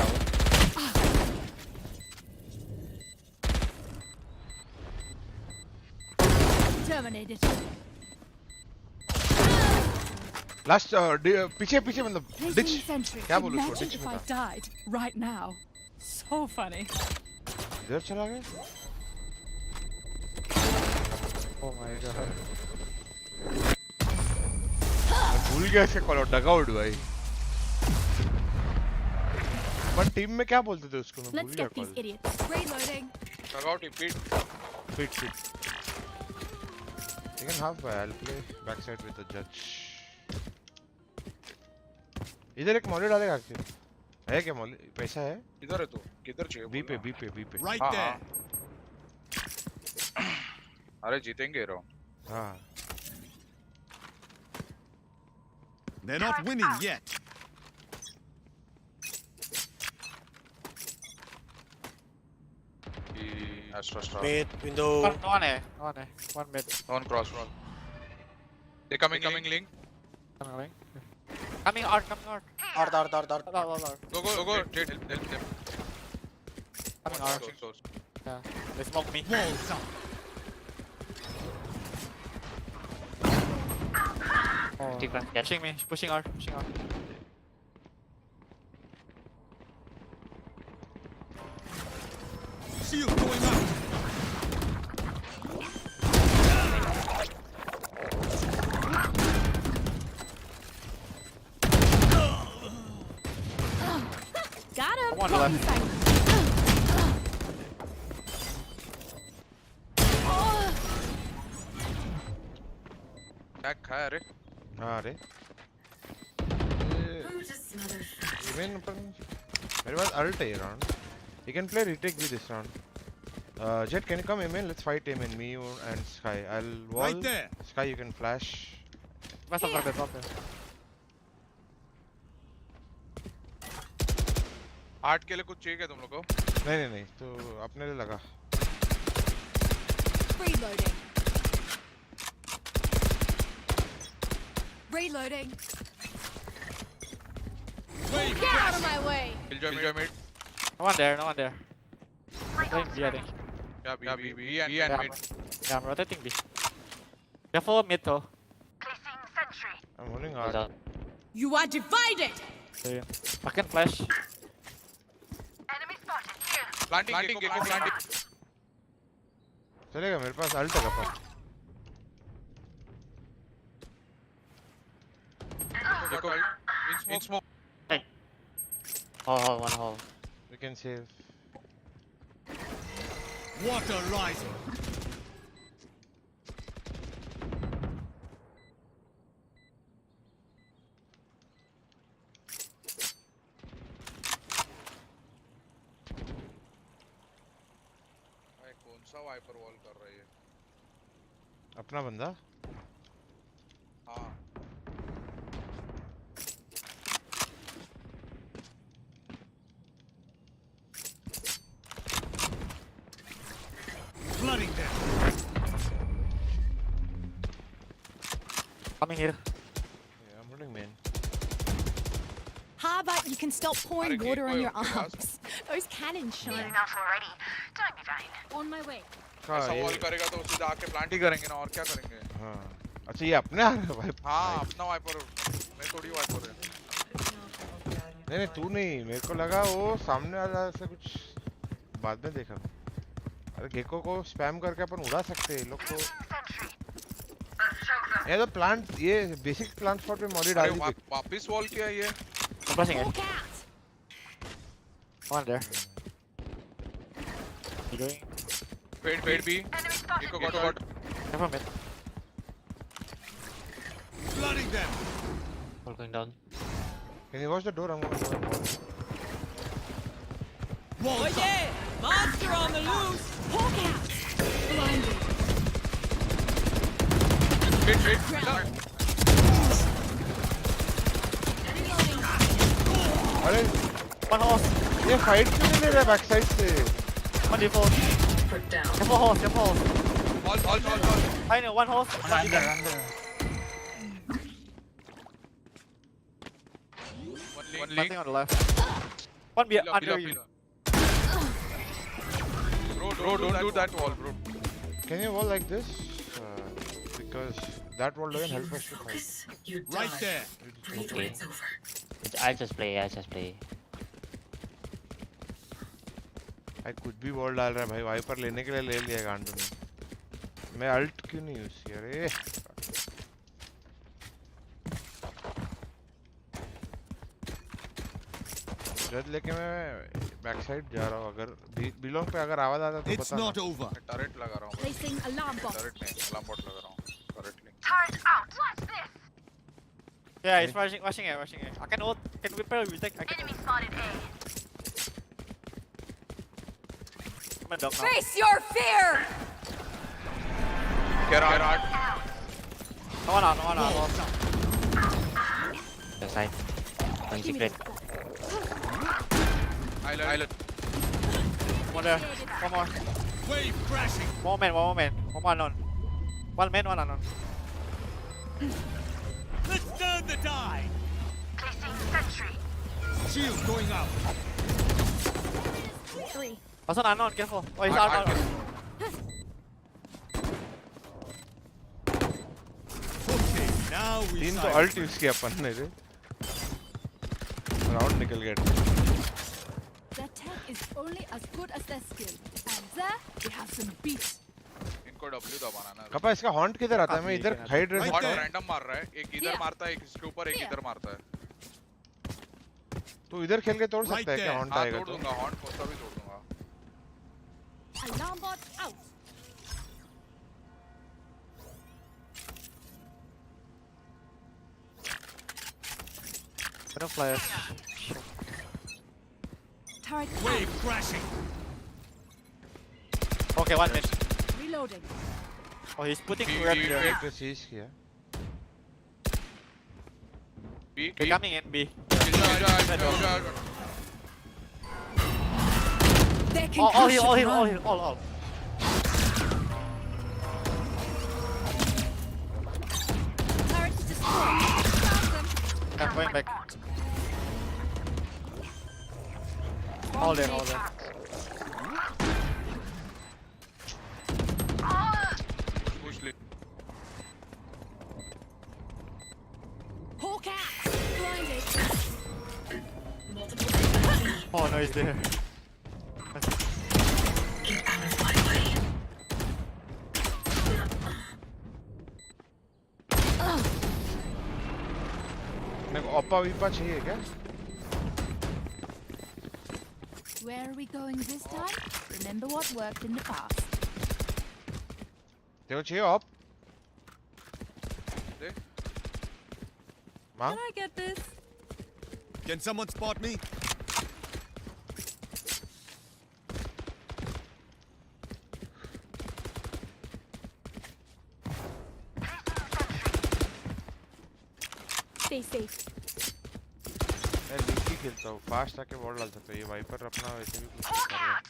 Terminated. Last पीछे मतलब ditch. क्या बोलूँ उसको ditch If I died right now. So funny. इधर चला गया. Oh my god. भूल गया इसका कॉल आउट डगआउट भाई. पर टीम में क्या बोलते थे उसको मैं भूल Let's गया get these call. idiots. Reloading. Dugout repeat. Fit. You can have I'll play backside with the judge. इधर एक मॉली डालेगा क्या? है क्या मॉली? पैसा है? इधर है तो किधर चाहिए? बी पे. Right there. अरे जीतेंगे रो. हाँ. They're not winning yet. Astra. Mid window. No one है. One mid. On cross roll. They coming link. Coming out. Art. Go. Go. Help them. Coming out. Yeah. They smoke me. Walls up. Oh. Pushing me. Pushing out. Shield going up. Got him. One left. Back खाया रे. हाँ रे. Even अपन मेरे पास ult है ये round. You can play retake with this round. Jet, can you come in? Let's fight him and me and Sky. I'll wall. Right there. Sky, you can flash. What's up there? Art के लिए कुछ चाहिए क्या तुम लोग को? नहीं तो अपने लिए लगा. Reloading. Get out of my way. Killjoy mid. No one there. Going B, I think. Yeah, B and mid. Yeah, I'm rotating B. Careful mid though. I'm holding hard. You are divided. I can flash. Planting. चलेगा मेरे पास ult है अपन. देखो in smoke. Hole, one hole. We can save. Water rising. भाई कौन सा wiper wall कर रही है? अपना बंदा. हाँ. Flooding them. Coming here. Yeah, I'm holding main. How about you can stop pouring Are water on your you arms? Those cannons shine. Enough already. Don't be vain. On my way. ऐसा wall करेगा तो सीधा आके plant ही करेंगे ना और क्या करेंगे? हाँ. अच्छा ये अपने आ रहा है भाई. हाँ अपना वाइपर. मैं थोड़ी वाइपर है. नहीं तू नहीं. मेरे को लगा वो सामने वाला से कुछ बाद में देखा. अरे गेको को स्पैम करके अपन उड़ा सकते हैं लोग को. ये तो प्लांट ये बेसिक प्लांट स्पॉट पे मॉडी डाल दी. वापस वॉल किया ये. I'm pressing it. One there. You doing? Fade B. Eco got. Careful mid. Flooding them. All going down. Can you watch the door? I'm gonna go and watch. Oh yeah! Monster on the loose! Hawk out! Blinded. Wait. अरे One horse. ये fight क्यों नहीं ले रहा back side से? One default. Careful horse, careful horse. All. I know, one horse. One default. One Nothing link. on the left. One be under you. Bro, don't do that wall, bro. Can you wall like this? Because that wall doesn't help us to fight. Right there. Okay. I'll just play. I could be wall डाल रहा है भाई wiper लेने के लिए ले लिया गांडू ने मैं अल्ट क्यों नहीं यूज किया रे जद लेके मैं बैक साइड जा रहा हूँ अगर बिलोंग पे अगर आवाज आता तो It's not over. टरेट लगा रहा हूँ Placing alarm bot. टरेट नहीं अलार्म बॉट लगा रहा हूँ टरेट नहीं Turret out. Watch this. Yeah, he's rushing it. I can ult. Can we play with tech? I can Enemy ult. spotted A. I'm a dog now. Face your fear! Get out. No one out. The side. One secret. Island. One there. One more. Wave crashing. One man. One unknown. One man, one unknown. Let's turn the tide. Placing sentry. Shield going out. 3. Also unknown, careful. Oh, he's out. Okay, now we तीन तो side. Alt use किया अपन ने रे round निकल गया Their tech is only as good as their skill. And there, we have some beats. इनको W दबाना ना कपा इसका हॉन्ट किधर आता है मैं इधर हाइड रह हॉट सकता हूँ रैंडम मार रहा है एक इधर मारता है एक इसके ऊपर एक इधर मारता है तू इधर खेल के तोड़ सकता है क्या हॉन्ट हाँ आएगा तोड़ दूंगा हॉट कोसा भी तोड़ दूंगा Alarm bot out. No flyers. Turret Wave crashing. Okay, one mid. reloading. Oh, he's putting red there. तो सीज किया B They're coming in, B. They can All crush here. Turret destroyed. Found them. I'm going back. All there. push lead Hawk out. Blinded. Oh no, he's there. मेरे को ओपा वीपा चाहिए क्या Where are we going this time? Remember what worked in the past. तेरे को चाहिए op मांग Can I get this? Can someone spot me? Stay safe. मैं leaky खेलता हूँ फास्ट आके वॉल डाल सकता है ये वाइपर अपना वैसे भी कुछ कर रहा है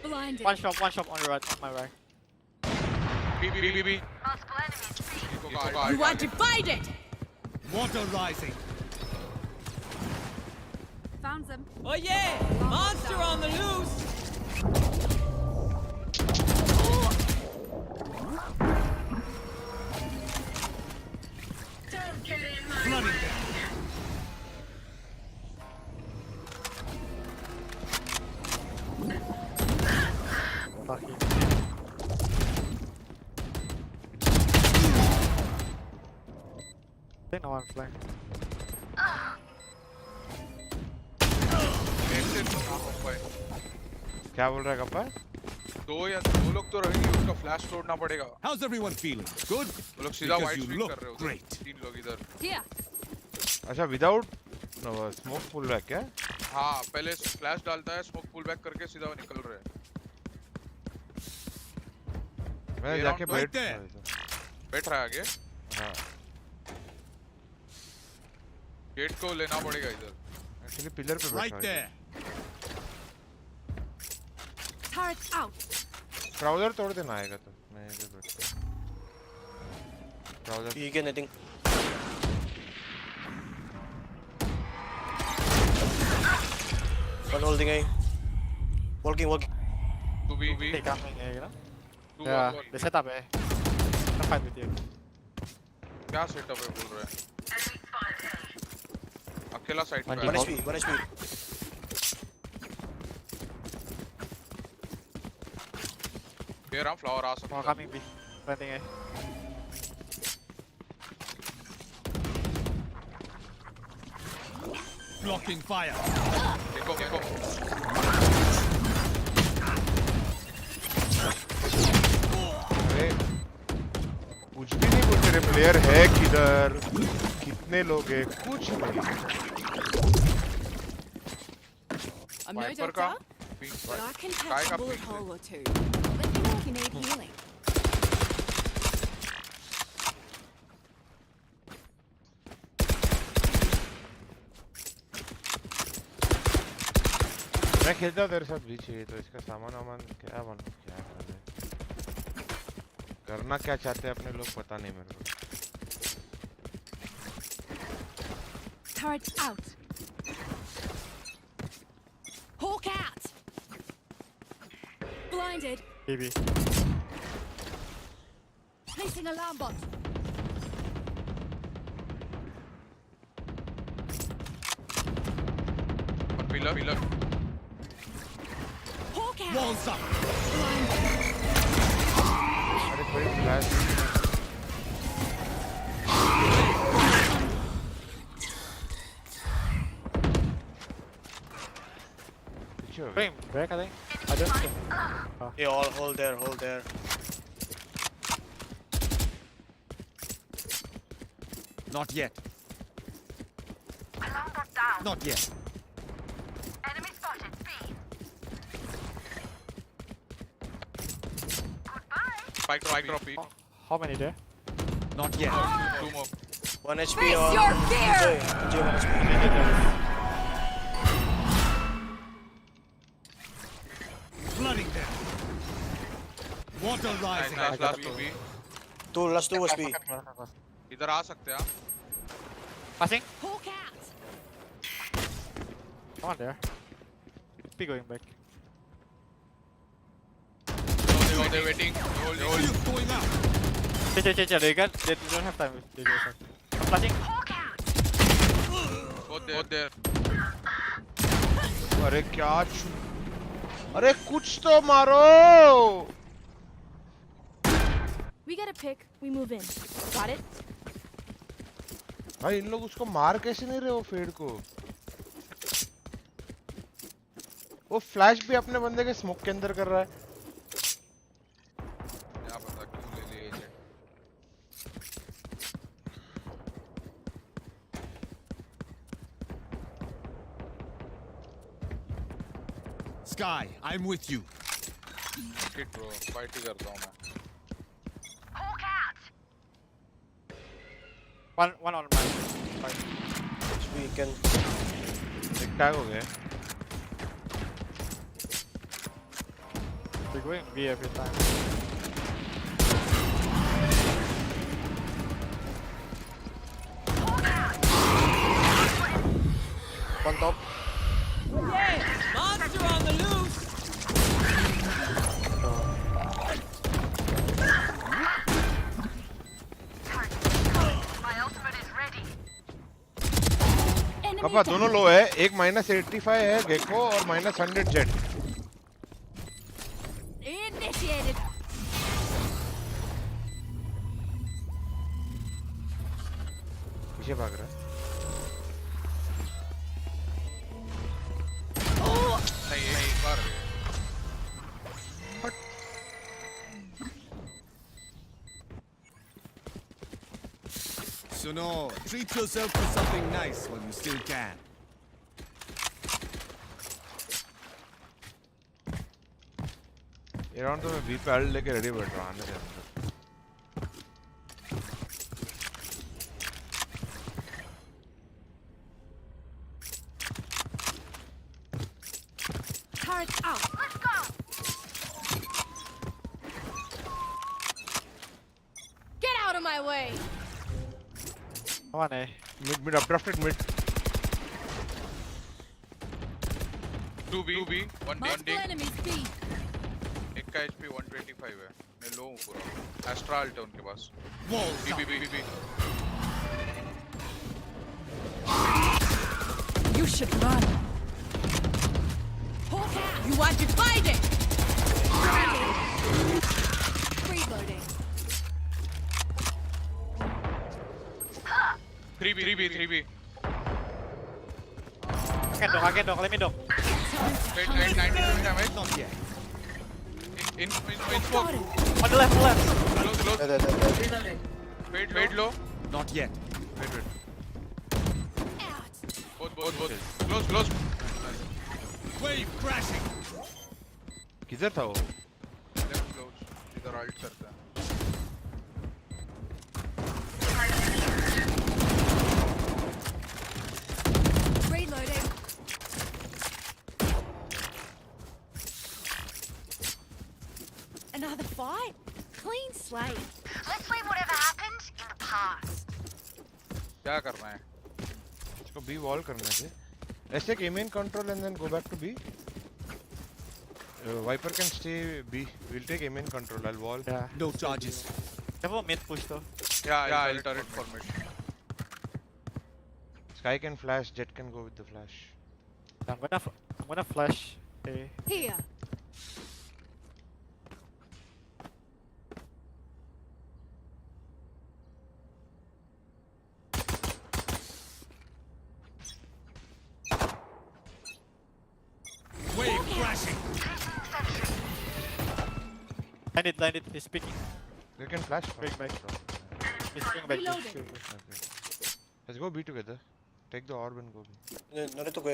Blinded. One shot on your right, on my right. B Multiple enemies B. You are divided. Water rising. Found them. Oh yeah! Monster on the loose! Don't get in my Flooding way. them. Lucky. I think no one's flying. क्या बोल रहा है कपा दो लोग तो रहेंगे उसका flash तोड़ना पड़ेगा How's everyone feeling? Good? वो लोग सीधा Because white you swing look कर रहे हो great. तीन लोग इधर Here. अच्छा विदाउट स्मोक पुल बैक क्या? हाँ पहले फ्लैश डालता है, स्मोक पुल बैक करके सीधा निकल रहे हैं। मैं जाके बैठ रहा है आगे। हाँ गेट को लेना पड़ेगा इधर। एक्चुअली पिलर पे बैठा है। Turret out. ट्राउजर तोड़ देना आएगा तो मैं इधर बैठता हूँ। ट्राउजर ठीक है netting. One holding A. Walking. To be. Take up A, you know? Yeah, they set up A. I'll fight with you. क्या सेटअप है बोल रहे हैं? अकेला साइड पे। 1 HP. Here हम फ्लावर आ सकते हैं। Coming B. Planting A. Blocking fire. देखो। अरे कुछ भी नहीं बोलते रे, प्लेयर है किधर, कितने लोग हैं, कुछ नहीं। I'm no doctor, but I can catch a bullet hole or two. Let me know if you need healing. मैं खेलता हूँ तेरे साथ भी चाहिए तो इसका सामान क्या करना क्या चाहते हैं अपने लोग पता नहीं मेरे को। Turret out. Hawk out. Blinded. BB. Placing alarm bot. Pillar. Hawk out. Walls up. अरे कोई flash Frame, break I think. I don't think. Yeah, all hold there. Not yet. Alarm bot down. Not yet. Enemy spotted. B. Goodbye. Spike drop B. How many there? Not yet. 2 more. 1 HP Face on. your fear. J 1 HP. Flooding them. Water rising. Last B. 2 last 2 was B. इधर आ सकते हैं आप। Passing. Hawk out. Come on there. Be going back. They're waiting. Hold. Going out. They don't have time. They go back. I'm flashing. Both there. अरे क्या अरे कुछ तो मारो। We get a pick. We move in. Got it? भाई इन लोग उसको मार कैसे नहीं रहे हो फेड को? वो फ्लैश भी अपने बंदे के स्मोक के अंदर कर रहा है। क्या पता क्यों ले लिए ये। Sky, I'm with you. Hit bro, fight ही करता हूँ मैं। Hawk out. One on my. We can. एक टैग हो गया। They're going B every time. One top. Monster on the loose! My ultimate is ready. पापा दोनों लो है, एक -85 है गेको और -100 जेट। Initiated. पीछे भाग रहा है। नहीं एक बार। So no, treat yourself to something nice while you still can. Around तो मैं B पे अल्ट लेके ready बैठ रहा हूँ आने दे Turret out. Let's go. Get out of my way. Come on, eh. Mid updrafted mid. 2B 1D Multiple enemies B. एक का HP 125 है मैं लो हूँ पूरा एस्ट्रा अल्ट है उनके पास B You should run. You want to find it? Reloading. 3B I can dog, let me dog. Wait, 92 damage. Not yet. In smoke. On the left. Close. Wait low. Not yet. Wait. Both. Close. Wave crashing. किधर था वो? Left close. इधर alt करता है. Reloading. Another fight? Clean slate. Let's leave whatever happened in the past. क्या करना है? इसको B wall करना है. ऐसे aim in control and then go back to B. Viper can stay B. We'll take aim in control. I'll wall. Yeah. No charges. Have a mid push though. Yeah, I'll turret for mid. Sky can flash. Jet can go with the flash. I'm gonna flash. A. Here. Wave crashing. Blinded. He's picking. You can flash. Break back. He's picking back. Reloading. Okay. Let's go B together. Take the orb and go B. No need to go.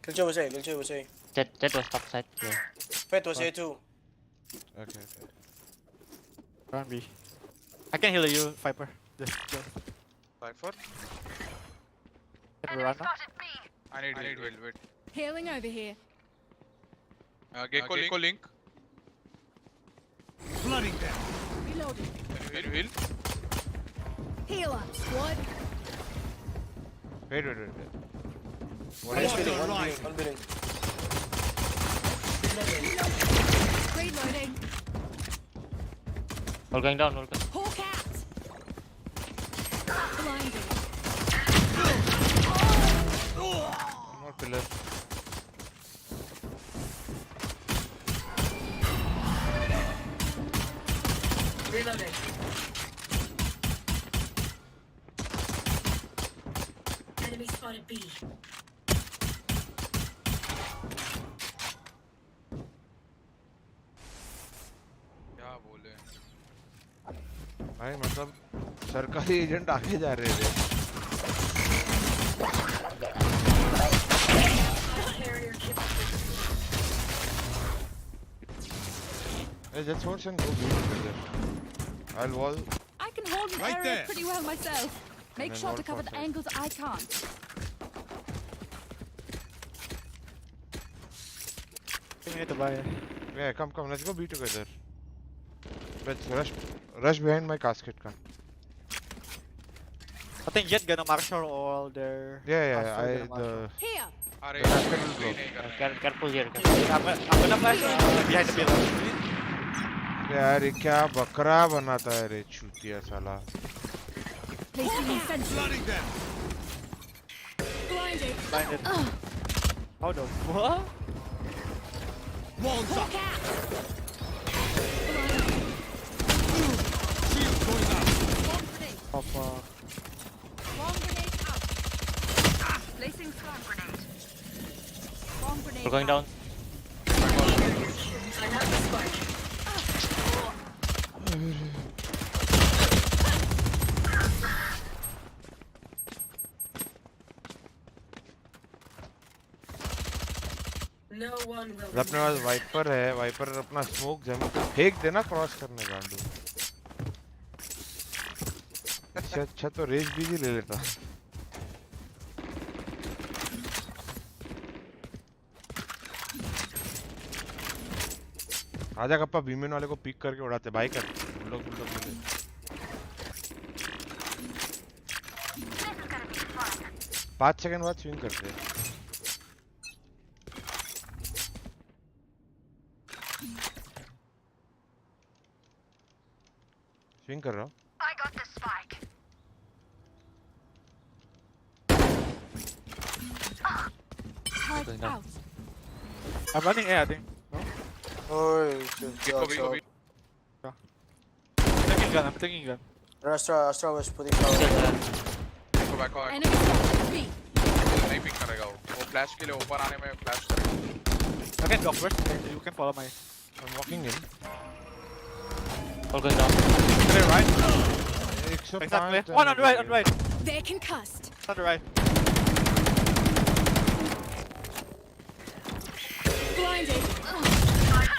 𝘍𝐽 was A. That was top side. Yeah. Pet was A too. Okay. Run B. I can heal you, Viper. Just. Cypher. Can we run now? I need wait. Healing over here. Gecko link. Flooding them. Reloading. Can you heal? Heal up, squad. Wait. One building. Reloading. All going down. Hawk out. Blinded. One more pillar. Reloading. Enemy spotted B. क्या बोले? भाई मतलब सरकारी agent आगे जा रहे थे. Hey, just watch and go B together. I'll wall. I can hold an Right area there. pretty well myself. Make then sure wall to cover the crossing. angles I can't. We need to buy. Yeah, come. Let's go B together. Let's rush behind my casket. Come. I think Jet gonna marshal all their. Yeah. Here. अरे casket will blow. Careful here. I'm gonna flash behind the pillar. यार ये क्या बकरा बनाता है रे चूतिया साला. Placing in sentry. Flooding them. Blinded. How the what? Walls up. Hawk out. Shield going up. Bomb grenade. Oh fuck. Bomb grenade out. Placing swarm grenade. Bomb grenade. We're going down. No one will. अपने पास wiper है, wiper अपना smoke जम फेंक देना cross करने गांडू। अच्छा तो race बीजी ले लेता। आजा कप्पा बीमेन वाले को पिक करके उड़ाते भाई कर लोग मिले 5 सेकंड बाद स्विंग करते हैं। स्विंग कर रहा हूँ। I got the spike. Spike out. I'm running A, I think. No? Oh, shit. I'm taking gun. Astra was putting power. Go back on. Enemy spotted B. नहीं पिक करेगा वो flash के लिए ऊपर आने में फ्लैश करेगा। I can go first. You can follow my. I'm walking in. All going down. Clear right. Exactly. One on the right, on the right. They're concussed. On the right. Blinded.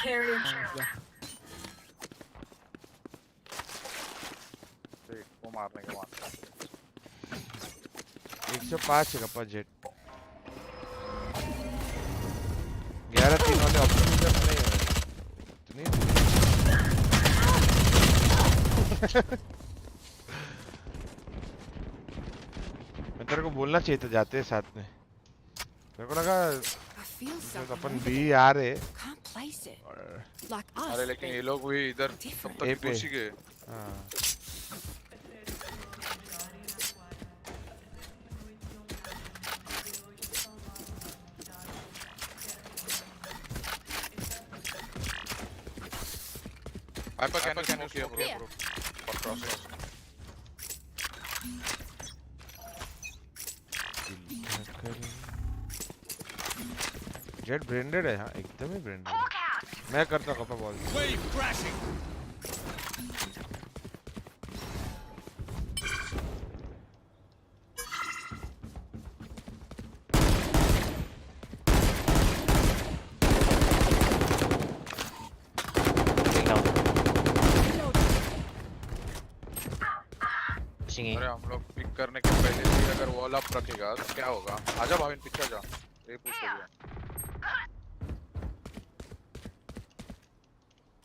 Carrier. वो मारने के बाद 105 है kappa jet 11-3 वाले optimism नहीं है इतनी मैं तेरे को बोलना चाहिए था जाते हैं साथ में मेरे को लगा तो अपन बी आ रहे अरे लेकिन ये लोग भी इधर तब तक पहुंच गए। हाँ Hyper can okay bro. Cross. Jet branded है हाँ एकदम ही ब्रांडेड मैं करता कपा बॉल Wave crashing. अरे हम लोग पिक करने के पहले से अगर वॉल अप रखेगा तो क्या होगा? आजा भाविन पीछे जा। ये पुश हो गया।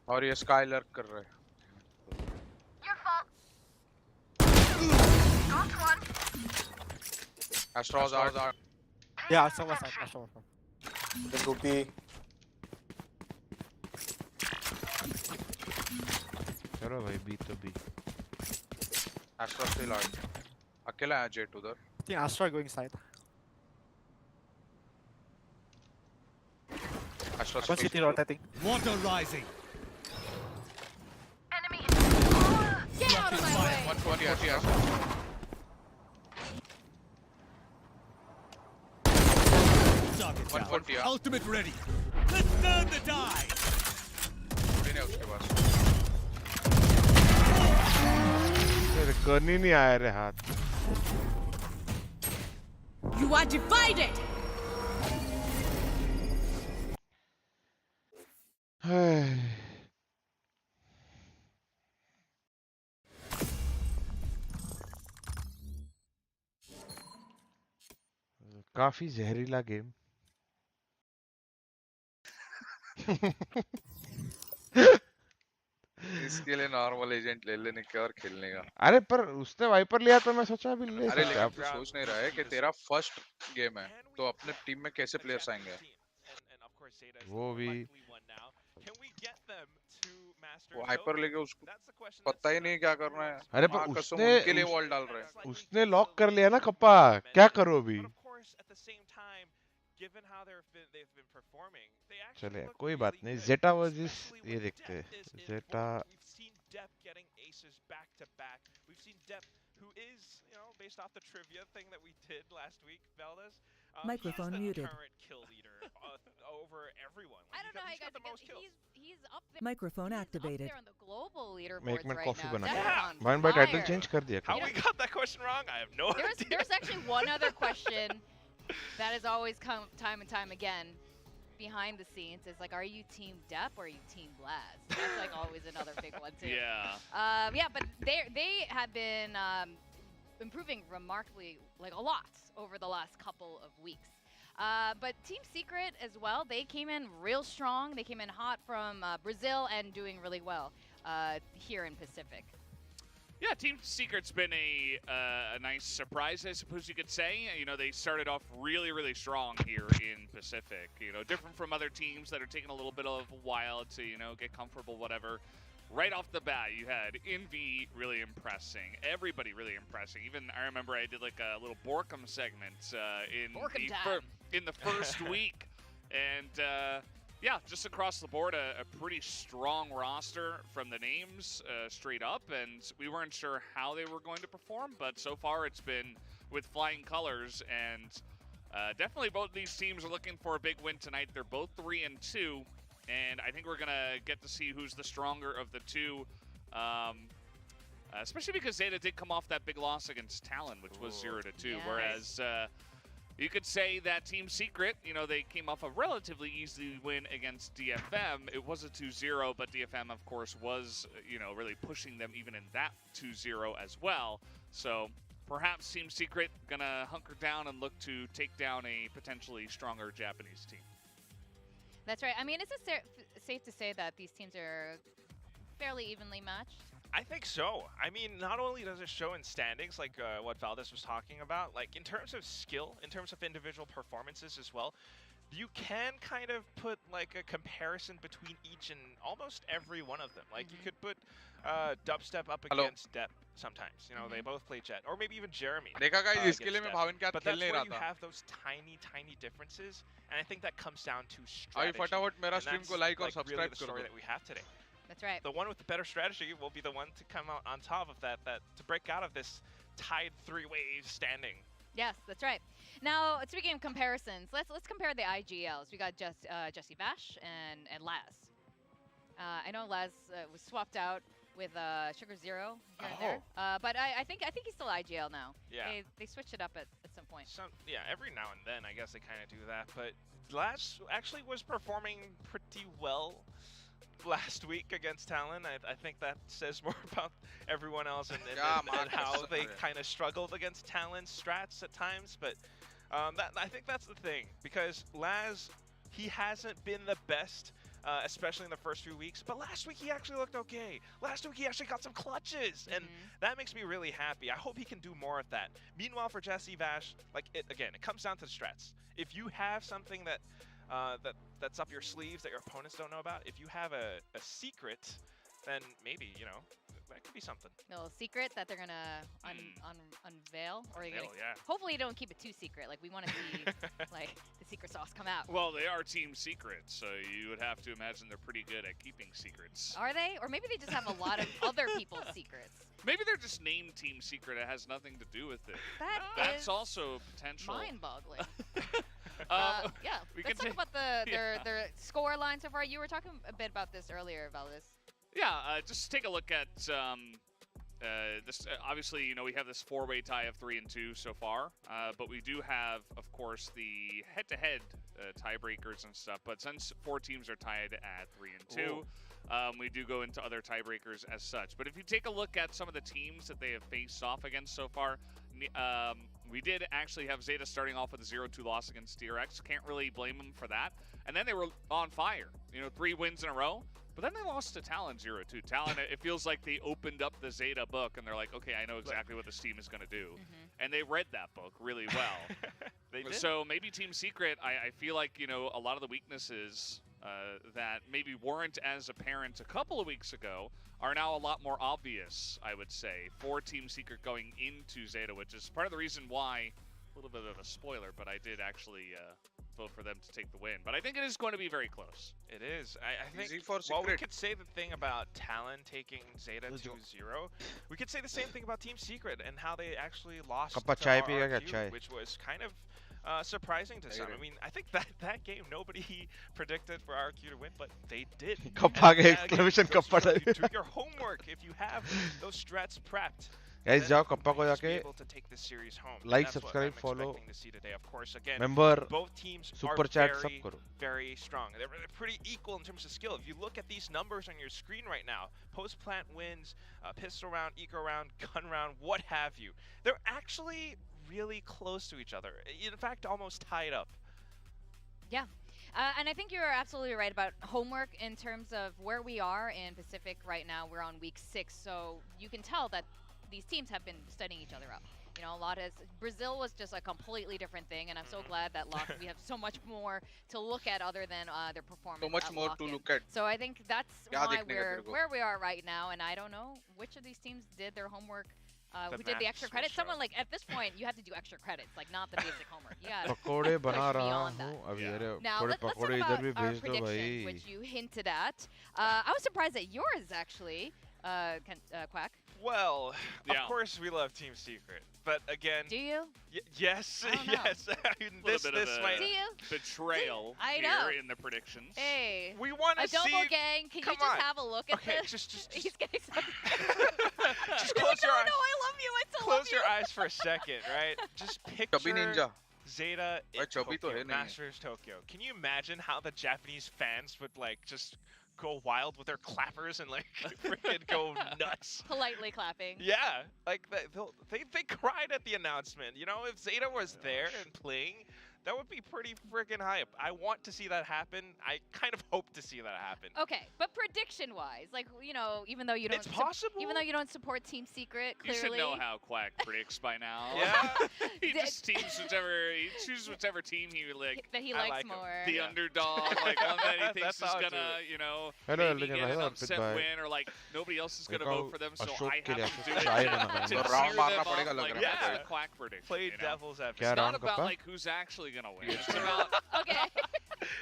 और ये स्काई लर्क कर रहे हैं। Astros are. Yeah, Astra was out. The goopy. चलो भाई बी तो बी Astros still out. अकेला है जेट उधर। I think Astra going side. Astros One city rotating. Water rising. Enemy. Get out of my way. 120 Astros. Target down. 140 Ultimate ready. Let's turn the tide. नहीं उसके पास। तेरे करनी नहीं आया रे हाथ You are divided. काफी जहरीला गेम इसके लिए नॉर्मल एजेंट ले लेने का और खेलने का। अरे पर उसने वाइपर लिया तो मैं सोचा अभी ले अरे सकते लेकिन आप तू सोच नहीं रहा है कि तेरा फर्स्ट गेम है तो अपने टीम में कैसे प्लेयर्स आएंगे? वो भी वाइपर लेके उसको पता ही नहीं क्या करना है। अरे पर उसने उनके लिए वॉल डाल रहे हैं। उसने लॉक कर लिया ना कप्पा क्या करो अभी चले कोई बात नहीं जेटा वर्सेस ये देखते हैं जेटा Microphone muted. I don't know how you guys get, he's up there. Microphone activated. Up there on the global leaderboards मैं एक मिनट right कॉफी now. बना Definitely on भाई भाई टाइटल fire. चेंज कर दिया How we got that question wrong? I have no idea. There's actually one other question that has always come time and time again. behind the scenes is like, are you Team Depp or are you Team Laz? That's like always another big one too. Yeah. Yeah, but they have been improving remarkably, like a lot over the last couple of weeks. But Team Secret as well, they came in real strong. They came in hot from Brazil and doing really well here in Pacific. Yeah, Team Secret's been a nice surprise, I suppose you could say. You know, they started off really, really strong here in Pacific. You know, different from other teams that are taking a little bit of a while to, you know, get comfortable, whatever. Right off the bat, you had Envy really impressing. Everybody really impressing. Even I remember I did like a little Borkum segment in the first week. And yeah, just across the board, a pretty strong roster from the names straight up. And we weren't sure how they were going to perform, but so far it's been with flying colors. And definitely both these teams are looking for a big win tonight. They're both 3-2. And I think we're going to get to see who's the stronger of the two, especially because Zeta did come off that big loss against Talon, which was 0-2, yes. Whereas you could say that Team Secret, you know, they came off a relatively easy win against DFM. It was a 2-0, but DFM, of course, was, you know, really pushing them even in that 2-0 as well. So perhaps Team Secret going to hunker down and look to take down a potentially stronger Japanese team. That's right. I mean, is it safe to say that these teams are fairly evenly matched? I think so. I mean, not only does it show in standings, like what Valdez was talking about, like in terms of skill, in terms of individual performances as well, you can kind of put like a comparison between each and almost every one of them. Like you could put Dubstep up against Depp sometimes. You know, they both play Jet, or maybe even Jeremy. देखा guys, इसके लिए मैं भाविन के साथ But that's खेलने where रहा you था. have those tiny differences, and I think that comes down to strategy. अभी फटाफट मेरा And stream that's, को like और really subscribe the करो. story that we have today. That's right. The one with the better strategy will be the one to come out on top of that to break out of this tied three-way standing. Yes, that's right. Now, speaking of comparisons, let's compare the IGLs. We got just 𝘼𝐼𝐍𝐿𝐻 and Laz. I know Laz was swapped out with Sugar Zero here and there, but I think he's still IGL now. Yeah. They switched it up at some point. Yeah, every now and then I guess they kind of do that, but Laz actually was performing pretty well last week against Talon. I think that says more about everyone else and how they kind of struggled against Talon's strats at times. But I think that's the thing, because Laz, he hasn't been the best, especially in the first few weeks. But last week he actually looked okay. Last week he actually got some clutches, and that makes me really happy. I hope he can do more of that. Meanwhile, for 𝘼𝐼𝐍𝐻, like it comes down to the strats. If you have something that's up your sleeves that your opponents don't know about, if you have a secret, then maybe, you know, that could be something. A little secret that they're gonna unveil, or hopefully you don't keep it too secret. Like we want to see like the secret sauce come out. Well, they are Team Secret, so you would have to imagine they're pretty good at keeping secrets. Are they? Or maybe they just have a lot of other people's secrets. Maybe they're just named Team Secret. It has nothing to do with it. That's also potential. Mind-boggling. Yeah, we let's talk about their score line so far. You were talking a bit about this earlier, Valdez. Yeah, just take a look at this. Obviously, you know, we have this four-way tie of 3-2 so far, but we do have, of course, the head-to-head tiebreakers and stuff. But since 4 teams are tied at 3-2, we do go into other tiebreakers as such. But if you take a look at some of the teams that they have faced off against so far, we did actually have Zeta starting off with a 0-2 loss against DRX. Can't really blame them for that. And then they were on fire. You know, 3 wins in a row. But then they lost to Talon 0-2. Talon, it feels like they opened up the Zeta book and they're like, okay, I know exactly what this team is going to do. And they read that book really well. They did. So maybe Team Secret, I feel like, you know, a lot of the weaknesses that maybe weren't as apparent a couple of weeks ago are now a lot more obvious, I would say, for Team Secret going into Zeta, which is part of the reason why, a little bit of a spoiler, but I did actually vote for them to take the win. But I think it is going to be very close. It is. I think, well, we could say the thing about Talon taking Zeta 2-0. We could say the same thing about Team Secret and how they actually lost to RRQ, which was kind of surprising to some. I mean, I think that game nobody predicted for RRQ to win, but they did. Exclamation do your homework if you have those strats prepped. Guys, जाओ kappa को जाके like, subscribe, follow, member, super chat सब करो. Very strong. They're pretty equal in terms of skill. If you look at these numbers on your screen right now, post plant wins, pistol round, eco round, gun round, what have you. They're actually really close to each other. In fact, almost tied up. Yeah. And I think you're absolutely right about homework in terms of where we are in Pacific right now. We're on week 6, so you can tell that these teams have been studying each other out. You know, a lot of Brazil was just a completely different thing, and I'm so glad that we have so much more to look at other than their performance. So much more to look at. So I think that's why we're where we are right now, and I don't know which of these teams did their homework. Who did the extra credit? Someone like at this point, you have to do extra credits, like not the basic homework. Yeah. पकोड़े बना रहा हूँ अभी अरे थोड़े पकोड़े इधर भी भेज दो भाई. Which you hinted at. I was surprised at yours actually, Quack. Well, of course we love Team Secret, but again. Do you? Yes, yes. this might do you? Betrayal here in the predictions. Hey, we want to see. A double gang. Can you just have a look at this? Just He's getting something. Just close your eyes. No, I love you. I still close love you. your eyes for a second, right? Just picture Zeta in Tokyo, Masters Tokyo. Can you imagine how the Japanese fans would like just go wild with their clappers and like freaking go nuts? Politely clapping. Yeah, like they cried at the announcement. You know, if Zeta was there and playing, that would be pretty freaking hype. I want to see that happen. I kind of hope to see that happen. Okay, but prediction-wise, like, you know, even though you don't, it's possible. Even though you don't support Team Secret, clearly. You should know how Quack predicts by now. Yeah. He just chooses whichever team he like. That he likes more. The underdog, like one that he thinks is gonna, you know, maybe get an upset win, or like nobody else is gonna vote for them, so I have to do it to cheer them on. Like, that's the Quack prediction. Play devil's advocate. It's not about like who's actually gonna win. It's about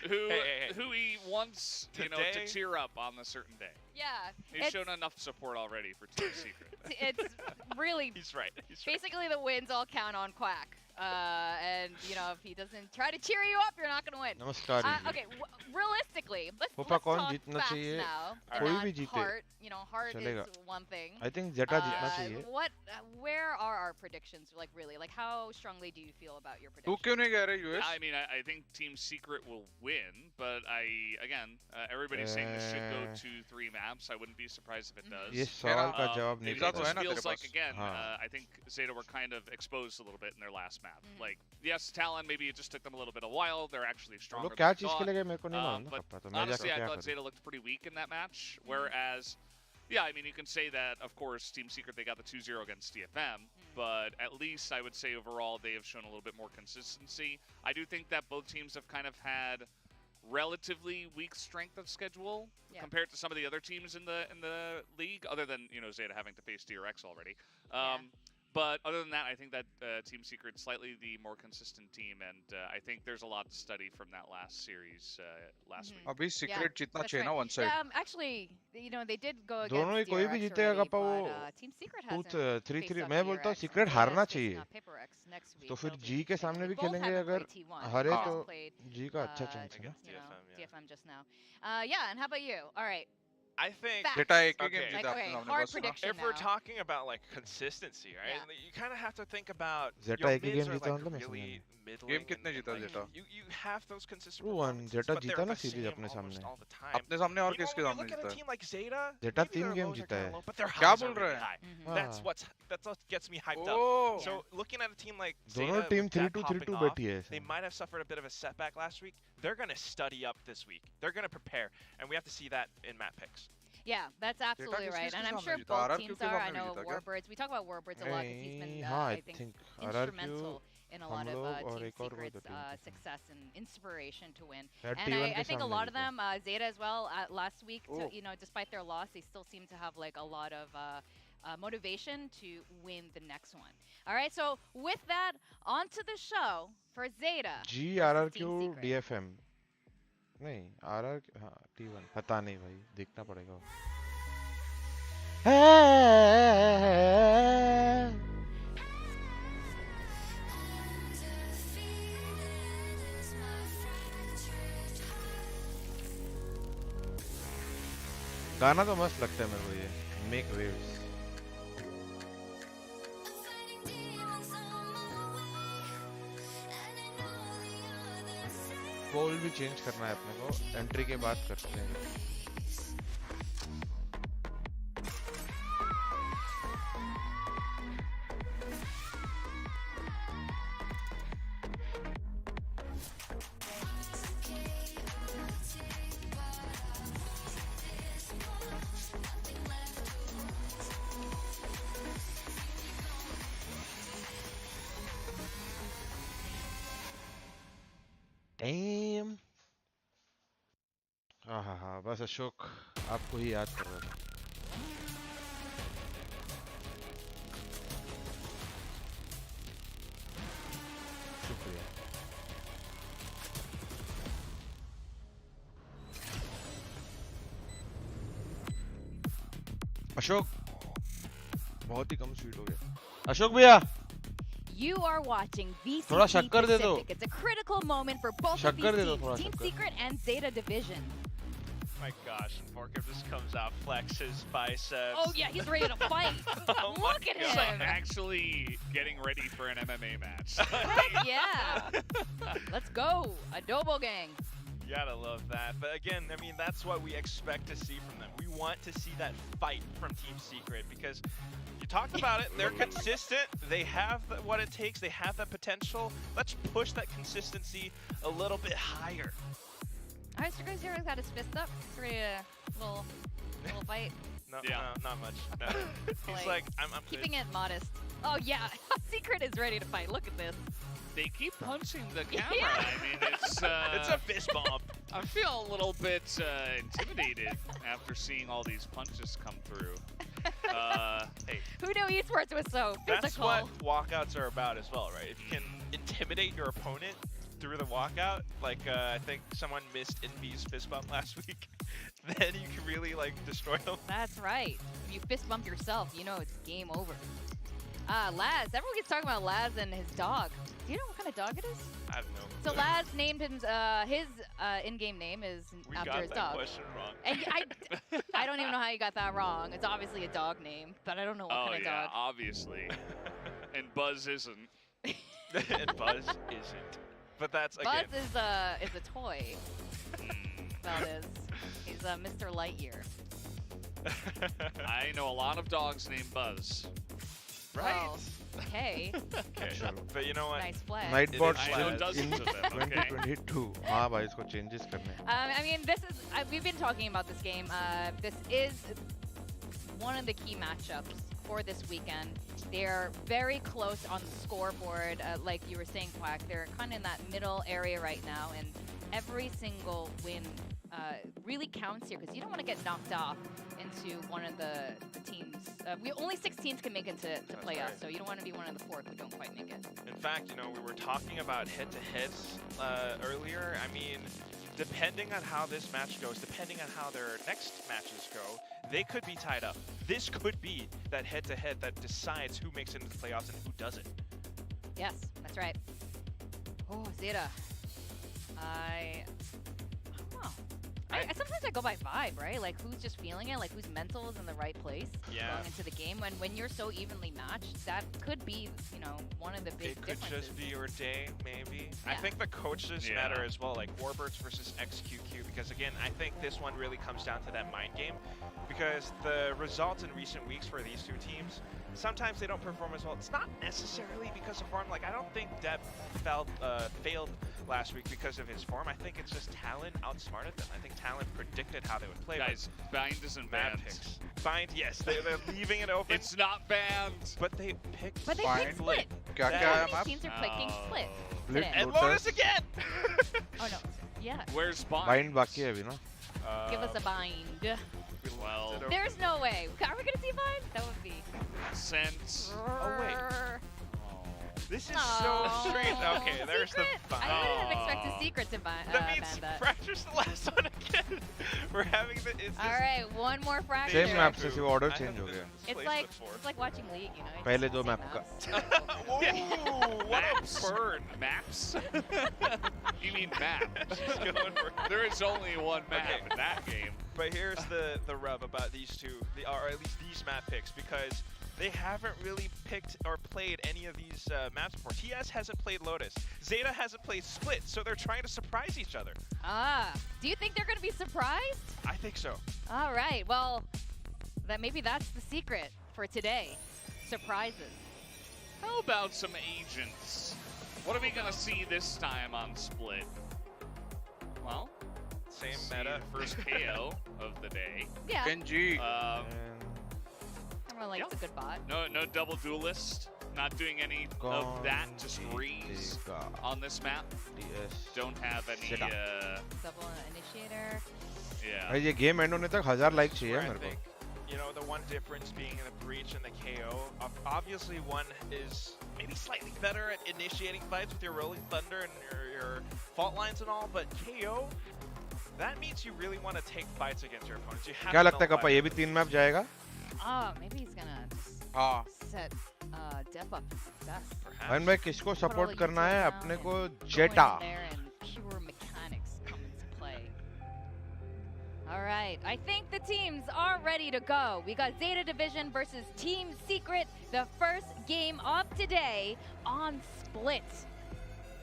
who he wants, you know, to cheer up on a certain day. Yeah. He's shown enough support already for Team Secret. It's really He's right. Basically the wins all count on Quack. And you know, if he doesn't try to cheer you up, you're not gonna win. Namaskar. Okay, realistically, let's talk facts now. कोई भी जीते. Heart, you know, heart is one thing. I think Zeta जीतना चाहिए. Where are our predictions? Like really, like how strongly do you feel about your predictions? तू क्यों नहीं कह रहा US? I mean, I think Team Secret will win, but everybody's saying this should go to 3 maps. I wouldn't be surprised if it does. ये सवाल का जवाब नहीं पता. It just feels like again, I think Zeta were kind of exposed a little bit in their last map. Like, yes, Talon, maybe it just took them a little bit of a while. They're actually stronger than I thought. But honestly, I thought Zeta looked pretty weak in that match. Whereas, yeah, I mean, you can say that, of course, Team Secret, they got the 2-0 against DFM. But at least I would say overall they have shown a little bit more consistency. I do think that both teams have kind of had relatively weak strength of schedule compared to some of the other teams in the league, other than, you know, Zeta having to face DRX already. But other than that, I think that Team Secret's slightly the more consistent team, and I think there's a lot to study from that last series last week. अभी Secret जीतना चाहिए ना one side. Actually, you know, they did go against दोनों ही कोई भी जीतेगा kappa वो Team Secret hasn't 3-3 मैं बोलता हूँ Secret हारना चाहिए. तो फिर G के सामने भी खेलेंगे अगर हारे तो G का अच्छा चांस है ना. DFM just now. Yeah, and how about you? All right. I think hard prediction. If we're talking about like consistency, right? You kind of have to think about Zeta एक ही game जीता मतलब really Game कितने जीता Zeta? You have those consistent. Zeta जीता ना series अपने सामने. अपने सामने और किसके सामने जीता? Look at a team like Zeta. Zeta 3 game जीता है. क्या बोल रहे हैं? That's what gets me hyped up. So looking at a team like Zeta, दोनों team 3-2 बैठी है. They might have suffered a bit of a setback last week. They're going to study up this week. They're going to prepare, and we have to see that in map picks. Yeah, that's absolutely right, and I'm sure both teams are. I know Warbirds. We talk about Warbirds a lot because he's been, I think, instrumental in a lot of Team Secret's success and inspiration to win. And I think a lot of them, Zeta as well, last week, you know, despite their loss, they still seem to have like a lot of motivation to win the next one. All right, so with that, on to the show for Zeta. G RRQ DFM. नहीं RR हाँ T1 पता नहीं भाई देखना पड़ेगा. गाना तो मस्त लगता है मेरे को ये Make Waves. पोल भी चेंज करना है अपने को एंट्री के बाद करते हैं Damn. हाँ बस अशोक आपको ही याद कर रहा था शुक्रिया अशोक बहुत ही कम स्वीट हो गया अशोक भैया You are watching VCT थोड़ा शक्कर दे दो Pacific. It's a critical moment for both of these teams, Team Secret and Zeta Division. My gosh, and Vorkov just comes out, flexes biceps. Oh yeah, he's ready to fight. Look at him. Actually getting ready for an MMA match. Yeah. Let's go. Adobo gang. You gotta love that. But again, I mean, that's what we expect to see from them. We want to see that fight from Team Secret because you talked about it. They're consistent. They have what it takes. They have that potential. Let's push that consistency a little bit higher. All right, Strigo's hero's got his fist up. It's ready to little fight. No, not much. No. He's like, I'm keeping good. it modest. Oh yeah, Secret is ready to fight. Look at this. They keep punching the camera. Yeah. I mean, it's a fist bump. I feel a little bit intimidated after seeing all these punches come through. Hey, who knew esports was so physical? That's what walkouts are about as well, right? If you can intimidate your opponent through the walkout, like I think someone missed Envy's fist bump last week, then you can really like destroy them. That's right. If you fist bump yourself, you know it's game over. Laz. Everyone keeps talking about Laz and his dog. Do you know what kind of dog it is? I have no So clue. Laz named him, his in-game name is after his dog. We got that question wrong. And I don't even know how you got that wrong. It's obviously a dog name, but I don't know what kind of dog. Obviously. And Buzz isn't. And Buzz isn't. But that's again. Buzz is a toy. That is. He's Mr. Lightyear. I know a lot of dogs named Buzz. Right. Well, okay. Okay. But you know what? Nice flag. Nightbot I know dozens of them, okay? 2022. हाँ भाई इसको changes करने. I mean, this is we've been talking about this game. This is one of the key matchups for this weekend. They're very close on the scoreboard, like you were saying, Quack. They're kind of in that middle area right now, and every single win really counts here because you don't want to get knocked off into one of the teams. Only 6 teams can make it to playoffs, right. So you don't want to be one of the 4 who don't quite make it. In fact, you know, we were talking about head-to-heads earlier. I mean, depending on how this match goes, depending on how their next matches go, they could be tied up. This could be that head-to-head that decides who makes it into the playoffs and who doesn't. Yes, that's right. Oh, Zeta. I don't know. Sometimes I go by vibe, right? Like who's just feeling it, like whose mental is in the right place going into the game. When you're so evenly matched, that could be, you know, one of the big differences. It could just be your day, maybe. Yeah. I think the coaches matter as well, like Warbirds versus 𝑋𝐸𝐽, because again, I think this one really comes down to that mind game, because the results in recent weeks for these two teams, sometimes they don't perform as well. It's not necessarily because of form. Like I don't think Depp failed last week because of his form. I think it's just talent outsmarted them. I think talent predicted how they would play. Guys, Bind isn't banned. Bind, yes, they're leaving it open. It's not banned. But they picked But they picked Split. Teams are picking Split today. And Lotus again! Oh no, yeah. Where's Bind? Bind बाकी है अभी ना. Give us a Bind. Well, there's no way. Are we gonna see Bind? That would be. Since. Oh wait. This is so strange. Okay, there's the Bind. I didn't expect a Secret to ban that. Means Fracture's the last one again. We're having the. Alright, one more Fracture. Same map से सिर्फ order change हो गया. It's like watching League, you know. पहले 2 map का. Ooh, what a burn. Maps? You mean maps? There is only one map in that game. But here's the rub about these two, or at least these map picks, because they haven't really picked or played any of these maps before. TS hasn't played Lotus. Zeta hasn't played Split, so they're trying to surprise each other. Do you think they're going to be surprised? I think so. All right, well, maybe that's the secret for today. Surprises. How about some agents? What are we going to see this time on Split? Well, same meta. First KO of the day. Yeah. Genji. Everyone likes a good bot. No double duelist. Not doing any of that. Just Reese on this map. Don't have any. Double initiator. भाई ये game and होने तक 1000 like चाहिए मेरे को. You know, the one difference being in the breach and the KO. Obviously, one is maybe slightly better at initiating fights with your Rolling Thunder and your fault lines and all, but KO, that means you really want to take fights against your opponents. You have क्या लगता है kappa ये भी 3 map जाएगा? Maybe he's gonna set Dep up best. भाई मैं किसको support करना है अपने को जेटा. Pure mechanics come into play. All right, I think the teams are ready to go. We got Zeta Division versus Team Secret, the first game of today on Split.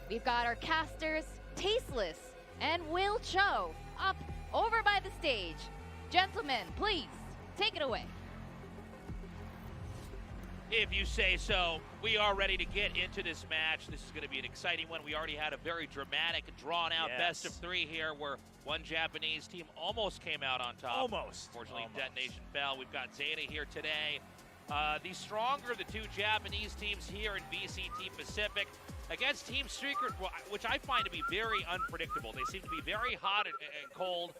We've got our casters, Tasteless and 𝘼𝘽𝐿, up over by the stage. Gentlemen, please, take it away. If you say so, we are ready to get into this match. This is going to be an exciting one. We already had a very dramatic, drawn-out best of 3 here where one Japanese team almost came out on top. Almost. Fortunately, Detonation fell. We've got Zeta here today. The stronger of the 2 Japanese teams here in VCT Pacific against Team Secret, which I find to be very unpredictable. They seem to be very hot and cold.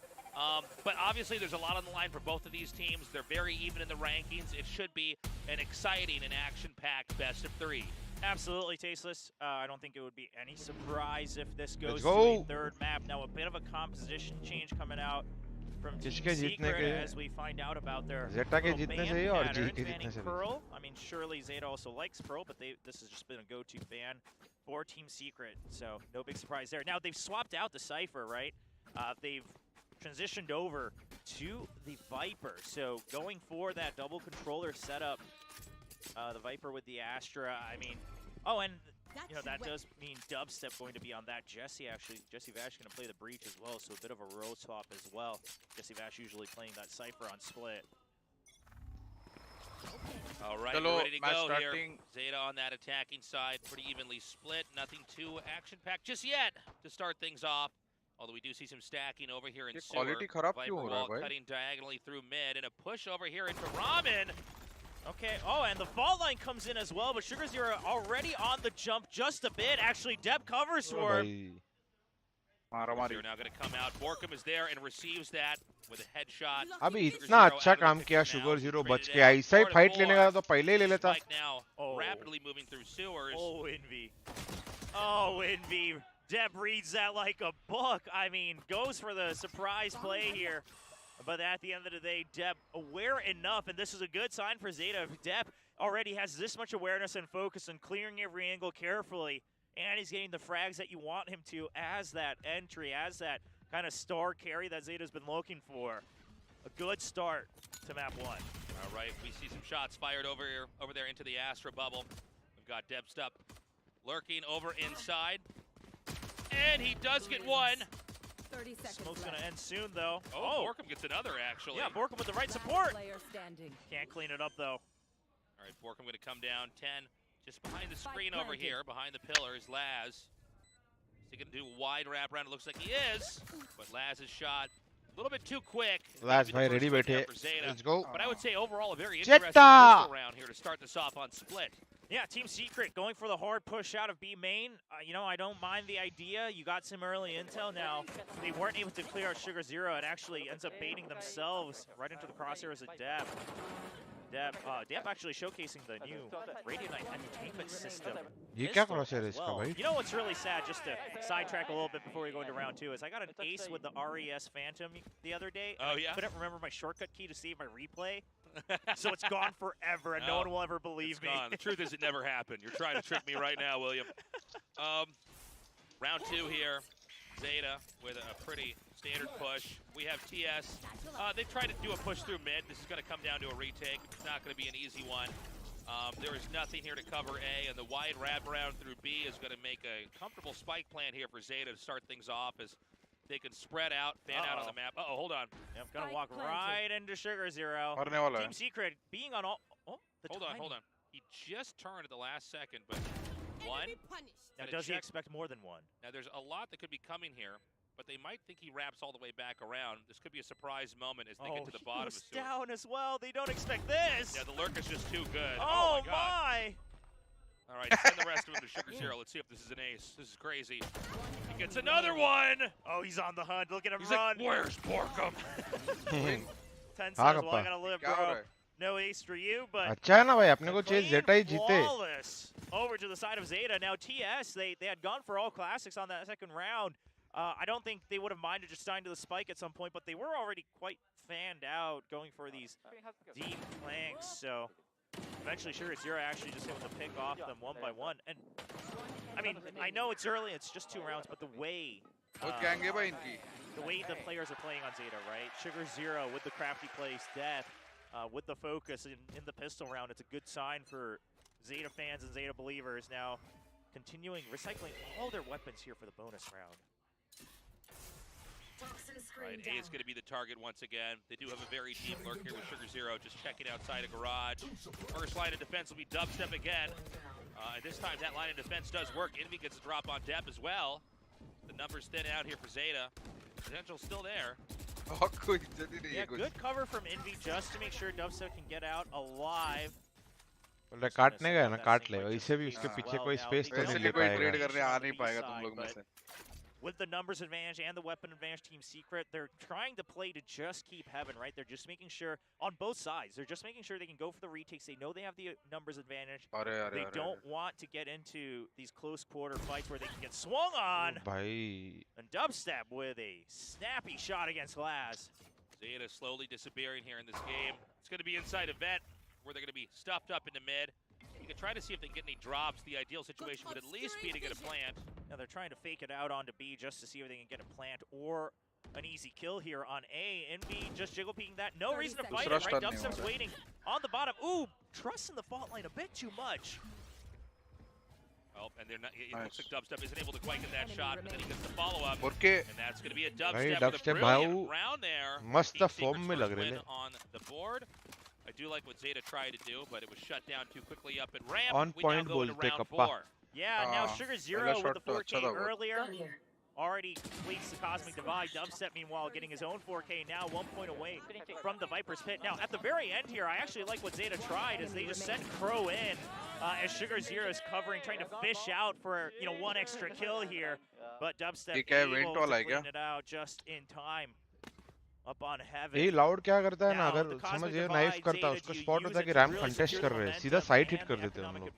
But obviously there's a lot on the line for both of these teams. They're very even in the rankings. It should be an exciting and action-packed best of 3. Absolutely, Tasteless. I don't think it would be any surprise if this goes to a third map. Now, a bit of a composition change coming out from Team Secret as we find out about their Zeta के जीतने से ही और जी के banning जीतने से Pearl. I mean, surely Zeta also likes Pearl, but this has just been a go-to ban for Team Secret, so no big surprise there. Now, they've swapped out the Cypher, right? They've transitioned over to the Viper, so going for that double controller setup, the Viper with the Astra, I mean, and you know, that does mean Dubstep going to be on that. Jesse Vash going to play the Breach as well, so a bit of a row swap as well. Jesse Vash usually playing that Cypher on Split. All right, we're ready to go here. Zeta on that attacking side, pretty evenly split. Nothing too action-packed just yet to start things off. Although we do see some stacking over here in sewer. Viper wall cutting diagonally through mid, and a push over here into Ramen. Okay, and the fault line comes in as well, but 𝘼𝐺 already on the jump just a bit. Actually, Deb covers for him. You're now going to come out. Borkum is there and receives that with a headshot. अभी इतना अच्छा काम किया 𝘼𝐺 बच के आई सही fight लेने का तो पहले ही ले लेता. Now rapidly moving through sewers. Envy. Deb reads that like a book. I mean, goes for the surprise play here. But at the end of the day, Deb aware enough, and this is a good sign for Zeta. Deb already has this much awareness and focus on clearing every angle carefully, and he's getting the frags that you want him to as that entry, as that kind of star carry that Zeta's been looking for. A good start to map 1. All right, we see some shots fired over there into the Astra bubble. We've got Debstup lurking over inside. And he does get one. 30 seconds Smoke's going to end soon, though. Borkum gets another, actually. Yeah, Borkum with the right support. Can't clean it up, though. All right, Borkum going to come down 10. Just behind the screen over here, behind the pillars, 𝘼𝐿. Is he going to do a wide wrap around? It looks like he is. But 𝘼𝐿's shot a little bit too quick. 𝘼𝐿 भाई ready बैठे. Let's go. But I would say overall a very interesting pistol round here to start this off on Split. Yeah, Team Secret going for the hard push out of B main. You know, I don't mind the idea. You got some early intel now. They weren't able to clear out 𝘼𝐺. It actually ends up baiting themselves right into the crosshairs of Deb. Deb actually showcasing the new Radio Night entertainment system. ये क्या crosshair है इसका भाई? You know what's really sad, just to sidetrack a little bit before we go into round 2, is I got an ace with the RES Phantom the other day. Oh, yeah? I couldn't remember my shortcut key to save my replay. So it's gone forever, and no one will ever believe me. Gone. The truth is it never happened. You're trying to trick me right now, William. Round 2 here. Zeta with a pretty standard push. We have TS. They've tried to do a push through mid. This is going to come down to a retake. It's not going to be an easy one. There is nothing here to cover A, and the wide wraparound through B is going to make a comfortable spike plant here for Zeta to start things off as they can spread out, fan out on the map. Uh-oh, hold on. Yep, gonna walk right into 𝘼𝐽𝐴. Team Secret being on all. Oh, hold on. He just turned at the last second, but one. Now, does he expect more than one? Now, there's a lot that could be coming here, but they might think he wraps all the way back around. This could be a surprise moment as they get to the bottom of the sewer. Down as well. They don't expect this. Yeah, the lurk is just too good. Oh, my God. my. All right, send the rest of them to 𝘼𝐽𝐴. Let's see if this is an ace. This is crazy. He gets another one. Oh, he's on the hunt. Look at him He's run. Like, where's Borkum? 10 says, well, I gotta live, bro. No ace for you, but अच्छा है ना भाई, अपने को चाहिए Zeta ही जीते. Flawless over to the side of Zeta. Now TS, they had gone for all classics on that second round. I don't think they would have minded just signing to the spike at some point, but they were already quite fanned out going for these deep flanks. So eventually, 𝘼𝐽𝐴 actually just able to pick off them one by one. And I mean, I know it's early, it's just 2 rounds, but the way the players are playing on Zeta, right? 𝘼𝐽𝐴 with the crafty plays, death, with the focus in the pistol round, it's a good sign for Zeta fans and Zeta believers. Now, recycling all their weapons here for the bonus round. Right, A is going to be the target once again. They do have a very deep lurk here with 𝘼𝐽𝐴 just checking outside a garage. First line of defense will be dubstep again. And this time that line of defense does work. 𝑖nvi gets a drop on Dep as well. The numbers thin out here for Zeta. Potential's still there. Yeah, good cover from 𝑖nvi just to make sure dubstep can get out alive. बोले काटने गया ना, काट ले. इसे भी उसके पीछे कोई स्पेस तो नहीं ले पाएगा. With the numbers advantage and the weapon advantage, Team Secret, they're trying to play to just keep heaven, right? They're just making sure, on both sides, they're just making sure they can go for the retakes. They know they have the numbers advantage. They don't want to get into these close quarter fights where they can get swung on. And dubstep with a snappy shot against 𝘼𝐴. Zeta slowly disappearing here in this game. It's going to be inside event where they're going to be stuffed up in the mid. You can try to see if they can get any drops. The ideal situation would at least be to get a plant. Now they're trying to fake it out onto B just to see if they can get a plant or an easy kill here on A. 𝑖nvi just jiggle peeking that. No reason to fight it, right? Dubstep's waiting on the bottom. Ooh, trusting the fault line a bit too much. Oh, and they're not. It looks like dubstep isn't able to quite get that shot, but then he gets the follow-up. And that's going to be a dubstep with a brilliant round there. मस्त form में लग रहे हैं. On the board. I do like what Zeta tried to do, but it was shut down too quickly up at ramp. On point Bolte kappa. Yeah, now 𝘼𝐽𝐴 with the 4K earlier. Already completes the Cosmic Divide. dubstep, meanwhile, getting his own 4K now 1 point away from the Viper's Pit. Now, at the very end here, I actually like what Zeta tried is they just sent Crow in as 𝘼𝐽𝐴 is covering, trying to fish out for, 1 extra kill here. But dubstep able to clean it out just in time. Up on heaven. ये loud क्या करता है ना, अगर समझिए knife करता है, उसको स्पॉट होता है कि रैम कंटेस्ट कर रहे हैं, सीधा साइड हिट कर देते हैं हम लोग.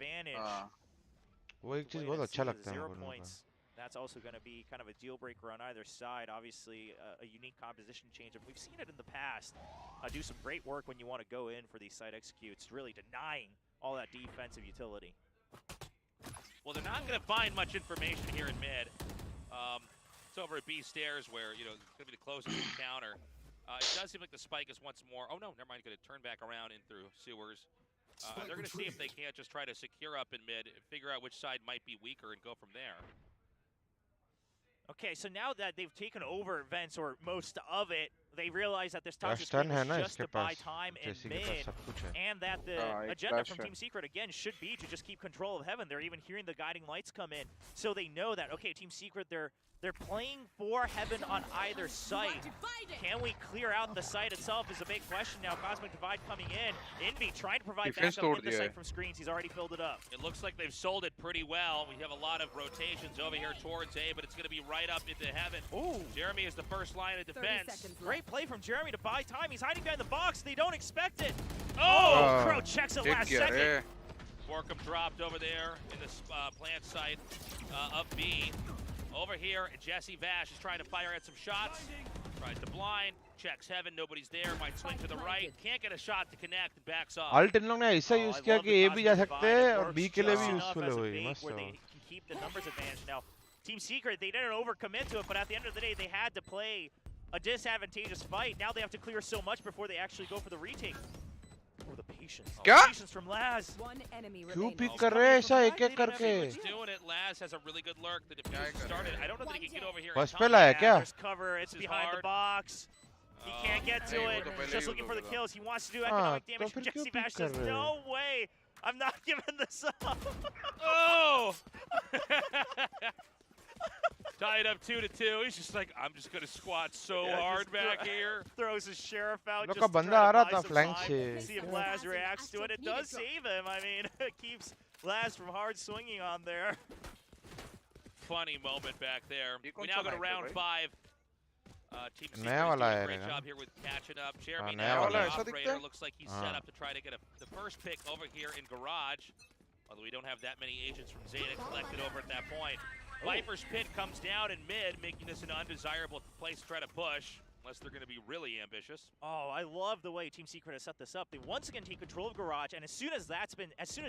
वो एक चीज बहुत अच्छा लगता है हमको. That's also going to be kind of a deal breaker on either side. Obviously, a unique composition change, and we've seen it in the past. Do some great work when you want to go in for these side executes, really denying all that defensive utility. Well, they're not going to find much information here in mid. It's over at B stairs where, it's going to be the closest encounter. It does seem like the spike is once more. Oh, no, never mind. Going to turn back around in through sewers. They're going to see if they can't just try to secure up in mid, figure out which side might be weaker, and go from there. Okay, so now that they've taken over vents, or most of it, they realize that this toxic screen is just to buy time in mid, and that the agenda from Team Secret, again, should be to just keep control of heaven. They're even hearing the guiding lights come in, so they know that, okay, Team Secret, they're playing for heaven on either site. Can we clear out the site itself is a big question now. Cosmic Divide coming in. 𝑖nvi trying to provide backup in the site from screens. He's already filled it up. It looks like they've sold it pretty well. We have a lot of rotations over here towards A, but it's going to be right up into heaven. Ooh. Jeremy is the first line of defense. Great play from Jeremy to buy time. He's hiding behind the box. They don't expect it. Oh, Crow checks it last second. Borkum dropped over there in the plant site of B. Over here, Jesse Vash is trying to fire at some shots. Tries to blind, checks heaven, nobody's there, might swing to the right, can't get a shot to connect, and backs off. Alt इन लोग ने ऐसा use किया कि A भी जा सकते हैं और B के लिए भी यूजफुल है वही. मस्त है. They can keep the numbers advantage now. Team Secret, they didn't overcommit to it, but at the end of the day, they had to play a disadvantageous fight. Now they have to clear so much before they actually go for the retake. Oh, the क्या? Patience from Laz. क्यों pick कर रहे हैं ऐसा एक-एक करके? Doing it. Laz has a really good lurk. The defuse started. I don't know that he can get over here. First पे लाया क्या? There's cover. It's behind the box. He can't get to it. Just looking for the kills. He wants to do economic damage. Jesse Bash says, no way. I'm not giving this up. Oh! Tied up 2-2. He's just like, I'm just gonna squat so hard back here. Throws his sheriff out. लोग Just का to बंदा try uh to रहा buy था some flank time. से. See if Laz reacts to it. It does save him. I mean, it keeps Laz from hard swinging on there. Funny moment back there. We now go to round 5. Team Secret नया is वाला doing a है great ना? job here with catching up. Jeremy नया now वाला the है. operator looks like he's set up to try to get the first pick over here in garage. Although we don't have that many agents from Zeta collected over at that point. Viper's pit comes down in mid, making this an undesirable place to try to push. Unless they're going to be really ambitious. Oh, I love the way Team Secret has set this up. They once again take control of Garage, and as soon as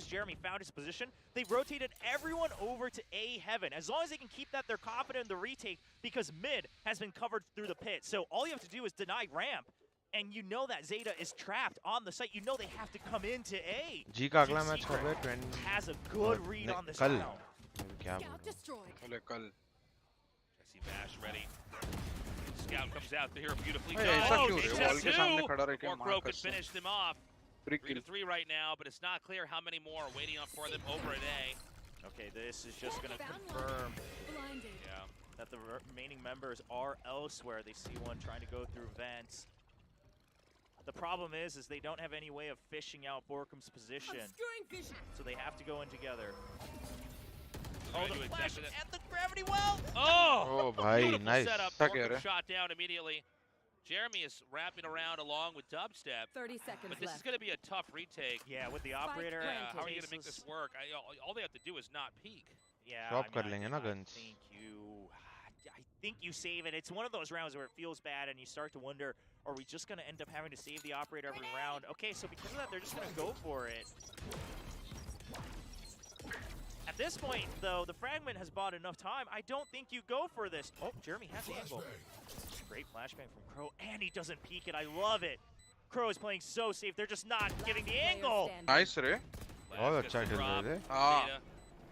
Jeremy found his position, they rotated everyone over to A Heaven. As long as they can keep that, they're confident in the retake because mid has been covered through the pit. So all you have to do is deny ramp, and you know that Zeta is trapped on the site. You know they have to come into A. जी का अगला match कब है? 20 has a good read on this round. क्या कल Jesse Bash ready. Scout comes out here beautifully. ऐसा क्यों रे? Wall के सामने खड़ा रह के Or मार Crow कर could finish them off. 3-3 right now, but it's not clear how many more are waiting up for them over at A. Okay, this is just going to confirm that the remaining members are elsewhere. They see one trying to go through vents. The problem is they don't have any way of fishing out Borkum's position. So they have to go in together. Oh, the flash at the gravity well! Oh! भाई, nice. Setup. Borkum shot down immediately. Jeremy is wrapping around along with Dubstep. 30 seconds But this left. is going to be a tough retake. Yeah, with the operator. How are you going to make this work? All they have to do is not peek. Yeah, Swap कर लेंगे ना guns. I think you save it. It's one of those rounds where it feels bad and you start to wonder, are we just going to end up having to save the operator every round? Okay, so because of that, they're just going to go for it. At this point, though, the fragment has bought enough time. I don't think you go for this. Oh, Jeremy has the angle. Great flashbang from Crow, and he doesn't peek it. I love it. Crow is playing so safe. They're just not giving the angle. Nice रे. बहुत अच्छा खेल रहे थे. हाँ.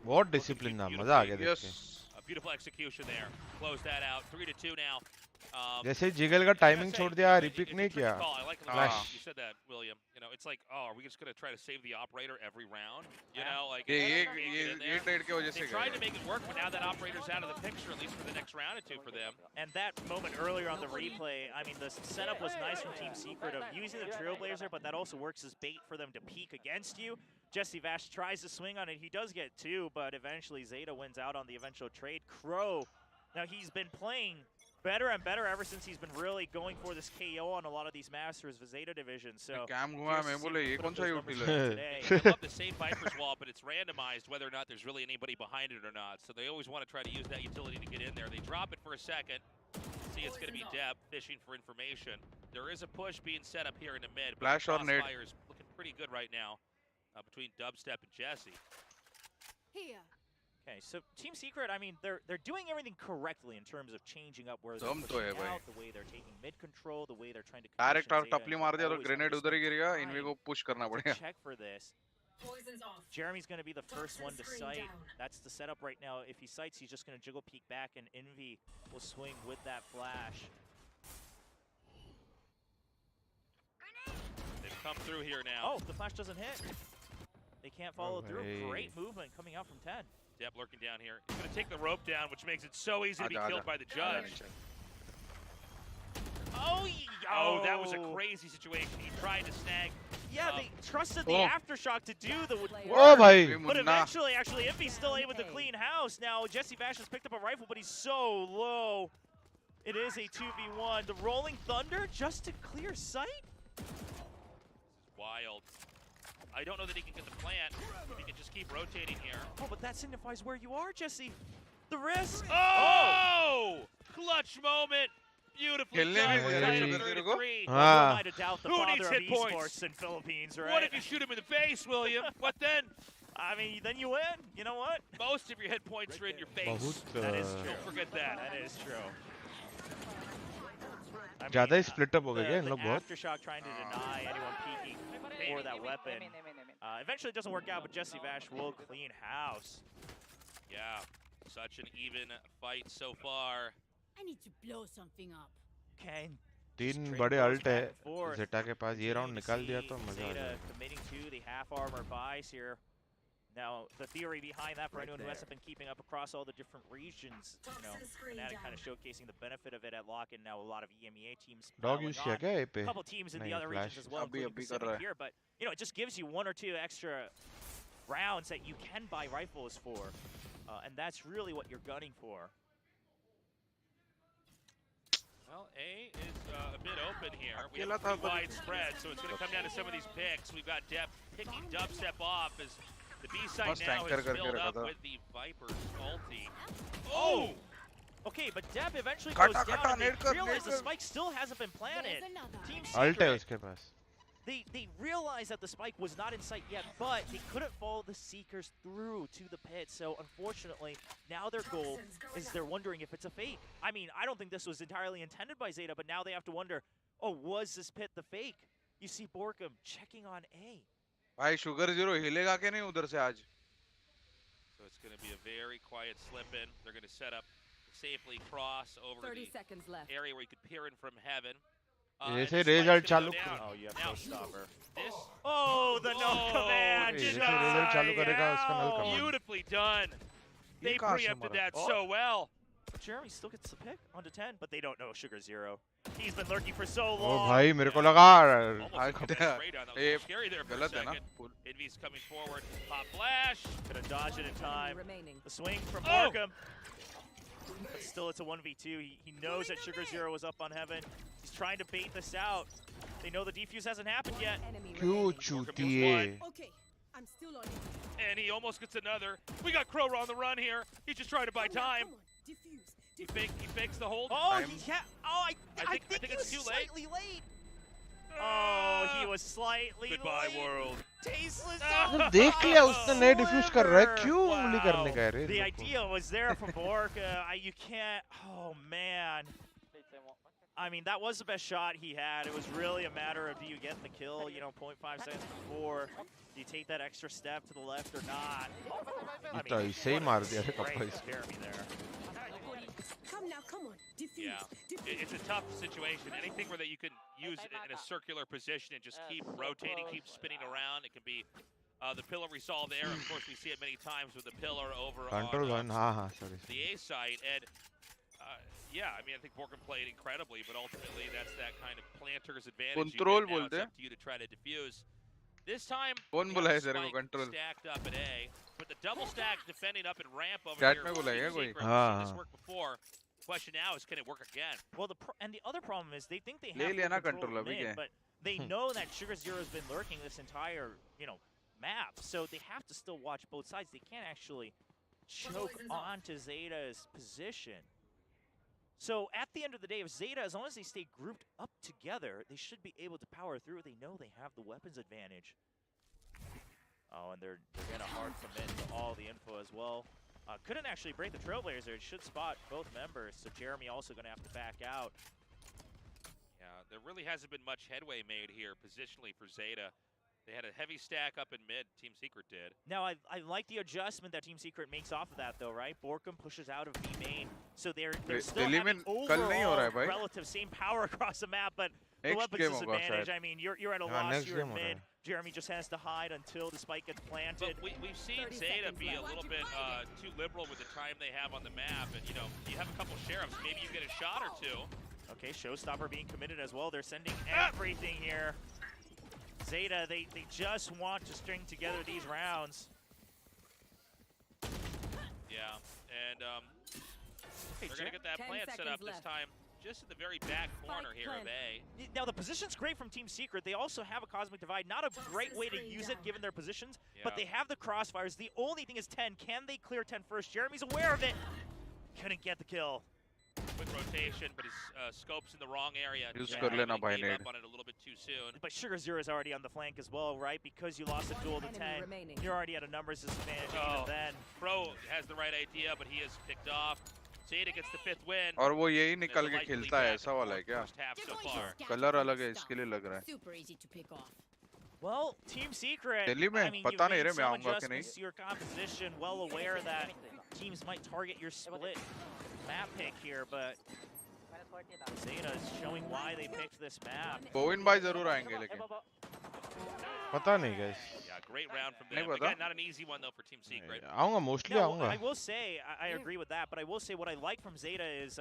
बहुत discipline था. मजा आ गया देख के. A beautiful execution there. Close that out. 3-2 now. जैसे जिगल का टाइमिंग छोड़ दिया, रिपीट नहीं किया. I like the way you said that, William. You know, it's like, oh, are we just going to try to save the operator every round? You know, like ये trade के वजह से they tried to make it work, but now that operator's out of the picture, at least for the next round or two for them. And that moment earlier on the replay, I mean, the setup was nice from Team Secret of using the Trailblazer, but that also works as bait for them to peek against you. Jesse Vash tries to swing on it. He does get two, but eventually Zeta wins out on the eventual trade. Crow, now he's been playing better and better ever since he's been really going for this KO on a lot of these Masters of Zeta division. So Cam घुमा मैं बोले ये कौन सा util I love the same Viper's wall, but it's randomized whether or not there's really anybody behind it or not. So they always want to try to use that utility to get in there. They drop it for a second. See, it's going to be Deb fishing for information. There is a push being set up here in the mid. Flash or nade. Crossfire is looking pretty good right now between Dubstep and Jesse. Here. Okay, so Team Secret, I mean, they're doing everything correctly in terms of changing up where they're pushing out, the way they're taking mid control, the way they're trying to direct टपली मार दिया तो grenade उधर ही गिर गया. इनमें को push करना पड़ेगा. Check for this. Jeremy's going to be the first one to sight. That's the setup right now. If he sights, he's just going to jiggle peek back, and Envy will swing with that flash. They've come through here now. Oh, the flash doesn't hit. They can't follow through. Great movement coming out from 10. Deb lurking down here. He's going to take the rope down, which makes it so easy to be killed by the judge. Oh, that was a crazy situation. He tried to snag. Yeah, they trusted the aftershock to do the work. Oh, bhai. But eventually, actually, Envy's still able to clean house. Now, Jesse Vash has picked up a rifle, but he's so low. It is a 2v1. The Rolling Thunder just to clear sight? This is wild. I don't know that he can get the plant. If he can just keep rotating here. Oh, but that signifies where you are, Jesse. The risk. Oh! Clutch moment. Beautifully done. Who might doubt the Who father needs of hit esports points? in Philippines, right? What if you shoot him in the face, William? What then? I mean, then you win. You know what? Most of your hit points are in your face. That is true. Don't forget that. That is true. ज़्यादा ही split up हो गए क्या इन लोग बहुत? Aftershock trying to deny anyone peeking. for that weapon. Eventually it doesn't work out, but 𝘼𝐻𝐿𝐻 will clean house. Yeah, such an even fight so far. I need to blow something up. Can 3 बड़े alt है Zeta के पास, ये round निकाल दिया तो मजा आ जाएगा. Committing to the half armor buys here. Now, the theory behind that for anyone who hasn't been keeping up across all the different regions, you know, Fnatic kind of showcasing the benefit of it at lock-in. Now, a lot of EMEA teams. Dog use किया क्या a couple teams in the other regions as well, including Pacific here. But you know, it just gives you 1 or 2 extra rounds that you can buy rifles for, and that's really what you're gunning for. Well, A is a bit open here. We have a pretty wide spread, so it's going to come down to some of these picks. We've got Depp picking dubstep off as the B side now is filled up with the Viper's ulti. Oh! Okay, but Depp eventually goes down. They realize the spike still hasn't been planted. Team Secret, they realized that the spike was not in sight yet, but they couldn't follow the Seekers through to the pit. So unfortunately, now their goal is they're wondering if it's a fake. I mean, I don't think this was entirely intended by Zeta, but now they have to wonder, oh, was this pit the fake? You see Borkum checking on A. भाई 𝘼𝐻𝐿𝐻 हिलेगा क्या नहीं उधर से आज? So it's going to be a very quiet slip in. They're going to set up safely cross over 30 seconds left. the area where you could peer in from heaven. जैसे razor चालू Oh, you have no stopper. Oh, the no command shot. चालू करेगा उसका null command. Beautifully done. They preempted that so well. Jeremy still gets the pick onto 10, but they don't know 𝘼𝐻𝐿𝐻. He's been lurking for so long. Oh, भाई मेरे को लगा. Scary there for a second. Envy's coming forward. Pop flash. Gonna dodge it in time. The swing from Borkum. But still, it's a 1v2. He knows that 𝘼𝐻𝐿𝐻 was up on heaven. He's trying to bait this out. They know the defuse hasn't happened yet. क्यों चूतिए? Okay, I'm still on it. And he almost gets another. We got 𝘼𝐻𝐿𝐻 on the run here. He's just trying to buy time. He fakes the hold. Oh, I think he was it's too slightly late. Oh, he was slightly Goodbye, late. world. Tasteless. देख लिया उसने नए diffuse कर रहा है क्यों उंगली करने का रे? The idea was there for Bork. You can't. Oh man. I mean, that was the best shot he had. It was really a matter of do you get the kill, you know, 0.5 seconds before. Do you take that extra step to the left or not? I mean, ऐसे ही मार दिया रे कपड़ा Jeremy there. Come now, come on. Diffuse. Yeah, it's a tough situation. Anything where that you can use it in a circular position and just keep rotating, keep spinning around. It can be the pillar we saw there. Of course, we see it many times with the pillar over on the A side. And yeah, I mean, I think Borkum played incredibly, but ultimately that's that kind of planter's advantage. Control now it's up to you to try to defuse. This time, stacked up at A, but the double stack defending up and ramp over here. This worked before. Question now is, can it work again? Well, the other problem is they think they have control mid, but they know that 𝘼𝐻𝐿𝐻 has been lurking this entire, you know, map, so they have to still watch both sides. They can't actually choke onto Zeta's position. So at the end of the day, if Zeta, as long as they stay grouped up together, they should be able to power through. They know they have the weapons advantage. Oh, and they're going to hard commit to all the info as well. Couldn't actually break the Trailblazer. It should spot both members, so Jeremy also going to have to back out. Yeah, there really hasn't been much headway made here positionally for Zeta. They had a heavy stack up in mid, Team Secret did. Now, I like the adjustment that Team Secret makes off of that, though, right? Borkum pushes out of B main, so they're still having overall relative same power across the map, but the weapons disadvantage. I mean, you're at a loss, you're in mid. Jeremy just has to hide until the spike gets planted. But we've seen Zeta be a little bit too liberal with the time they have on the map, and you know, you have a couple sheriffs, maybe you get a shot or two. Okay, Showstopper being committed as well. They're sending everything here. Zeta, they just want to string together these rounds. Yeah, and they're going to get that plant set up this time just in the very back corner here of A. Now, the position's great from Team Secret. They also have a Cosmic Divide. Not a great way to use it given their positions, but they have the crossfires. The only thing is 10. Can they clear 10 first? Jeremy's aware of it. Couldn't get the kill. Quick rotation, but his scope's in the wrong area. Use कर लेना भाई gave up on it a little bit too soon. But 𝘼𝐻𝐿𝐻 is already on the flank as well, right? Because you lost a duel to 10, you're already at a numbers disadvantage even then. Pro has the right idea, but he is picked off. Zeta gets the 5th win. और वो यही निकल के खेलता है, ऐसा वाला है क्या? So कलर अलग है, इसके लिए लग रहा है. Super easy to pick off. Well, Team Secret, Delhi में I mean, पता नहीं you've रे made मैं some आऊँगा कि नहीं. adjustments to your composition, well aware that teams might target your split map pick here, but Zeta is showing why they picked this map. बोविन भाई जरूर आएंगे लेकिन. पता नहीं guys. Yeah, great round from नहीं them. पता. Again, not an easy one though for Team Secret. आऊँगा mostly No, आऊँगा. I will say, I agree with that, but I will say what I like from Zeta is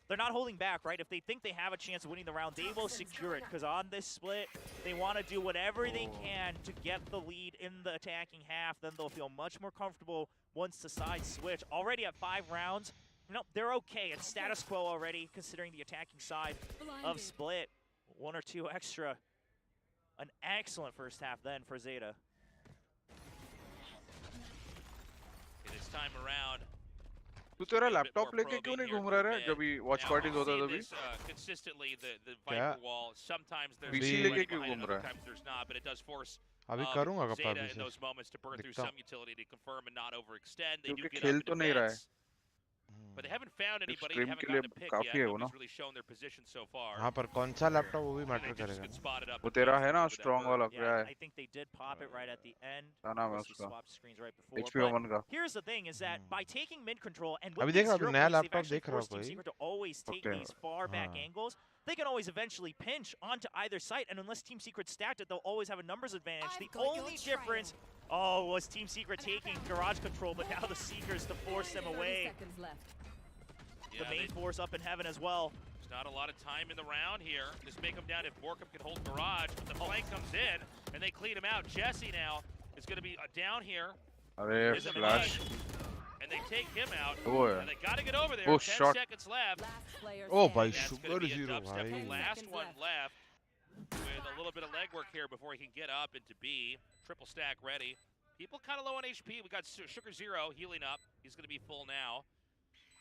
they're not holding back, right? If they think they have a chance of winning the round, they will secure it, because on this split, they want to do whatever they can to get the lead in the attacking half. Then they'll feel much more comfortable once the sides switch. Already at 5 rounds, they're okay. It's status quo already, considering the attacking side of split. 1 or 2 extra. An excellent first half then for Zeta. This time around. तू तेरा laptop लेके क्यों नहीं घूम रहा है जब भी वॉच पार्टी होता था तभी? Consistently, the Viper wall. Sometimes there's PC लेके क्यों घूम रहा है? sometimes there's not, but it does force अभी करूँगा कब Zeta अभी in से. those moments to burn through some utility to confirm and not overextend. They do क्योंकि get खेल up तो in नहीं रहा है. defense, but they haven't found anybody. They stream haven't के लिए gotten a pick काफी yet. है वो ना. Nobody's really shown their position so far. हाँ पर कौन सा लैपटॉप वो भी And मैटर they just करेगा. get spotted up वो and तेरा placed है ना over that स्ट्रॉन्ग bird. वाला Yeah, क्या है? I think they did pop it right at the end. क्या नाम है Unless we उसका? swapped screens right before. HP But Oman का. here's the thing is that by taking mid control and अभी with देख these रहा हूँ, zero नया points, they've लैपटॉप actually देख रहा हूँ forced Team कोई. Secret to always take Okay. these far back हाँ. angles. They can always eventually pinch onto either side, and unless Team Secret stacked it, they'll always have a numbers advantage. The only difference, was Team Secret taking garage control, but now the Seekers to force them away. Yeah, The main force up in heaven as well. There's not a lot of time in the round here. Just make them down if Borkum can hold Garage, but the flank comes in, and they clean him out. Jesse now is going to be down here. अरे There's a flash. mud, and they take him out. Oh, yeah. And they got to get over there. Oh, 10 shot. seconds left. Oh भाई That's sugar gonna be a zero dubstep. The भाई. last one left with a little bit of legwork here before he can get up into B. Triple stack ready. People kind of low on HP. We got Sugar Zero healing up. He's going to be full now.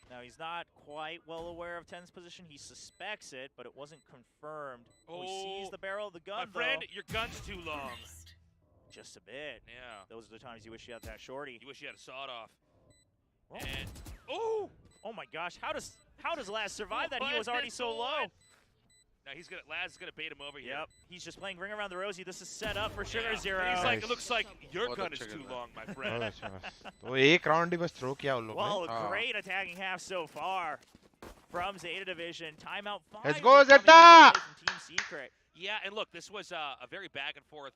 Now, he's not quite well aware of 10's position. He suspects it, but it wasn't confirmed. Oh, he sees the barrel of the gun, My friend, though. your gun's too long. Just a bit. Yeah. Those are the times you wish you had that shorty. You wish you had a sawed off. Oh. And Oh my gosh, how does Laz survive that? He was already so low. Now Laz is gonna bait him over here. Yep, he's just playing Ring Around the Rosie. This is set up for Sugar Yeah. Zero. And he's like, Nice. it looks like your बहुत gun is अच्छा too खेला. long, my बहुत friend. अच्छा बस. तो एक round ही बस throw किया उन लोगों Well, ने. a great attacking half so far from Zeta Division. Timeout 5. Let's go, Zeta! Team Secret. Yeah, and look, this was a very back and forth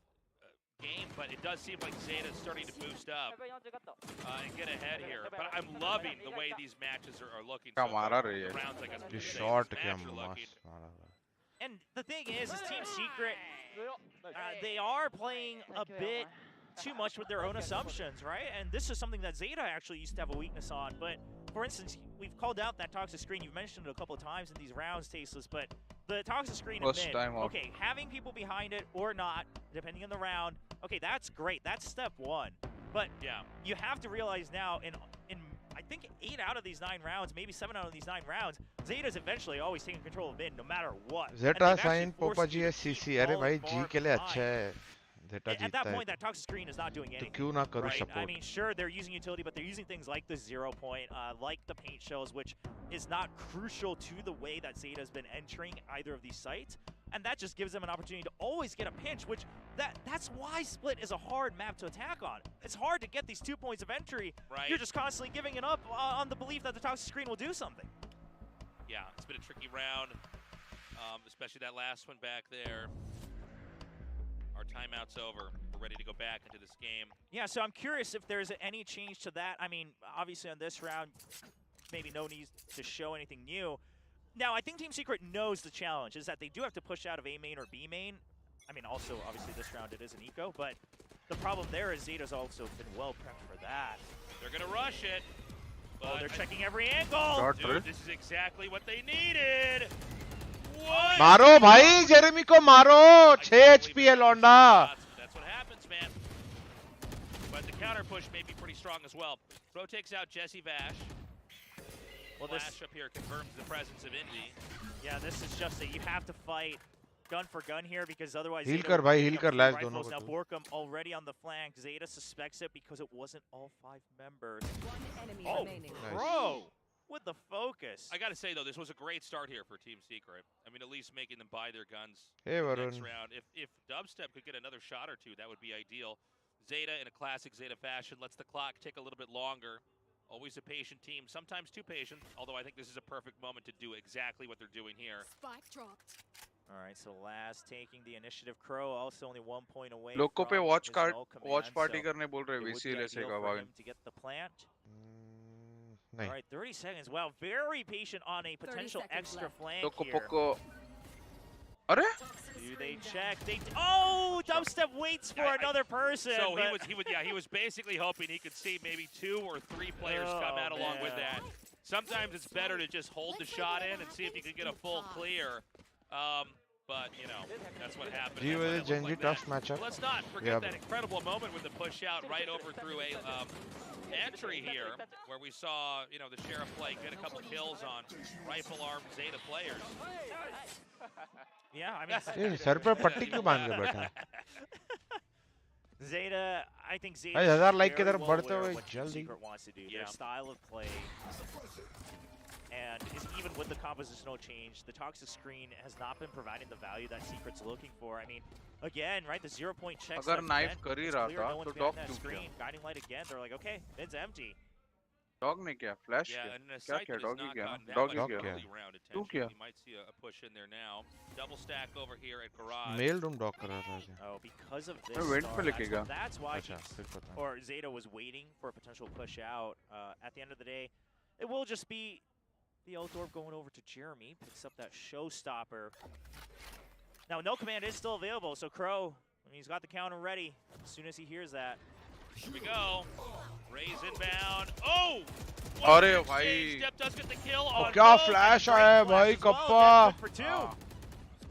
game, but it does seem like Zeta is starting to boost up and get ahead here. But I'm loving the way these matches are looking. क्या So मारा far. रे The ये. rounds, like I was ये saying, shot this क्या match are looking. मस्त मारा. And the thing is Team Secret, they are playing a bit too much with their own assumptions, right? And this is something that Zeta actually used to have a weakness on. But for instance, we've called out that toxic screen. You've mentioned it a couple of times in these rounds, Tasteless, but the toxic screen in First mid, time out. okay, having people behind it or not, depending on the round, okay, that's great. That's step one. But Yeah. you have to realize now, in I think 8 out of these 9 rounds, maybe 7 out of these 9 rounds, Zeta's eventually always taking control of mid, no matter what. And Zeta they've actually sign forced पोपा जी you है to CC. be अरे falling भाई far जी के लिए behind. अच्छा है. Zeta At that जीतता point, है. that toxic screen is not doing तो anything. क्यों ना करूँ Right? I support. mean, sure, they're using utility, but they're using things like the 0 point, like the paint shells, which is not crucial to the way that Zeta has been entering either of these sites. And that just gives them an opportunity to always get a pinch, which that's why Split is a hard map to attack on. It's hard to get these 2 points of entry. Right. You're just constantly giving it up on the belief that the toxic screen will do something. Yeah, it's been a tricky round, especially that last one back there. Our timeout's over. We're ready to go back into this game. Yeah, so I'm curious if there's any change to that. I mean, obviously on this round, maybe no need to show anything new. Now, I think Team Secret knows the challenge is that they do have to push out of A main or B main. I mean, also, obviously, this round it is an eco, but the problem there is Zeta's also been well prepped for that. They're going to rush it. Oh, they're checking every angle. Dude, this is exactly what they needed. What? मारो भाई Jeremy को मारो. 6 HP है लौंडा. That's what happens, man. But the counter push may be pretty strong as well. Bro takes out Jesse Vash. Well, Flash up here confirms the presence of Indy. Yeah, this is just that you have to fight gun for gun here because otherwise Heal Zeta कर will भाई, pick heal up कर, three Laz rifles. दोनों Now को. Borkum already on the flank. Zeta suspects it because it wasn't all 5 members. One enemy Oh, remaining. bro! with the focus. I got to say, though, this was a great start here for Team Secret. I mean, at least making them buy their guns next round. If Dubstep could get another shot or two, that would be ideal. Zeta, in a classic Zeta fashion, lets the clock tick a little bit longer. Always a patient team, sometimes too patient, although I think this is a perfect moment to do exactly what they're doing here. Spike dropped. All right, so Laz taking the initiative. Crow also only 1 point away. लोगों पे watch watch party करने बोल रहे हैं VC लेसे का Bhavin. To get the plant. All right, 30 seconds. Wow, very patient on a potential extra flank here. Poco. अरे? Do they check? Oh, Dubstep waits for another person. So he was basically hoping he could see maybe 2 or 3 players come out along with that. Sometimes it's better to just hold the shot in and see if you can get a full clear. But, you know, that's what happened. He was a Genji tough matchup. Let's not forget that incredible moment with the push out right over through a entry here, where we saw, you know, the Sheriff play get a couple kills on rifle-armed Zeta players. Yeah, I mean... sir पे पट्टी क्यों बांध के बैठा? Zeta, I think Zeta भाई 1000 like की तरफ बढ़ते हुए जल्दी Secret wants to do. Their style of play, and even with the compositional change, the toxic screen has not been providing the value that Secret's looking for. I mean, again, right, the 0-point checks. अगर knife कर ही रहा था, तो dog क्यों किया? Guiding light again. They're like, okay, it's empty. Dog ने क्या? Flash Yeah, क्या? and a क्या site किया? that has Dog he not किया? gotten that Dog much ही किया? early round attention. तू क्या? You might see a push in there now. Double stack over here at garage. Mail room dog कर रहा था ऐसे. Oh, because of this. That's why or Zeta was waiting for a potential push out. At the end of the day, it will just be the L-Thorpe going over to Jeremy, picks up that showstopper. Now, no command is still available, so Crow, I mean, he's got the counter ready as soon as he hears that. Here we go. Raise inbound. Oh! अरे भाई. Step does get the kill on क्या flash आया है भाई kappa.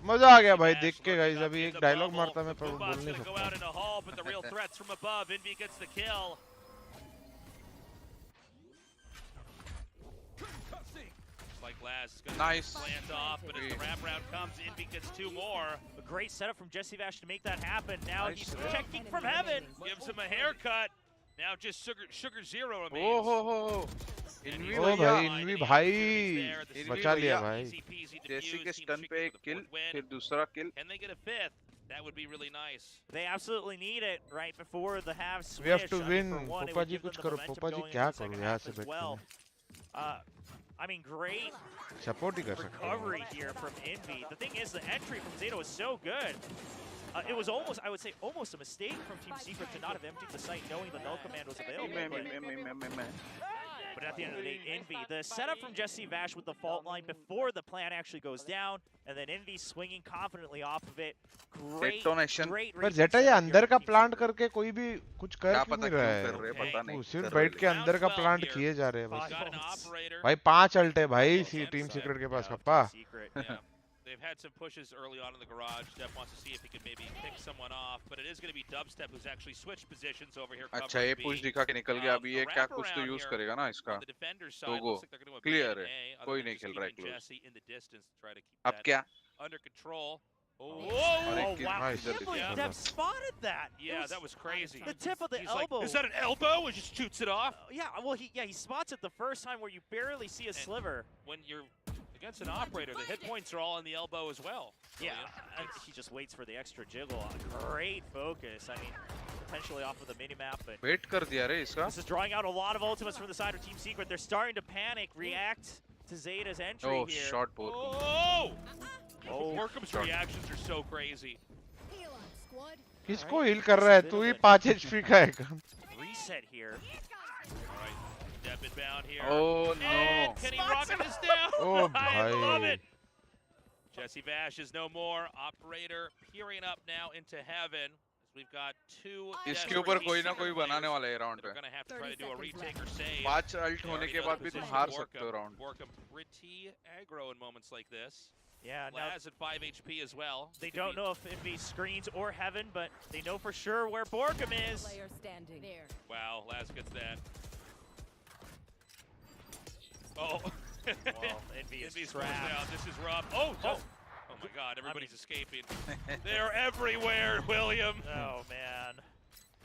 मजा आ गया भाई देख के गाइस. अभी एक डायलॉग मारता मैं पर बोल नहीं सकता. Go out in a hall, but the real threats from above. Envy gets the kill. Like Laz is going to slant off, but as the wraparound comes, Envy gets 2 more. A great setup from Jesse Vash to make that happen. Now he's checking from heaven. Gives him a haircut. Now just Sugar Zero remains. ओ भाई env भाई बचा लिया भाई. जैसे के stun पे एक किल, फिर दूसरा किल. Can they get a 5th? That would be really nice. They absolutely need it right before the half switch. We have to win. Popa ji kuch karo. Popa ji क्या करूँ यहाँ से बैठ के? I mean, great recovery here from Envy. The thing is, the entry from Zeta was so good. It was almost, I would say, almost a mistake from Team Secret to not have emptied the site knowing the null command was available. But at the end of the day, Envy, the setup from Jesse Vash with the fault line before the plan actually goes down, and then Envy swinging confidently off of it. Great. पर Zeta ये अंदर का plant करके कोई भी कुछ कर क्यों नहीं रहा है? वो सिर्फ बैठ के अंदर का प्लांट किए जा रहे हैं भाई. भाई 5 अल्ट है भाई टीम सीक्रेट के पास kappa. They've had some pushes early on in the garage. Steph wants to see if he can maybe pick someone off, but it is going to be Dubstep who's actually switched positions over here. अच्छा ये push दिखा के निकल गया. अभी ये क्या कुछ तो use करेगा ना इसका. तो go clear है. कोई नहीं खेल रहा है close. अब क्या? Under control. Oh, wow. Deb spotted that. Yeah, that was crazy. The tip of the elbow. Like, is that an elbow? It just shoots it off? Yeah, well, he spots it the first time where you barely see a sliver. When you're against an operator, the hit points are all in the elbow as well. Yeah, and he just waits for the extra jiggle. Great focus. I mean, potentially off of the minimap, but wait kar diya re iska. This is drawing out a lot of ultimates from the side of Team Secret. They're starting to panic, react to Zeta's entry here. Oh, shot both. Oh! Borkum's reactions are so crazy. किसको heal कर रहा है? तू ही 5 HP का है. Reset here. Step inbound here. Oh no! And can he rocket this down? Oh I love it. Jesse Vash is no more. Operator peering up now into heaven. We've got 2. इसके ऊपर कोई ना कोई बनाने वाला है round पे. They're gonna have to try to do a retake or save. 5 ult होने के बाद भी तुम हार सकते हो round. Borkum pretty aggro in moments like this. Yeah, Laz at 5 HP as well. They don't know if Envy screens or heaven, but they know for sure where Borkum is. Player standing there. Wow, Laz gets that. Oh. Well, Envy's trapped. Down. This is rough. Oh my God, everybody's escaping. They're everywhere, William. Oh, man.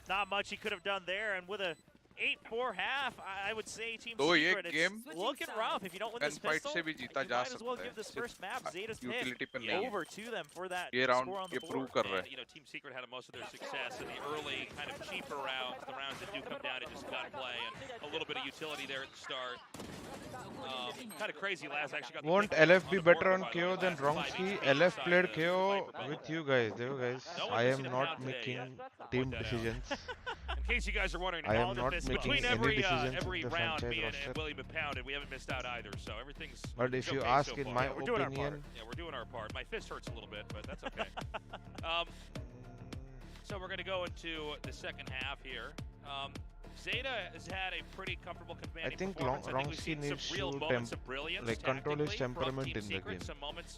Not much he could have done there, and with a 8-4 half, I would say Team तो ये Secret, game it's looking rough. If you don't win this gunfight pistol, से भी you जीता जा might as well सकता give है. this first map, Zeta's utility pick, पर नहीं over to them for that ये round score on the ये prove board. कर रहा है. You know, Team Secret had most of their success in the early kind of cheaper rounds, the rounds that do come down to just gunplay and a little bit of utility there at the start. Kind of crazy. Last actually got. Won't LF be better on KO than Ronski? LF played KO with you guys. There guys. I am not making team decisions. In case you guys are wondering, I am not making between any decisions every in the round, franchise me and roster. William have pounded, we haven't missed out either. So everything's. But if you okay ask so in far. my Yeah, we're doing our opinion, part. Yeah, we're doing our part. My fist hurts a little bit, but that's okay. So we're going to go into the second half here. Zeta has had a pretty comfortable commanding I think performance. I think we've Ronski seen needs some real to moments of brilliance like control his tactically from temperament Team in the Secret, game. some moments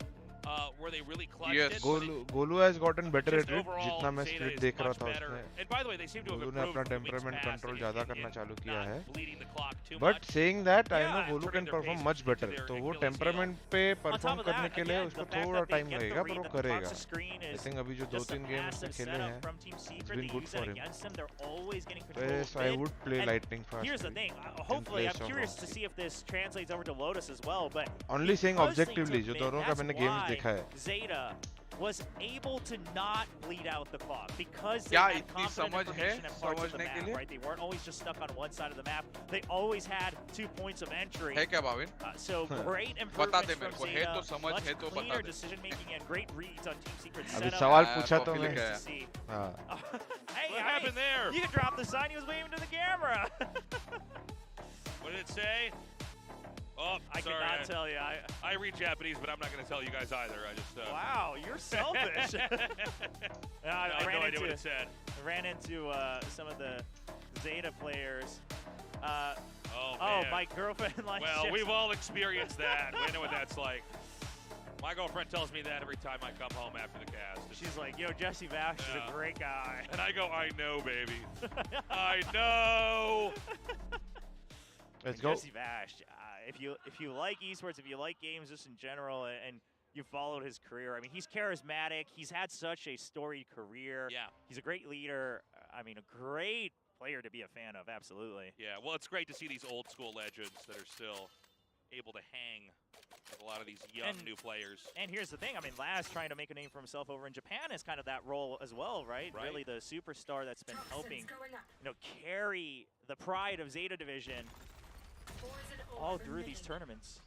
where they really clutched Yes. it. Golu has gotten better at Just it. overall, जितना मैं Zeta split is देख रहा much था better. उसमें And by the way, they seem to have Golu ने अपना improved in the weeks temperament past control in- ज़्यादा in करना चालू किया not है. bleeding the clock too But much. saying that, I Yeah, know Golu turning can their perform pace much into better. their तो वो Achilles temperament पे On top perform of करने that, के लिए again, उसको the fact थोड़ा that they time get the लगेगा, पर read वो at the top करेगा. of the screen I is think अभी जो just a 2-3 games उसने massive खेले setup हैं, from Team it's Secret. been They good use for it him. against them. They're always getting control Yes, of I mid. would play And lightning fast. here's the thing. Hopefully, I'm curious to see if this translates over to Lotus as well. But Only saying because they objectively, took जो mid, दोनों का that's मैंने games why देखा है. Zeta was able to not bleed out the clock because they क्या had इतनी confident समझ है information at parts of the समझने के map, लिए? right? They weren't always just stuck on one side of the map. They always had 2 points of entry. है क्या Bhavin? So great बता improvements दे from मेरे को है Zeta, तो समझ much है तो बता cleaner they. decision making and great reads on Team Secret's अभी setup. सवाल पूछा तो कॉफी मैं. लेके आया. See. हाँ. Hey, What happened there? You can drop the sign. He was waving to the camera. What did it say? Oh, I sorry. cannot tell you. I read Japanese, but I'm not going to tell you guys either. I just. Wow, you're selfish. I have no idea what it said. I ran into some of the Zeta players. Oh, man. My girlfriend likes Well, chips. we've all experienced that. We know what that's like. My girlfriend tells me that every time I come home after the cast. She's like, yo, Jesse Vash is a great guy. And I go, I know, baby. I know. Let's go. Jesse Vash, if you like esports, if you like games just in general, and you followed his career, I mean, he's charismatic. He's had such a storied career. Yeah. He's a great leader. I mean, a great player to be a fan of, absolutely. Yeah, well, it's great to see these old school legends that are still able to hang with a lot of these young new players. And here's the thing, I mean, Laz trying to make a name for himself over in Japan is kind of that role as well, right? Really the superstar that's been helping, carry the pride of Zeta Division all through these tournaments.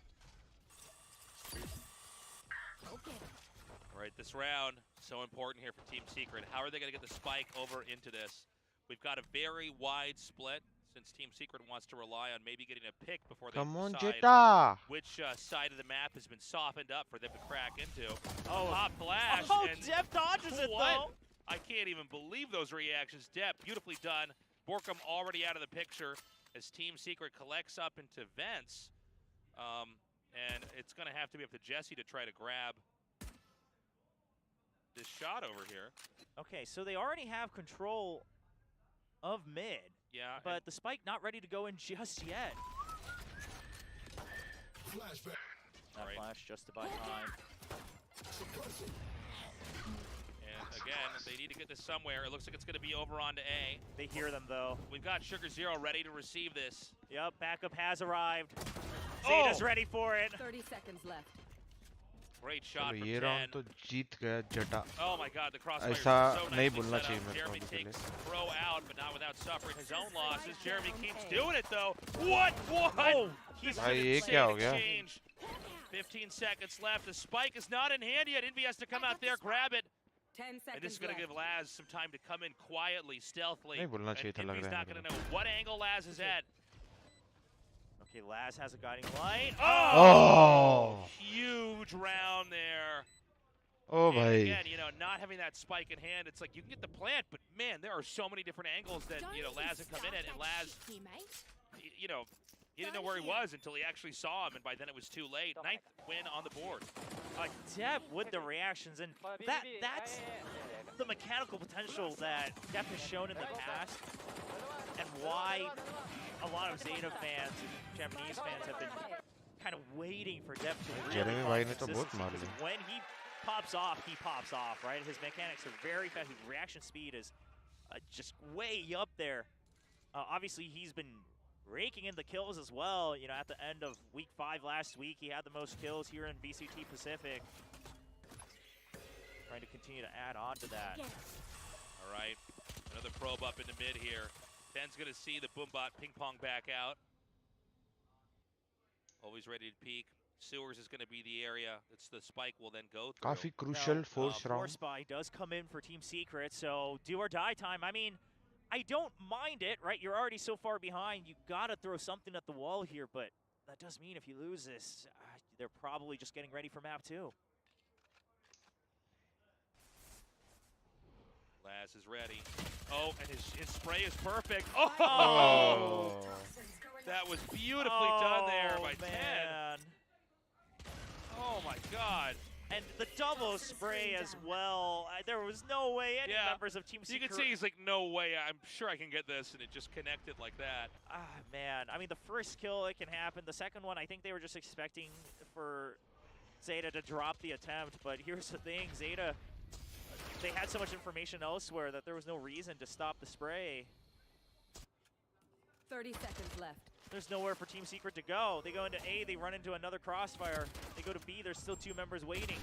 All right, this round, so important here for Team Secret. How are they going to get the spike over into this? We've got a very wide split since Team Secret wants to rely on maybe getting a pick before they decide Zeta. which side of the map has been softened up for them to crack into. Oh, Pop flash. Oh, and Depp dodges it, though. I can't even believe those reactions. Depp, beautifully done. Borkum already out of the picture as Team Secret collects up into vents. And it's going to have to be up to Jesse to try to grab this shot over here. Okay, so they already have control of mid. Yeah. But the spike not ready to go in just yet. That flash just to buy time. And again, they need to get this somewhere. It looks like it's going to be over onto A. They hear them, though. We've got 𝘼𝐽𝐿 ready to receive this. Yep, backup has arrived. Zeta's ready for it. 30 seconds left. Great shot from ये 10. round तो जीत गया Zeta. Oh my God, the crossfire is ऐसा so नहीं nicely बोलना set चाहिए up. मेरे को Jeremy अभी के लिए. takes throw out, but not without suffering his own losses. Jeremy keeps doing it though. What? Oh, This is भाई, an ये insane क्या हो गया? exchange. 15 seconds left. The spike is not in hand yet. Envy has to come out there, grab it. 10 seconds And this is going to left. give Laz some time to come in quietly, stealthily. नहीं बोलना चाहिए था, And लग Envy's रहा है not मेरे going to know what angle Laz is at. Okay, Laz has a guiding light. Oh! Huge round there. Oh, And भाई. again, not having that spike in hand, it's like you can get the plant, but man, there are so many different angles that, Laz can come in at, and Laz, he didn't know where he was until he actually saw him, and by then it was too late. 9th win on the board. Depp with the reactions, and that's the mechanical potential that Depp has shown in the past, and why a lot of Zeta fans and Japanese fans have been kind of waiting for Depp to really Jeremy find भाई ने तो बहुत consistency, मार because लिया. when he pops off, right? His mechanics are very fast. His reaction speed is just way up there. Obviously, he's been raking in the kills as well. You know, at the end of week 5 last week, he had the most kills here in VCT Pacific. Trying to continue to add on to that. All right, another probe up in the mid here. Ben's gonna see the Boombot ping pong back out. Always ready to peek. Sewers is going to be the area that's the spike will then go through. काफी crucial force round. Force buy does come in for Team Secret, so do or die time. I mean, I don't mind it, right? You're already so far behind. You got to throw something at the wall here, but that does mean if you lose this, they're probably just getting ready for map 2. Laz is ready. Oh, and his spray is perfect. Oh! That was beautifully done there by 10. Oh my God. And the double spray as well. There was no way any members of Team Secret... You can see he's like, no way, I'm sure I can get this, and it just connected like that. Man. I mean, the first kill, it can happen. The second one, I think they were just expecting for Zeta to drop the attempt, but here's the thing, Zeta, they had so much information elsewhere that there was no reason to stop the spray. 30 seconds left. There's nowhere for Team Secret to go. They go into A, they run into another crossfire. They go to B, there's still 2 members waiting.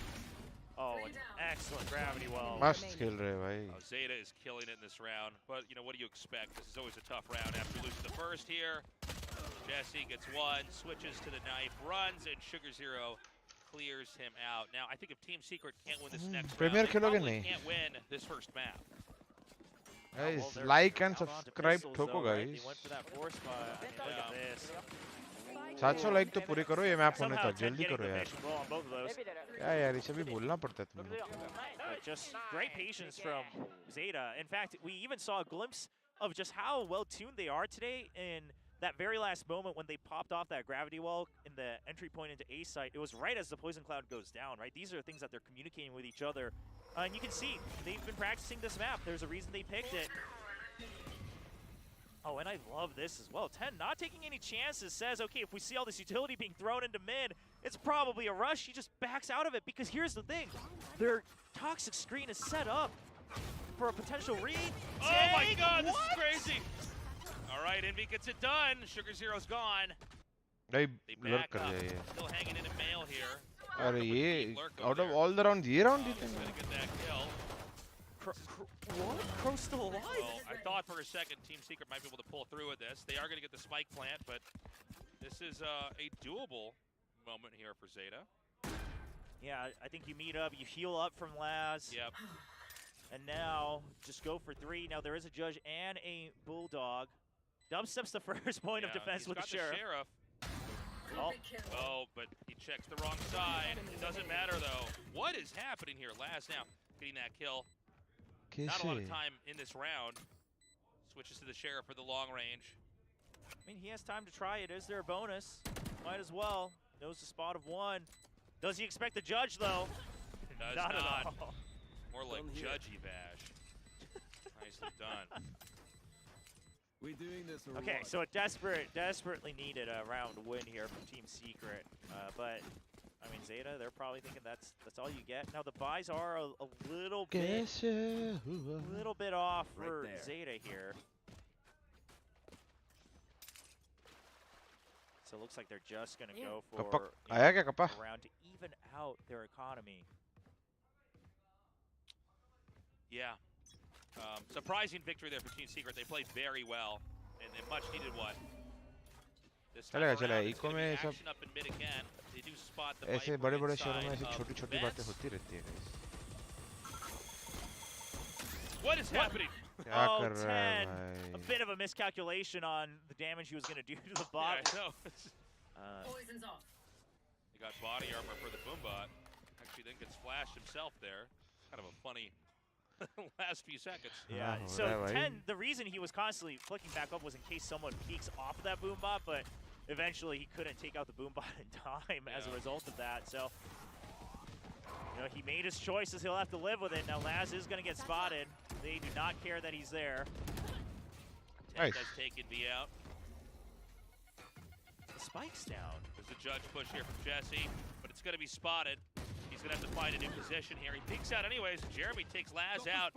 Oh, an excellent gravity well. Must kill Ray, bhai. Zeta is killing it in this round, but you know, what do you expect? This is always a tough round after losing the first here. Jesse gets one, switches to the knife, runs, and 𝘼𝐽𝐿 clears him out. Now, I think if Team Secret can't win this next round, they probably can't win this first map. Guys, like and subscribe ठोको guys. They went for that force buy. Look at this. 700 like तो पूरे करो ये map होने तक जल्दी करो यार क्या यार इसे भी बोलना पड़ता है तुम Just great patience from Zeta. In fact, we even saw a glimpse of just how well tuned they are today in that very last moment when they popped off that gravity wall in the entry point into A site. It was right as the poison cloud goes down, right? These are things that they're communicating with each other. And you can see, they've been practicing this map. There's a reason they picked it. Oh, and I love this as well. 10 not taking any chances, says, okay, if we see all this utility being thrown into mid, it's probably a rush. He just backs out of it because here's the thing. Their toxic screen is set up for a potential read. Oh my God, this is crazy. All right, Envy gets it done. 𝘼𝐽𝐿𝐻 gone. They back up. Still hanging in a mail here. अरे ये out of all the rounds ये round जीते हैं. Gonna get that kill. What? Crow still alive? Well, I thought for a second Team Secret might be able to pull through with this. They are going to get the spike plant, but this is a doable moment here for Zeta. Yeah, I think you meet up, you heal up from Laz. Yep. And now just go for 3. Now there is a judge and a bulldog. Dubstep's the first point of defense with the Sheriff. Oh, but he checks the wrong side. It doesn't matter, though. What is happening here? Laz now getting that kill. Not a lot of time in this round. Switches to the Sheriff for the long range. I mean, he has time to try it. Is there a bonus? Might as well. Knows the spot of 1. Does he expect the judge, though? Does not. At all. More like 𝘼𝐽𝐿𝐻. Nicely done. We doing this or okay, what? so a desperately needed a round win here from Team Secret. But I mean, Zeta, they're probably thinking that's all you get. Now the buys are a little bit off for Zeta here. So it looks like they're just gonna go for a round to even out their economy. Yeah. Surprising victory there for Team Secret. They played very well, and they much needed one. This time around, it's going to be action up in mid again. They do spot the ऐसे बड़े-बड़े शहरों में ऐसी छोटी-छोटी बातें होती रहती है guys. What is happening? क्या कर रहा है भाई? A bit of a miscalculation on the damage he was going to do to the bot. Yeah, I know. Poison's off. He got body armor for the Boombot. Actually then gets flashed himself there. Kind of a funny last few seconds. Yeah, so 10, the reason he was constantly flicking back up was in case someone peeks off that Boombot, but eventually he couldn't take out the Boombot in time as a result of that. So, you know, he made his choices. He'll have to live with it. Now Laz is going to get spotted. They do not care that he's there. Nice. Does take Envy out. The spike's down. There's a judge push here from Jesse, but it's going to be spotted. He's going to have to find a new position here. He peeks out anyways. Jeremy takes Laz out.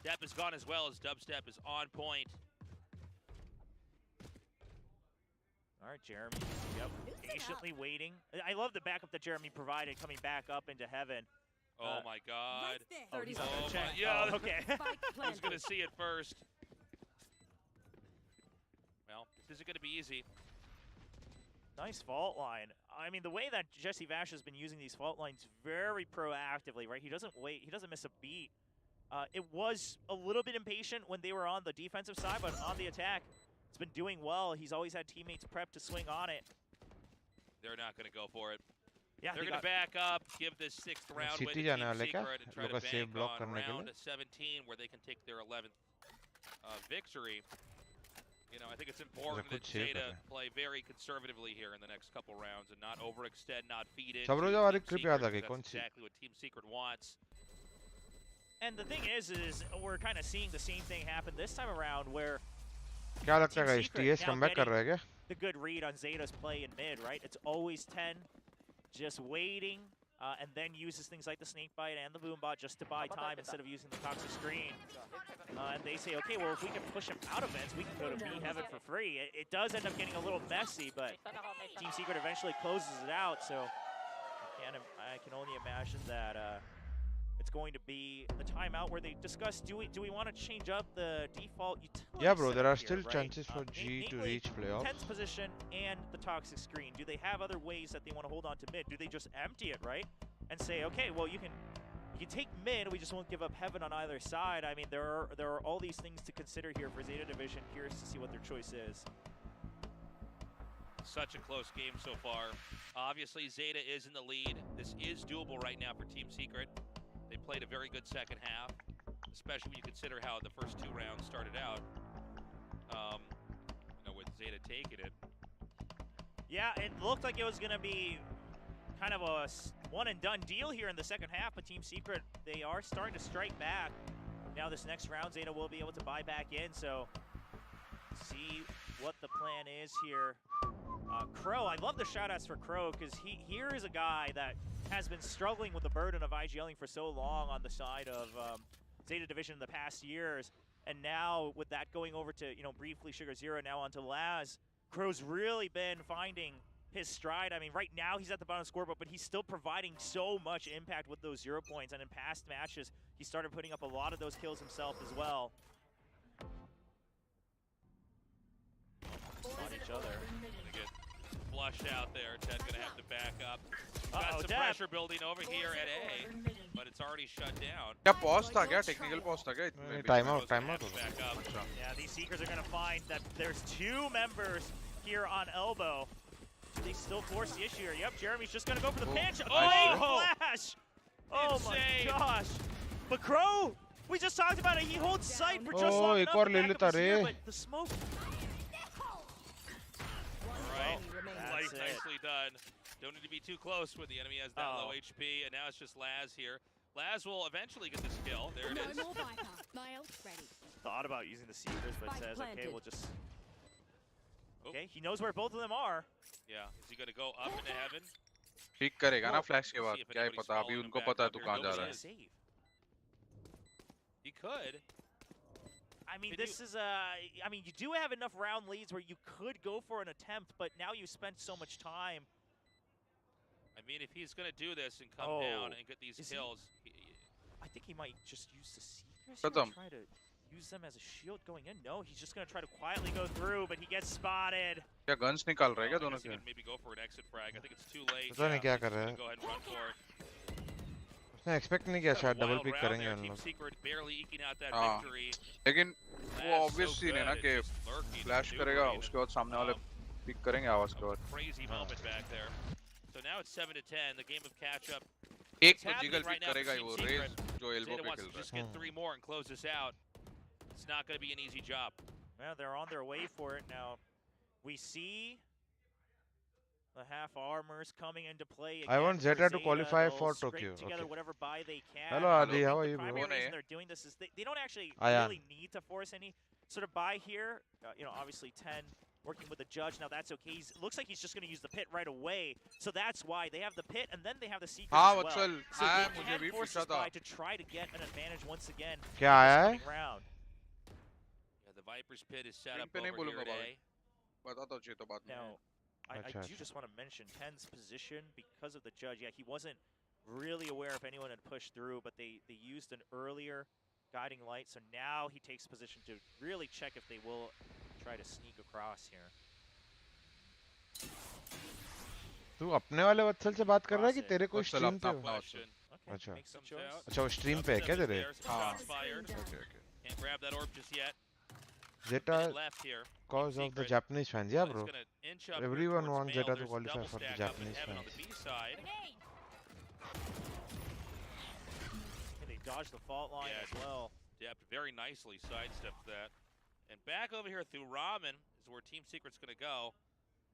Depp is gone as well as Dubstep is on point. All right, Jeremy. Yep, patiently waiting. I love the backup that Jeremy provided coming back up into heaven. Oh my God. Oh, he's on the check. Yeah, oh, okay. Who's going to see it first? Well, this isn't going to be easy. Nice fault line. I mean, the way that 𝘼𝐻𝑒 has been using these fault lines very proactively, right? He doesn't wait. He doesn't miss a beat. It was a little bit impatient when they were on the defensive side, but on the attack, it's been doing well. He's always had teammates prepped to swing on it. They're not going to go for it. Yeah, they're going to back up, give this 6th round win to Team Secret, and try to bank on round 17 where they can take their 11th victory. You know, I think it's important that Zeta play very conservatively here in the next couple rounds and not overextend, not feed in. That's exactly what Team Secret wants. And the thing is we're kind of seeing the same thing happen this time around where क्या लगता है guys? TS comeback कर रहा है क्या? The good read on Zeta's play in mid, right? It's always 10, just waiting, and then uses things like the snake bite and the boom bot just to buy time instead of using the toxic screen. And they say, okay, well, if we can push him out of vents, we can go to B heaven for free. It does end up getting a little messy, but Team Secret eventually closes it out. So I can only imagine that it's going to be the timeout where they discuss, do we want to change up the default utility? Yeah, bro, there are still right? chances for G to reach playoffs. 10th position and the toxic screen. Do they have other ways that they want to hold on to mid? Do they just empty it, right? And say, okay, well, you can take mid, we just won't give up heaven on either side. I mean, there are all these things to consider here for Zeta Division. Curious to see what their choice is. Such a close game so far. Obviously, Zeta is in the lead. This is doable right now for Team Secret. They played a very good second half, especially when you consider how the first 2 rounds started out. You know, with Zeta taking it. Yeah, it looked like it was going to be kind of a one-and-done deal here in the second half, but Team Secret, they are starting to strike back. Now this next round, Zeta will be able to buy back in, so see what the plan is here. 𝘼𝐽, I love the shout-outs for 𝘼𝐽, because here is a guy that has been struggling with the burden of IGLing for so long on the side of Zeta Division in the past years, and now with that going over to, you know, briefly SugarZero, now onto Laz, 𝘼𝐽's really been finding his stride. I mean, right now he's at the bottom scoreboard, but he's still providing so much impact with those 0 points, and in past matches, he started putting up a lot of those kills himself as well. On each other. Flushed out there. Ted gonna have to back up. Got some pressure building over here at A, but it's already shut down. क्या pause था क्या? Technical pause था क्या? Timeout. Yeah, these Seekers are gonna find that there's 2 members here on elbow. They still force the issue here. Yep, Jeremy's just gonna go for the pinch. Oh, flash! Oh my gosh! But 𝘼𝐽, we just talked about it. He holds sight for just long enough to back up here, but the smoke. Right, nicely done. Don't need to be too close when the enemy has that low HP, and now it's just Laz here. Laz will eventually get this kill. There it is. Thought about using the Seekers, but says, okay, we'll just... Okay, he knows where both of them are. Yeah, is he going to go up into heaven? Peek करेगा ना flash के बाद. क्या ही पता, अभी उनको पता है तू कहाँ जा रहा है. He could. I mean, this is I mean, you do have enough round leads where you could go for an attempt, but now you spent so much time. I mean, if he's going to do this and come down and get these kills... I think he might just use the Seekers and try to use them as a shield going in. No, he's just going to try to quietly go through, but he gets spotted. क्या guns निकाल रहे हैं क्या दोनों के? Maybe go for an exit frag. I think it's too late. पता नहीं क्या कर रहा है. Go ahead and run for it. उसने expect नहीं किया शायद double pick करेंगे हम Team लोग. Secret barely eking out that victory. लेकिन वो obvious scene है ना कि flash करेगा, उसके बाद सामने वाले pick करेंगे आवाज के बाद. Crazy moment back there. So now it's 7-10. The game of catch up. एक तो jiggle pick करेगा ही वो Raze जो elbow पे खेल रहा है. Just get 3 more and close this out. It's not going to be an easy job. Well, they're on their way for it now. We see the half armors coming into play again. I want Zeta to qualify for Tokyo. Together whatever buy they can. Hello Adi, how are you? The primary reason they're doing this is they don't actually really need to force any sort of buy here. You know, obviously 10 working with the judge. Now that's okay. Looks like he's just going to use the pit right away. So that's why they have the pit and then they have the Seekers as well. So they can force this buy to try to get an advantage once again. क्या आया है? Round. Yeah, the Viper's pit is set up over here at A. बता दो चाहिए तो बात में. Now, I do just want to mention 10's position because of the judge. Yeah, he wasn't really aware if anyone had pushed through, but they used an earlier guiding light, so now he takes position to really check if they will try to sneak across here. तू अपने वाले वत्सल से बात कर रहा है कि तेरे को स्ट्रीम पे हो? अच्छा अच्छा वो स्ट्रीम पे है क्या तेरे? हाँ Can't grab that orb just yet. Zeta, cause of the Japanese fans, yeah, bro. Everyone wants Zeta to qualify for the Japanese fans. They dodged the fault line as well. Dept very nicely, sidestepped that. And back over here through Ramen is where Team Secret's going to go.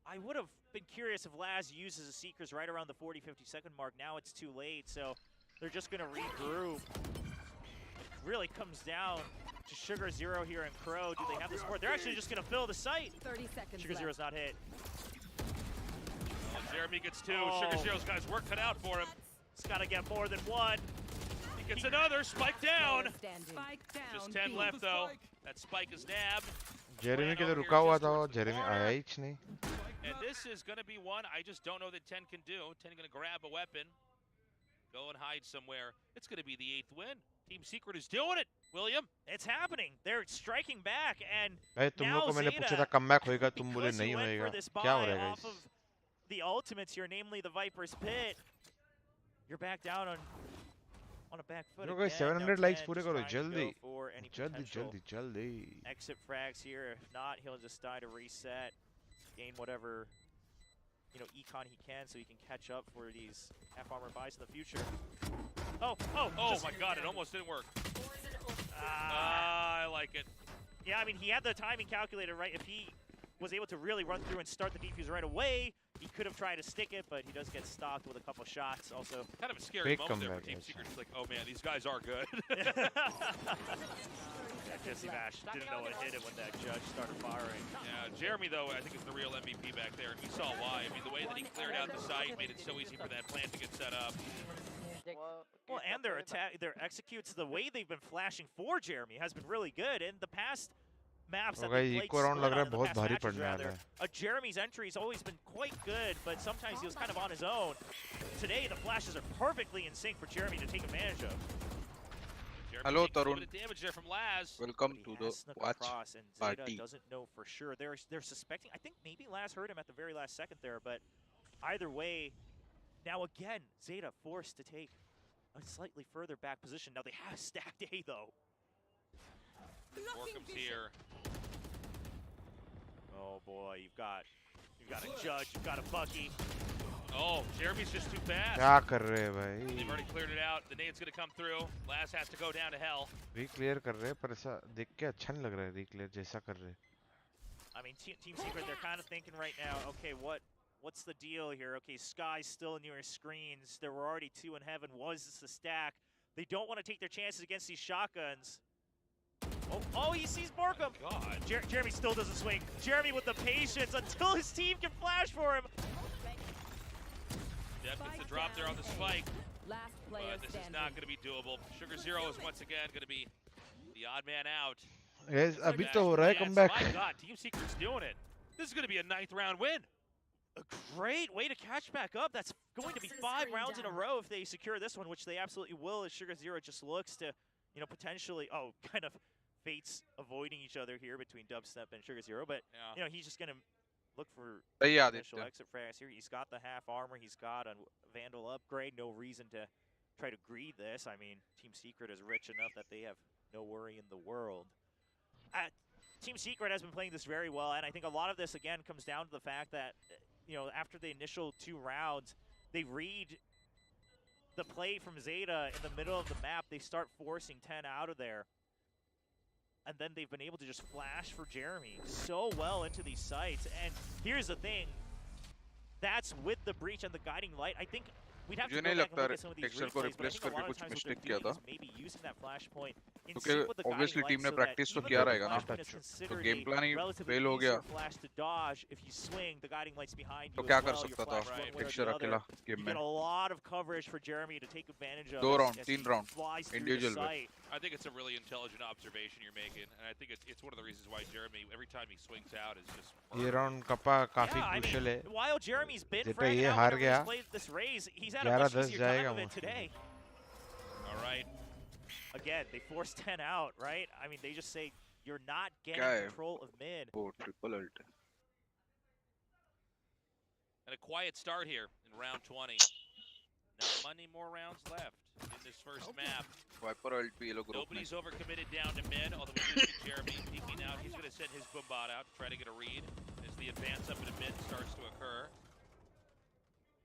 I would have been curious if Laz uses the Seekers right around the 40-50 second mark. Now it's too late, so they're just going to regroup. It really comes down to 𝘼𝐽𝐺 here and 𝘼𝐽. Do they have the support? They're actually just going to fill the site. 30 seconds 𝘼𝐽𝐺's not hit. Jeremy gets two. 𝘼𝐽𝐺's got his work cut out for him. He's got to get more than one. He gets another. Spike down. Spike down. Just 10 left, though. That spike is nabbed. Jeremy के तो रुका हुआ था वो. Jeremy आया ही नहीं. And this is going to be one I just don't know that 10 can do. 10 going to grab a weapon, go and hide somewhere. It's going to be the 8th win. Team Secret is doing it, William. It's happening. They're striking back, and तुम लोग को मैंने पूछा था comeback होएगा, तुम बोले नहीं होएगा. क्या हो रहा है guys? The ultimates here, namely the Viper's Pit. You're back down on a back foot. लोग 700 likes पूरे करो जल्दी. जल्दी. Exit frags here. If not, he'll just die to reset. Gain whatever, econ he can so he can catch up for these half-armor buys in the future. Oh my god, it almost didn't work. I like it. Yeah, I mean, he had the timing calculated right. If he was able to really run through and start the defuse right away, he could have tried to stick it, but he does get stopped with a couple shots. Also, kind of a scary moment there for Team Secret. It's like, oh man, these guys are good. Jesse Bash didn't know it hit it when that judge started firing. Yeah, Jeremy, though, I think is the real MVP back there, and we saw why. I mean, the way that he cleared out the site made it so easy for that plan to get set up. Well, and their executes, the way they've been flashing for Jeremy has been really good. In the past maps that they played Jeremy's entry has always been quite good, but sometimes he was kind of on his own. Today, the flashes are perfectly in sync for Jeremy to take advantage of. Hello, Tarun. Damage there from Laz. Welcome to the Watchparty. Zeta doesn't know for sure. They're suspecting. I think maybe Laz heard him at the very last second there, but either way, now again, Zeta forced to take a slightly further back position. Now they have stacked A though. Borkum's here. Oh boy, you've got a judge, you've got a Bucky. Oh, Jeremy's just too fast. क्या कर रहे हैं भाई? They've already cleared it out. The nade's going to come through. Laz has to go down to hell. Re-clear कर रहे हैं, पर ऐसा देख के अच्छा नहीं लग रहा है re-clear जैसा कर रहे हैं. I mean, Team Secret, they're kind of thinking right now, okay, what's the deal here? Okay, Sky's still near his screens. There were already 2 in heaven. Was this a stack? They don't want to take their chances against these shotguns. Oh, he sees Borkum. Oh, God. Jeremy still doesn't swing. Jeremy with the patience until his team can flash for him. Dept gets the drop there on the spike. Last player this is not going to be doable. 𝘼𝐽𝐺 is once again going to be the odd man out. Yes, अभी तो हो रहा है comeback. My God, Team Secret's doing it. This is going to be a 9th round win. A great way to catch back up. That's going to be 5 rounds in a row if they secure this one, which they absolutely will, as 𝘼𝐽𝐺 just looks to, potentially, kind of fates avoiding each other here between Dubstep and 𝘼𝐽𝐺, but, he's just going to look for potential exit frags here. He's got the half armor. He's got a Vandal upgrade. No reason to try to greed this. I mean, Team Secret is rich enough that they have no worry in the world. Team Secret has been playing this very well, and I think a lot of this, again, comes down to the fact that, after the initial 2 rounds, they read the play from Zeta in the middle of the map. They start forcing 10 out of there. And then they've been able to just flash for Jeremy so well into these sites. And here's the thing. That's with the breach and the guiding light. I think we'd have to मुझे go नहीं back and लगता look at some of these texture को replays, but I replace think a करके lot of कुछ times what mistake they're किया doing था is maybe using that flashpoint in क्योंकि sync with the guiding obviously light team ने so that practice तो even किया though the रहेगा ना flashpoint is तो considered game a plan he relatively fail हो easier गया flash to dodge, if you swing, the guiding light's behind you तो as क्या कर well, your सकता था flash one way or the texture other. अकेला You game get में a lot of coverage for Jeremy to take advantage of 2 as round he 3 round flies through the individual में site. I think it's a really intelligent observation you're making, and I think it's one of the reasons why Jeremy, every time he swings out, is just. ये round काफी crucial है While Jeremy's been Zeta fragging ये out हार whenever गया he's played this raise, he's had a much 11-10 easier time जाएगा of it मुश्किल today. All right. Again, they force 10 out, right? I mean, they just say you're not getting क्या है control of mid. वो triple ult And a quiet start here in round 20. Not many more rounds left in this first map. Viper ult भी ये लोग group में Nobody's overcommitted down to mid, although we do see Jeremy peeking out. He's going to send his Bombot out to try to get a read as the advance up into mid starts to occur.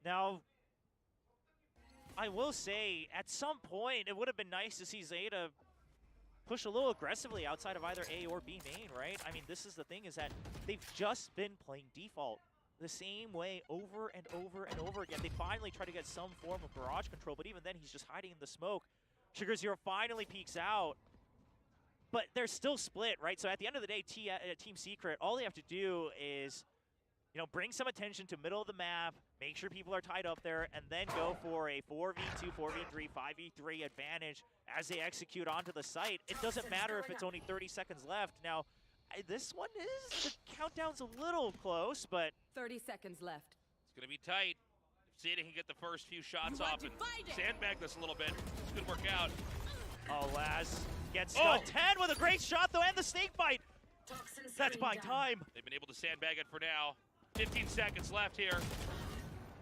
Now, I will say, at some point, it would have been nice to see Zeta push a little aggressively outside of either A or B main, right? I mean, this is the thing, is that they've just been playing default the same way over and over and over again. They finally try to get some form of barrage control, but even then, he's just hiding in the smoke. Sugar0 finally peeks out, but they're still split, right? So at the end of the day, Team Secret, all they have to do is, you know, bring some attention to middle of the map, make sure people are tied up there, and then go for a 4v2, 4v3, 5v3 advantage as they execute onto the site. It doesn't matter if it's only 30 seconds left. Now, this one is, the countdown's a little close, but 30 seconds left. It's going to be tight. If Zeta can get the first few shots off and sandbag this a little bit, this could work out. Oh, Laz gets stuck. 10 with a great shot, though, and the snake bite. That's by time. They've been able to sandbag it for now. 15 seconds left here.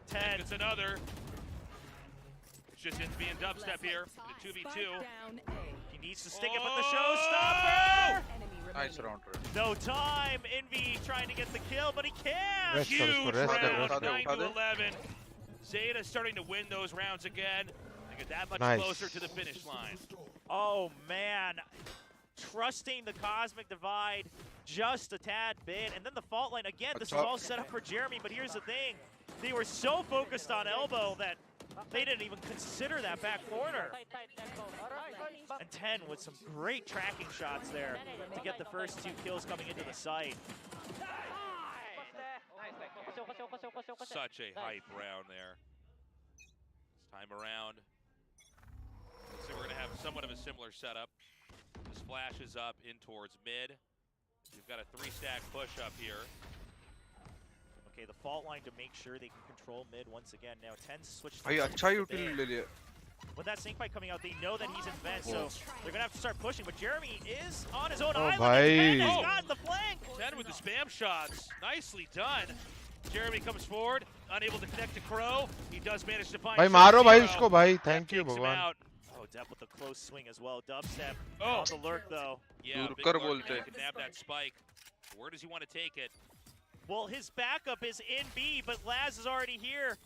10. It's another. It's just being dubstep here in a 2v2. He needs to stick it, but the showstopper! Nice round No time. Envy trying to get the kill, but he can't. Huge round, 9-11. Zeta starting to win those rounds again. They get that much closer to the finish line. Oh, man. Trusting the Cosmic Divide just a tad bit. And then the fault line, again, this is all set up for Jeremy, but here's the thing. They were so focused on elbow that they didn't even consider that back corner. And 10 with some great tracking shots there to get the first 2 kills coming into the site. Such a hype round there. This time around, looks like we're going to have somewhat of a similar setup. The splash is up in towards mid. We've got a 3-stack push up here. Okay, the fault line to make sure they can control mid once again. Now 10's switched. भाई अच्छा util ले लिया. With that snake bite coming out, they know that he's in vent, so they're gonna have to start pushing. But Jeremy is on his own island. Bhai. 10 has got the flank. 10 with the spam shots. Nicely done. Jeremy comes forward, unable to connect to Crow. He does manage to find. भाई मारो भाई इसको भाई. Thank you भगवान. Oh, Depp with a close swing as well. Dubstep on the lurk though. Yeah, big lurk, can nab that spike. Where does he want to take it? Well, his backup is in B, but Laz is already here.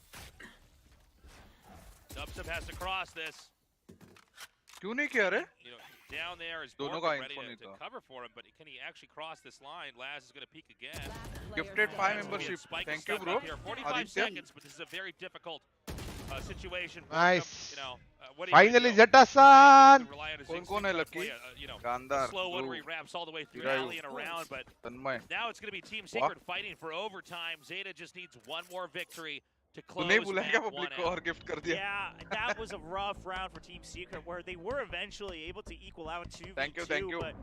Dubstep has to cross this. क्यों नहीं किया रे? You know, down there is दोनों Bolte का ready info नहीं to था. cover for him, but can he actually cross this line? Laz is going to peek again. Gifted 5 membership. Thank you, bro. 45 seconds, but this is a very difficult situation. Nice. You know, what Finally, Zeta-san. कौन है lucky? Gandhara. Slow one where he wraps all the way through alley and around, but now it's going to be Team Secret fighting for overtime. Zeta just needs one more victory to close map 1 out. Yeah, that was a rough round for Team Secret where they were eventually able to equal out 2v2. Thank you. But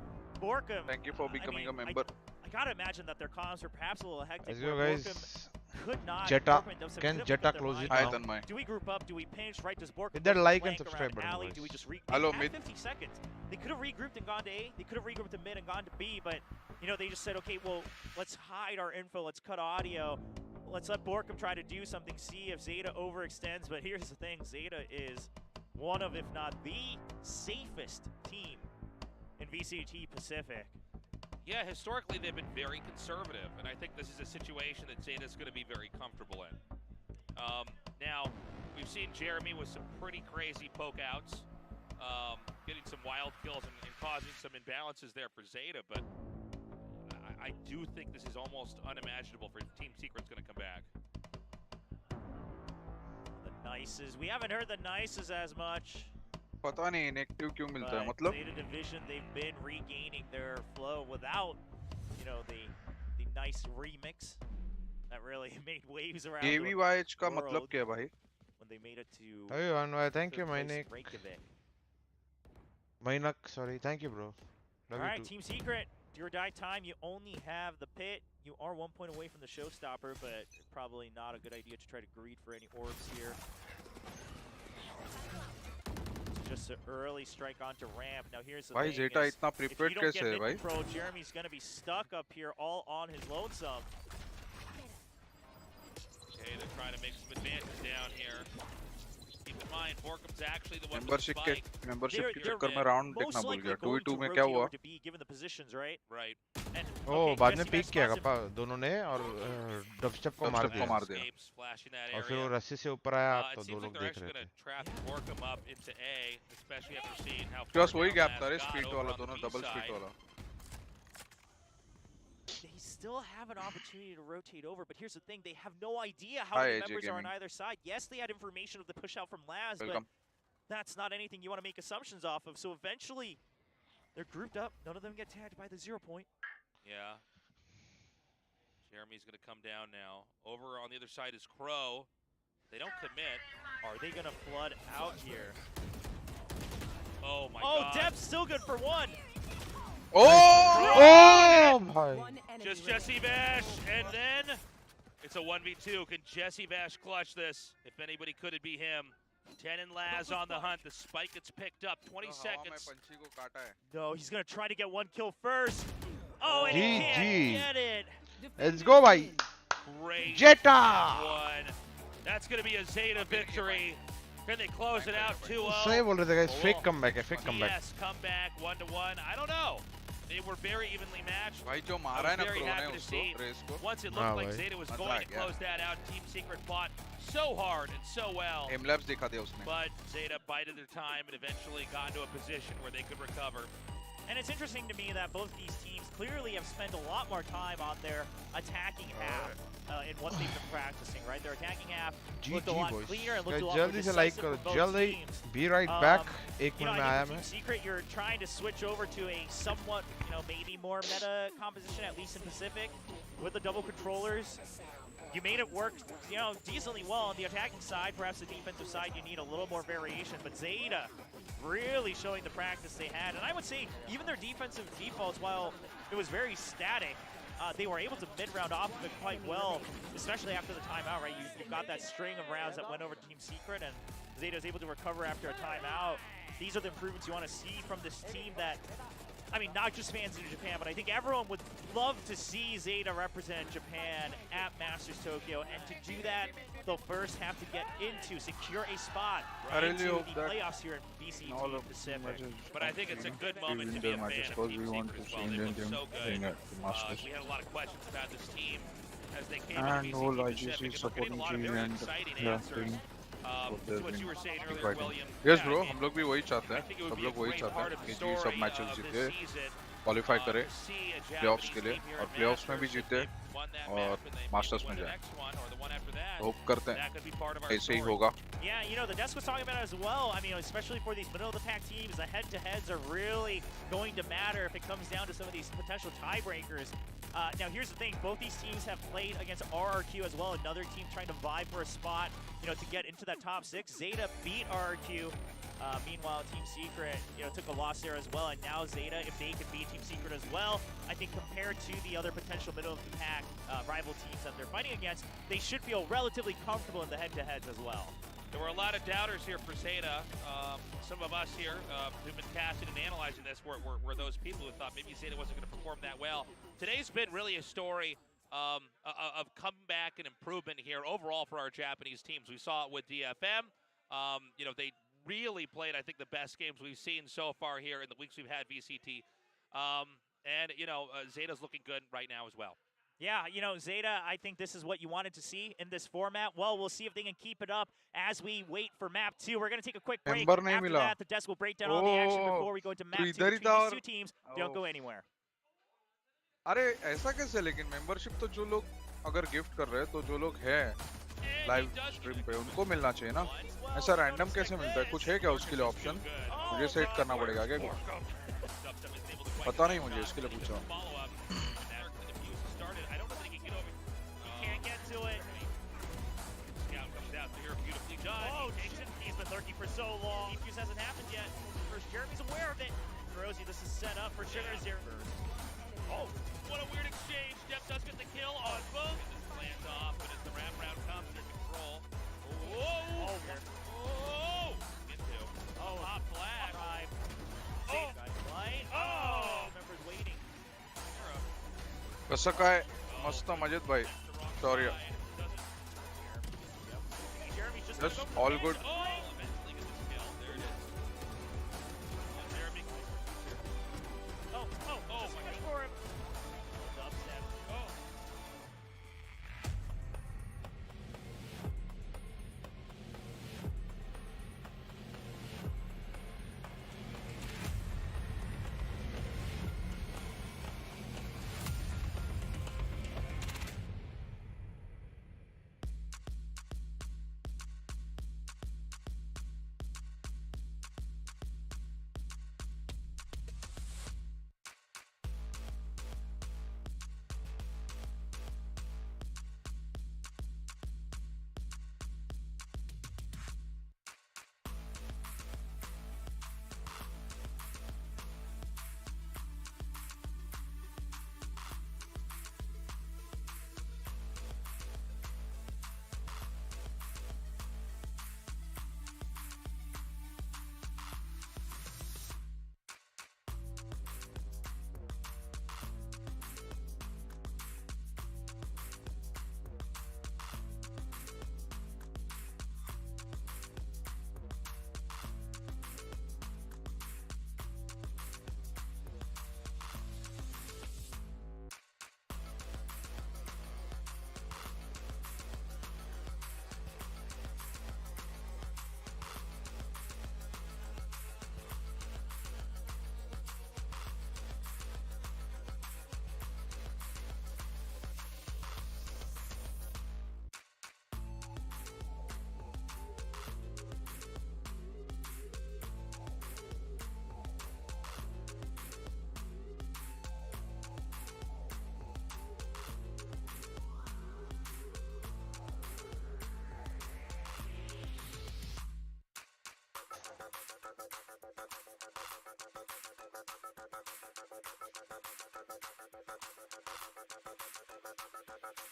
Borkum, Thank you for becoming a member. I gotta imagine that their comms were perhaps a little hectic. As you guys, could not. Zeta, can Zeta close it now? Do we group up? Do we pinch? Right? Does Borkum hit that like and flank subscribe around button, alley? boys. Do we just regroup? Hello, At mid. 50 seconds. They could have regrouped and gone to A. They could have regrouped to mid and gone to B. But you know, they just said, okay, well, let's hide our info. Let's cut audio. Let's let Borkum try to do something. See if Zeta overextends. But here's the thing: Zeta is one of, if not the safest team in VCT Pacific. Yeah, historically they've been very conservative, and I think this is a situation that Zeta's going to be very comfortable in. Now, we've seen Jeremy with some pretty crazy poke outs, getting some wild kills and causing some imbalances there for Zeta, but I do think this is almost unimaginable for Team Secret's going to come back. The nices. We haven't heard the nices as much. पता नहीं inactive क्यों मिलता है मतलब? Zeta Division, they've been regaining their flow without, you know, the nice remix that really made waves around the 𝘼𝐻𝐿𝐿 का world मतलब क्या है भाई? when they made it to. Hey, thank you, Mainak. Reykjavik. Sorry, thank you, bro. All right, Team Secret, do or die time. You only have the pit. You are 1 point away from the showstopper, but probably not a good idea to try to greed for any orbs here. Just an early strike onto ramp. Now here's the भाई thing. Zeta इतना prepared कैसे है भाई? Pro, Jeremy's going to be stuck up here all on his lonesome. Okay, they're trying to make some advances down here. Keep in mind, Borkum's actually the one Membership with the spike. के चक्कर में round देखना भूल गया. 2v2 में क्या हुआ? Given the positions, right? Right. And, oh, बाद में पीक किया कपा दोनों ने और डबस्टेप को मार दिया. और फिर वो रस्सी से ऊपर आया तो दो लोग देख रहे थे. Just वही gap था रे speed वाला दोनों double speed वाला. They still have an opportunity to rotate over, but here's the thing, they have no idea how many members are on either side. Yes, they had information of the push out from Laz, but that's not anything you want to make assumptions off of. So eventually, they're grouped up. None of them get tagged by the 0 point. Yeah. Jeremy's going to come down now. Over on the other side is Crow. They don't commit. Are they going to flood out here? Oh my god. Oh, Dep's still good for 1. Oh my. Just 𝘼𝐻𝐿𝐿, and then it's a 1v2. Can 𝘼𝐻𝐿𝐿 clutch this? If anybody could, it be him. 10 and Laz on the hunt. The spike gets picked up. 20 seconds. No, he's going to try to get 1 kill first. Oh, and he can't get it. Let's go, bhai. Great Zeta. one. That's going to be a Zeta victory. Can they close it out 2-0? सही बोल रहे थे guys. Fake comeback है, fake comeback. Yes, comeback 1-1. I don't know. They were very evenly matched. भाई जो मारा है ना Pro ने उसको रेस को. Once it looked like Zeta was going to close that out, Team Secret fought so hard and so well. M-Labs दिखा दिया उसने. But Zeta bided their time and eventually got into a position where they could recover. And it's interesting to me that both these teams clearly have spent a lot more time on their attacking half in what they've been practicing, right? Their attacking half looked a lot cleaner and looked a lot more decisive for both teams. Be right back. एक You know, minute में I आया think मैं. Team Secret, you're trying to switch over to a somewhat, you know, maybe more meta composition, at least in Pacific, with the double controllers. You made it work, you know, decently well on the attacking side. Perhaps the defensive side, you need a little more variation. But Zeta really showing the practice they had. And I would say even their defensive defaults, while it was very static, they were able to mid-round off of it quite well, especially after the timeout, right? You've got that string of rounds that went over to Team Secret, and Zeta was able to recover after a timeout. These are the improvements you want to see from this team that, I mean, not just fans in Japan, but I think everyone would love to see Zeta represent Japan at Masters Tokyo, and to do that, they'll first have to get into, secure a spot into the playoffs here in VCT Pacific. But I think it's a good moment to be a fan of Team Secret as well. They look so good. We had a lot of questions about this team as they came into VCT Pacific, and we're getting a lot of very exciting answers. To what you were saying earlier, William. Yes, bro. हम लोग भी वही चाहते हैं. सब लोग वही चाहते हैं कि जी सब मैचेस जीते, क्वालिफाई करे प्लेऑफ्स के लिए और प्लेऑफ्स में भी जीते और मास्टर्स में जाए. होप करते हैं ऐसे ही होगा. Yeah, you know, the desk was talking about it as well. I mean, especially for these middle-of-the-pack teams, the head-to-heads are really going to matter if it comes down to some of these potential tiebreakers. Now, here's the thing. Both these teams have played against RRQ as well, another team trying to vie for a spot, you know, to get into that top 6. Zeta beat RRQ. Meanwhile, Team Secret, you know, took a loss there as well, and now Zeta, if they could beat Team Secret as well, I think compared to the other potential middle-of-the-pack rival teams that they're fighting against, they should feel relatively comfortable in the head-to-heads as well. There were a lot of doubters here for Zeta. Some of us here who've been casting and analyzing this were those people who thought maybe Zeta wasn't going to perform that well. Today's been really a story of comeback and improvement here overall for our Japanese teams. We saw it with DFM. You know, they really played, I think, the best games we've seen so far here in the weeks we've had VCT. And, you know, Zeta's looking good right now as well. Yeah, you know, Zeta, I think this is what you wanted to see in this format. Well, we'll see if they can keep it up as we wait for map 2. We're going to take a quick break. After that, the desk will break down all the action before we go into map 2 between these two teams. Don't go anywhere. अरे ऐसा कैसे? लेकिन membership तो जो लोग अगर gift कर रहे हैं तो जो लोग हैं लाइव स्ट्रीम पे उनको मिलना चाहिए ना ऐसा रैंडम कैसे मिलता है कुछ है क्या उसके लिए ऑप्शन मुझे सेट करना पड़ेगा क्या पता नहीं मुझे इसके लिए पूछा Lurking for so long. Defuse hasn't happened yet. First, Jeremy's aware of it. Rosie, this is set up for 𝘼𝐺𝐴. Oh, what a weird exchange. Depp does get the kill on both. This lands off, but as the wrap round comes under control. Whoa! Oh! Into. Oh, hot flash. Zeta light. Oh! Members waiting. कसं काय मस्त मजेत भाई sorry just all good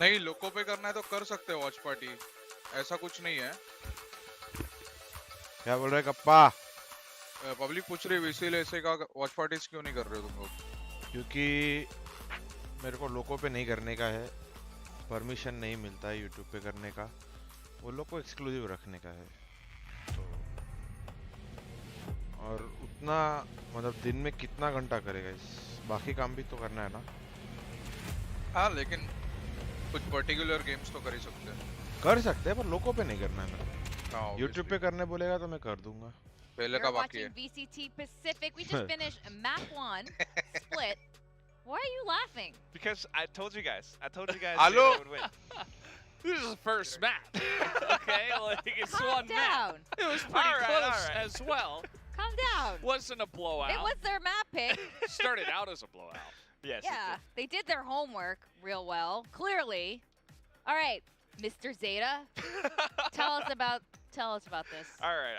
नहीं लोगों पे करना है तो कर सकते हो वॉच पार्टी ऐसा कुछ नहीं है क्या बोल रहे कप्पा पब्लिक पूछ रही है इसीलिए ऐसे का वॉच पार्टीज क्यों नहीं कर रहे हो तुम लोग क्योंकि मेरे को लोगों पे नहीं करने का है परमिशन नहीं मिलता है यूट्यूब पे करने का वो लोग को एक्सक्लूसिव रखने का है तो और उतना मतलब दिन में कितना घंटा करेगा इस बाकी काम भी तो करना है ना हाँ लेकिन कुछ पर्टिकुलर गेम्स तो कर ही सकते हैं पर लोगों पे नहीं करना है मेरा YouTube पे करने बोलेगा तो मैं कर दूंगा पहले का बाकी है VCT Pacific we just finished map 1 split why are you laughing because I told you guys Hello would win. This is the first map okay like it's Calm one down. map it was pretty close as well calm down wasn't a blowout it was their map pick started out as a blowout yes yeah they did their homework real well clearly all right Mr. Zeta tell us about this all right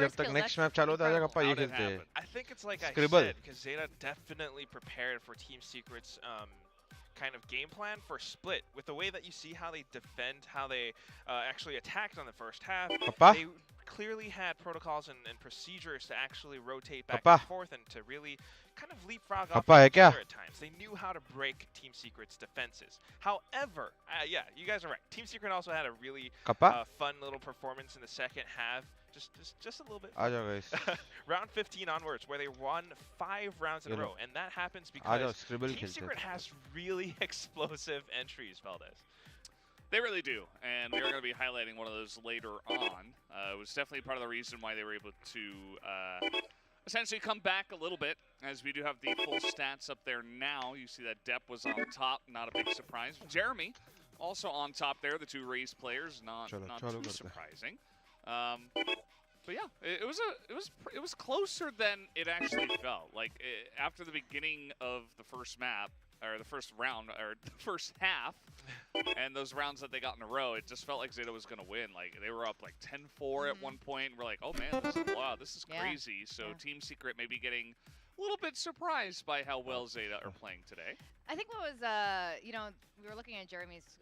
जब तक next map चालू होता है kappa ये खेलते हैं I think it's like I said because Zeta definitely prepared for Team Secret's kind of game plan for split with the way that you see how they defend how they actually attacked on the first half they clearly had protocols and procedures to actually rotate back and forth and to really kind of leapfrog off each other at times. They knew how to break Team Secret's defenses. However, yeah, you guys are right. Team Secret also had a really fun little performance in the second half. Just a little bit. Round 15 onwards, where they won 5 rounds in a row, and that happens because Team Secret has really explosive entries, Valdez. They really do, and we are going to be highlighting one of those later on. It was definitely part of the reason why they were able to essentially come back a little bit, as we do have the full stats up there now. You see that Depp was on top, not a big surprise. Jeremy also on top there, the 2 raised players, not too surprising. But yeah, it was closer than it actually felt. Like after the beginning of the first map, or the first round, or the first half, and those rounds that they got in a row, it just felt like Zeta was gonna win. Like they were up like 10-4 at one point, and we're like, oh man, this is crazy. So Team Secret maybe getting a little bit surprised by how well Zeta are playing today. I think what was, you know, we were looking at Jeremy's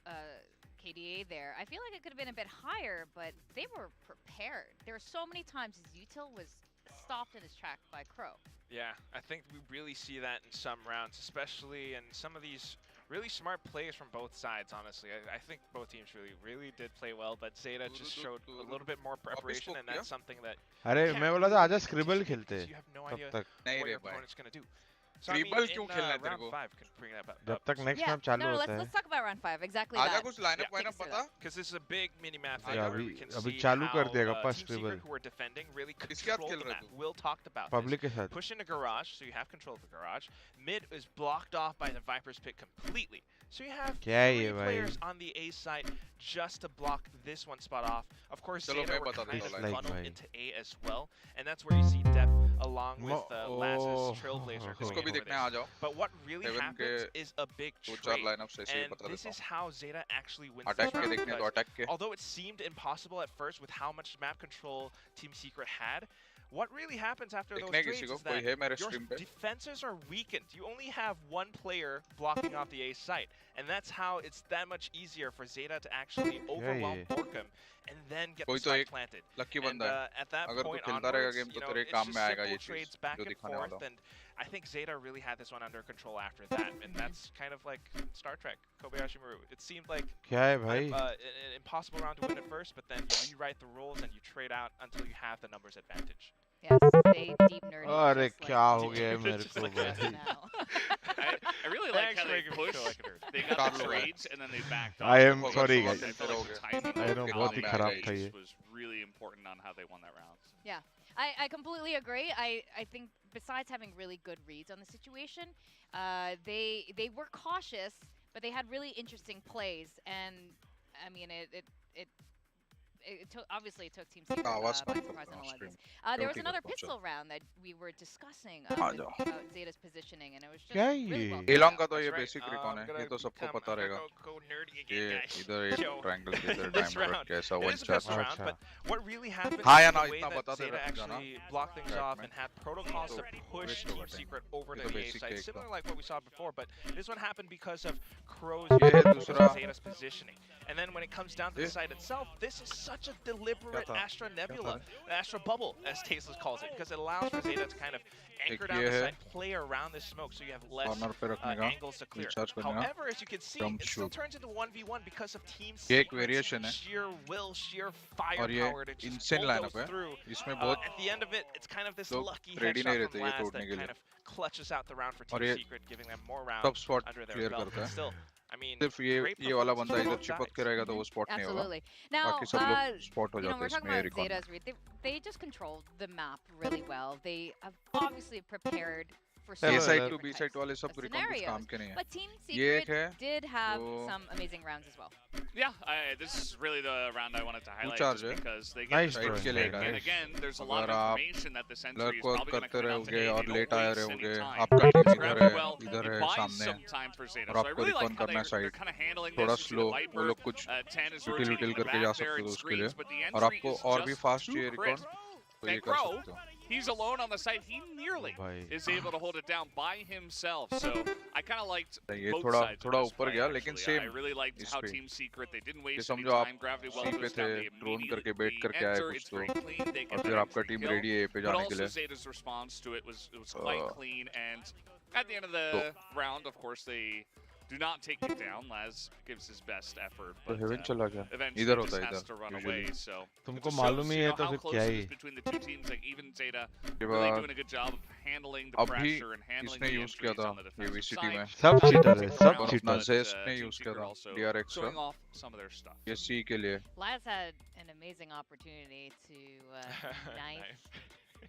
KDA there. I feel like it could have been a bit higher, but they were prepared. There were so many times 𝘼𝘽𝙊 was stopped in his track by Crow. Yeah, I think we really see that in some rounds, especially in some of these really smart plays from both sides, honestly. I think both teams really did play well, but Zeta just showed a little bit more preparation, and that's something that अरे मैं बोला था आजा scribble खेलते you have no idea तब तक what your opponent's going to do. So, Scribble क्यों खेलना है तेरे को? जब तक next map चालू होता है let's talk about round 5. Exactly आजा that. कुछ lineup वाइनअप पता? Because this is a big mini map thing Yeah, where we can अभी see चालू how कर देगा Team first Secret, Scribble. who are defending, really किसके साथ control खेल the रहा map. है तू? Will talked about Public के this. साथ. Push into garage, so you have control of the garage. Mid is blocked off by the Viper's pit completely. So you have क्या है 3 ये भाई? players on the A side just to block this one spot off. Of course, चलो Zeta मैं were बता kind देता of हूँ like funneled भाई. into A as well, and that's where you see depth along with Laz's Trailblazer. इसको भी going over देखने आ this. जाओ. But what really Heaven happens के is a big 2-4 trade, lineups ऐसे ही and बता this देता is हूँ. how Zeta actually wins Attack this के round, देखने तो because attack के. although it seemed impossible at first with how much map control Team Secret had, what really happens after those देखने trades किसी को is कोई that है मेरे your stream पे? defenses are weakened. You only have one player blocking off the A site, and that's how it's that much easier for Zeta to actually overwhelm ये? Borkum and then get कोई the तो site एक planted. lucky And बंदा है. at that अगर तू point खेलता रहेगा onwards, game you तो know, तेरे it's काम just में आएगा ये simple चीज trades back जो and दिखाने forth, वाला हूँ. and I think Zeta really had this one under control after that, and that's kind of like Star Trek, Kobayashi Maru. It seemed like क्या है भाई? an impossible round to win at first, but then you rewrite the rules and you trade out until you have the numbers advantage. Yes, they deep nerdy. अरे just क्या like हो गया है मेरे just को like us भाई? now. I really like how they pushed. They got the trades and then they backed off. I am sorry I guys. felt like the timing I know of बहुत ही how खराब they था ये. was really important on how they won that round. Yeah, I completely agree. I think besides having really good reads on the situation, they were cautious, but they had really interesting plays, and I mean obviously it took Team Secret by surprise on a lot of these. There was another pistol round that we were discussing about Zeta's positioning, and it was just really well played along out. का तो ये basic recon है. ये तो सबको पता रहेगा. ये इधर एक ट्रायंगल के इधर डायमंड कैसा वन चार. round, but what really happened हाँ is या the ना way इतना that बताते Zeta रहते जाना. actually blocked things off and had protocols to push Team Secret over to the A side, similar like what we saw before, but this one happened because of Crow's Zeta's positioning. And then when it comes down to the site itself, this is such a deliberate Astra Nebula, Astra Bubble, as Tasteless calls it, because it allows for Zeta to kind of anchor down the site, play around this smoke, so you have less angles to clear. However, as you can see, it still turns into 1v1 because of Team Secret's sheer will, sheer firepower to just pull those through. At the end of it, it's kind of this lucky headshot from Laz that kind of clutches out the round for Team Secret, giving them more rounds under their belt. But still, I mean, सिर्फ ये वाला बंदा इधर चिपक के रहेगा तो वो स्पॉट नहीं होगा. Absolutely. Now, बाकी सब लोग स्पॉट हो you know, जाते we're हैं talking इसमें about recon. Zeta's read. They just controlled the map really well. They have obviously prepared for A so side many to B different side types वाले of सब recon कुछ scenarios. काम के नहीं है. But Team ये एक Secret है. did have तो some amazing rounds as well. Yeah, this is really the round I wanted to highlight charge just है. because they get Nice this first bro. pick, and again, there's a lot अगर of आप information that the sentry lurk is work probably going to करते come out to रहोगे A. और They late don't आए waste any रहोगे, time. आपका team It's इधर rather है, well, इधर it है buys सामने, some time for Zeta. और So I आपको really like रिकॉन how करना they're side. kind of handling थोड़ा this. You see slow, the वो Viper, लोग कुछ 10 is उटिल rotating in the करके जा back there सकते and हो उसके लिए. screens, but the और entry आपको is और भी just फास्ट too चाहिए crisp. रिकॉन तो ये And कर Crow, सकते हो. he's alone on the site. He nearly is able to hold it down by himself. So I kind of liked ये both थोड़ा sides of थोड़ा this ऊपर play, गया लेकिन actually. I same really liked इस how पे. Team Secret, they didn't ये waste any समझो आप time. Gravity well सी पे goes थे, down. They ड्रोन करके immediately वेट करके आए enter. कुछ It's तो, very clean. They और get फिर that आपका entry टीम kill. रेडी है ए पे But जाने के also लिए. Zeta's response to it was quite clean. And at the end of the round, of course, they do not take it down. Laz gives his best effort, तो but haven चला गया. eventually इधर just होता है has to इधर run usually. away. So तुमको it just मालूम shows, he you है know, तो how फिर close क्या it he. is between the two teams. Like even Zeta के really बाद doing a good job of handling the अभी pressure and handling इसने the यूज किया entries था on the ये defensive वीसीटी side. में. सब cheater है, सब और अपना cheater. जेस्ट ने Team यूज किया Secret था also डीआरएक्स showing का. off some of their stuff. ये सी के लिए. Laz had an amazing opportunity to knife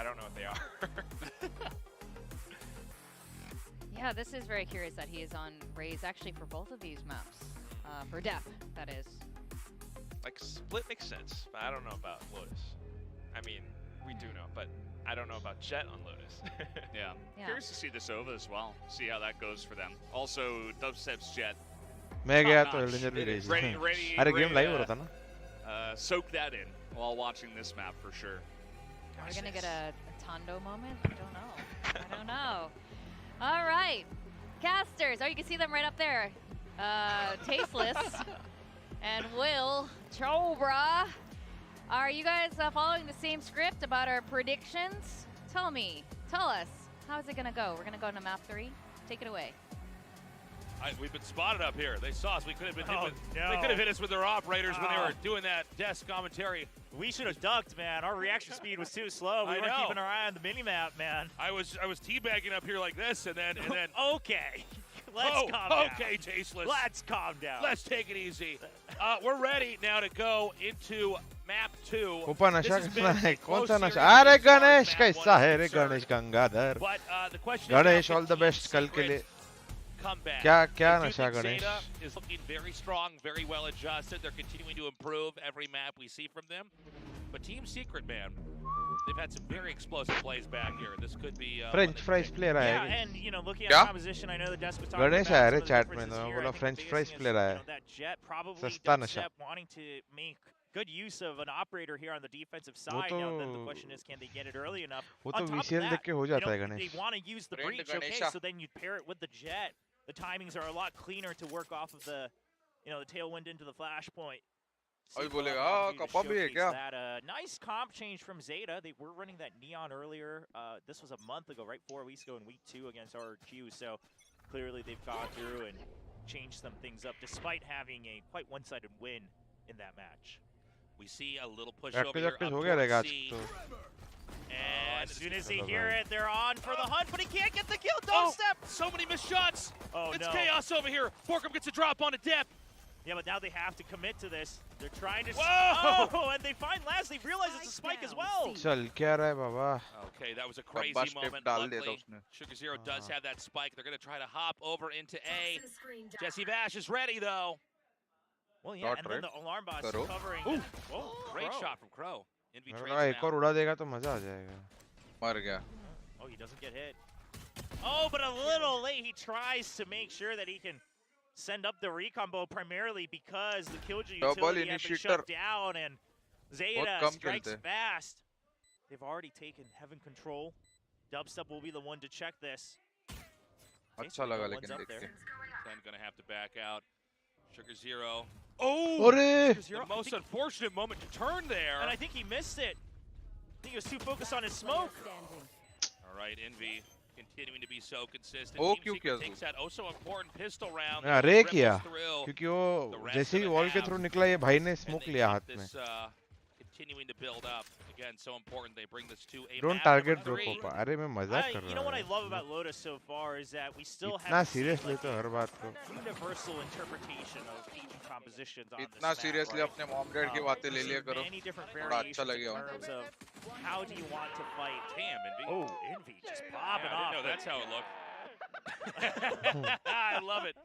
I don't know what they are. Yeah, this is very curious that he is on Raze actually for both of these maps. For Def, that is. Like, split makes sense, but I don't know about Lotus. I mean, we do know, but I don't know about Jett on Lotus. Yeah. Curious to see this over as well. See how that goes for them. Also, Dubstep's Jett मैं गया तो HellrangeR भी गई थी। अरे game live हो रहा था ना? Soak that in while watching this map for sure. Are we gonna get a Tondo moment? I don't know. I don't know. All right, casters. Oh, you can see them right up there. Tasteless and Will Chobra. Are you guys following the same script about our predictions? Tell us. How is it gonna go? We're gonna go to map 3. Take it away. We've been spotted up here. They saw us. We could have been hit with, they could have hit us with their operators when they were doing that desk commentary. We should have ducked, man. Our reaction speed was too slow. We weren't keeping our eye on the mini-map, man. I was teabagging up here like this, and then okay. Let's calm down. Okay, Tasteless. Let's calm down. Let's take it easy. We're ready now to go into map 2. ऊपर नशा करना है कौन सा नशा? अरे गणेश कैसा है रे Ganesh Gangadhar? Ganesh all the best कल के लिए. Comeback. क्या नशा Ganesh? Zeta is looking very strong, very well adjusted. They're continuing to improve every map we see from them. But Team Secret, man, they've had some very explosive plays back here. This could be French fries player आया. Yeah, and you know, looking at the composition, I know the desk was talking about Ganesh आया रे chat में ना बोला French fries player आया. That Jet probably सस्ता नशा. wanting to make good use of an operator here on the defensive side. Now then the question is, can they get it early enough? वो तो VCL देख के हो जाता है Ganesh. They want to use the breach, okay? So then you pair it with the Jet. The timings are a lot cleaner to work off of the, the tailwind into the flashpoint. Nice comp change from Zeta. They were running that Neon earlier. This was a month ago, right? 4 weeks ago in week 2 against RQ. So clearly they've gone through and changed some things up, despite having a quite one-sided win in that match. We see a little push over here up towards C. And as soon as they hear it, they're on for the hunt, but he can't get the kill. Don't step. So many missed shots. Oh, it's chaos over here. Borkum gets a drop on a dip. Yeah, but now they have to commit to this. They're trying to. Whoa! Oh, and they find Laz. They realize it's a spike as well. चल क्या रहा है बाबा? Okay, that was a crazy moment. Luckily, 𝘼𝐽𝑎𝑔𝑒 does have that spike. They're going to try to hop over into A. Jesse Vash is ready though. Well, yeah, and then the alarm bots are covering. Oh, great shot from Crow. एक और उड़ा देगा तो मजा आ जाएगा. मर गया. Oh, he doesn't get hit. Oh, but a little late. He tries to make sure that he can send up the recombo primarily because the 𝘼𝐽𝑎𝑔𝑒 utility has been shut down and Zeta strikes fast. They've already taken heaven control. Dubstep will be the one to check this. अच्छा लगा लेकिन देख के. Then gonna have to back out. 𝘼𝐽𝑎𝑔𝑒. Oh! The most unfortunate moment to turn there. And I think he missed it. I think he was too focused on his smoke. All right, Envy continuing to be so consistent. Oh, Team Secret takes that also important pistol round. अरे किया क्योंकि वो जैसे ही wall के through निकला ये भाई ने स्मोक लिया हाथ में. Continuing to build up. Again, so important they bring this to a Don't target bro पापा. अरे मैं मजाक कर रहा हूँ. You know what I love about Lotus so far is that we still have इतना serious लेते हो हर बात को. Universal interpretation of agent compositions on this इतना seriously अपने mom dad की बातें ले लिया करो. Many different थोड़ा अच्छा variations लगेगा in terms of how do you want to fight. Damn, Envy. Oh, Envy just popping off. No, that's how it looked. I love it.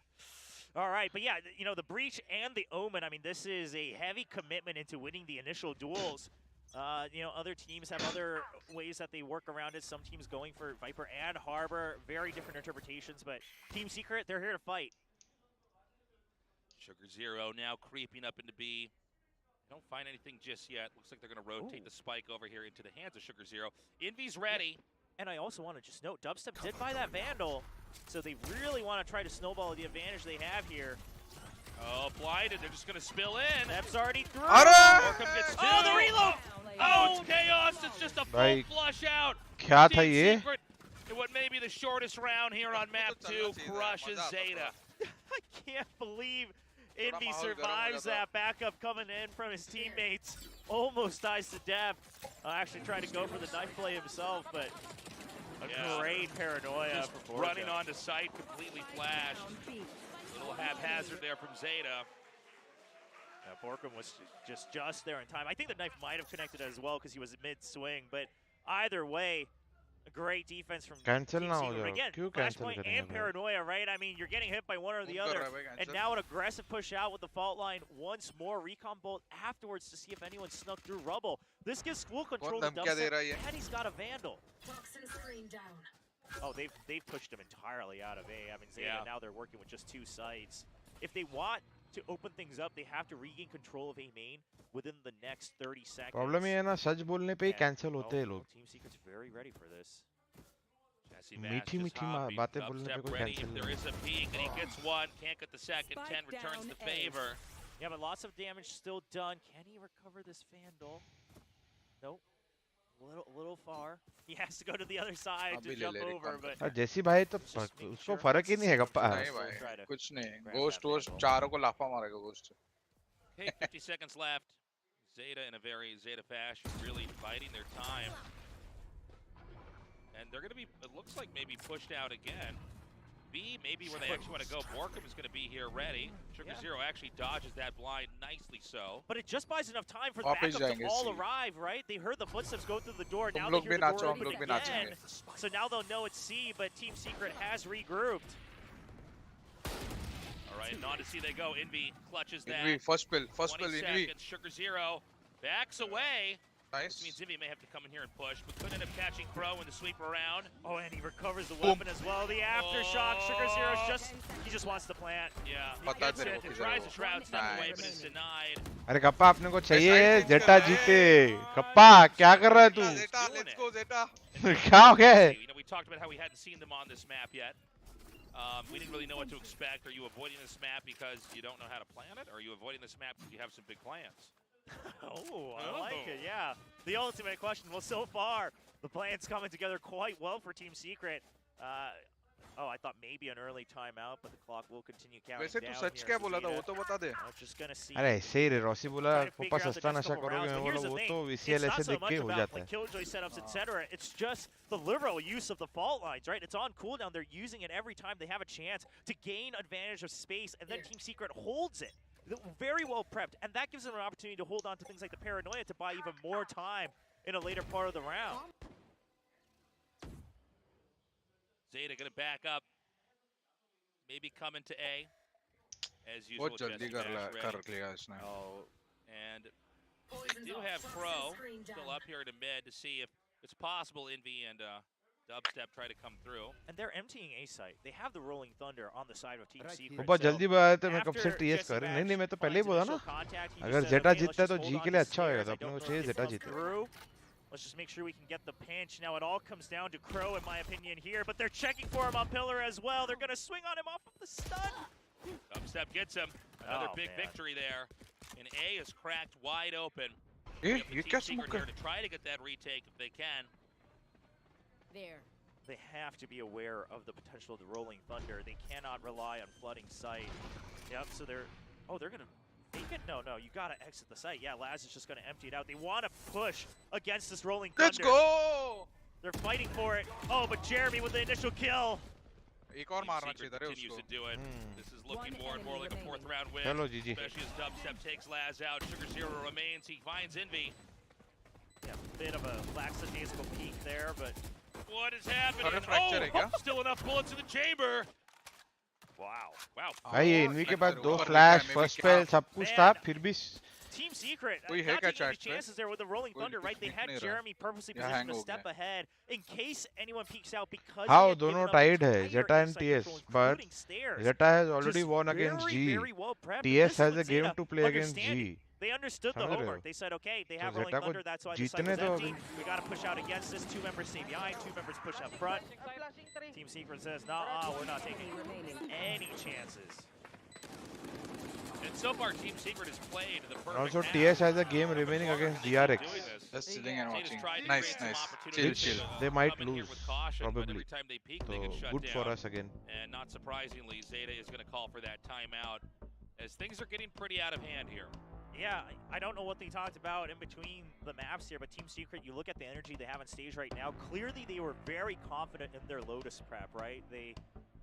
All right, but yeah, the Breach and the Omen, I mean, this is a heavy commitment into winning the initial duels. Other teams have other ways that they work around it. Some teams going for Viper and Harbor, very different interpretations, but Team Secret, they're here to fight. 𝘼𝐽𝑎𝑔𝑒 now creeping up into B. Don't find anything just yet. Looks like they're going to rotate the spike over here into the hands of 𝘼𝐽𝑎𝑔𝑒. Envy's ready. And I also want to just note, Dubstep did buy that Vandal, so they really want to try to snowball the advantage they have here. Oh, blinded. They're just going to spill in. That's already through. Borkum gets 2. Oh, the reload! Oh, it's chaos. It's just a full flush out. क्या था ये? Secret, in what may be the shortest round here on map 2, crushes Zeta. I can't believe Envy survives that backup coming in from his teammates. Almost dies to death. Actually trying to go for the knife play himself, but a great paranoia. Just running onto site, completely flashed. Little haphazard there from Zeta. Borkum was just there in time. I think the knife might have connected as well because he was mid-swing, but either way, a great defense from Cancel Team now, Secret. Again, flashpoint and paranoia, right? I mean, you're getting hit by one or the other. And now an aggressive push out with the fault line. Once more, recon bolt afterwards to see if anyone snuck through rubble. This gives full control to Dubstep, and he's got a Vandal. Oh, they've pushed him entirely out of A. I mean, Zeta, now they're working with just 2 sites. if they want to open things up, they have to regain control of A main within the next 30 seconds. Problem ये है ना सच बोलने पे ही cancel होते हैं लोग. Team Secret's very ready for this. मीठी मीठी बातें बोलने पे कोई cancel नहीं. There is a peek and he gets one, can't get the second. 10 returns the favor. Yeah, but lots of damage still done. Can he recover this Vandal? Nope. A little far. He has to go to the other side to jump over, but जैसी भाई तो उसको फर्क ही नहीं है गप्पा. नहीं भाई कुछ नहीं. Ghost चारों को लाफा मारेगा Ghost. Okay, 50 seconds left. Zeta in a very Zeta fashion, really biding their time. And they're going to be, it looks like maybe pushed out again. B, maybe where they actually want to go. Borkum is going to be here ready. 𝘍𝐿𝐻 actually dodges that blind nicely so. But it just buys enough time for the backup to all arrive, right? They heard the footsteps go through the door. Now they hear the door open again. So now they'll know it's C, but Team Secret has regrouped. All right, and on to C they go. 𝑖nvi clutches that. 𝑖nvi, first pill, 𝑖nvi. 𝘍𝐿𝐻 backs away. Nice. This means 𝑖nvi may have to come in here and push, but could end up catching 𝑘𝑟𝑜 in the sweep around. Oh, and he recovers the weapon as well. The aftershock, 𝘍𝐿𝐻 he just wants to plant. Yeah, he gets it, he tries to shroud step away, but it's denied. अरे kappa अपने को चाहिए जेटा जीते. Kappa क्या कर रहा है तू? Zeta, let's go Zeta. क्या हो गया है? You know, we talked about how we hadn't seen them on this map yet. We didn't really know what to expect. Are you avoiding this map because you don't know how to plan it? Or are you avoiding this map because you have some big plans? Oh, I like it, yeah. The ultimate question. Well, so far, the plan's coming together quite well for Team Secret. Oh, I thought maybe an early timeout, but the clock will continue counting वैसे down तू सच क्या बोला था वो तो बता दे. Just gonna see. अरे सही रे रॉसी बोला पापा सस्ता नशा करोगे मैं बोला वो तो VCL ऐसे देख के हो जाता है. Killjoy setups, etc. It's just the liberal use of the fault lines, right? It's on cooldown. They're using it every time they have a chance to gain advantage of space, and then Team Secret holds it. Very well prepped, and that gives them an opportunity to hold on to things like the paranoia to buy even more time in a later part of the round. Zeta gonna back up. Maybe come into A. As usual, बहुत जल्दी कर लिया इसने. Oh, and they do have 𝘉 still up here to mid to see if it's possible 𝑖nvi and Dubstep try to come through. And they're emptying A site. They have the Rolling Thunder on the side of Team Secret. बहुत जल्दी बात है मैं कब से TS कर रहा नहीं मैं तो पहले ही बोला ना अगर जेटा जीतता है तो G के लिए अच्छा होगा तो अपने को चाहिए जेटा जीते. Let's just make sure we can get the pinch. Now it all comes down to 𝘉 in my opinion here, but they're checking for him on pillar as well. They're going to swing on him off of the stun. Dubstep gets him. Another big victory there. And A is cracked wide open. ये क्या Secret here to try to get that retake if they can. There. They have to be aware of the potential of the Rolling Thunder. They cannot rely on flooding site. Yep, so they're going to fake it? No, you got to exit the site. Yeah, Laz is just going to empty it out. They want to push against this Rolling Thunder. Let's go! They're fighting for it. Oh, but Jeremy with the initial kill. एक और मारना चाहिए था रे continues उसको. to do it. This is looking more and more like a fourth round win. Hello, GG. Especially as Dubstep takes Laz out. 𝘍𝐿𝐻 remains. He finds 𝑖nvi. Yeah, bit of a lackadaisical peek there, but what is happening? Oh, still enough bullets in the chamber. Wow. भाई 𝑖nvi के पास 2 flash first पेल सब कुछ था फिर भी Team Secret, कोई है not क्या taking any chat में? chances there with the Rolling Thunder, right? They had Jeremy purposely positioned a step ahead in case anyone peeks out because हाँ दोनों tied है Zeta and TS, but Zeta has already won against G. TS has a game to play against G. They understood the homework. They said, okay, they have Rolling Thunder, that's why the site was empty. We got to push out against this. 2 members stay behind, 2 members push up front. Team Secret says, nah, we're not taking any chances. And so far, Team Secret has played the perfect Also, half. TS has a game remaining against DRX. Just sitting and watching. Nice. Chill. They might lose, Caution, but probably. every time they peak, So they get shut good down. for us again. And not surprisingly, Zeta is going to call for that timeout as things are getting pretty out of hand here. Yeah, I don't know what they talked about in between the maps here, but Team Secret, you look at the energy they have on stage right now, clearly they were very confident in their Lotus prep, right?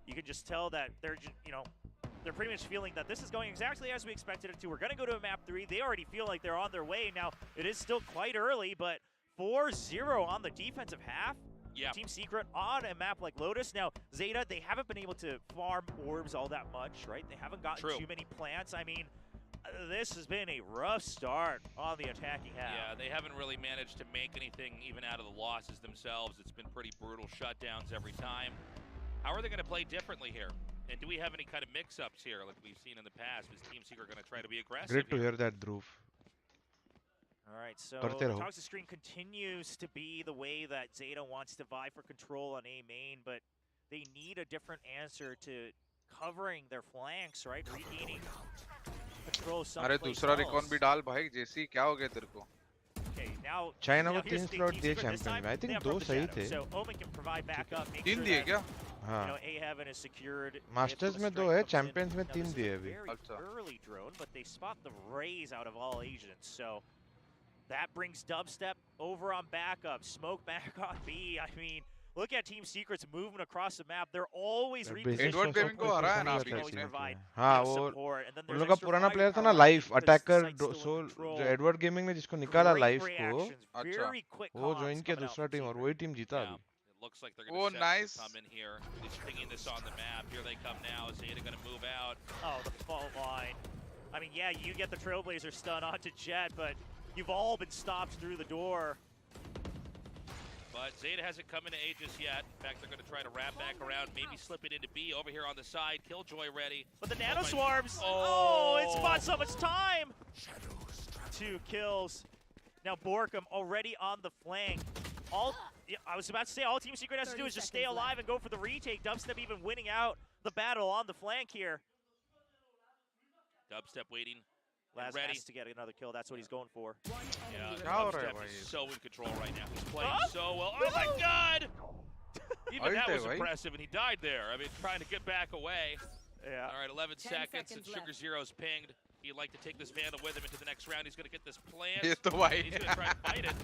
You can just tell that they're pretty much feeling that this is going exactly as we expected it to. We're going to go to a map 3. They already feel like they're on their way. Now, it is still quite early, but 4-0 on the defensive half. Yeah. Team Secret on a map like Lotus. Now, Zeta, they haven't been able to farm orbs all that much, right? They haven't gotten too many plants. I mean, this has been a rough start on the attacking half. Yeah, they haven't really managed to make anything even out of the losses themselves. It's been pretty brutal shutdowns every time. How are they going to play differently here? And do we have any kind of mix-ups here, like we've seen in the past? Is Team Secret going to try to be aggressive? Great to hear that, Dhruv. All right, so the toxic screen continues to be the way that Zeta wants to vie for control on A main, but they need a different answer to covering their flanks, right? Regaining control someplace else. अरे दूसरा recon भी डाल भाई, JC क्या हो गया तेरे को? Okay, now China को 3 slot दिए champion में. I think 2 सही थे. So Omen can provide backup. 3 दिए क्या? हाँ. A-Heaven is secured. Masters में 2 है, Champions में 3 दिए अभी. Early drone, but they spot the raise out of all agents. So that brings Dubstep over on backup. Smoke back on B. I mean, look at Team Secret's movement across the map. They're always repositioning. Edward Gaming को हरा है ना अभी. हाँ वो उन लोगों का पुराना प्लेयर था ना लाइफ अटैकर सो जो एडवर्ड गेमिंग ने जिसको निकाला लाइफ को वो ज्वाइन किया दूसरा टीम और वही टीम जीता अभी. Looks like they're going to come in here. He's pinging this on the map. Here they come now. Zeta going to move out. Oh, the fault line. I mean, yeah, you get the Trailblazer stun onto Jet, but you've all been stopped through the door. But Zeta hasn't come into A just yet. In fact, they're going to try to wrap back around, maybe slip it into B over here on the side. Killjoy ready. But the Nano Swarms! Oh, it's bought so much time! 2 kills. Now Borkum already on the flank. I was about to say, all Team Secret has to do is just stay alive and go for the retake. Dubstep even winning out the battle on the flank here. Dubstep waiting. Laz ready has to get another kill. That's what he's going for. Yeah, Dubstep is so in control right now. He's playing so well. Oh my God! Even that was impressive, and he died there. I mean, trying to get back away. Yeah. All right, 11 seconds, and Sugar Zero's pinged. He'd like to take this Vandal with him into the next round. He's going to get this plant. He's going to try to fight it.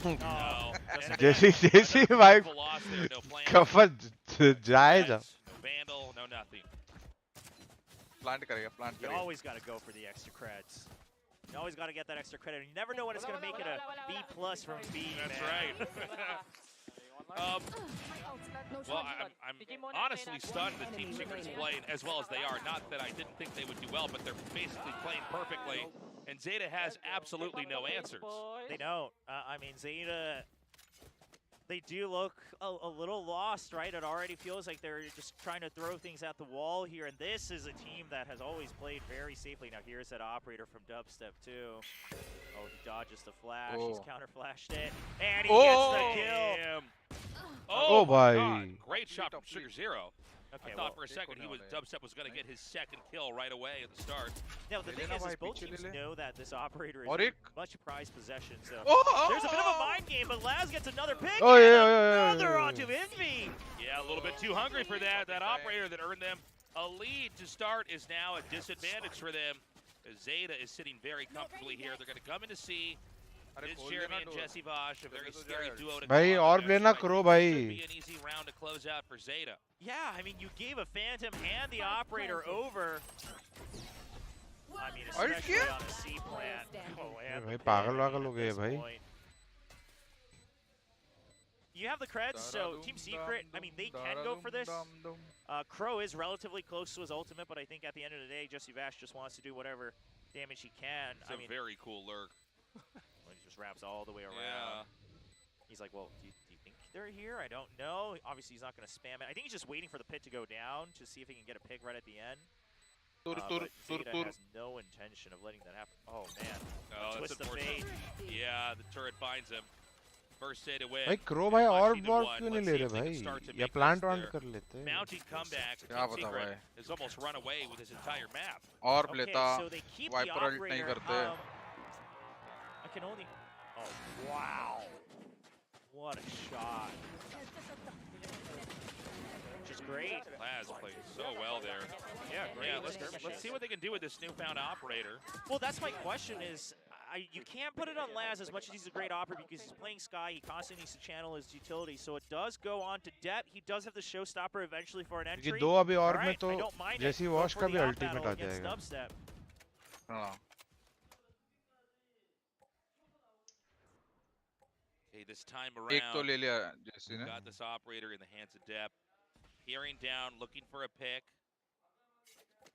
No. JC भाई कफन जाएगा. No Vandal, no nothing. Plant करेगा, plant You always got to go for the extra creds. You always got to get that extra credit. You never know when it's going to make it a B+ from B. That's right. Well, I'm honestly stunned that Team Secret's playing as well as they are. Not that I didn't think they would do well, but they're basically playing perfectly. And Zeta has absolutely no answers. They don't. I mean, Zeta, they do look a little lost, right? It already feels like they're just trying to throw things at the wall here. And this is a team that has always played very safely. Now, here's that operator from Dubstep, too. Oh, he dodges the flash. He's counter-flashed it. And he gets the kill. Damn. Oh my God. Great shot from Sugar Zero. Okay, I thought for a second Dubstep was going to get his second kill right away at the start. Now, the thing is both teams know that this operator is much prized possession, so there's a bit of a mind game, but Laz gets another pick, another onto Envy! Yeah, a little bit too hungry for that. That operator that earned them a lead to start is now a disadvantage for them. Zeta is sitting very comfortably here. They're going to come in to see. It's Jeremy and 𝘼𝐽𝐿𝐻, a very scary duo to भाई और लेना करो भाई. Should be an easy round to close out for Zeta. Yeah, I mean, you gave a Phantom and the operator over. I mean, especially on a C plant. Oh, and भाई पागल वागल हो गए भाई. You have the creds, so Team Secret, I mean, they can go for this. Crow is relatively close to his ultimate, but I think at the end of the day, 𝘼𝐽𝐿𝐻 just wants to do whatever damage he can. It's a very cool lurk. He just wraps all the way around. Yeah. He's like, well, do you think they're here? I don't know. Obviously, he's not going to spam it. I think he's just waiting for the pit to go down to see if he can get a pick right at the end. But Zeta has no intention of letting that happen. Oh, man. Oh, twist of fate. Yeah, the turret finds him. First Zeta win. भाई crow भाई और ball क्यों नहीं ले रहे भाई? या plant round कर लेते हैं. Mounting comeback. Team Secret has almost run away with his entire map. और लेता वाइपर अल्ट नहीं करते. I can only. Oh, wow. What a shot. Just great. Laz played so well there. Yeah, great. Yeah, let's see what they can do with this newfound operator. Well, that's my question is, you can't put it on Laz as much as he's a great operator because he's playing Skye. He constantly needs to channel his utility. So it does go on to Depp. He does have the showstopper eventually for an entry. ये दो अभी और में तो जैसी wash का भी ultimate आ जाएगा. Okay, this time around, got this operator in the hands of Depp. Peering down, looking for a pick.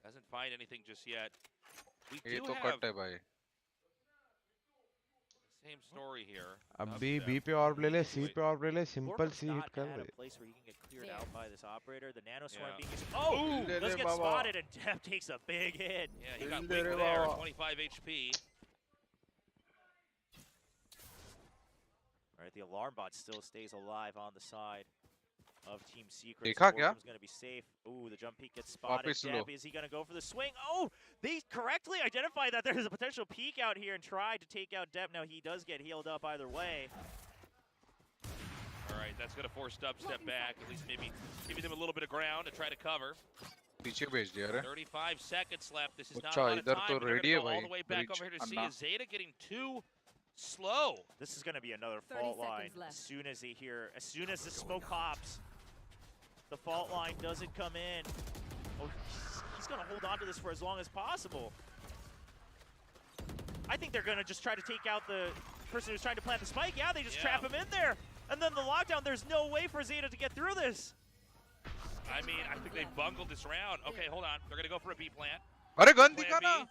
Doesn't find anything just yet. We do have... Same story here. अब B पे और ले ले, C पे और ले ले, simple C hit कर ले. Place where he can get cleared out by this operator. The nano swarm being used. Oh, let's get spotted, and Deb takes a big hit. Yeah, he got weak there, 25 HP. All right, the alarm bot still stays alive on the side of Team Secret. देखा क्या? Going to be safe. Ooh, the jump peek gets spotted. Deb, is he going to go for the swing? Oh, they correctly identified that there's a potential peek out here and tried to take out Deb. Now he does get healed up either way. All right, that's going to force Dubstep back. At least maybe giving them a little bit of ground to try to cover. पीछे भेज दिया रे. 35 seconds left. This is not a अच्छा lot of इधर time. तो They're ready gonna है go all भाई. the way back over here to see is Zeta getting too slow. This is going to be another fault line. As soon as the smoke pops, the fault line doesn't come in. Oh, he's going to hold on to this for as long as possible. I think they're going to just try to take out the person who's trying to plant the spike. Yeah, they just trap him in there. And then the lockdown, there's no way for Zeta to get through this. I mean, I think they bungled this round. Okay, hold on. They're going to go for a B plant. अरे gun दिखा ना.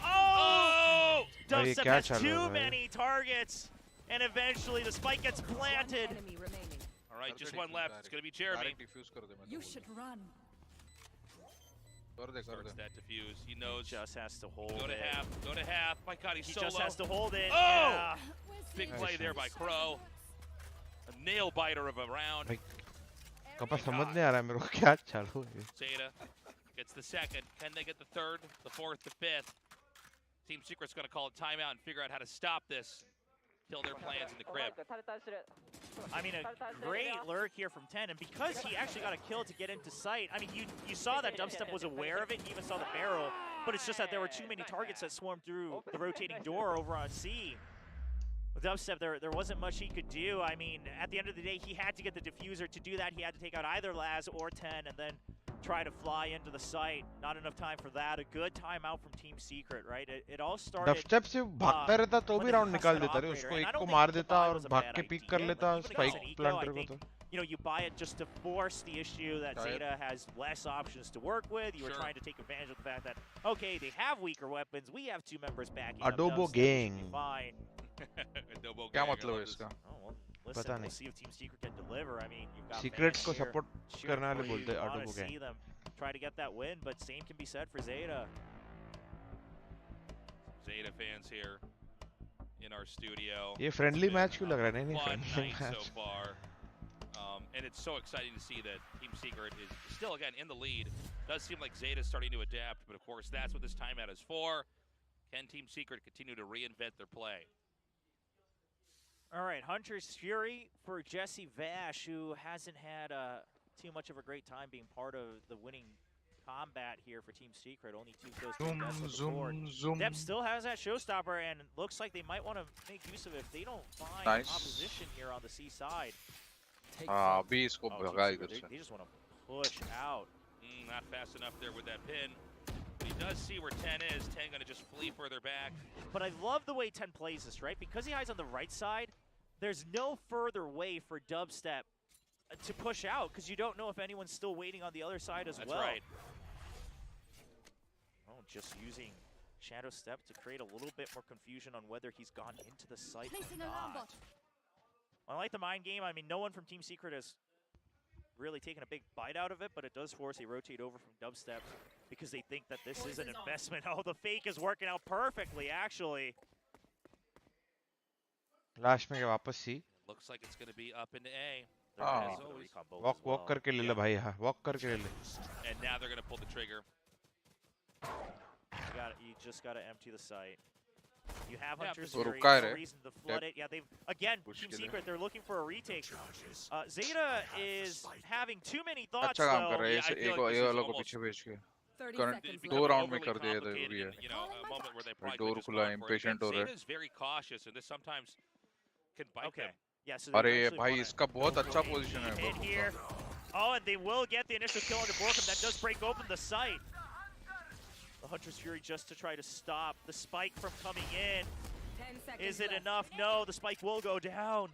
Oh! Dubstep has too many targets, and eventually the spike gets planted. All right, just one left. It's going to be Jeremy. You should run. Starts that diffuse. He knows. He just has to hold it. Go to half. Go to half. My God, he's he so just low. has to hold it. Oh! Yeah. Big play there by Crow. A nail biter of a round. कपा समझ नहीं आ रहा है मेरे को क्या चालू है. Zeta gets the second. Can they get the third, the fourth, the fifth? Team Secret's going to call a timeout and figure out how to stop this. Kill their plans in the crib. I mean, a great lurk here from 10, and because he actually got a kill to get into sight, I mean, you saw that Dubstep was aware of it, he even saw the barrel, but it's just that there were too many targets that swarmed through the rotating door over on C. With Dubstep, there wasn't much he could do. I mean, at the end of the day, he had to get the diffuser. To do that, he had to take out either Laz or 10, and then try to fly into the site. Not enough time for that. A good timeout from Team Secret, right? It all started. Dubstep से भागता रहता तो भी round निकाल देता रे. उसको एक को मार देता और भाग के पीक कर लेता स्पाइक प्लांटर को तो. You know, you buy it just to force the issue that Zeta has less options to work with. You were trying to take advantage of the fact that, okay, they have weaker weapons. We have two members backing Adobo gang. Fine. Adobo क्या gang. मतलब है इसका? Oh, well, listen, we'll see if Team Secret can deliver. I mean, you've got Secrets को fans here support cheering करने वाले for you. बोलते हैं You wanna Adobo gang. see them try to get that win, but same can be said for Zeta. Zeta fans here in our studio. ये friendly match क्यों लग रहा है? नहीं Fun friendly night match. so far. And it's so exciting to see that Team Secret is still, again, in the lead. Does seem like Zeta's starting to adapt, but of course that's what this timeout is for. Can Team Secret continue to reinvent their play? All right, Hunter's Fury for 𝘼𝐻𝐿𝐿, who hasn't had too much of a great time being part of the winning combat here for Team Secret. Only 2 kills to the death on the board. Deb still has that showstopper, and it looks like they might want to make use of it if they don't find opposition here on the C side. अभी इसको भगा इधर से. They just want to push out. Not fast enough there with that pin. But he does see where 10 is. 10 going to just flee further back. But I love the way 10 plays this, right? Because he hides on the right side, there's no further way for Dubstep to push out, because you don't know if anyone's still waiting on the other side as well. That's right. Oh, just using Shadow Step to create a little bit more confusion on whether he's gone into the site or not. I like the mind game. I mean, no one from Team Secret has really taken a big bite out of it, but it does force a rotate over from Dubstep because they think that this is an investment. Oh, the fake is working out perfectly, actually. Last में वापस C. Looks like it's going to be up into A. Walk करके ले ले भाई. हाँ, walk करके ले ले. And now they're going to pull the trigger. You just got to empty the site. You have Hunter's no reason to flood it. Yeah, they've again, Team Secret, they're looking for a retake. Zeta is having too many thoughts, अच्छा काम कर though. रहे हैं. ये वाला को पीछे भेज के. Current 2 round में कर दिया जरूरी है. You know, a moment where they probably door खुला, impatient हो रहा है. Zeta is very cautious, and this sometimes can bite them. Yeah, so अरे भाई इसका बहुत अच्छा position है. Here. Oh, and they will get the initial kill on the Borkham. That does break open the site. The Hunter's Fury just to try to stop the spike from coming in. Is it enough? No, the spike will go down.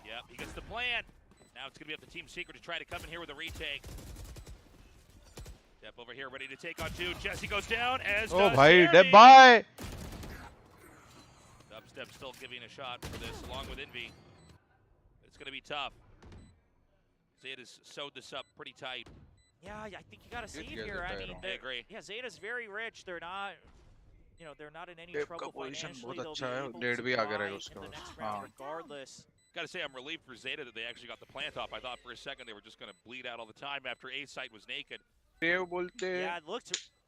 Yep, he gets the plan. Now it's going to be up to Team Secret to try to come in here with a retake. Deb over here ready to take on 2. Jesse goes down as Oh, bhai, Deb, bye! Concept still giving a shot for this, along with Envy. It's going to be tough. Zeta's sewed this up pretty tight. Yeah, I think you got to see it here. I mean, I agree. Yeah, Zeta's very rich. They're not, you know, they're not in any trouble financially. They'll be able to in the next round regardless. Got to say, I'm relieved for Zeta that they actually got the plant off. I thought for a second they were just going to bleed out all the time after A site was naked. Yeah,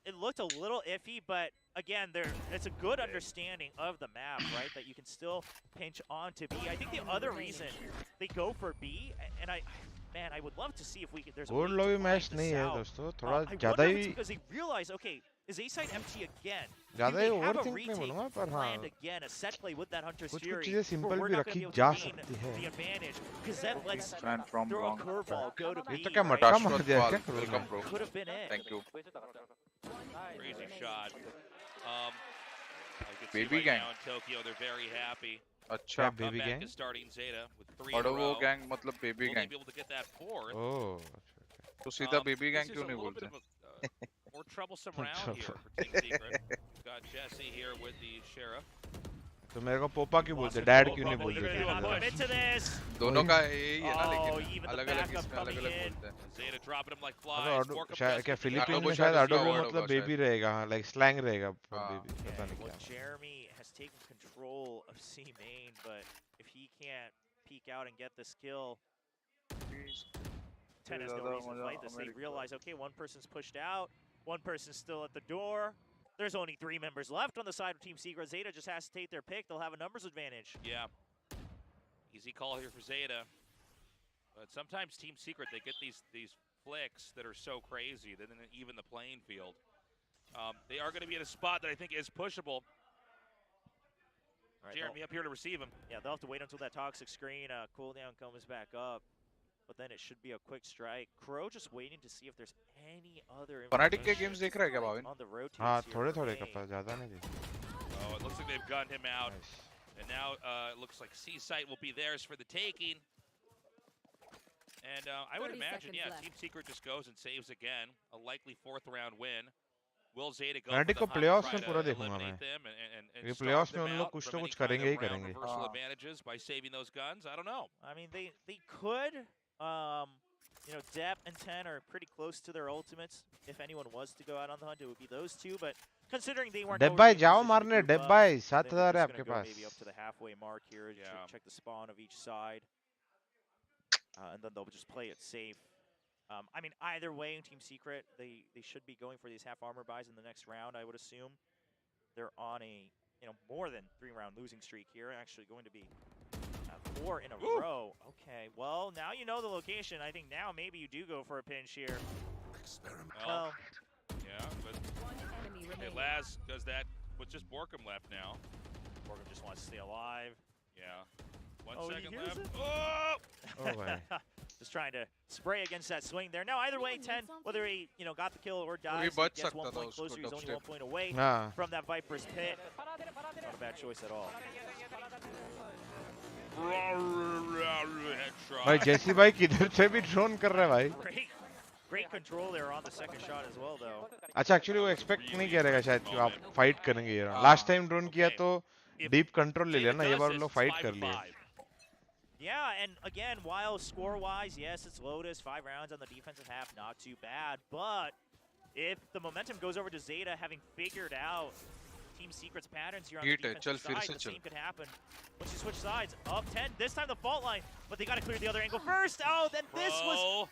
it looked a little iffy, but again, it's a good understanding of the map, right? That you can still pinch onto B. I think the other reason they go for B, and man, I would love to see if we could. There's a way to match नहीं है दोस्तों, थोड़ा ज़्यादा ही because they realize, okay, is A site empty again? ज़्यादा ही have a overthink retake नहीं बोलूँगा, पर हाँ planned again, a set play with that Hunter's कुछ Fury. चीजें simple we're भी not gonna रखी be able जा to gain सकती है. the advantage because that lets from throw wrong. a curveball, go to ये B. तो क्या right? मटका मार दिया क्या? Welcome, bro. Could have been it. Thank you. Crazy shot. I can see Baby right gang. now in Tokyo, they're very happy. अच्छा. Baby Comeback gang. is starting Zeta with 3 और in a वो row. gang मतलब baby Will they gang. be able to get that fourth? Oh. तो सीधा baby gang This is क्यों a नहीं little बोलते? bit of a, more troublesome round here for Team Secret. Got Jesse here with the Sheriff. तो मेरे को पोपा क्यों बोलते, डैड क्यों नहीं They're बोलते? gonna commit to this. दोनों का यही है ना, Oh, लेकिन even the अलग-अलग backup इसमें coming अलग-अलग in. बोलते हैं. Zeta dropping him like अरे flies. ऑडो More शायद क्या compressed. फिलीपीन Adobo में शायद शायद उसका अडोबो word मतलब होगा बेबी रहेगा, हाँ, like slang रहेगा हाँ. बेबी, पता नहीं Well, क्या. Jeremy has taken control of C main, but if he can't peek out and get this kill, 10 has no reason to fight this. They realize, okay, one person's pushed out, one person's still at the door. There's only 3 members left on the side of Team Secret. Zeta just has to take their pick. They'll have a numbers advantage. Yeah. Easy call here for Zeta. But sometimes Team Secret, they get these flicks that are so crazy that then even the playing field. They are going to be in a spot that I think is pushable. Right, Jeremy up here to receive him. Yeah, they'll have to wait until that toxic screen cooldown comes back up. But then it should be a quick strike. Crow just waiting to see if there's any other Fnatic के games देख रहा है क्या Bhavin? on the road. हाँ, थोड़े-थोड़े करता, ज़्यादा नहीं देखा. Oh, it looks like they've gunned him out. Nice. And now it looks like C site will be theirs for the taking. And I would imagine, yeah, Team Secret just goes and saves again. A likely 4th round win. Will Zeta go Fnatic को for the playoffs hunt, में try पूरा to देखूंगा मैं. eliminate them and ये starve playoffs में them उन लोग out कुछ from तो any कुछ kind करेंगे ही of round करेंगे. reversal advantages by saving those guns? I don't know. I mean, they could. You know, Depp and 10 are pretty close to their ultimates. If anyone was to go out on the hunt, it would be those 2. But considering they weren't. डेब भाई जाओ मारने, डेब भाई 7,000 है आपके पास. Maybe up to the halfway mark here. Yeah. Check the spawn of each side, and then they'll just play it safe. I mean, either way, in Team Secret, they should be going for these half armor buys in the next round. I would assume they're on a more than 3-round losing streak here. Actually, going to be 4 in a row. Okay, well now you know the location. I think now maybe you do go for a pinch here. Well, yeah, but okay, Laz does that with just Borkum left now. Borkum just wants to stay alive. Yeah. 1 Oh, second he hears left. it? Oh! Oh भाई. Just trying to spray against that swing there. Now either way, 10, whether he got the kill or dies, बच he gets 1 सकता था point closer. He's उसको only dubstep. 1 point away हाँ. from that Viper's pit. Not a bad choice at all. भाई जैसी भाई किधर से भी ड्रोन कर रहा है भाई. Great control there on the second shot as well, though. अच्छा एक्चुअली वो एक्सपेक्ट नहीं करेगा शायद कि आप फाइट करेंगे ये. लास्ट टाइम ड्रोन किया तो डीप कंट्रोल ले लिया ना, ये बार लोग फाइट कर लिए. Yeah, and again, while score-wise, yes, it's Lotus, 5 rounds on the defensive half, not too bad. But if the momentum goes over to Zeta, having figured out Team Secret's patterns here on the defensive side, the same could happen. Once you switch sides, up 10, this time the fault line, but they got to clear the other angle first. Oh, then this was...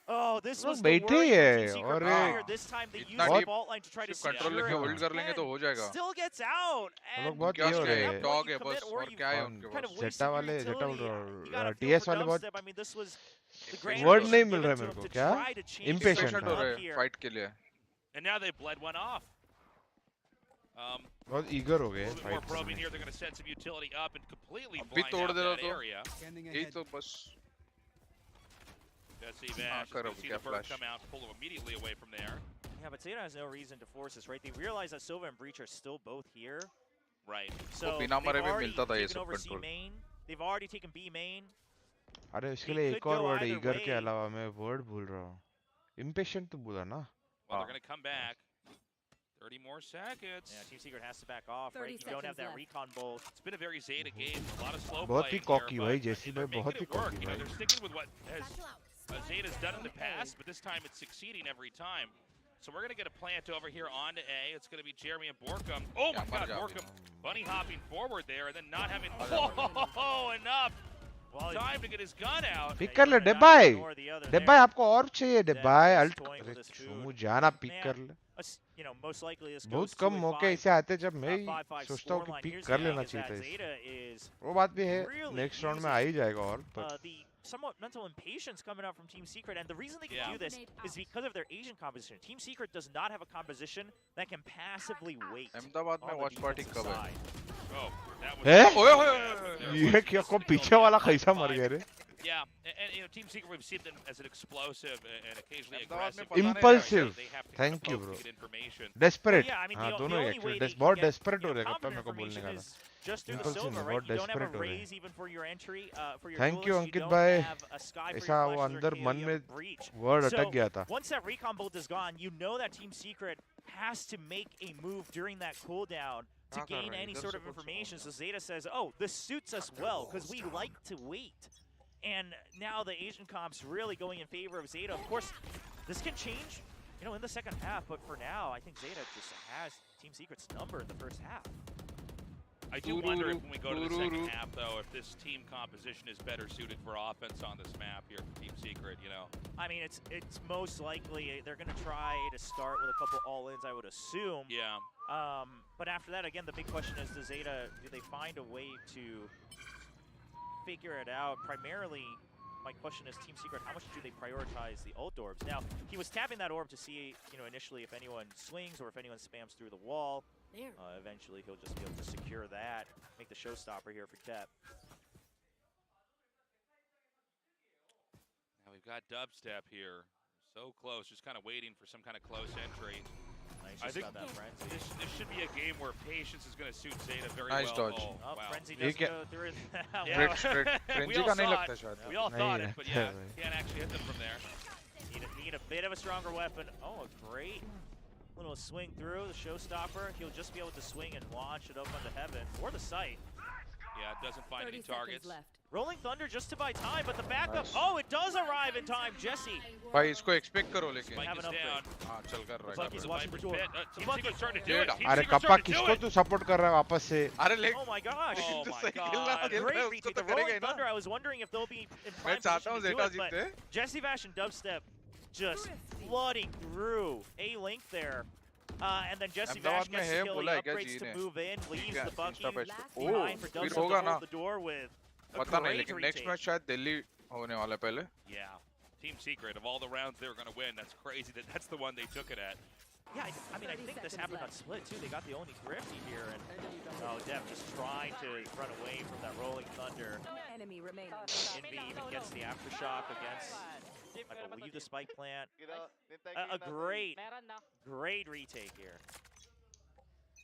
Oh, this was the worry for Team Secret player. This time they used the fault line to try to secure it. Still gets out. And बहुत ये हो रहे हैं. Dog है बस और क्या है उनके पास. Zeta वाले, Zeta TS वाले बहुत I mean, this was the grand word नहीं मिल रहा है मेरे को. क्या? Impatient हो रहे हैं फाइट के लिए. And now they bled one off. बहुत eager हो गए A little bit more probing here. They're going to set some utility up and completely अभी blind तोड़ out दे रहा that तो. area. यही तो बस. Jesse Vash, you see the bird come out, pull him immediately away from there. Yeah, but Zeta has no reason to force this, right? They realize that Silva and Breach are still both here. Right. So they've already taken over C main. They've already taken B main. अरे उसके लिए एक और word eager के अलावा मैं word भूल रहा हूँ. Impatient तो बोला ना. Well, they're going to come back. 30 more seconds. Yeah, Team Secret has to back off, right? You don't have that recon bolt. It's been a very Zeta game. A lot of slow बहुत ही play cocky here, भाई, but जैसी they're भाई बहुत making he it work. cocky You know, भाई. they're sticking with what has Zeta's done in the past, but this time it's succeeding every time. So we're going to get a plant over here onto A. It's going to be Jeremy and Borkum. Oh my God, Borkum bunny hopping forward there and then not having enough time to get his gun out. Pick कर ले डेबाई आपको और चाहिए डेबाई alt अरे चुमू जाना pick कर ले बहुत कम मौके इसे आते जब मैं सोचता हूँ कि पिक कर लेना चाहिए था इसे वो बात भी है नेक्स्ट राउंड में आ ही जाएगा और पर somewhat mental impatience coming out from Team Secret, and the reason they can do this is because of their Asian composition. Team Secret does not have a composition that can passively wait. Ahmedabad में Watchparty कब है? Oh, that was ये क्या को पीछे वाला कैसा मर गया रे? Yeah, and you know, Team Secret, we've seen them as an explosive and occasionally aggressive. Impulsive. Thank you, bro. Desperate. हाँ दोनों ही actually बहुत desperate हो रहे हैं तब मेरे को बोलने का था. Just through the silver, right? You don't have a raise even for your entry, for your Thank you, duelist. Ankit You bhai. don't have a sky for your ऐसा वो flash or अंदर मन Arcadia में breach. word अटक गया था. Once that recon bolt is gone, you know that Team Secret has to make a move during that cooldown to gain any sort of information. So Zeta says, oh, this suits us well because we like to wait. And now the Asian comp's really going in favor of Zeta. Of course, this can change, you know, in the second half. But for now, I think Zeta just has Team Secret's number in the first half. I do wonder if when we go to the second half, though, if this team composition is better suited for offense on this map here for Team Secret, you know. I mean, it's most likely they're going to try to start with a couple all-ins, I would assume. Yeah. But after that, again, the big question is, do they find a way to figure it out? Primarily, my question is, Team Secret, how much do they prioritize the ult orbs? Now, he was tapping that orb to see, you know, initially if anyone swings or if anyone spams through the wall. Eventually, he'll just be able to secure that, make the showstopper here for Kep. Now we've got dubstep here. So close, just kind of waiting for some kind of close entry. Nice, I think that frenzy. This should be a game where patience is going to suit Zeta very nice well. Dodge. Oh, wow. Frenzy does go through it. Frenzy का नहीं लगता शायद. We all thought it, but yeah, can't actually hit them from there. Need a bit of a stronger weapon. Oh, a great little swing through the showstopper. He'll just be able to swing and launch it up onto heaven or the site. Yeah, it doesn't find any targets. Rolling Thunder just to buy time, but the backup. Oh, it does arrive in time, Jesse. भाई इसको expect करो लेकिन. Spike is down. हाँ चल कर रहा है. He's watching the door. Team Secret's starting to do it. अरे कप्पा किसको तू support कर रहा है वापस से? अरे ले. Oh my gosh. Oh my God. Great retake. The Rolling Thunder. I was wondering if they'll be in prime position to do it, but Jesse Vash and Dubstep just flooding through a link there. And then Jesse Vash gets the kill, he upgrades to move in, leaves the Bucky behind for Dubstep to hold the door with a great retake. Next match शायद दिल्ली होने वाला पहले. Yeah, Team Secret, of all the rounds they were going to win, that's crazy that that's the one they took it at. Yeah, I mean, I think this happened on Split too. They got the only thrifty here, and Dev just trying to run away from that Rolling Thunder. Enemy remaining. Envy even gets the aftershock against, I believe, the spike plant. A great retake here.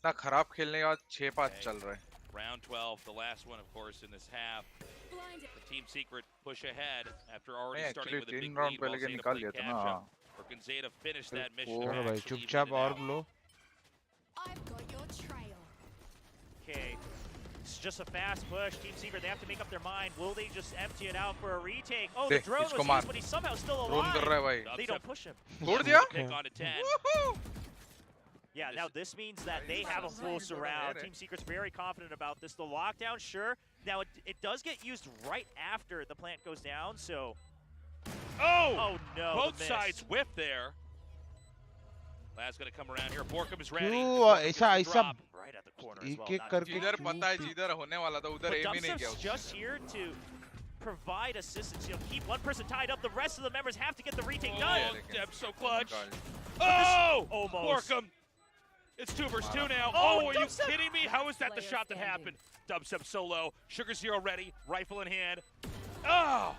ना खराब खेलने का 6-5 चल रहा है. Round 12, the last one, of course, in this half. The Team Secret push ahead after already starting with a big lead while Zeta played catch-up. Or can Zeta finish that mission? भाई चुपचाप और लो. I've got your trail. Okay, it's just a fast push. Team Secret, they have to make up their mind. Will they just empty it out for a retake? Oh, the drone was used, but he's somehow still alive. They don't push him. छोड़ दिया? Pick on to 10. Yeah, now this means that they have a full surround. Team Secret's very confident about this. The lockdown, sure. Now it does get used right after the plant goes down, so. Oh no! Both sides whiff there. Lad's gonna come around here. Borkum is ready. ऐसा right at the corner as well. जिधर पता है जिधर होने वाला था उधर M ही नहीं किया. Just here to provide assistance. You know, keep one person tied up. The rest of the members have to get the retake done. Deb's so clutch. Oh! Almost. Borkum. It's 2 versus 2 now. Oh, are you kidding me? How is that the shot that happened? Dubstep so low. Sugar Zero ready. Rifle in hand. Oh!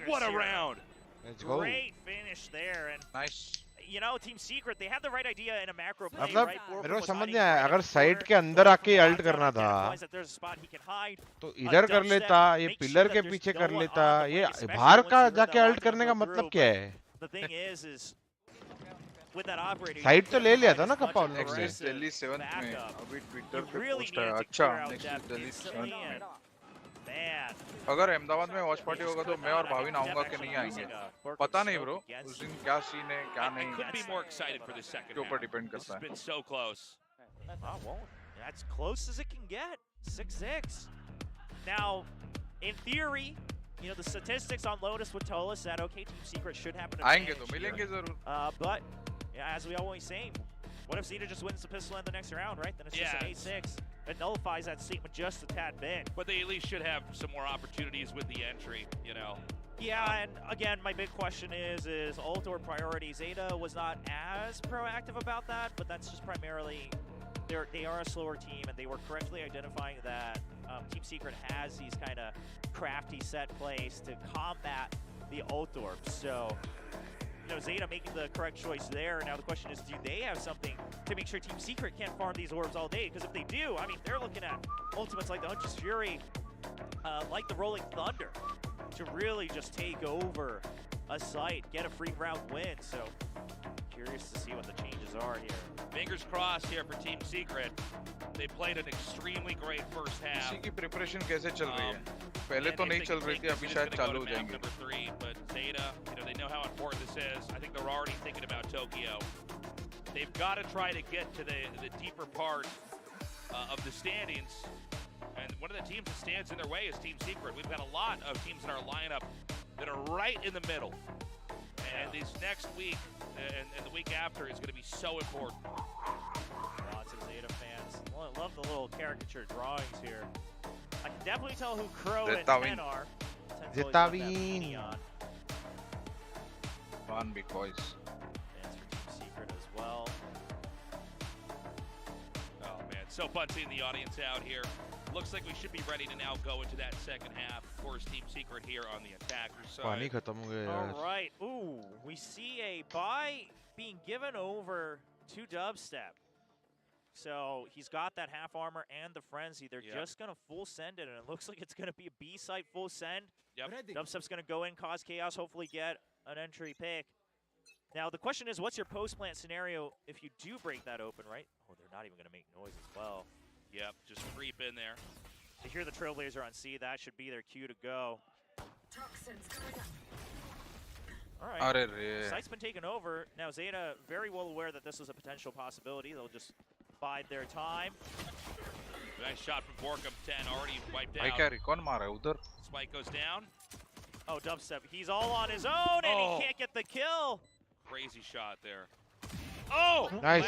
What a round. Let's go. Great finish there. And nice. You know, Team Secret, they had the right idea in a macro play, मतलब right? मेरे को समझ नहीं आया अगर side के अंदर आके अल्ट करना था तो इधर कर लेता ये पिलर के पीछे कर लेता ये बाहर का जाके अल्ट करने का मतलब क्या है? The thing is with that operator. Side तो ले लिया था ना कप्पा उन्होंने। नेक्स्ट दिल्ली 7th में अभी ट्विटर पे really पोस्ट है। needed to अच्छा clear out next depth Delhi 7th में। Man. अगर अहमदाबाद में वॉच पार्टी होगा तो मैं और भाविन आऊंगा कि नहीं आएंगे पता नहीं ब्रो उस दिन क्या सीन है क्या नहीं could be more excited for the second के ऊपर डिपेंड करता है It's been so close. That's close as it can get. 6-6. Now, in theory, you know, the statistics on Lotus would tell us that, okay, Team Secret should have an आएंगे advantage तो मिलेंगे जरूर but, yeah, as we always say, what if Zeta just wins the pistol in the next round, right? Then it's just an 8-6. It nullifies that statement just a tad bit. But they at least should have some more opportunities with the entry, you know. Yeah, and again, my big question is ult or priority? Zeta was not as proactive about that, but that's just primarily, they are a slower team, and they were correctly identifying that Team Secret has these kind of crafty set plays to combat the ult orb. So, you know, Zeta making the correct choice there. Now the question is, do they have something to make sure Team Secret can't farm these orbs all day? Because if they do, I mean, they're looking at ultimates like the Huntress Fury, like the Rolling Thunder, to really just take over a site, get a free round win. So, curious to see what the changes are here. Fingers crossed here for Team Secret. They played an extremely great first half. इसी की preparation कैसे चल रही है पहले तो नहीं चल रही थी अभी शायद चालू हो जाएंगे Number 3, but Zeta, you know, they know how important this is. I think they're already thinking about Tokyo. They've got to try to get to the deeper part of the standings. And one of the teams that stands in their way is Team Secret. We've got a lot of teams in our lineup that are right in the middle. And this next week and the week after is going to be so important. Lots of Zeta fans. Well, I love the little caricature drawings here. I can definitely tell who Crow and Ten are. Zeta One big boys. Fans for Team Secret as well. Oh man, so fun seeing the audience out here. Looks like we should be ready to now go into that second half. Of course, Team Secret here on the attacker side. All right. Ooh, we see a buy being given over to Dubstep. So he's got that half armor and the frenzy. They're just going to full send it, and it looks like it's going to be a B site full send. Yep. Dubstep's going to go in, cause chaos, hopefully get an entry pick. Now, the question is, what's your post-plant scenario if you do break that open, right? Oh, they're not even going to make noise as well. Yep, just creep in there. To hear the Trailblazer on C, that should be their cue to go. All right, site's been taken over. Now Zeta very well aware that this is a potential possibility. They'll just bide their time. Nice shot from Borkum, 10 already wiped out. Spike goes down. Oh, Dubstep, he's all on his own, and he can't get the kill. Crazy shot there. Oh! Nice,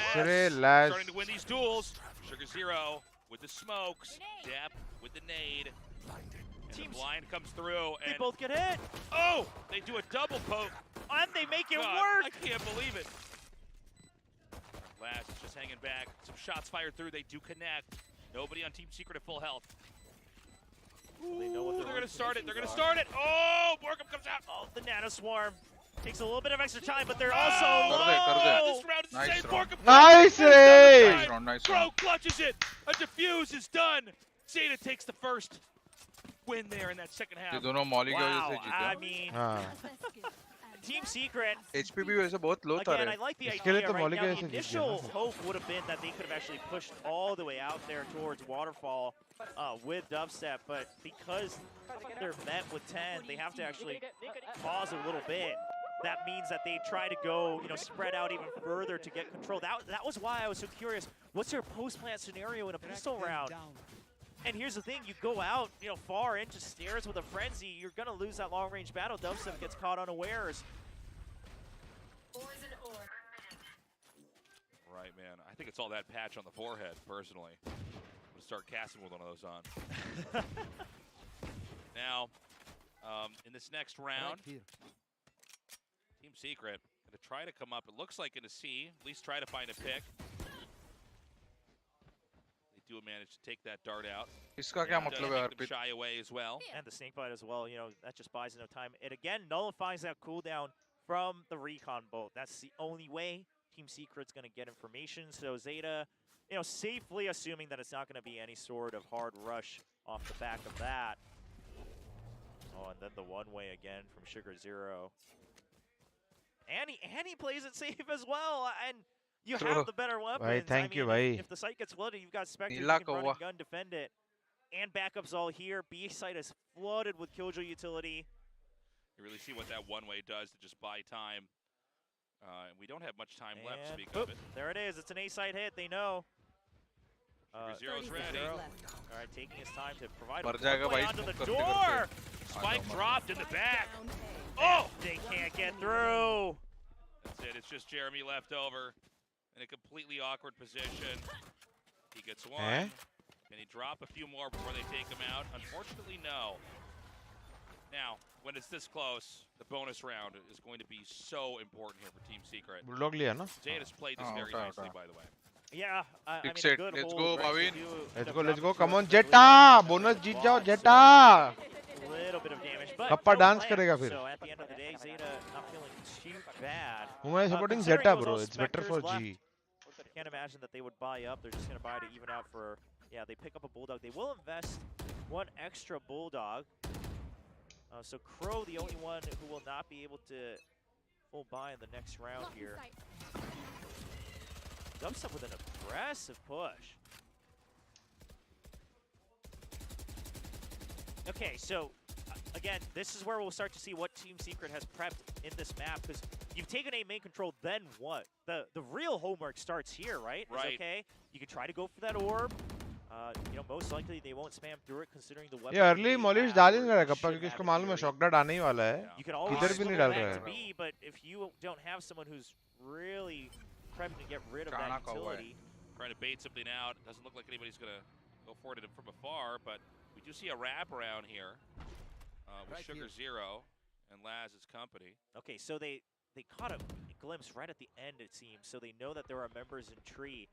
last. Starting to win these duels. 𝘼𝐽𝐿𝐴 with the smokes. Depp with the nade. And the blind comes through. They and both get hit. Oh! They do a double poke. And they make it work. I can't believe it. Last is just hanging back. Some shots fired through. They do connect. Nobody on Team Secret at full health. They know what they're going to start it. They're going to start it. Oh! Borkum comes out. Oh, the Nano Swarm. Takes a little bit of extra time, but they're also low. This round is nice round. Nice round. Crow clutches it. A defuse is done. Zeta takes the first win there in that second half. Wow, I mean, Team Secret. HP भी वैसे बहुत low था. Again, I like the idea right now. The initial hope would have been that they could have actually pushed all the way out there towards Waterfall with Dubstep, but because they're met with 10, they have to actually pause a little bit. That means that they try to go, you know, spread out even further to get control. That was why I was so curious. What's their post-plant scenario in a pistol round? And here's the thing, you go out, you know, far into stairs with a frenzy, you're gonna lose that long-range battle. Dubstep gets caught unawares. Right, man. I think it's all that patch on the forehead, personally. I'm gonna start casting with one of those on. Now, in this next round, Team Secret gonna try to come up, it looks like in a C, at least try to find a pick. They do manage to take that dart out. इसका क्या मतलब है अर्पित? Shy away as well. And the snake bite as well, you know, that just buys no time. It again nullifies that cooldown from the recon bolt. That's the only way Team Secret's gonna get information. So Zeta, you know, safely assuming that it's not gonna be any sort of hard rush off the back of that. Oh, and then the one-way again from 𝘼𝐽𝐿𝐴. And he plays it safe as well. And you have the better weapons. Bhai, thank you, bhai. If the site gets flooded, you've got Spectre who can run and gun defend it. And backups all here. B site is flooded with Killjoy utility. You really see what that one-way does to just buy time. We don't have much time left, speak of it. There it is. It's an A-side hit. They know. Zero's ready. All right, taking his time to provide a way onto the door. Spike dropped in the back. Oh! They can't get through. That's it. It's just Jeremy left over in a completely awkward position. He gets one. Can he drop a few more before they take him out? Unfortunately, no. Now, when it's this close, the bonus round is going to be so important here for Team Secret. Bulldog liya na? Zeta's played this very nicely, by the way. Yeah, I mean, set. Good Let's hold, go, Bhavin. Let's go. Come on, Zeta! Bonus jeet jao, Zeta! Little bit of damage, but Kappa dance karega fir. So at the end of the day, Zeta not feeling too bad. Who am I supporting? Zeta, bro. It's better for G. Can't imagine that they would buy up. They're just going to buy to even out for... Yeah, they pick up a Bulldog. They will invest one extra Bulldog. So Crow, the only one who will not be able to full buy in the next round here. Dumps up with an aggressive push. Okay, so again, this is where we'll start to see what Team Secret has prepped in this map, because you've taken a main control, then what? The real homework starts here, right? Right. Okay, you can try to go for that orb. You know, most likely they won't spam through it considering the weapon. ये early molish डाल ही नहीं रहा kappa क्योंकि इसको मालूम है shock dot आने ही वाला है. You can always इधर भी नहीं डाल रहा है. B, but if you don't have someone who's really prepping to get rid of that utility. Trying to bait something out. Doesn't look like anybody's going to go for it from afar, but we do see a wraparound here with 𝘼𝐽𝐿𝐼𝐍𝐿𝐒 and Laz's company. Okay, so they caught a glimpse right at the end, it seems, so they know that there are members in tree.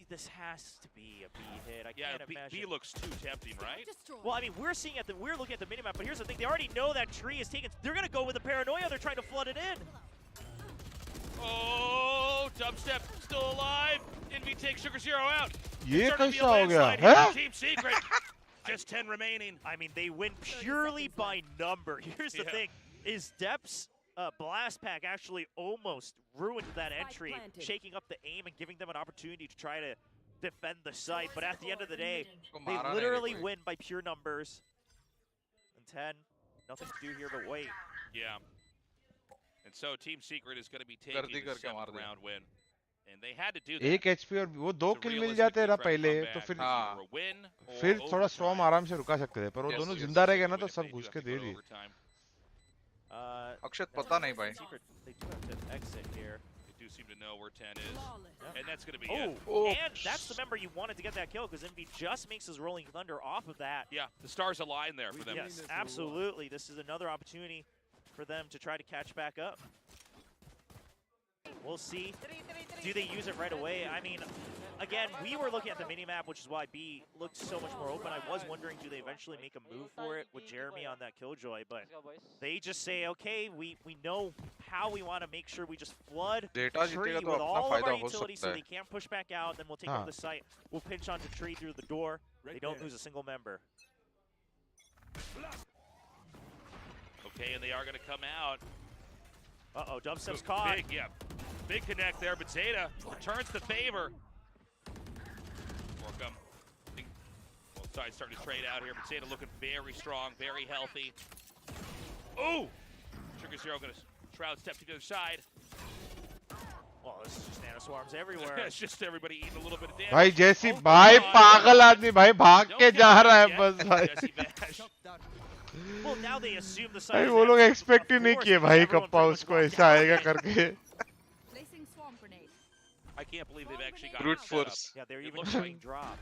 This has to be a B hit. I can't imagine. B looks too tempting, right? Well, I mean, we're looking at the minimap, but here's the thing: they already know that tree is taken. They're gonna go with the paranoia. They're trying to flood it in. Oh, dubstep still alive. Envy takes 𝘼𝐽𝐿𝐼𝐍𝐿𝐿 out. ये कैसा हो गया? हैं? Team Secret. Just 10 remaining. I mean, they win purely by number. Here's the thing: is Dep's blast pack actually almost ruined that entry, shaking up the aim and giving them an opportunity to try to defend the site. But at the end of the day, they literally win by pure numbers. And 10, nothing to do here but wait. Yeah. And so Team Secret is going to be taking the 7th round win. And they had to do that. एक HP और वो 2 किल मिल जाते ना पहले तो फिर थोड़ा storm आराम से रुका सकते थे पर वो दोनों जिंदा रह गए ना तो सब घुस के दे दिए. अक्षत पता नहीं भाई. They do have to exit here. They do seem to know where 10 is. And that's going to be it. Oh. And that's the member you wanted to get that kill, because Envy just makes his Rolling Thunder off of that. Yeah, the stars align there for them. Yes, absolutely. This is another opportunity for them to try to catch back up. We'll see. Do they use it right away? I mean, again, we were looking at the minimap, which is why B looked so much more open. I was wondering, do they eventually make a move for it with Jeremy on that 𝘼𝐽𝐿𝐼? But they just say, okay, we know how we want to make sure we just flood tree with all of our utilities so they can't push back out. Then we'll take over the site. We'll pinch onto tree through the door. They don't lose a single member. Okay, and they are going to come out. Uh-oh, dubstep's caught. Big connect there, but Zeta returns the favor. Welcome. Both sides starting to trade out here, but Zeta looking very strong, very healthy. Oh! 𝘼𝐽𝐿𝐼𝐍𝐿𝐿 going to shroud step to the other side. Well, this is just nano swarms everywhere. It's just everybody eating a little bit of damage. भाई जैसी भाई पागल आदमी भाई भाग के जा रहा है बस भाई. Well, now they assume the site. भाई वो लोग एक्सपेक्ट ही नहीं किए भाई कप्पा उसको ऐसा आएगा करके. I can't believe they've actually got brute force. Yeah, they're even trying drop.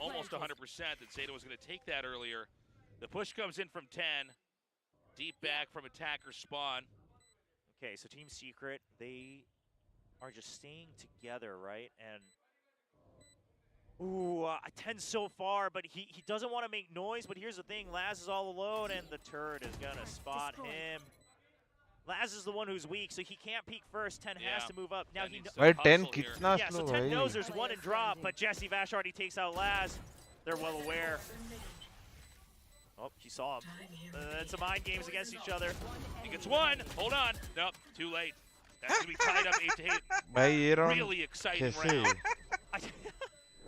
Almost 100% that Zeta was going to take that earlier. The push comes in from 10. Deep back from attacker spawn. Okay, so Team Secret, they are just staying together, right? And ooh, 10 so far, but he doesn't want to make noise. But here's the thing, Laz is all alone, and the turret is going to spot him. Laz is the one who's weak, so he can't peek first. 10 has to move up. Now he knows. 10 kitna yeah, so 10 knows there's one in drop, but 𝘼𝐿𝐼𝐍 already takes out Laz. They're well aware. Oh, he saw him. It's some mind games against each other. He gets one. Hold on. Nope, too late. That's going to be tied up 8-8. भाई ये round really exciting कैसे? round.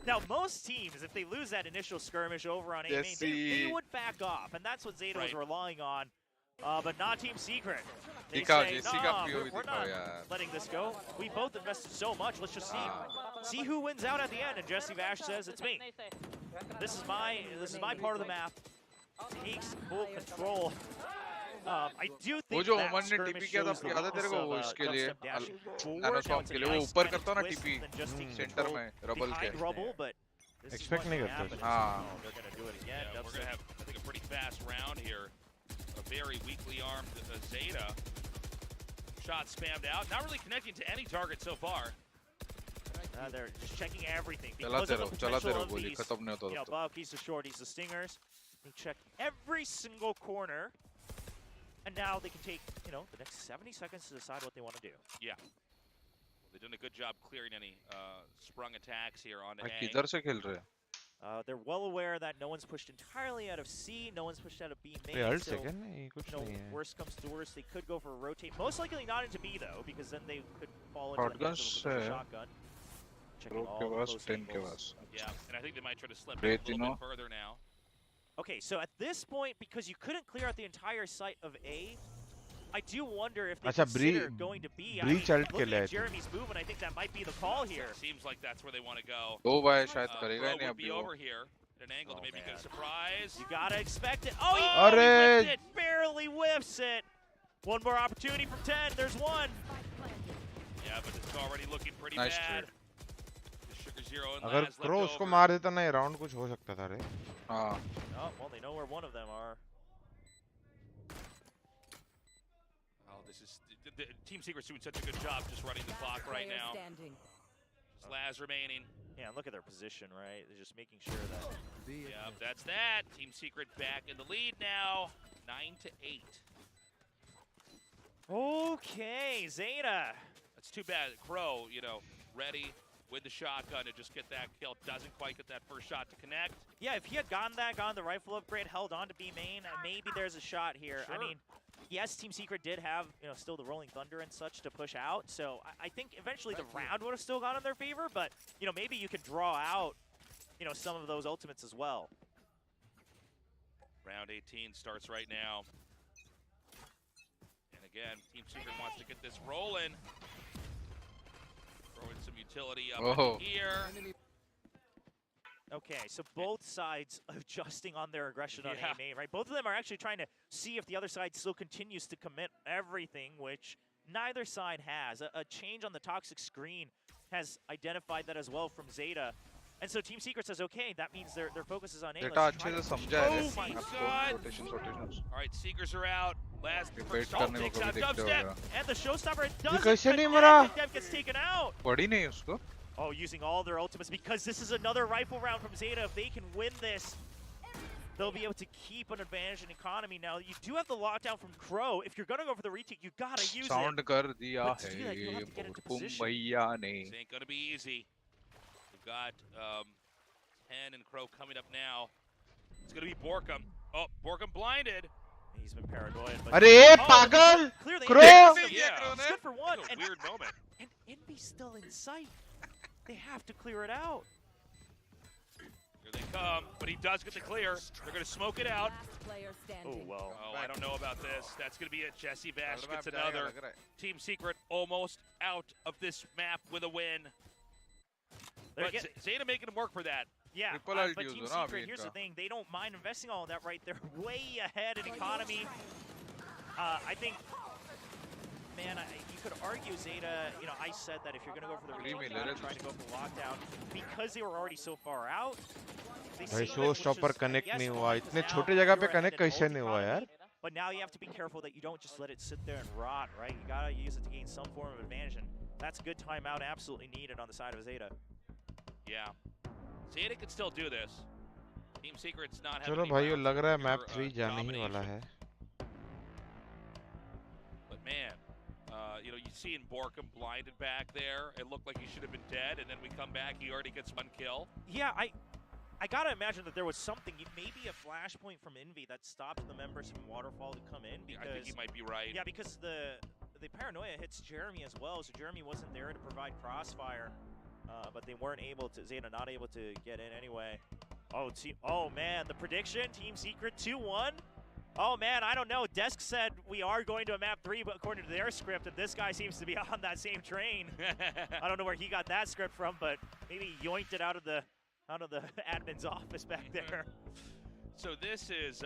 Now, most teams, if they lose that initial skirmish over on A main, they would back off, and that's what Zeta was relying on. But not Team Secret. They say, nah, we're not letting this go. We both invested so much. Let's just see who wins out at the end. And 𝘼𝐽𝐿𝐻 says, it's me. This is my part of the map. Takes full control. I do think वो जो ओमन ने TP किया था आपको याद है तेरे को वो इसके लिए नानोस्टॉर्म के लिए वो ऊपर करता ना टीपी सेंटर में रबल के Expect नहीं करते हाँ we're gonna have I think a pretty fast round here. A very weakly armed Zeta. Shot spammed out, not really connecting to any target so far. They're just checking everything because of the potential of these, above, the shorties, the stingers. They check every single corner. And now they can take, the next 70 seconds to decide what they want to do. Yeah. Well, they're doing a good job clearing any sprung attacks here on A. किधर से खेल रहे हैं? They're well aware that no one's pushed entirely out of C, no one's pushed out of B main. So, worst comes to worst, they could go for a rotate. Most likely not into B though, because then they could fall into the shotgun. Checking all close angles. Yeah, and I think they might try to slip a little bit further now. Okay, so at this point, because you couldn't clear out the entire site of A, I do wonder if they consider going to B. I mean, looking at Jeremy's move, and I think that might be the call here. Seems like that's where they want to go. दो बार शायद करेगा नहीं would be over here at an angle to maybe get a surprise. You gotta expect it. Oh, he whiffed it, barely whiffs it. One more opportunity from 10. There's one. Yeah, but it's already looking pretty bad. अगर crow उसको मार देता ना ये round कुछ हो सकता था रे हाँ well they know where one of them are. Oh, this is the Team Secret's doing such a good job just running the clock right now. Just Laz remaining. Yeah, look at their position, right? They're just making sure that. Yeah, that's that. Team Secret back in the lead now, 9-8. Okay, Zeta. That's too bad. Crow, ready with the shotgun to just get that kill. Doesn't quite get that first shot to connect. Yeah, if he had gotten the rifle upgrade, held on to B main, maybe there's a shot here. Sure. I mean, yes, Team Secret did have, still the Rolling Thunder and such to push out. So I think eventually the round would have still gone in their favor, but, maybe you could draw out, some of those ultimates as well. Round 18 starts right now. And again, Team Secret wants to get this rolling. Throwing some utility up here. Okay, so both sides adjusting on their aggression on A main, right? Both of them are actually trying to see if the other side still continues to commit everything, which neither side has. A change on the toxic screen has identified that as well from Zeta. And so Team Secret says, okay, that means their focus is on A. Oh my God! All right, Seekers are out. Last takes out dubstep, and the showstopper doesn't connect. Dev gets taken out. Oh, using all their ultimates because this is another rifle round from Zeta. If they can win this, they'll be able to keep an advantage in economy. Now, you do have the lockdown from Crow. If you're going to go for the retake, you got to use Sound it. Kar diya but to do that, you'll have to get into position. This ain't going to be easy. We've got 10 and Crow coming up now. It's going to be Borkum. Oh, Borkum blinded. He's been paranoid. Arey, pagal! Crow! Yeah, it's good for one. And weird moment. And Envy's still in sight. They have to clear it out. Here they come, but he does get the clear. They're going to smoke it out. Oh, well. Oh, I don't know about this. That's going to be it. 𝘼𝐽𝐿𝐻 gets another. Team Secret almost out of this map with a win. But Zeta making them work for that. Yeah, but Team Secret, here's the thing. They don't mind investing all of that, right? They're way ahead in economy. I think, man, you could argue Zeta, I said that if you're going to go for the retake, you got to try to go for lockdown. Because they were already so far out. भाई showstopper connect नहीं हुआ इतने छोटे जगह पे connect कैसे नहीं हुआ यार But now you have to be careful that you don't just let it sit there and rot, right? You got to use it to gain some form of advantage, and that's a good timeout absolutely needed on the side of Zeta. Yeah. Zeta can still do this. Team Secret's not having चलो भाइयों लग रहा है map 3 जाने ही वाला है. But man, you see in Borkum blinded back there. It looked like he should have been dead, and then we come back, he already gets one kill. Yeah, I gotta imagine that there was something, maybe a flashpoint from Envy that stopped the members from Waterfall to come in. Because I think he might be right. Yeah, because the paranoia hits Jeremy as well, so Jeremy wasn't there to provide crossfire, but they weren't able to, Zeta not able to get in anyway. Oh man, the prediction, Team Secret 2-1. Oh man, I don't know. Desk said we are going to a map 3, but according to their script, and this guy seems to be on that same train. I don't know where he got that script from, but maybe he yoinked it out of the admin's office back there. So this is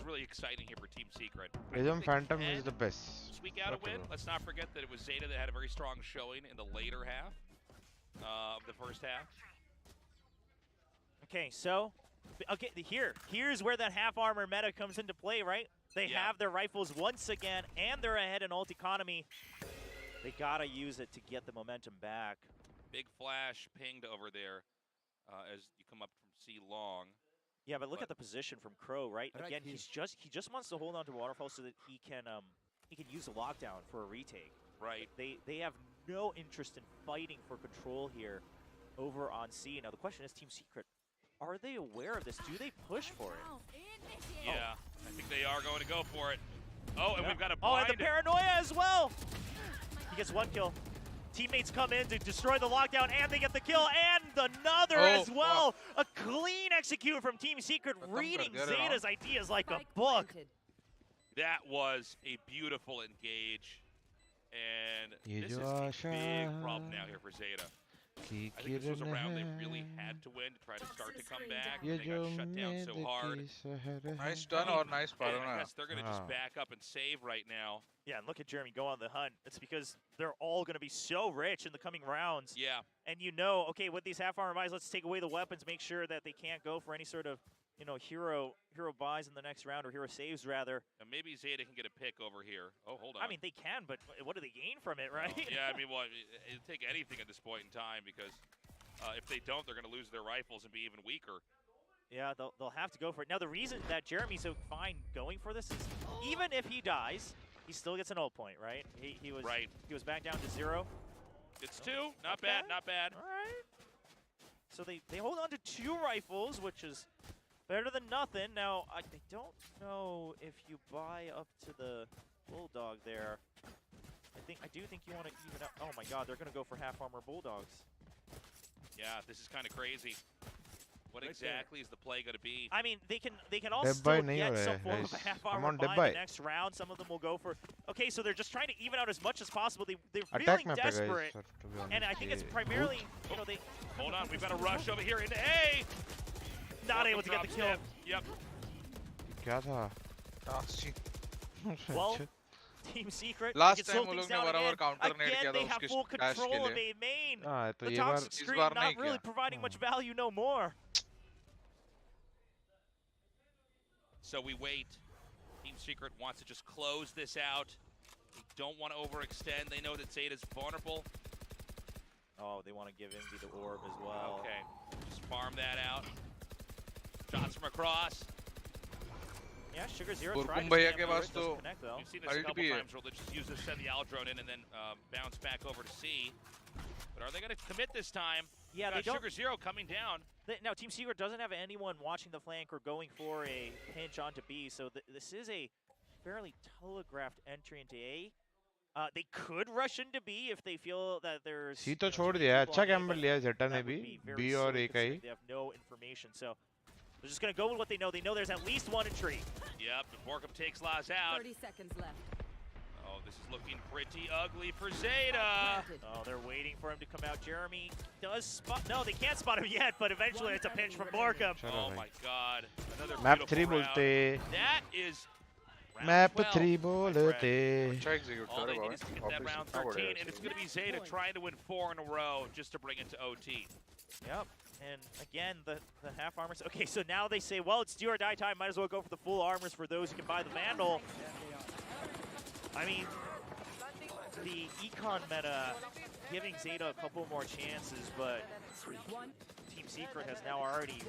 really exciting here for Team Secret. Prism Phantom is the best. Squeak out a win. Let's not forget that it was Zeta that had a very strong showing in the later half of the first half. Okay, so here's where that half armor meta comes into play, right? They have their rifles once again, and they're ahead in ult economy. They gotta use it to get the momentum back. Big flash pinged over there as you come up from C long. Yeah, but look at the position from Crow, right? Again, he just wants to hold on to Waterfall so that he can use the lockdown for a retake. Right. They have no interest in fighting for control here over on C. Now the question is, Team Secret, are they aware of this? Do they push for it? Yeah, I think they are going to go for it. Oh, and we've got a blind. Oh, and the paranoia as well. He gets one kill. Teammates come in to destroy the lockdown, and they get the kill, and another as well. A clean execute from Team Secret, reading Zeta's ideas like a book. That was a beautiful engage, and this is a big problem now here for Zeta. I think this was a round they really had to win to try to start to come back. They got shut down so hard. Nice done or nice paranoia. Yes, they're going to just back up and save right now. Yeah, and look at Jeremy go on the hunt. It's because they're all going to be so rich in the coming rounds. Yeah. And you know, okay, with these half-armor buys, let's take away the weapons, make sure that they can't go for any sort of, you know, hero buys in the next round, or hero saves rather. And maybe Zeta can get a pick over here. Oh, hold on. I mean, they can, but what do they gain from it, right? Yeah, I mean, well, it'll take anything at this point in time, because if they don't, they're going to lose their rifles and be even weaker. Yeah, they'll have to go for it. Now, the reason that Jeremy's so fine going for this is even if he dies, he still gets an ult point, right? He was back down to 0. It's 2. Not bad, not bad. All right. So they hold on to 2 rifles, which is better than nothing. Now, I don't know if you buy up to the Bulldog there. I do think you want to even out. Oh my God, they're going to go for half armor Bulldogs. Yeah, this is kind of crazy. What exactly is the play going to be? I mean, they can all still get some form of a half armor by the next round. Some of them will go for. Okay, so they're just trying to even out as much as possible. They're feeling desperate, and I think it's primarily, you know, they. Hold on, we've got a rush over here into A. Not able to get the kill. Yep. Well, Team Secret. Last time वो लोग ने बराबर counter net किया था उसके full control of A main. The toxic screen not really providing much value no more. So we wait. Team Secret wants to just close this out. They don't want to overextend. They know that Zeta's vulnerable. Oh, they want to give Indy the orb as well. Okay, just farm that out. Shots from across. Yeah, 𝘼𝐽𝐺 tried to के पास तो we've seen this a couple times where they just use this, send the Al drone in, and then bounce back over to C. But are they going to commit this time? Yeah, they don't. 𝘼𝐽𝐺 coming down. Now, Team Secret doesn't have anyone watching the flank or going for a pinch onto B, so this is a fairly telegraphed entry into A. They could rush into B if they feel that there's. C तो छोड़ दिया, अच्छा camber लिया Zeta ने भी, B और A का ही. They have no information, so they're just going to go with what they know. They know there's at least one in tree. Yep, Borkum takes Laz out. 30 seconds left. Oh, this is looking pretty ugly for Zeta. Oh, they're waiting for him to come out. Jeremy does spot. No, they can't spot him yet, but eventually it's a pinch from Borkum. Oh my God. Another Map 3 round. बोलते. That is Map 3 बोलते. All they need is to get that round 13, and it's going to be Zeta trying to win 4 in a row just to bring it to OT. Yep. And again, the half armors. Okay, so now they say, well, it's do or die time. Might as well go for the full armors for those who can buy the Vandal. I mean, the econ meta giving Zeta a couple more chances, but Team Secret has now already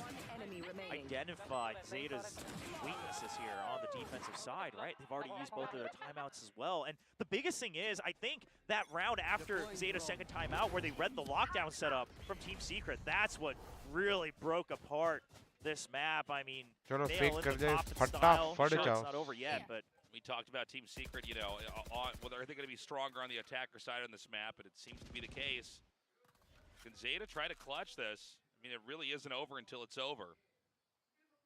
identified Zeta's weaknesses here on the defensive side, right? They've already used both of their timeouts as well. And the biggest thing is, I think that round after Zeta's second timeout where they read the lockdown setup from Team Secret, that's what really broke apart this map. I mean, चलो fake कर दे, फटाफट it's जाओ. not over yet, but We We talked about Team Secret, you know, whether are they going to be stronger on the attacker side on this map, but it seems to be the case. Can Zeta try to clutch this? I mean, it really isn't over until it's over.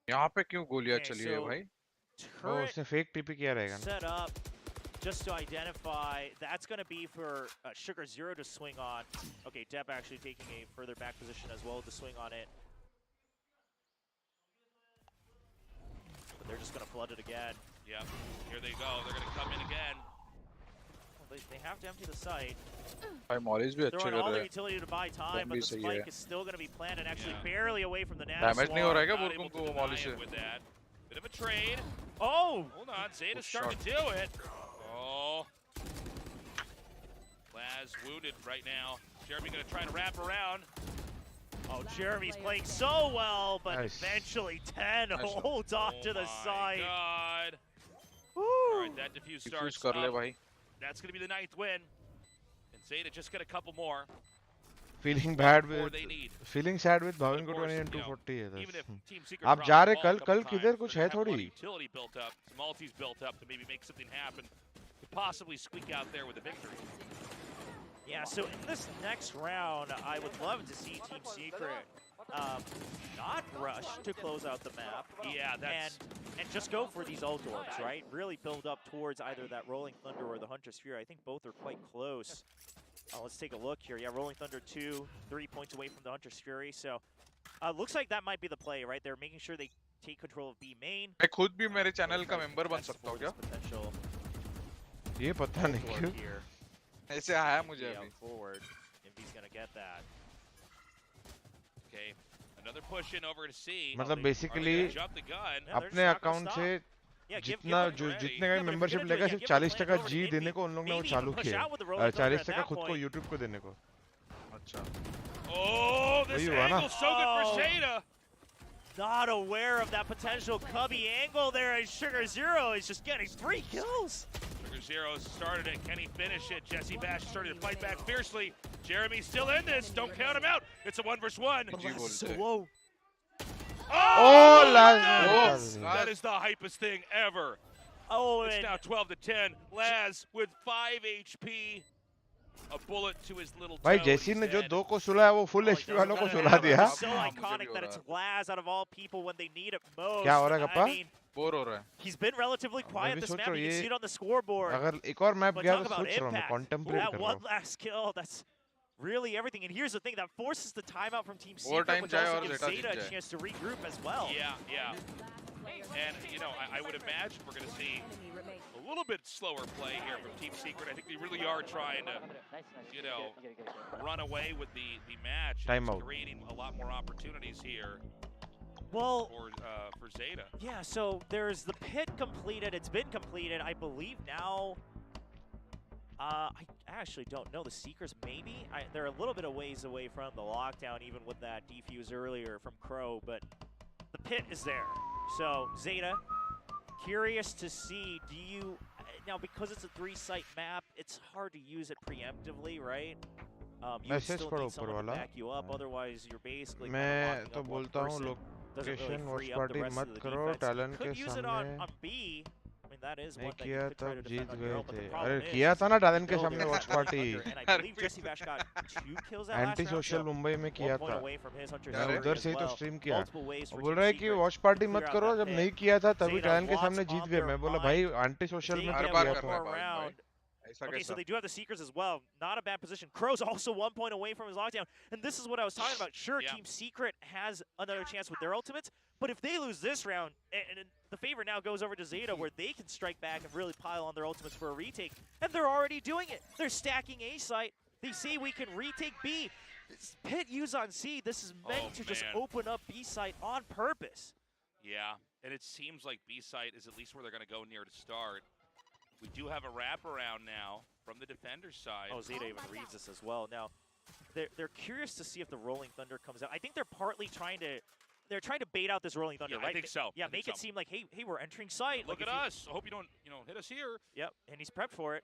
यहाँ पे क्यों गोलियां चली है भाई? उसने fake TP किया रहेगा. Set up just to identify. That's going to be for 𝘼𝐽𝐿𝐻 to swing on. Okay, Depp actually taking a further back position as well to swing on it. But they're just going to flood it again. Yep, here they go. They're going to come in again. Well, they have to empty the site. भाई Molisch भी अच्छे कर Throwing all रहे their हैं. utility to buy time, but the spike is still going to be planted, actually barely away from the Nana Damage नहीं हो रहा है क्या Not बुरकुन able को to मॉलिस deny से? it with that. Bit of a trade. Oh! Hold on, Zeta's Good starting to do it. Oh. Laz wounded right now. Jeremy going to try to wrap around. Oh, Jeremy's playing so well, but eventually 10 holds off to the side. God. Woo. All right, that diffuse starts कर ले up. भाई. That's going to be the 9th win. And Zeta just get a couple more. Feeling bad More with, they need. feeling sad with But Bhavin of course, Kotwani and you know, 240 है even if बस. Team Secret आप drops जा the रहे ball कल a couple कल किधर times, कुछ they're है gonna have a lot of थोड़ी. utility built up, some ultis built up to maybe make something happen. Could possibly squeak out there with a victory. Yeah, so in this next round, I would love to see Team Secret not rush to close out the map. Yeah, that's... And just go for these ult orbs, right? Really build up towards either that Rolling Thunder or the Hunter Sphere. I think both are quite close. Let's take a look here. Yeah, Rolling Thunder 2, 3 points away from the Hunter Sphere. So looks like that might be the play, right? They're making sure they take control of B main. मैं खुद भी मेरे channel का member बन सकता हूँ क्या? ये पता नहीं क्यों. ऐसे आया मुझे अभी. Forward, if he's gonna get that. Okay, another push in over to C. मतलब basically अपने account से जितना जो जितने का membership लेगा सिर्फ 40% G देने को उन लोगों ने वो चालू किया. 40% खुद को YouTube को देने को. अच्छा. Oh, this angle so good for Zeta. Not aware of that potential cubby angle there as 𝘼𝐽𝐿𝐻 is just getting 3 kills. 𝘼𝐽𝐿𝐻 started it. Can he finish it? 𝘼𝐽𝐿𝐻 starting to fight back fiercely. Jeremy's still in this. Don't count him out. It's a 1 versus 1. So low. Oh, Laz! That is the hypest thing ever. Oh, it's now 12-10. Laz with 5 HP. A bullet to his little toe. भाई जैसी ने जो 2 को सुला है वो full HP वालों को सुला दिया. So iconic that it's Laz out of all people when they need it most. क्या हो रहा है कप्पा? बोर हो रहा है. He's been relatively quiet this map. You can see it on the scoreboard. अगर एक और map But गया talk तो about सोच रहा हूँ मैं impact. contemplate That कर रहा one हूँ. last kill, that's really everything. And here's the thing, that forces the timeout from Team Secret, Overtime which जाए also और gives Zeta Zeta Jeet a जाए. chance to regroup as well. Yeah. And, you know, I would imagine we're going to see a little bit slower play here from Team Secret. I think they really are trying to, you know, run away with the match. Timeout. Creating a lot more opportunities here. Well, for Zeta. Yeah, so there's the pit completed. It's been completed. I believe now, I actually don't know. The Seekers, maybe? They're a little bit of ways away from the lockdown, even with that defuse earlier from Crow, but the pit is there. So, Zeta, curious to see, do you, now because it's a 3-site map, it's hard to use it preemptively, right? You still need someone to back you up, otherwise you're basically मैं तो बोलता हूँ location Watchparty मत करो talent के सामने. नहीं किया तब जीत गए थे. अरे किया था ना टैलेंट के सामने Watchparty. एंटी सोशल मुंबई में किया था. मैं उधर से ही तो स्ट्रीम किया. बोल रहा है कि Watchparty मत करो. जब नहीं किया था तभी टैलेंट के सामने जीत गए. मैं बोला भाई एंटी सोशल में तो किया था. Okay, so they do have the Seekers as well. Not a bad position. Crow's also 1 point away from his lockdown. And this is what I was talking about. Sure, Team Secret has another chance with their ultimates, but if they lose this round, and the favor now goes over to Zeta, where they can strike back and really pile on their ultimates for a retake. And they're already doing it. They're stacking A site. They see we can retake B. Pit use on C. This is meant to just open up B site on purpose. Yeah, and it seems like B site is at least where they're going to go near to start. We do have a wraparound now from the defender's side. Oh, Zeta even reads this as well. Now, they're curious to see if the Rolling Thunder comes out. I think they're partly trying to bait out this Rolling Thunder, right? I think so. Yeah, make it seem like, hey, we're entering site. Look at us. I hope you don't, hit us here. Yep, and he's prepped for it.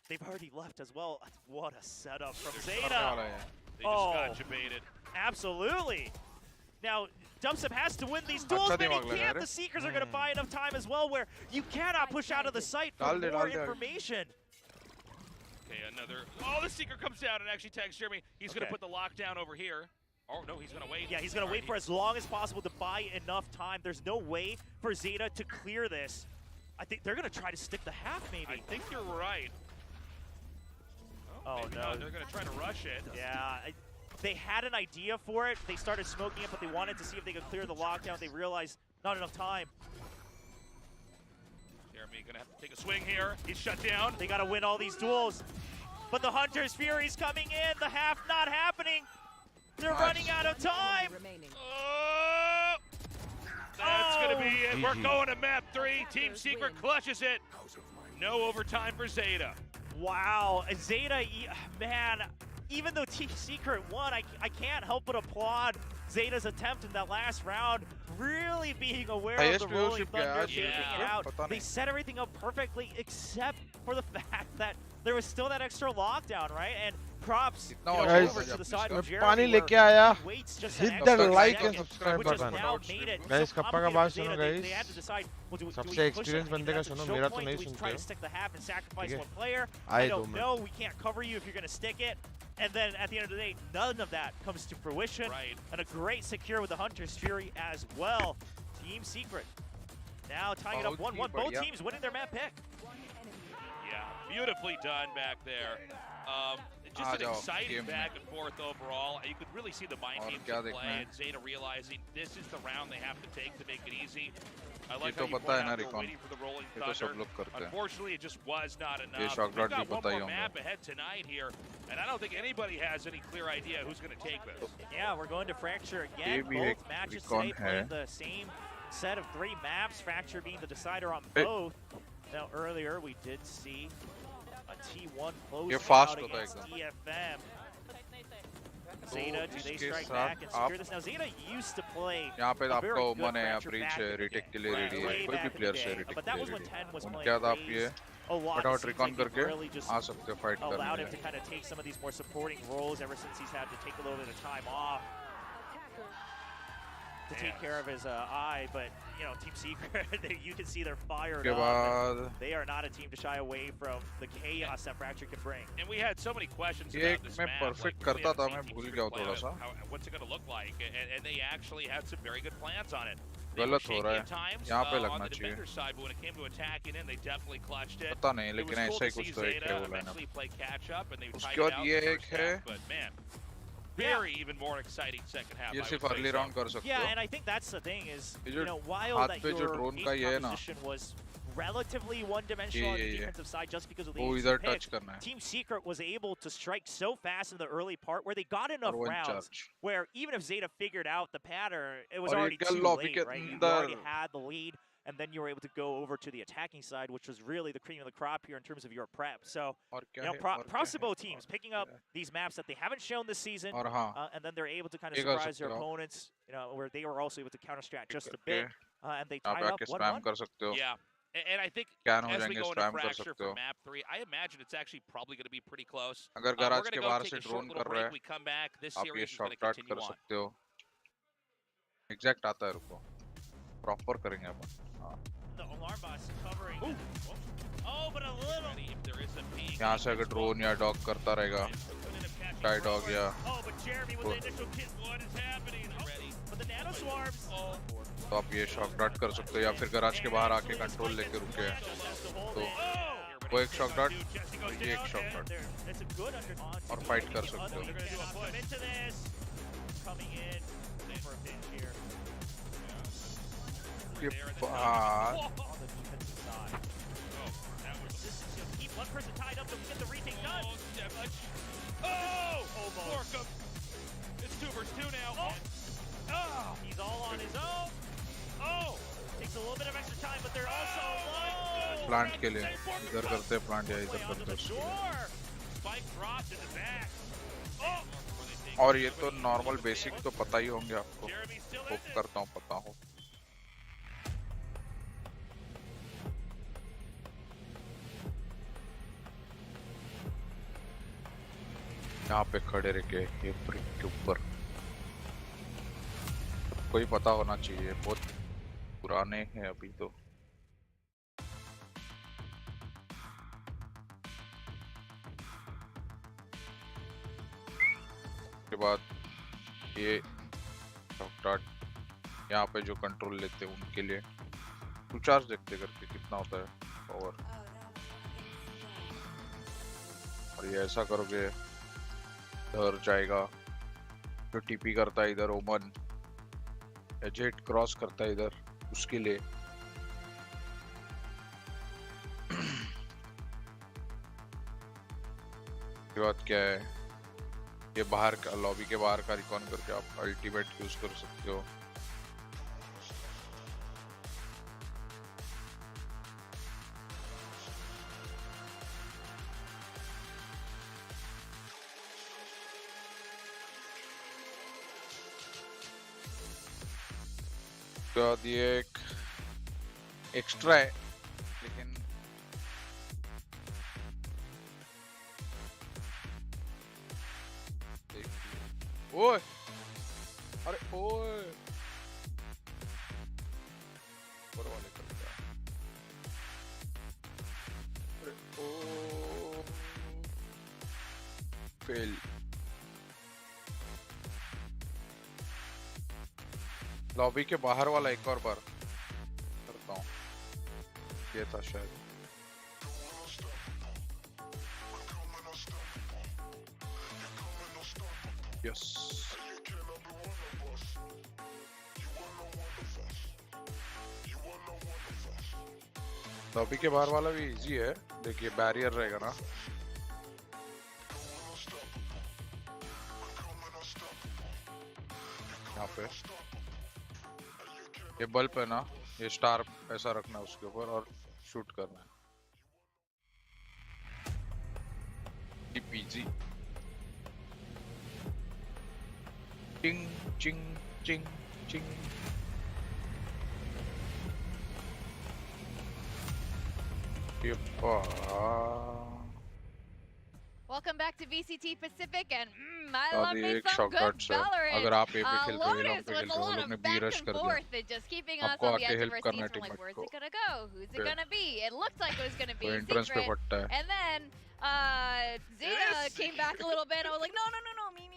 They've already left as well. What a setup from Zeta. They just got debated. Absolutely. Now, Dubstep has to win these duels, but he can't. The Seekers are going to buy enough time as well, where you cannot push out of the site for more information. Okay, another. Oh, the Seeker comes down and actually tags Jeremy. He's going to put the lockdown over here. Oh, no, he's going to wait. Yeah, he's going to wait for as long as possible to buy enough time. There's no way for Zeta to clear this. I think they're going to try to stick the half, maybe. I think you're right. Oh, no. They're going to try to rush it. Yeah, they had an idea for it. They started smoking it, but they wanted to see if they could clear the lockdown. They realized not enough time. Jeremy going to have to take a swing here. He's shut down. They got to win all these duels. But the Hunter's Fury's coming in. The half not happening. They're running out of time. Oh! That's going to be it. We're going to map 3. Team Secret clutches it. No overtime for Zeta. Wow. Zeta, man, even though Team Secret won, I can't help but applaud Zeta's attempt in that last round, really being aware of the Rolling Thunder, taking it out. They set everything up perfectly, except for the fact that there was still that extra lockdown, right? And props over to the side of Jeremy, where he waits just an extra second, which has now made it so complicated for Zeta. They had to decide, well, do we push it? Do we try to stick the half and sacrifice one player? I don't know. We can't cover you if you're going to stick it. And then at the end of the day, none of that comes to fruition. And a great secure with the Hunter's Fury as well. Team Secret now tying it up 1-1. Both teams winning their map pick. Yeah, beautifully done back there. Just an exciting back and forth overall. You could really see the mind games at play, and Zeta realizing this is the round they have to take to make it easy. I like how you point out they're waiting for the Rolling Thunder. Unfortunately, it just was not enough. We've got one more map ahead tonight here, and I don't think anybody has any clear idea who's going to take this. Yeah, we're going to Fracture again. Both matches today playing the same set of 3 maps, Fracture being the decider on both. Now, earlier we did see a T1 close out against DFM. Zeta, do they strike back and secure this? Now, Zeta used to play a very good Fracture back in the day, way back in the day. But that was when 10 was playing a lot. Really just allowed him to kind of take some of these more supporting roles ever since he's had to take a little bit of time off to take care of his eye, but you know, Team Secret, you can see they're fired up. They are not a team to shy away from the chaos that Fracture can bring. And we had so many questions about this map. What's it going to look like? And they actually had some very good plans on it. They were shaky at times on the defender side, but when it came to attacking in, they definitely clutched it. It was cool to see Zeta eventually play catch up, and they tied it out in the first half, but man, very even more exciting second half. Yeah, and I think that's the thing is, you know, while that your composition was relatively one-dimensional on the defensive side just because of the pitch, Team Secret was able to strike so fast in the early part where they got enough rounds where even if Zeta figured out the pattern, it was already too late, right? You already had the lead, and then you were able to go over to the attacking side, which was really the cream of the crop here in terms of your prep. So, you know, props to both teams picking up these maps that they haven't shown this season, and then they're able to kind of surprise their opponents, you know, where they were also able to counter-strat just a bit, and they tied up 1-1. Yeah. And I think as we go into Fracture for map 3, I imagine it's actually probably going to be pretty close. We're going to go take a short little break. We come back. This series is going to continue on. Exact आता है रुको. Proper करेंगे अपन. The alarm boss covering. Oh, but a little. यहाँ से अगर drone या dog करता रहेगा. Sky dog या. Oh, but Jeremy with the initial kit. What is happening? But the nano swarms. तो आप ये शॉक डॉट कर सकते हो या फिर गराज के बाहर आके कंट्रोल लेके रुके तो वो एक शॉक डॉट ये एक शॉक डॉट और फाइट कर सकते हो ये बात he's all on his own. Oh, takes a little bit of extra time, but they're also low. Plant के लिए इधर करते हैं plant या इधर करते हैं. और ये तो normal basic तो पता ही होंगे आपको. होप करता हूँ पता हो. यहाँ पे खड़े रह के ये ब्रिक के ऊपर सबको ही पता होना चाहिए, बहुत पुराने हैं अभी तो। के बाद ये डॉक्टर यहाँ पे जो कंट्रोल लेते हैं उनके लिए टू चार्ज देखते करके कितना होता है पावर, और ये ऐसा करोगे इधर जाएगा, जो टीपी करता है इधर ओमन, जेट क्रॉस करता है इधर उसके लिए। के बाद क्या है, ये बाहर का लॉबी के बाहर का रिकॉन करके आप अल्टीमेट यूज कर सकते हो। ये एक एक्स्ट्रा है लेकिन ओए, अरे ओए ऊपर वाले कर दिया, अरे ओ फेल। लॉबी के बाहर वाला एक और बार करता हूँ, ये था शायद। यस, लॉबी के बाहर वाला भी इजी है, देखिए बैरियर रहेगा ना, यहाँ पे ये बल्ब है ना, ये स्टार ऐसा रखना है उसके ऊपर और शूट करना है। PG Ching Ching Ching Ching. Welcome back to VCT Pacific, and I love me some good Valorant. Lotus with a lot of back and forth and just keeping us on the edge of our seats. We're like, where's it gonna go? Who's it gonna be? It looked like it was gonna be Secret, and then Zeta came back a little bit. I was like, no, me.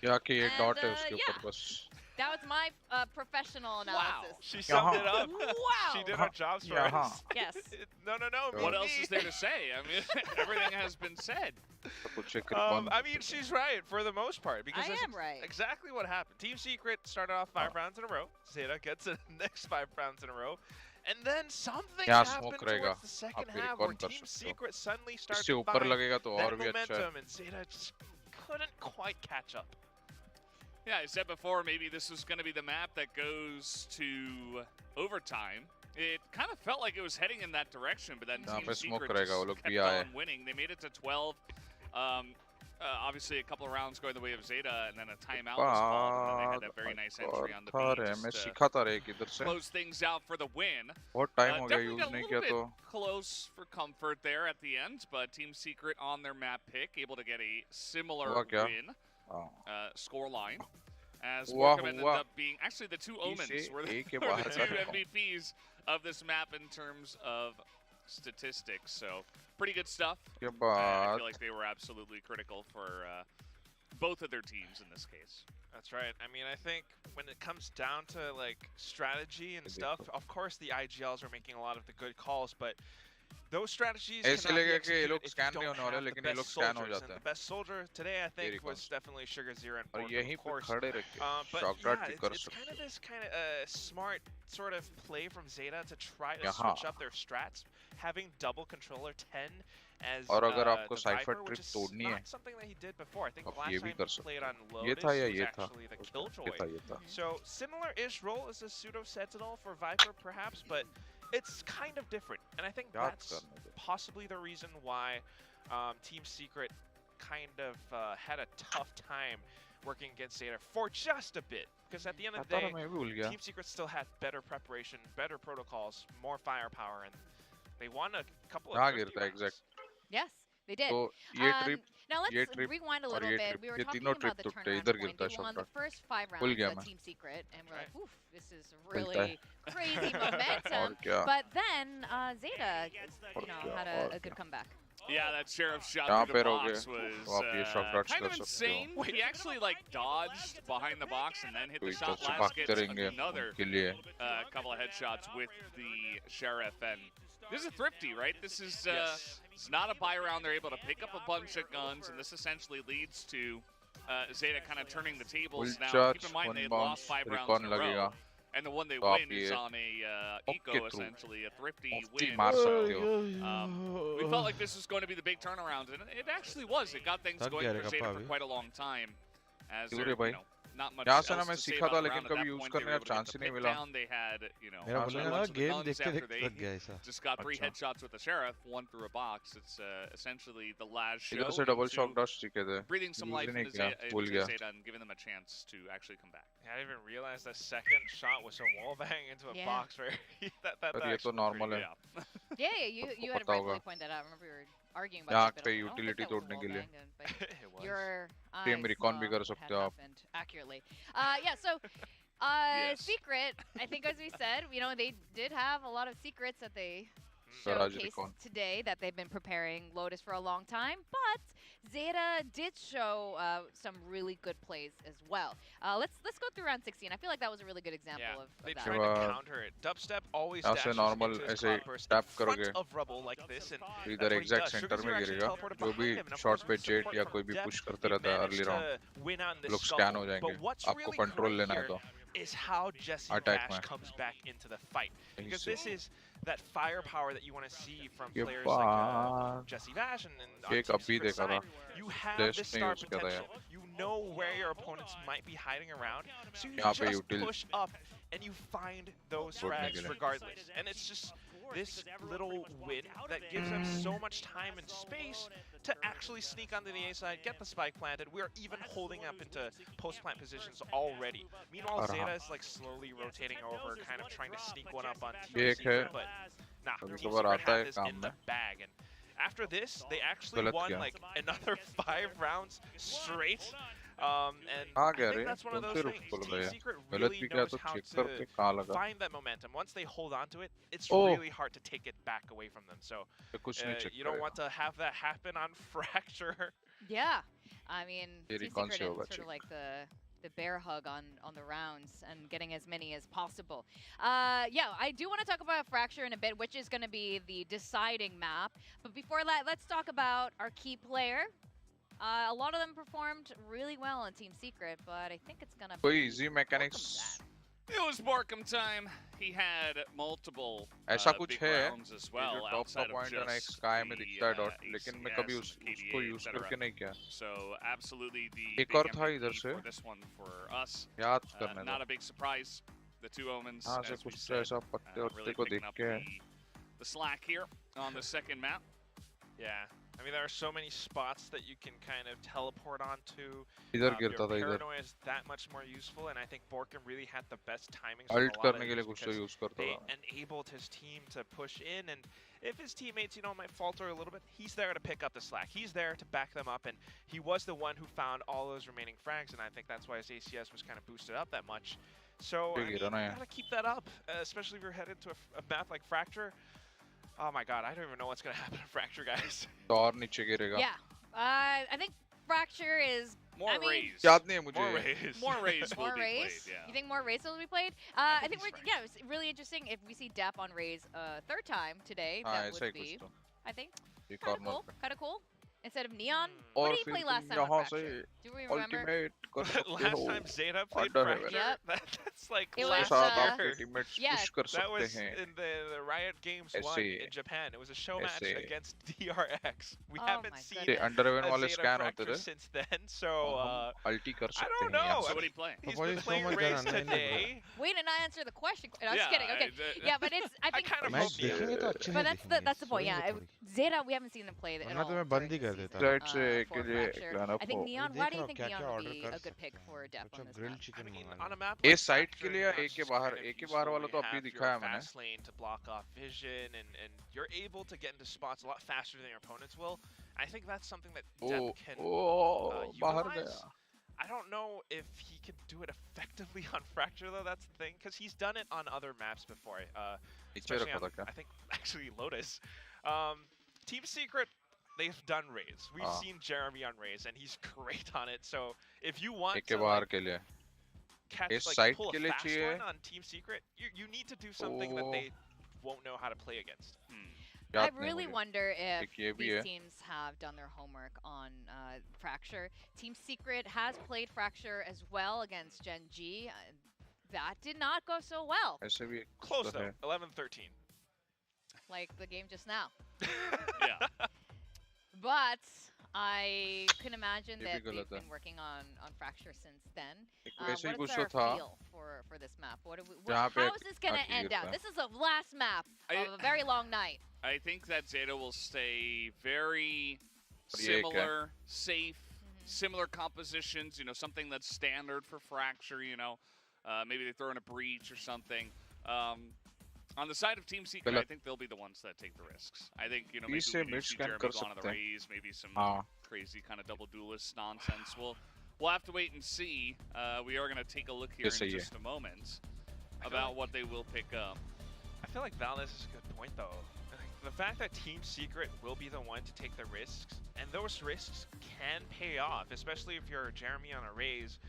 Yeah, okay, dot है उसके ऊपर बस. That was my professional analysis. Wow, she summed it up. Wow. She did her job for us. Yes. No. What else is there to say? I mean, everything has been said. I mean, she's right for the most part, because I that's am right. exactly what happened. Team Secret started off 5 rounds in a row. Zeta gets the next 5 rounds in a row. And then something happened towards the second half where Team Secret suddenly started to find that momentum, and Zeta just couldn't quite catch up. Yeah, I said before, maybe this was going to be the map that goes to overtime. It kind of felt like it was heading in that direction, but then Team Secret just kept on winning. They made it to 12. Obviously, a couple of rounds going the way of Zeta, and then a timeout was called, and then they had that very nice entry on the beat just to close things out for the win. Definitely got a little bit close for comfort there at the end, but Team Secret on their map pick, able to get a similar win. Score line, as Warcom ended up being actually the 2 Omens were the 2 MVPs of this map in terms of statistics. So pretty good stuff. I feel like they were absolutely critical for both of their teams in this case. That's right. I mean, I think when it comes down to like strategy and stuff, of course the IGLs are making a lot of the good calls, but those strategies cannot be executed if you don't have the best soldiers. And the best soldier today, I think, was definitely 𝘼𝐺𝐸 and Bolte, of course. But yeah, it's kind of this smart sort of play from Zeta to try to switch up their strats, having double controller 10 as the Viper, which is not something that he did before. I think the last time he played on Lotus was actually the 𝘼𝐺𝐸. So similar-ish role as a pseudo-sentinel for Viper, perhaps, but it's kind of different, and I think that's possibly the reason why Team Secret kind of had a tough time working against Zeta for just a bit. Because at the end of the day, Team Secret still had better preparation, better protocols, more firepower, and they won a couple of 50 rounds. Yes, They did. तो ये trip now let's rewind a little bit. We were talking about the turnaround point. They won the first 5 rounds at Team Secret, and we're like, oof, this is really crazy momentum. But then Zeta, had a good comeback. Yeah, that sheriff shot through the box was kind of insane. He actually dodged behind the box and then hit the shot. Last gets another couple of headshots with the sheriff. And this is thrifty, right? This is it's not a buy round. They're able to pick up a bunch of guns, and this essentially leads to Zeta kind of turning the tables. Now, keep in mind they lost 5 rounds in a row. And the one they win is on a eco, essentially, a thrifty win. We felt like this was going to be the big turnaround, and it actually was. It got things going for Zeta for quite a long time. As not much else to say about the round at that point. They were able to get the pick down. They had, guns after they just got 3 headshots with the sheriff, 1 through a box. It's essentially the last show. Breathing some life into Zeta and giving them a chance to actually come back. I didn't even realize the second shot was a wall bang into a box. Right? That's normal. Yeah, you had rightfully pointed that out. I remember we were arguing about it. utility तोड़ने के लिए. Your Same recon भी कर सकते हो आप. Accurately. So Secret, I think as we said, they did have a lot of secrets that they showcased today that they've been preparing Lotus for a long time, but Zeta did show some really good plays as well. Let's go through round 16. I feel like that was a really good example of they that. tried to counter it. Dubstep always dashes normal into his ऐसे cloudburst tap in front करोगे of rubble like this, and इधर exact center में गिरेगा जो भी shot पे jet या कोई भी पुश करते रहता है अर्ली राउंड लोग स्कैन हो जाएंगे आपको कंट्रोल लेना है तो is how 𝘼𝐍𝐊𝐿 comes back into the fight, because this is that firepower that you want to see from players like 𝘼𝐿 and on Team Secret side. You have this star potential. You know where your opponents might be hiding around, so you just push up and you find those frags regardless. And it's just this little win that gives them so much time and space to actually sneak onto the A side, get the spike planted. We are even holding up into post-plant positions already. Meanwhile, Zeta is slowly rotating over, kind of trying to sneak one up on Team Secret, but nah, Team Secret had this in the bag. And after this, they actually won another 5 rounds straight. And I think that's one of those things. Team Secret really knows how to find that momentum. Once they hold on to it, it's really hard to take it back away from them. So you don't want to have that happen on FractureR. Yeah, I mean, Team Secret is sort of like the bear hug on the rounds and getting as many as possible. I do want to talk about FractureR in a bit, which is going to be the deciding map. But before that, let's talk about our key player. A lot of them performed really well on Team Secret, but I think it's gonna be easy mechanics. It was Borkum time. He had multiple big rounds as well outside of just So absolutely the big MVP for this one for us. Not a big surprise. The 2 Omens as we said, really picking up the slack here on the second map. Yeah. I mean, there are so many spots that you can kind of teleport onto. Your paranoia is that much more useful, and I think Borkum really had the best timings of a lot of these because they enabled his team to push in, and if his teammates, might falter a little bit, he's there to pick up the slack. He's there to back them up, and he was the one who found all those remaining frags, and I think that's why his ACS was kind of boosted up that much. So, I mean, you gotta keep that up, especially if you're headed to a map like FractureR. Oh my god, I don't even know what's going to happen to FractureR, guys. Yeah, I think FractureR is... More raised. More raised. Will be played, yeah. You think more Raze will be played? I think it's really interesting if we see Dap on Raze a 3rd time today. That would be, I think, kind of cool. Instead of Neon? What did he play last time on FractureR? Do we remember? Last time Zeta played FractureR? Yep. That's like it last year. Yeah, that was in the Riot Games 1 in Japan. It was a show match against DRX. We haven't seen a Zeta FractureR since then, so I don't know. So what did he play? He's been playing Raze today. Wait, and I answer the question. No, I'm just kidding. Okay. Yeah, but it's, I think... kind of hope he is. But that's the point, yeah. Zeta, we haven't seen them play it at all. I think Neon, why do you think Neon would be a good pick for depth on this map? I mean, on a map like site के लिए A के बाहर वाला तो अभी दिखाया मैंने. Fast lane to block off vision, and you're able to get into spots a lot faster than your opponents will. I think that's something that Depp can utilize. I don't know if he can do it effectively on Fracture though. That's the thing, because he's done it on other maps before. Especially on, I think, actually Lotus. Team Secret, they've done Raze. We've seen Jeremy on Raze, and he's great on it. So if you want to catch, like, pull a fast one on Team Secret, you need to do something that they won't know how to play against. I really wonder if these teams have done their homework on Fracture. Team Secret has played Fracture as well against Gen G. That did not go so well. Close though, 11-13. Like the game just now. Yeah. But I can imagine that they've been working on Fracture since then. What's our feel for this map? How is this going to end out? This is the last map of a very long night. I think that Zeta will stay very similar, safe, similar compositions, you know, something that's standard for Fracture, you know. Maybe they throw in a breach or something. On the side of Team Secret, I think they'll be the ones that take the risks. I think, you know, maybe we see Jeremy go on the Raze, maybe some crazy kind of double duelist nonsense. We'll have to wait and see. We are going to take a look here in just a moment about what they will pick up. I feel like Valdes is a good point, though. The fact that Team Secret will be the one to take the risks, and those risks can pay off, especially if you're Jeremy on a Raze.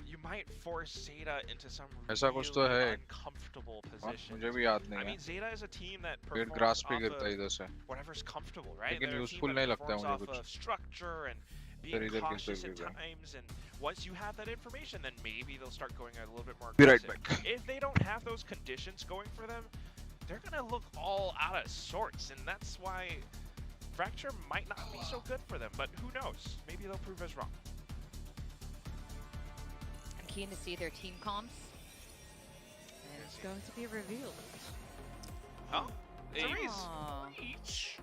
You might force Zeta into some really uncomfortable position. I mean, Zeta is a team that performs off of whatever's comfortable, right? They're a team that performs off of structure and being cautious at times, and once you have that information, then maybe they'll start going a little bit more aggressive. If they don't have those conditions going for them, they're going to look all out of sorts, and that's why Fracture might not be so good for them, but who knows? Maybe they'll prove us wrong. I'm keen to see their team comps, and it's going to be revealed. Oh, a breach.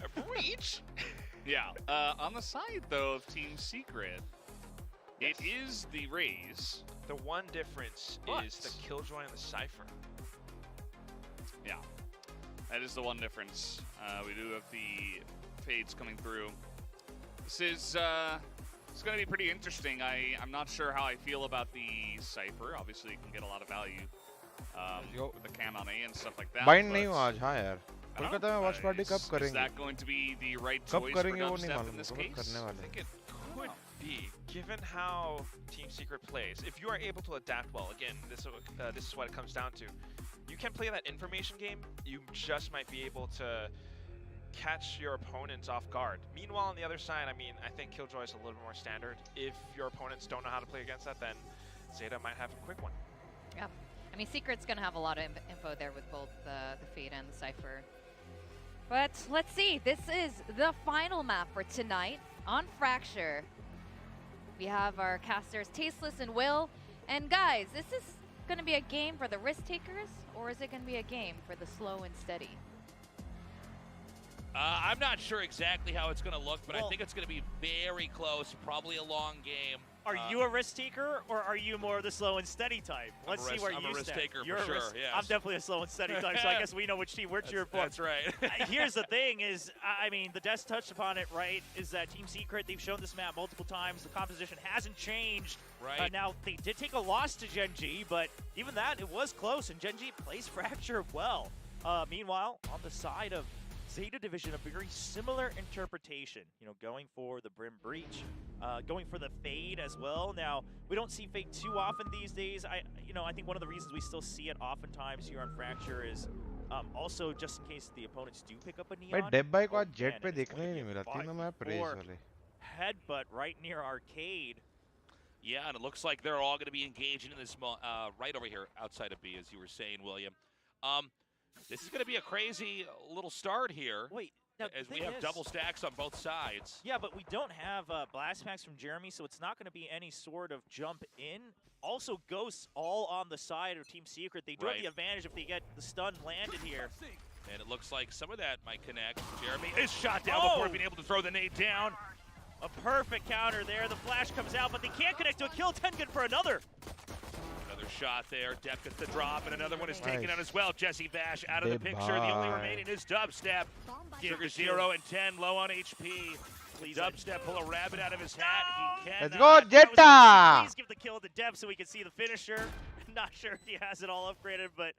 A breach? Yeah, on the side, though, of Team Secret, it is the Raze. The one difference is the Killjoy and the Cypher. Yeah, that is the one difference. We do have the fades coming through. This is it's going to be pretty interesting. I'm not sure how I feel about the Cypher. Obviously, you can get a lot of value with the cam on A and stuff like that. Bind नहीं हुआ आज हाँ यार. कोलकाता में watch party कब करेंगे? Is that going to be the right choice for Dubstep in this case? I think it could be, given how Team Secret plays. If you are able to adapt well, again, this is what it comes down to. You can play that information game, you just might be able to catch your opponents off guard. Meanwhile, on the other side, I mean, I think Killjoy is a little more standard. If your opponents don't know how to play against that, then Zeta might have a quick one. Yeah, I mean, Secret's going to have a lot of info there with both the Fade and the Cypher. But let's see, this is the final map for tonight on Fracture. We have our casters Tasteless and Will. And guys, this is going to be a game for the risk takers, or is it going to be a game for the slow and steady? I'm not sure exactly how it's going to look, but I think it's going to be very close, probably a long game. Are you a risk taker, or are you more of the slow and steady type? Let's see where you stand. I'm a risk taker You're for sure, yes. I'm definitely a slow and steady type, so I guess we know which team we're cheering for. That's right. Here's the thing is, I mean, the Desk touched upon it, right, is that Team Secret, they've shown this map multiple times. The composition hasn't changed. Right. Now, they did take a loss to Gen G, but even that, it was close, and Gen G plays Fracture well. Meanwhile, on the side of Zeta Division, a very similar interpretation, you know, going for the Brim Breach, going for the Fade as well. Now, we don't see Fade too often these days. I think one of the reasons we still see it oftentimes here on Fracture is also just in case the opponents do pick up a Neon. भाई डेब भाई को आज jet पे देखने ही नहीं मिला तीनों map race वाले. Headbutt right near Arcade. Yeah, and it looks like they're all going to be engaging in this right over here outside of B, as you were saying, William. This is going to be a crazy little start here. Wait, now, as we have double stacks on both sides. Yeah, but we don't have blast packs from Jeremy, so it's not going to be any sort of jump in. Also, Ghosts all on the side of Team Secret. They do have the advantage if they get the stun landed here. And it looks like some of that might connect. Jeremy is shot down before being able to throw the nade down. A perfect counter there. The flash comes out, but they can't connect to a kill. Tengen for another. Another Another shot there. Depp gets the drop, and another one is taken out as well. 𝘼𝐽𝐿 out of the picture. The only remaining is Dubstep. Sugar 0 and 10, low on HP. Please, Dubstep pull a rabbit out of his hat. He can. Let's go, Zeta! Please give the kill to Depp so we can see the finisher. Not sure if he has it all upgraded, but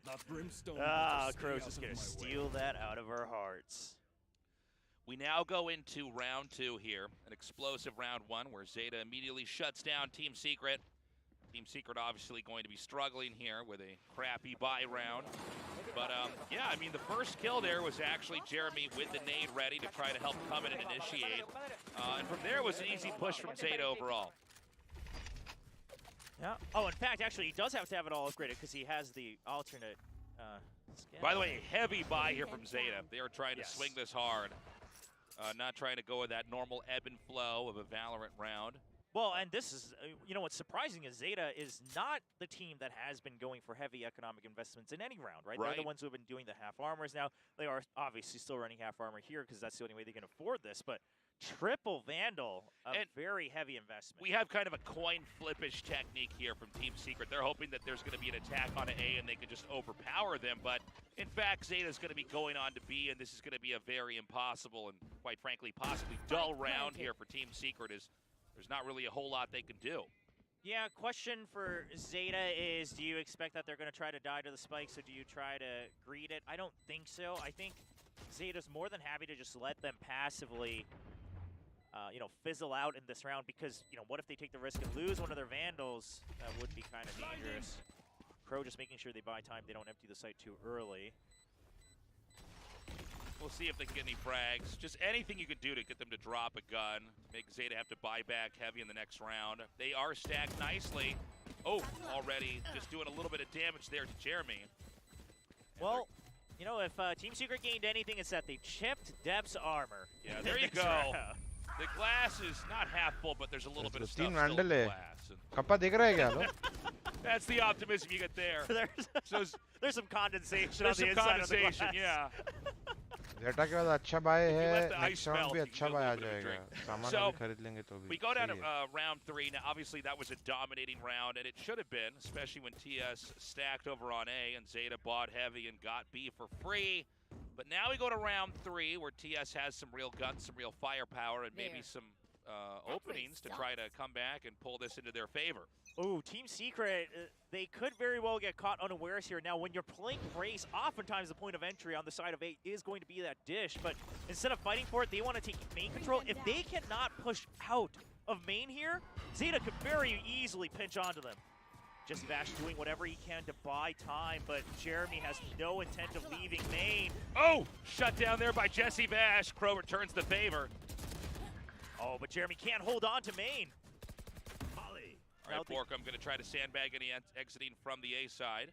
Crow's just gonna steal that out of our hearts. We now go into round 2 here, an explosive round 1 where Zeta immediately shuts down Team Secret. Team Secret obviously going to be struggling here with a crappy buy round. But yeah, I mean, the first kill there was actually Jeremy with the nade ready to try to help come in and initiate. And from there it was an easy push from Zeta overall. Yeah. Oh, in fact, actually, he does have to have it all upgraded because he has the alternate skin. By the way, a heavy buy here from Zeta. They are trying to swing this hard. Not trying to go with that normal ebb and flow of a Valorant round. Well, and this is, you know, what's surprising is Zeta is not the team that has been going for heavy economic investments in any round, right? They're the ones who have been doing the half armors now. They are obviously still running half armor here because that's the only way they can afford this, but triple Vandal, a very heavy investment. We have kind of a coin flippish technique here from Team Secret. They're hoping that there's going to be an attack on A and they can just overpower them, but in fact, Zeta's going to be going on to B, and this is going to be a very impossible and, quite frankly, possibly dull round here for Team Secret, as there's not really a whole lot they can do. Yeah, question for Zeta is, do you expect that they're going to try to die to the spikes, or do you try to greed it? I don't think so. I think Zeta's more than happy to just let them passively you know, fizzle out in this round, because, you know, what if they take the risk and lose one of their Vandals? That would be kind of dangerous. Crow just making sure they buy time, they don't empty the site too early. We'll see if they can get any frags. Just anything you can do to get them to drop a gun, make Zeta have to buy back heavy in the next round. They are stacked nicely. Oh, already just doing a little bit of damage there to Jeremy. Well, you know, if Team Secret gained anything, it's that they chipped Depp's armor. Yeah, there you go. The glass is not half full, but there's a little bit of stuff still in the glass. That's the optimism you get there. There's some condensation there's on the some inside of the glass. yeah. Zeta के बाद अच्छा buy है, next round भी अच्छा buy आ जाएगा. सामान भी खरीद लेंगे तो भी. We go down to round 3. Now, obviously, that was a dominating round, and it should have been, especially when TS stacked over on A and Zeta bought heavy and got B for free. But now we go to round 3, where TS has some real guns, some real firepower, and maybe some openings to try to come back and pull this into their favor. Ooh, Team Secret, they could very well get caught unawares here. Now, when you're playing Race, oftentimes the point of entry on the side of A is going to be that dish, but instead of fighting for it, they want to take main control. If they cannot push out of main here, Zeta could very easily pinch onto them. 𝘼𝐿 doing whatever he can to buy time, but Jeremy has no intent of leaving main. Oh, shut down there by 𝘼𝐿. Crow returns the favor. Oh, but Jeremy can't hold on to main. All right, Borkum going to try to sandbag any exiting from the A side.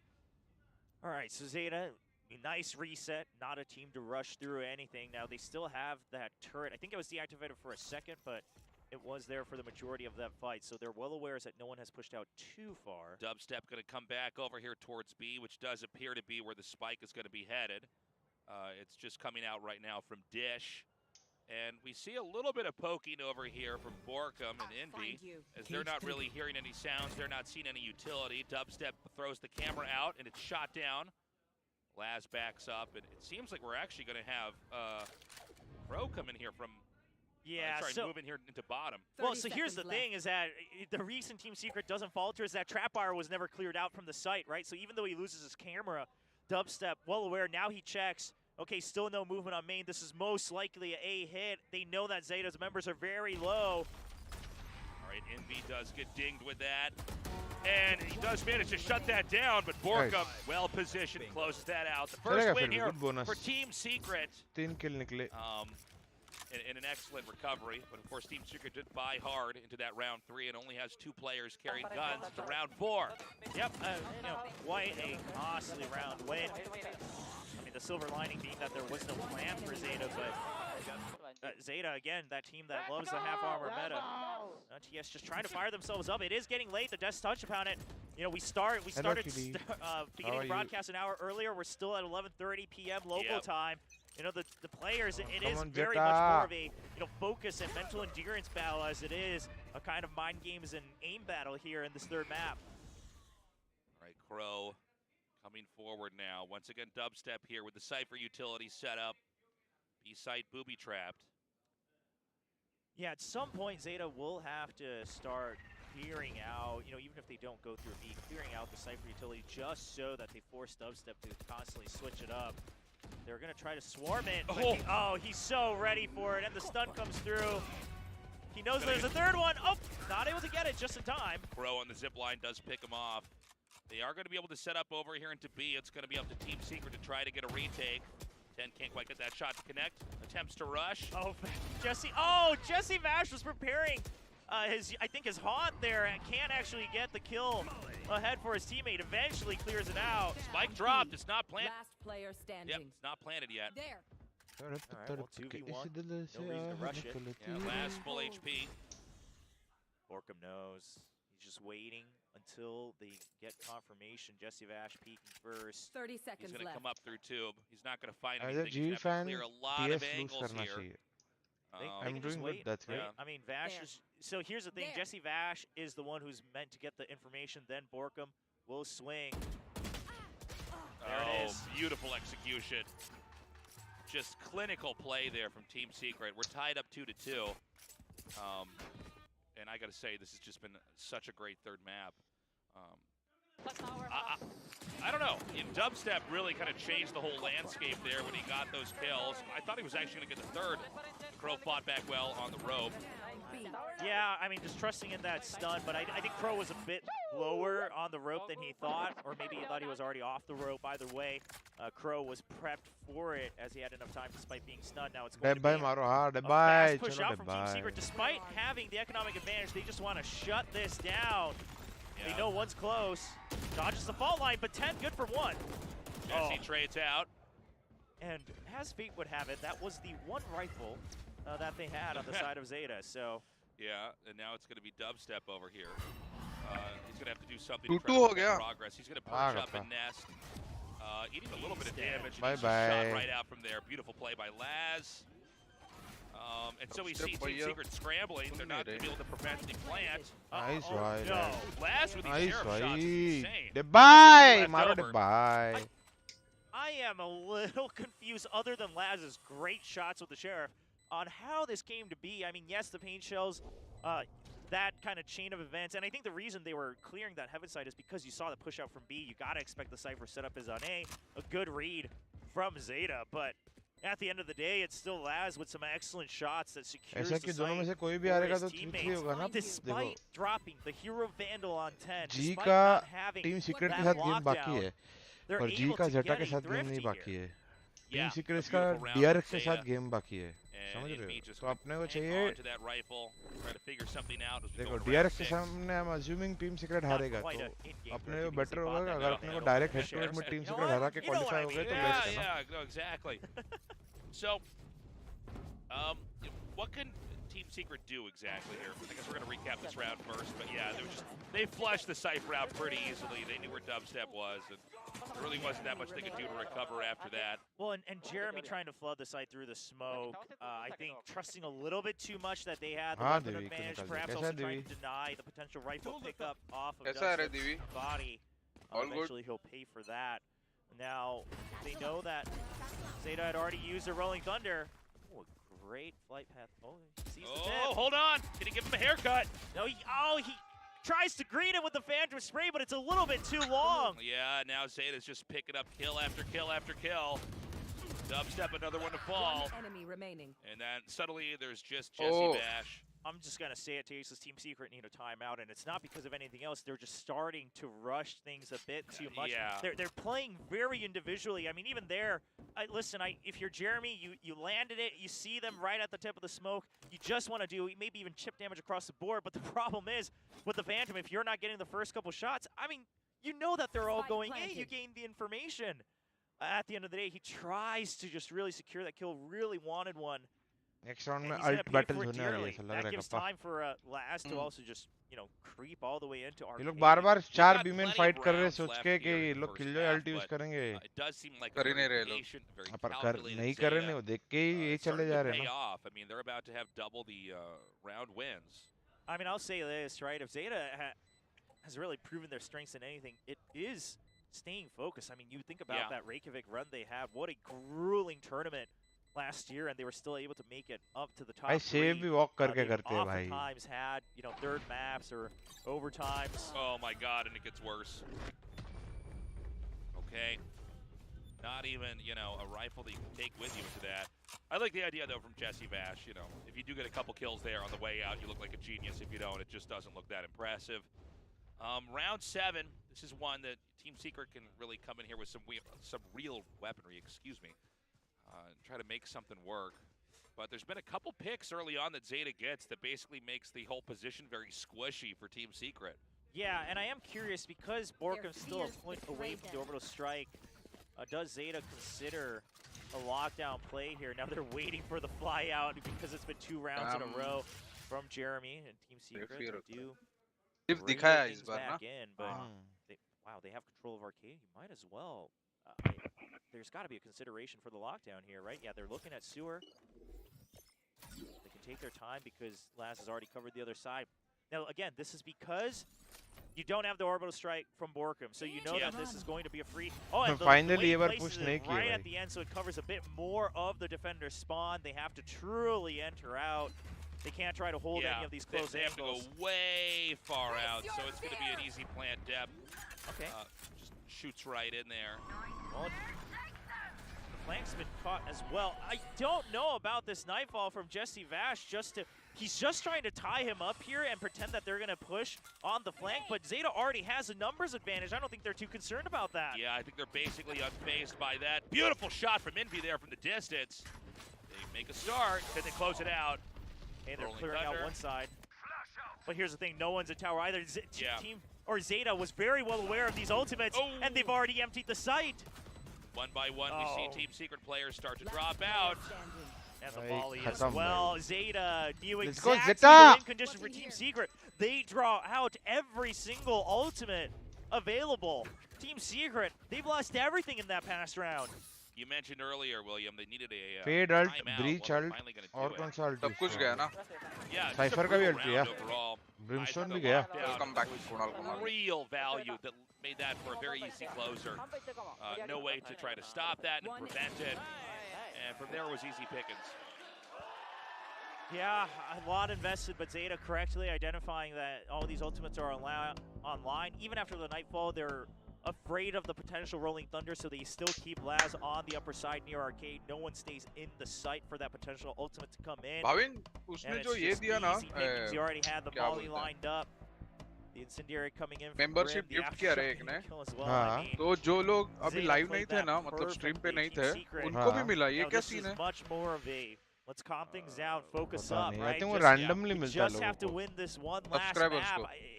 All right, so Zeta, a nice reset. Not a team to rush through anything. Now, they still have that turret. I think it was deactivated for a second, but it was there for the majority of that fight. So they're well aware that no one has pushed out too far. Dubstep going to come back over here towards B, which does appear to be where the spike is going to be headed. It's just coming out right now from Dish. And we see a little bit of poking over here from Borkum and Envy, as they're not really hearing any sounds. They're not seeing any utility. Dubstep throws the camera out, and it's shot down. Laz backs up, and it seems like we're actually going to have Crow come in here from moving here into bottom. Well, so here's the thing, is that the reason Team Secret doesn't falter is that Trapwire was never cleared out from the site, right? So even though he loses his camera, Dubstep, well aware, now he checks. Okay, still no movement on main. This is most likely a hit. They know that Zeta's members are very low. All right, Envy does get dinged with that. And he does manage to shut that down, but Borkum, well positioned, closes that out. The first win here for Team Secret. 3 kill nikle. In an excellent recovery, but of course Team Secret did buy hard into that round 3 and only has 2 players carrying guns to round 4. Yep, you know, quite a costly round win. I mean, the silver lining being that there was no plan for Zeta, but Zeta, again, that team that loves the half-armor meta. TS just trying to fire themselves up. It is getting late. The Death's Touch upon it. You know, we started beginning the broadcast an hour earlier. We're still at 11:30 p.m. local time. You know, the players, it is very much more of a, you know, focus and mental endurance battle as it is a kind of mind games and aim battle here in this third map. All right, 𝘼𝐽 coming forward now. Once again, dubstep here with the Cypher utility set up. B-side booby-trapped. Yeah, at some point, Zeta will have to start clearing out, even if they don't go through B, clearing out the Cypher utility just so that they force dubstep to constantly switch it up. They're going to try to swarm it. But he's so ready for it, and the stun comes through. He knows there's a third one. Oh, not able to get it just in time. 𝘼𝐽 on the zip line does pick him off. They are going to be able to set up over here into B. It's going to be up to Team Secret to try to get a retake. 10 can't quite get that shot to connect. Attempts to rush. Jesse 𝘼𝐽 was preparing I think his haunt there and can't actually get the kill ahead for his teammate. Eventually clears it out. Spike dropped. It's not planted. Last player standing. Yep, it's not planted yet. There. All right, well, 2v1. No reason to rush it. Yeah, last full HP. 𝘼𝐽 knows. He's just waiting until they get confirmation. 𝘼𝐽 peeking first. 30 seconds He's going to left. come up through tube. He's not going to find anything. He's going to clear a lot of angles here. I'm doing good, that's great. I mean, 𝘼𝐽 is... So here's the thing. 𝘼𝐽 is the one who's meant to get the information. Then 𝘼𝐽 will swing. There it is. Beautiful execution. Just clinical play there from Team Secret. We're tied up 2-2. And I got to say, this has just been such a great third map. I don't know. Dubstep really kind of changed the whole landscape there when he got those kills. I thought he was actually going to get the third. 𝘼𝐽 fought back well on the rope. Yeah, I mean, just trusting in that stun, but I think 𝘼𝐽 was a bit lower on the rope than he thought, or maybe he thought he was already off the rope. Either way, 𝘼𝐽 was prepped for it as he had enough time despite being stunned. Now it's going to be a fast push out from Team Secret. Despite having the economic advantage, they just want to shut this down. Yeah. They know one's close. Dodges the fault line, but 10 good for one. Jesse trades out. And as fate would have it, that was the one rifle that they had on the side of Zeta. So yeah, and now it's going to be dubstep over here. He's going to have to do something to try to make progress. He's going to perch up and nest. Eating a little bit of damage. And he's just shot right out from there. Beautiful play by 𝘼𝐽. And so we see Team Secret scrambling. They're not going to be able to prevent the plant. Nice right. No, 𝘼𝐽 with these sheriff shots is insane. I am a little confused, other than 𝘼𝐽's great shots with the sheriff, on how this came to be. I mean, yes, the paint shells, that kind of chain of events, and I think the reason they were clearing that heaven side is because you saw the push out from B. You got to expect the Cypher setup is on A. A good read from Zeta, but at the end of the day, it's still 𝘼𝐽 with some excellent shots that secures the site for his teammates. Despite dropping the hero Vandal on 10, despite not having Team Secret के that साथ game बाकी है, पर जी का Zeta के साथ game नहीं बाकी है. Team Secret का DRX के साथ गेम बाकी है. समझ रहे हो? तो अपने को चाहिए. देखो DRX के सामने हम assuming Team Secret हारेगा, तो अपने को better होगा अगर अपने को direct head to head में Team Secret हरा के qualify हो गए तो best है ना. Yeah, exactly. So, what can Team Secret do exactly here? I guess we're going to recap this round first, but yeah, they flushed the Cypher out pretty easily. They knew where dubstep was, and there really wasn't that much they could do to recover after that. Well, and Jeremy trying to flood the site through the smoke, I think trusting a little bit too much that they had the weapon advantage, perhaps also trying to deny the potential rifle pickup off of dubstep's body. Eventually he'll pay for that. Now, they know that Zeta had already used a Rolling Thunder. Oh, a great flight path. Oh, he sees the tip. Hold on. Can he give him a haircut? No, he tries to greet it with the Phantom Spray, but it's a little bit too long. Yeah, now Zeta's just picking up kill after kill after kill. Dubstep, another one to fall. One enemy remaining. And then suddenly there's just 𝘼𝐽. I'm just going to say it to Ace's Team Secret need a timeout, and it's not because of anything else. They're just starting to rush things a bit too much. Yeah. They're playing very individually. I mean, even there, listen, if you're Jeremy, you landed it, you see them right at the tip of the smoke, you just want to do maybe even chip damage across the board, but the problem is, with the Phantom, if you're not getting the first couple shots, I mean, you know that they're all going, hey, you gained the information. At the end of the day, he tries to just really secure that kill, really wanted one. Next round में alt battles होने वाली है ऐसा लग रहा है. That gives time for 𝘼𝐽 to also just, creep all the way into our. ये लोग बार-बार 4 B-main fight कर रहे हैं सोच के कि ये लोग killjoy ult use करेंगे. It does seem like कर ही नहीं रहे लोग. पर नहीं कर रहे हैं वो देख के ही ये चले जा रहे हैं ना. I mean, they're about to have double the round wins. I mean, I'll say this, right? If Zeta has really proven their strengths in anything, it is staying focused. I mean, you think about that Reykjavik run they had. What a grueling tournament last year, and they were still able to make it up to the top भाई three. Save भी walk करके करते हैं भाई. Oftentimes had, you know, third maps or overtimes. Oh my God, and it gets worse. Okay. Not even, you know, a rifle that you can take with you into that. I like the idea, though, from 𝘼𝐽𝐻. You know, if you do get a couple kills there on the way out, you look like a genius. If you don't, it just doesn't look that impressive. Round 7, this is one that Team Secret can really come in here with some real weaponry, excuse me, and try to make something work. But there's been a couple picks early on that Zeta gets that basically makes the whole position very squishy for Team Secret. Yeah, and I am curious, because Borkum's still a point away from the orbital strike, does Zeta consider a lockdown play here? Now they're waiting for the fly out because it's been 2 rounds in a row from Jeremy and Team Secret. They do bring things back in, but wow, they have control of Arcade. You might as well. There's got to be a consideration for the lockdown here, right? Yeah, they're looking at sewer. They can take their time because Laz has already covered the other side. Now, again, this is because you don't have the orbital strike from Borkum, so you know that this is going to be a free. Oh, and finally, the ever push नहीं right at the end, so it covers a bit more of the defender's spawn. They have to truly enter out. They can't try to hold any of these close they have to go way far out, so it's going to be an easy plant depth. Okay. Just shoots right in there. Well, the flank's been caught as well. I don't know about this nightfall from 𝘼𝐽𝐻. He's just trying to tie him up here and pretend that they're going to push on the flank, but Zeta already has a numbers advantage. I don't think they're too concerned about that. Yeah, I think they're basically unfazed by that. Beautiful shot from Envy there from the distance. They make a start, then they close it out. And they're clearing out one side. But here's the thing, no one's in tower either. Team or Zeta was very well aware of these ultimates, and they've already emptied the site. One by one, we see Team Secret players start to drop out. And the volley as well. Zeta knew exactly the win condition for Team Secret. They draw out every single ultimate available. Team Secret, they've lost everything in that past round. You mentioned earlier, William, they needed a Fade ult, breach ult, और कौन सा ult? सब कुछ गया ना? Yeah, Cypher का भी ult किया. Brimstone भी गया. Welcome back, Kunal Kumar. Real value that made that for a very easy closer. No way to try to stop that and prevent it. And from there was easy pickings. Yeah, a lot invested, but Zeta correctly identifying that all these ultimates are online. Even after the nightfall, they're afraid of the potential rolling thunder, so they still keep Laz on the upper side near Arcade. No one stays in the site for that potential ultimate to come in. Bhavin, उसने जो ये दिया ना, he already had the molly lined up. The incendiary coming in. Membership gift किया रे एक ने. हाँ. तो जो लोग अभी live नहीं थे ना, मतलब stream पे नहीं थे, उनको भी मिला. ये क्या scene है? Much more of a let's calm things down, focus up, right? I think randomly you just have to win this one last map.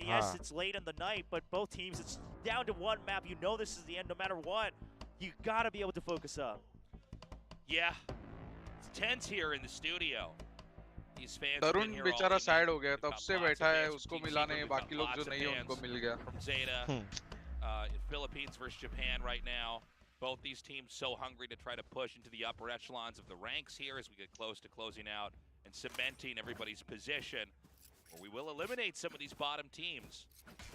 Yes, it's late in the night, but both teams, it's down to one map. You know this is the end no matter what. You got to be able to focus up. Yeah, it's tense here in the studio. These fans तरुण बेचारा sad हो गया, तब से बैठा है, उसको मिला नहीं, बाकी लोग जो नहीं है उनको मिल गया. From Zeta, Philippines versus Japan right now. Both these teams so hungry to try to push into the upper echelons of the ranks here as we get close to closing out and cementing everybody's position, where we will eliminate some of these bottom teams.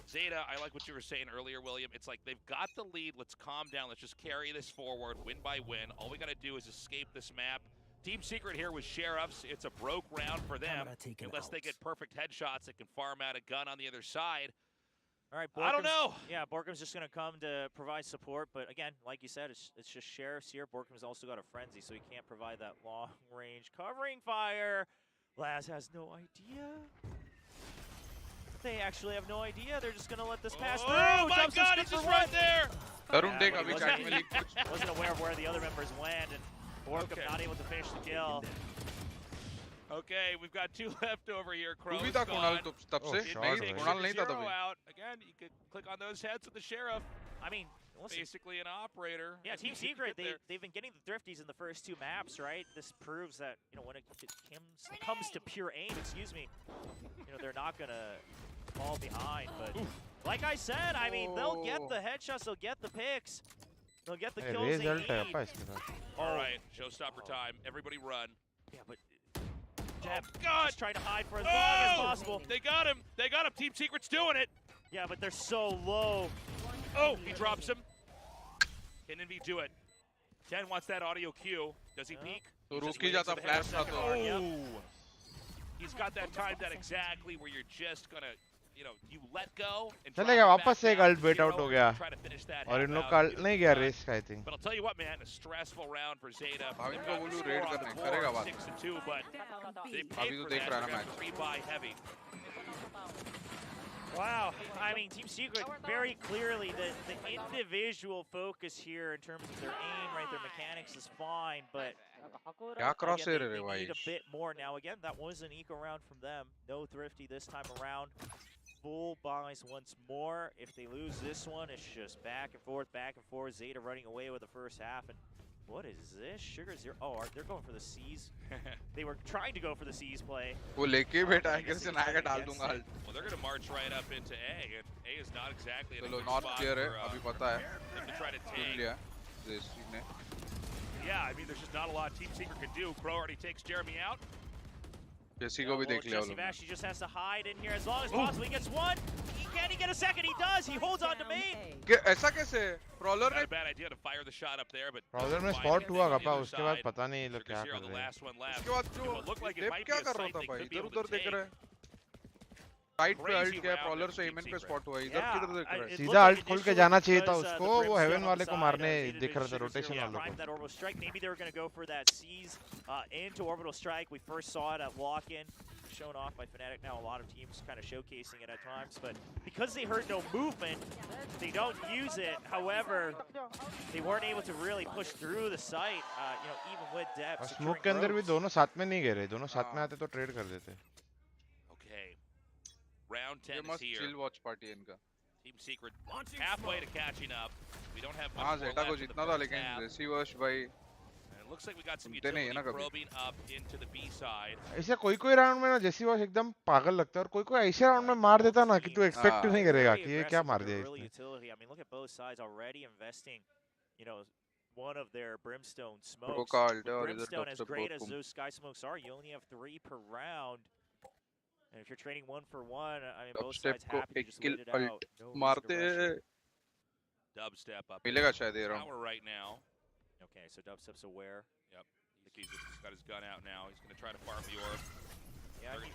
Zeta, I like what you were saying earlier, William. It's like they've got the lead. Let's calm down. Let's just carry this forward, win by win. All we got to do is escape this map. Team Secret here with Sheriffs. It's a broke round for them. Unless they get perfect headshots that can farm out a gun on the other side. All right, I don't know. Yeah, Borkum's just going to come to provide support. But again, like you said, it's just Sheriffs here. Borkum's also got a Frenzy, so he can't provide that long-range covering fire. Laz has no idea. They actually have no idea. They're just going to let this pass through. Oh, my God, it's just right there. Wasn't aware of where the other members land, and Borkum not able to finish the kill. Okay, we've got 2 left over here. तू भी था कुणाल तब से? नहीं, कुणाल नहीं था तभी. Again, you could click on those heads with the Sheriff. I mean, basically an operator. Yeah, Team Secret, they've been getting the thrifties in the first 2 maps, right? This proves that, you know, when it comes to pure aim, excuse me, you know, they're not going to fall behind. But like I said, I mean, they'll get the headshots, they'll get the picks, they'll get the kills they need. All right, showstopper time. Everybody run. Yeah, but Jab, just trying to hide for as long as possible. They got him. They got him. Team Secret's doing it. Yeah, but they're so low. Oh, he drops him. Can Envy do it? 10 wants that audio cue. Does he peek? तो रुक ही जाता flash था तो. Oh! He's got that timed out exactly where you're just gonna, you know, you let go and चलेगा वापस से एक alt bet out हो गया और इन लोग का नहीं गया रेस का I think. But I'll tell you what, man, a stressful round for Zeta. Bhavin को बोलूं रेड करने करेगा बात. 6-2, but they भाभी तो देख रहा है ना match. Rebuy heavy. Wow, I mean, Team Secret very clearly the individual focus here in terms of their aim, right? Their mechanics is fine, but again, they need a bit more. Now, again, that was an eco round from them. No Thrifty this time around. Full buys once more. If they lose this one, it's just back and forth, back and forth. Zeta running away with the first half. And what is this? Sugar0. Oh, they're going for the C's. They were trying to go for the C's play. वो लेके बेटा है कैसे ना के डाल दूंगा. Well, they're going to march right up into A, and A is not exactly. चलो नॉट क्लियर है अभी पता है. To try to take. लिया this ने. Yeah, I mean, there's just not a lot Team Secret can do. Pro already takes Jeremy out. Jesse को भी देख लिया उन्होंने. Jesse just has to hide in here as long as possible. He gets one. Can he get a second? He does. He holds on to main. ऐसा कैसे? Prowler ने. Not a bad idea to fire the shot up there, but. Prowler में spot हुआ कपा उसके बाद पता नहीं ये लोग क्या कर रहे हैं. उसके बाद जो डेप क्या कर रहा था भाई? इधर-उधर देख रहा है. राइट पे अल्ट किया प्रॉलर से एमएन पे स्पॉट हुआ. इधर किधर देख रहा है? सीधा अल्ट खोल के जाना चाहिए था उसको. वो हेवन वाले को मारने दिख रहा था रोटेशन वालों को. That orbital strike. Maybe they were going to go for that C's into orbital strike. We first saw it at lock-in. Shown off by Fnatic. Now a lot of teams kind of showcasing it at times, but because they heard no movement, they don't use it. However, they weren't able to really push through the site, you know, even with depth. Smoke के अंदर भी दोनों साथ में नहीं गए रहे. दोनों साथ में आते तो ट्रेड कर देते. Okay, round 10 is here. Chill watch party इनका. Team Secret halfway to catching up. We don't have much हाँ more Zeta को left in the जितना था first लेकिन half. receivers भाई. It looks like we got some utility probing up into the B side. ऐसे कोई round में ना जेसी वॉश एकदम पागल लगता है और कोई ऐसे राउंड में मार देता ना कि तू एक्सपेक्ट नहीं करेगा कि ये क्या मार दिया इसने. I mean, look at both sides already investing, you know, one of their brimstone smokes. Brimstone, as great as those sky smokes are, you only have 3 per round. And if you're trading 1 for 1, I mean, both sides happy to just wait it out. मारते Dubstep up. मिलेगा शायद ये round. Tower right now. Okay, so Dubstep's aware. Yep. He's got his gun out now. He's going to try to farm the orb. Yeah,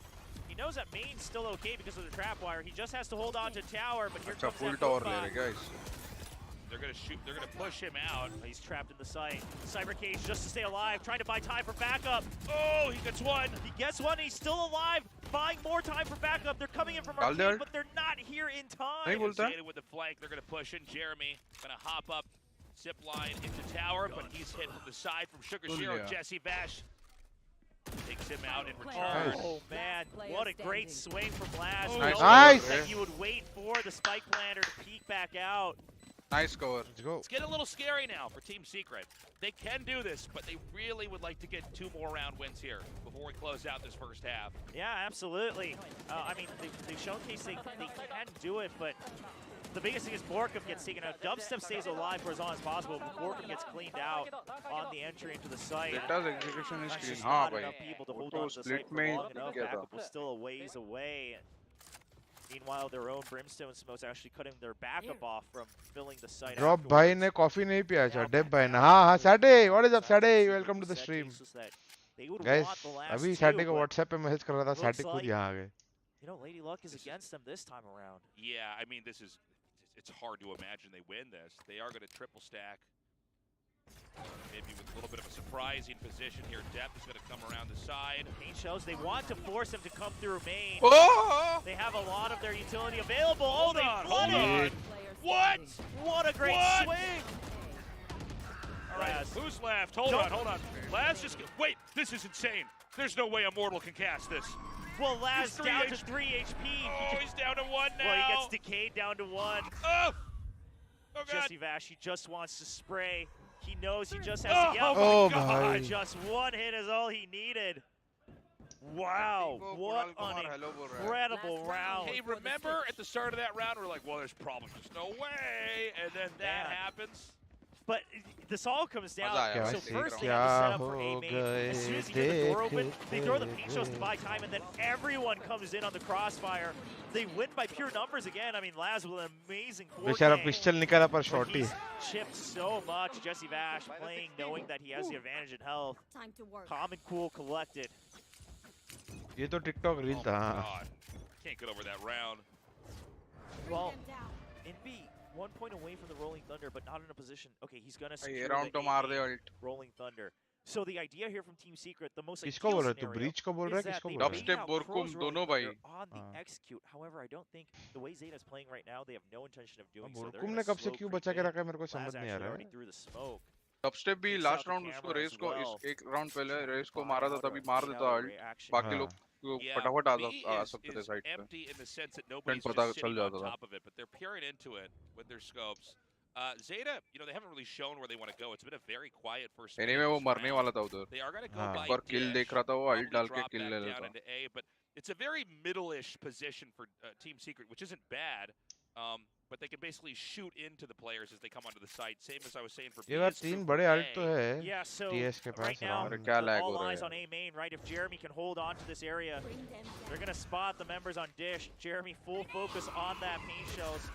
he knows that main's still okay because of the trap wire. He just has to hold on to tower, but here comes full that tower ले रहे guys. They're going to shoot. They're going to push him out. He's trapped in the site. Cyber Cage just to stay alive, trying to buy time for backup. Oh, he gets one. He gets one. He's still alive, buying more time for backup. They're coming in from arcade, but they're not here in time. With the flank, they're going to push in. Jeremy going to hop up. Zip line into tower, but he's hit from the side from Sugar0. Jesse Vash takes him out in return. Oh man, what a great swing from Blast. Nice. That you would wait for the spike planter to peek back out. Nice cover. Let's go. It's getting a little scary now for Team Secret. They can do this, but they really would like to get 2 more round wins here before we close out this first half. Yeah, absolutely. I mean, they showcased they can do it, but the biggest thing is 𝐼𝐽𝐿 gets taken out. Dubstep stays alive for as long as possible, but 𝐼𝐽𝐿 gets cleaned out on the entry into the site. Zeta's execution is clean. हाँ भाई. People to hold on to the site for long enough. Backup was still a ways away. Meanwhile, their own brimstone smokes actually cutting their backup off from filling the site. Drop भाई ने coffee नहीं पिया था. Deb भाई ने हाँ Saturday. What is up Saturday? Welcome to the stream. Guys, अभी Saturday को WhatsApp पे मैसेज कर रहा था. Saturday खुद यहाँ आ गए. You know, Lady Luck is against them this time around. Yeah, I mean, it's hard to imagine they win this. They are going to triple stack. Maybe with a little bit of a surprising position here. Depth is going to come around the side. Pain shows they want to force him to come through main. Oh! They have a lot of their utility available. Hold on. What? What a great swing! All right, who's left? Hold on. Laz just wait. This is insane. There's no way Immortal can cast this. Well, Laz down to 3 HP. Oh, he's down to 1 now. Well, he gets decayed down to 1. Oh God. Jesse Vash, he just wants to spray. He knows he just has to get. Oh my God. Just 1 hit is all he needed. Wow, what an incredible round. Hey, remember at the start of that round, we're like, well, there's probably just no way. And then that happens. But this all comes down. So first they have to set up for A main. As soon as you get the door open, they throw the paint shells to buy time, and then everyone comes in on the crossfire. They win by pure numbers again. I mean, Laz with an amazing 4K. pistol nikala par shot hi. Chipped so much. 𝘼𝐻𝐿𝐼 playing knowing that he has the advantage in health. Calm and cool, collected. ये तो TikTok reel था. Can't get over that round. Well, Envy 1 point away from the Rolling Thunder, but not in a position. Okay, he's gonna secure the Rolling Thunder. So the idea here from Team Secret, the most किसको बोल रहा है तू? Breach को बोल रहा है किसको बोल रहा है? Dubstep Borkum दोनों भाई. On the execute. However, I don't think the way Zeta is playing right now, they have no intention of doing so. Borkum ने कब से क्यों बचा के रखा है मेरे को समझ नहीं आ रहा है. Dubstep भी last round उसको रेस को एक round पहले रेस को मारा था तभी मार देता अल्ट. बाकी लोग फटाफट आ सकते थे साइड पे. Empty in the sense that nobody's just sitting on top of it, but they're peering into it with their scopes. Zeta, you know, they haven't really shown where they want to go. It's been a very quiet first. Anyway, वो मरने वाला था उधर. They are going to go by पर kill देख रहा था वो अल्ट डाल के kill ले लेता. But it's a very middle-ish position for Team Secret, which isn't bad. But they can basically shoot into the players as they come onto the site. Same as I was saying for ये बार तीन बड़े alt तो है. Yeah, so TS के पास. right now, all eyes on A main, right? If Jeremy can hold on to this area, they're going to spot the members on Dish. Jeremy full focus on that paint shells.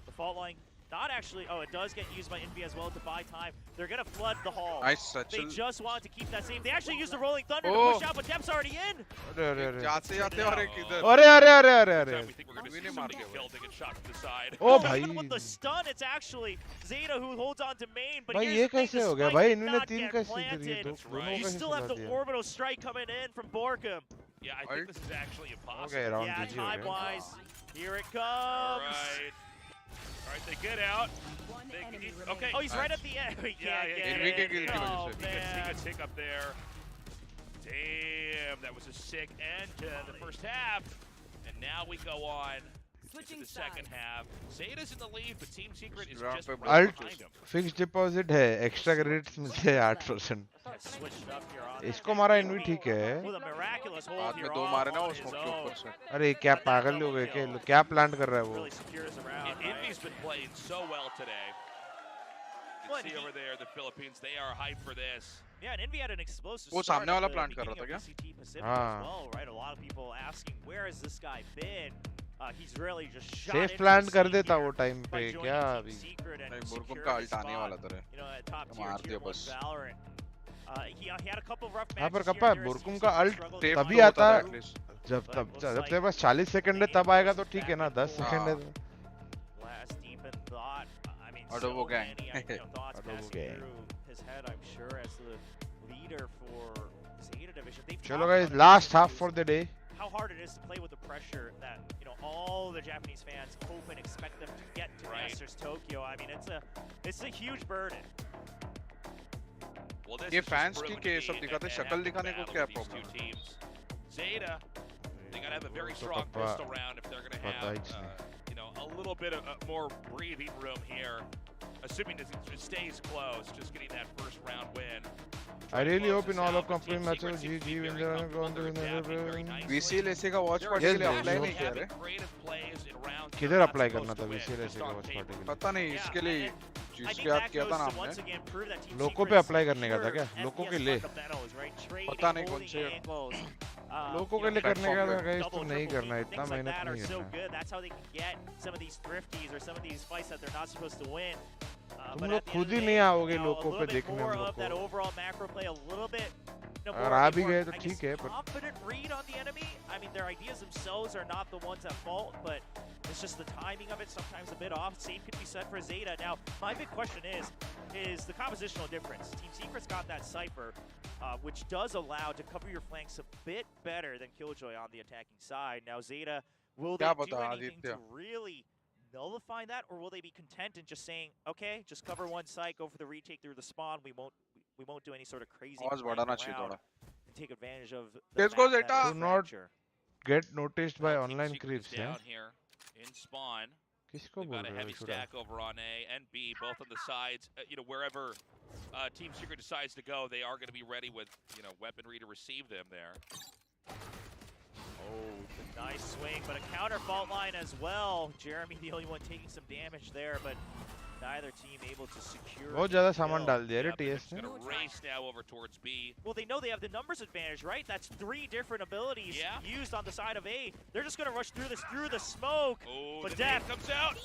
The fault line not actually, oh, it does get used by Envy as well to buy time. They're going to flood the hall. Nice, they just wanted to keep that safe. They actually used the Rolling Thunder to push out, but Dep's already in. जाते और एक इधर. अरे. We think we're going to see somebody get killed. They get shot from the side. Oh, भाई. Even with the stun, it's actually Zeta who holds on to main. But भाई ये कैसे हो गया? भाई इन्होंने तीन कैसे दिए? You still have the orbital strike coming in from Borkum. Yeah, I think this is actually impossible. Okay, round yeah, time-wise, here it comes. All right, they get out. Okay. Oh, he's right at the end. We can't get it. He gets hit up there. Damn, that was a sick end to the first half. And now we go on to the second half. Zeta's in the lead, but Team Secret is just right behind him. Fixed deposit है, extra credits मिलते हैं 8%. इसको मारा env ठीक है. बाद में दो मारे ना वो स्मोक के ऊपर से. अरे क्या पागल हो गए क्या? क्या प्लान कर रहा है वो? Envy's been playing so well today. You can see over there the Philippines, they are hyped for this. Yeah, and Envy had an explosive वो सामने वाला प्लान कर रहा था क्या? Well, right, a lot of people asking where has this guy been? He's really just shot. Safe plan कर देता वो टाइम पे क्या अभी? बुरकुम का अल्ट आने वाला था रे. You know, top मार दिया बस. He had a couple of rough matches. हाँ पर कप्पा बुरकुम का अल्ट तभी आता जब तेरे पास 40 सेकंड है तब आएगा तो ठीक है ना 10 सेकंड है. Last deep in thought. I mean, Adobo gang. Adobo gang. His head, I'm sure, as the leader for Zeta division. चलो guys, last half for the day. How hard it is to play with the pressure that, you know, all the Japanese fans hope and expect them to get to Masters Tokyo. I mean, it's a huge burden. Well, ये fans की के सब दिखाते शक्ल दिखाने को क्या problem है? Zeta, they gotta have a very strong pistol round if they're gonna have, you know, a little bit of more breathing room here. Assuming it stays close, just getting that first round win. I really hope in all upcoming matches GG wins are going to win. VCL ऐसे का watch party के लिए apply नहीं किया रे? किधर apply करना था VCL ऐसे का watch party के लिए? पता नहीं इसके लिए जिसके आप किया था ना आपने. लोगों पे apply करने का था क्या? लोगों के लिए? पता नहीं कौन से. लोगों के लिए करने का था guys तो नहीं करना इतना मेहनत नहीं करना. That's how they can get some of these thrifties or some of these fights that they're not supposed to win. तुम लोग खुद ही नहीं आओगे लोगों पे देखने हम लोग को. अगर आ भी गए तो ठीक है पर confident read on the enemy. I mean, their ideas themselves are not the ones at fault, but it's just the timing of it sometimes a bit off. Same could be said for Zeta. Now, my big question is the compositional difference. Team Secret's got that Cypher, which does allow to cover your flanks a bit better than 𝘼𝐽𝐿𝐼 on the attacking side. Now, Zeta, will they do anything to really nullify that, or will they be content in just saying, okay, just cover one site, go for the retake through the spawn, we won't do any sort of crazy and take advantage of the do not get noticed by online creeps. Down here in spawn. They've got a heavy stack over on A and B, both on the sides. You know, wherever Team Secret decides to go, they are going to be ready with, you know, weaponry to receive them there. Oh, nice swing, but a counter fault line as well. Jeremy, the only one taking some damage there, but Neither team able to secure. बहुत ज़्यादा सामान डाल दिया रे TS ने. Race now over towards B. Well, they know they have the numbers advantage, right? That's 3 different abilities used on the side of A. They're just going to rush through this through the smoke. Oh, but the Depp comes out.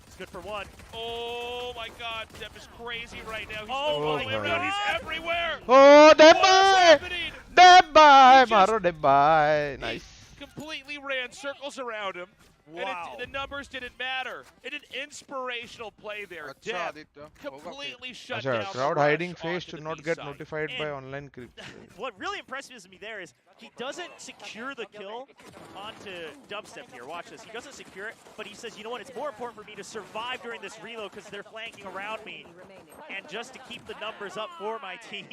It's good for 1. Oh my God, Depp is crazy right now. He's oh my God, he's everywhere. Oh, Depp bye, Maro Depp bye. Nice. Completely ran circles around him. Wow. And the numbers didn't matter. It an inspirational play there. Depp completely shut down. Crowd hiding face to not get notified by online creeps. What really impresses me there is he doesn't secure the kill onto Dubstep here. Watch this. He doesn't secure it, but he says, you know what, it's more important for me to survive during this reload because they're flanking around me. And just to keep the numbers up for my team.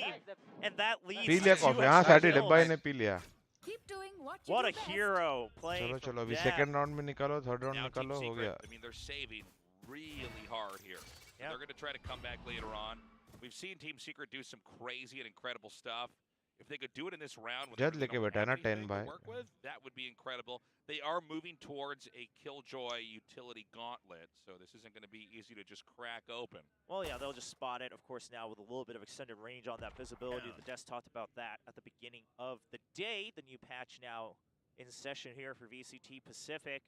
And that leads to 2 extra kills. Keep doing what a hero playing. चलो अभी second round में निकालो, third round निकालो, हो गया. I mean, they're saving really hard here. They're going to try to come back later on. We've seen Team Secret do some crazy and incredible stuff. If they could do it in this round with everything to work with, that would be incredible. They are moving towards a Killjoy utility gauntlet, so this isn't going to be easy to just crack open. Well, yeah, they'll just spot it, of course, now with a little bit of extended range on that visibility. The Desk talked about that at the beginning of the day. The new patch now in session here for VCT Pacific.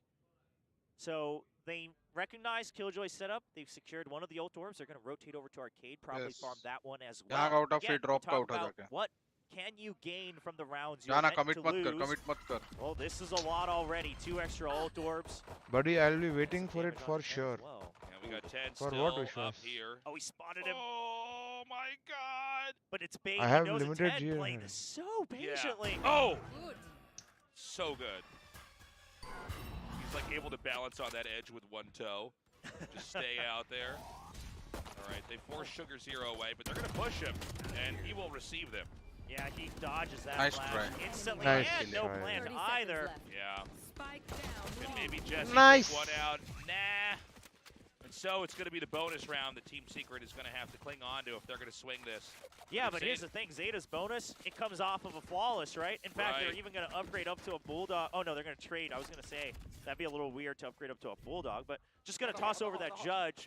So they recognize Killjoy's setup. They've secured one of the ult orbs. They're going to rotate over to Arcade, probably farm that one as well. Out of it, drop out what can you gain from the rounds you're meant to lose? Commit mat kar. Well, this is a lot already. 2 extra ult orbs. Buddy, I'll be waiting for it for sure. Yeah, we got 10 for still what up here. Oh, he spotted him. Oh my God! But it's bait. I have he knows limited it's 10 playing this so patiently. Yeah. Oh! So good. He's like able to balance on that edge with 1 toe. Just stay out there. All right, they force 𝘼𝐺 away, but they're going to push him, and he will receive them. Yeah, he dodges that nice flash try. instantly, nice and no plan either. Yeah. And maybe Jesse nice. One out. Nah. And so it's going to be the bonus round that Team Secret is going to have to cling on to if they're going to swing this. Yeah, but here's the thing. Zeta's bonus, it comes off of a flawless, right? In fact, they're even going to upgrade up to a Bulldog. Oh, no, they're going to trade. I was going to say, that'd be a little weird to upgrade up to a Bulldog, but just going to toss over that Judge.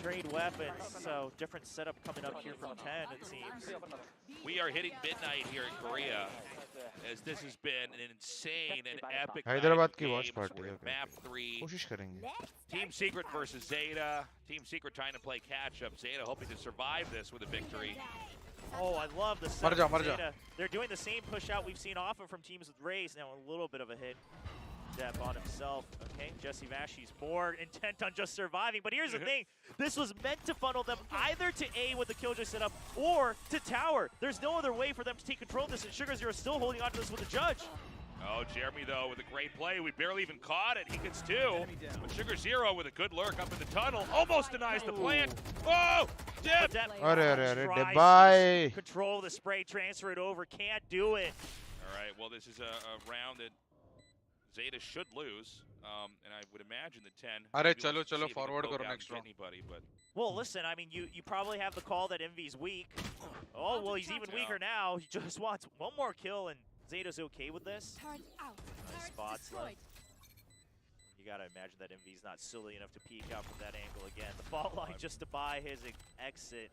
Trade weapons, so different setup coming up here from 10, it seems. We are hitting midnight here in Korea, as this has been an insane and epic Hyderabad ki watch party. Map 3. कोशिश करेंगे. Team Secret versus Zeta. Team Secret trying to play catch-up. Zeta hoping to survive this with a victory. Oh, I love the setup from Zeta. They're doing the same push-out we've seen often from teams with Raze. Now a little bit of a hit. Depp on himself. Okay, 𝘼𝐺𝐊𝐒's more intent on just surviving. But here's the thing. This was meant to funnel them either to A with the Killjoy setup or to Tower. There's no other way for them to take control of this, and 𝘼𝐺�0is still holding on to this with the Judge. Oh, Jeremy, though, with a great play. We barely even caught it. He gets 2. But 𝘼𝐺�0 with a good lurk up in the tunnel. Almost denies the plant. Oh, Depp! Depp, bye. Control the spray, transfer it over. Can't do it. All right, well, this is a round that Zeta should lose, and I would imagine the 10. Arey, chalo, forward karo next round. Anybody, but. Well, listen, I mean, you probably have the call that Envy's weak. Oh, well, he's even weaker now. He just wants 1 more kill, and Zeta's okay with this. Nice spots left. You gotta imagine that Envy's not silly enough to peek out from that angle again. The fault line just to buy his exit.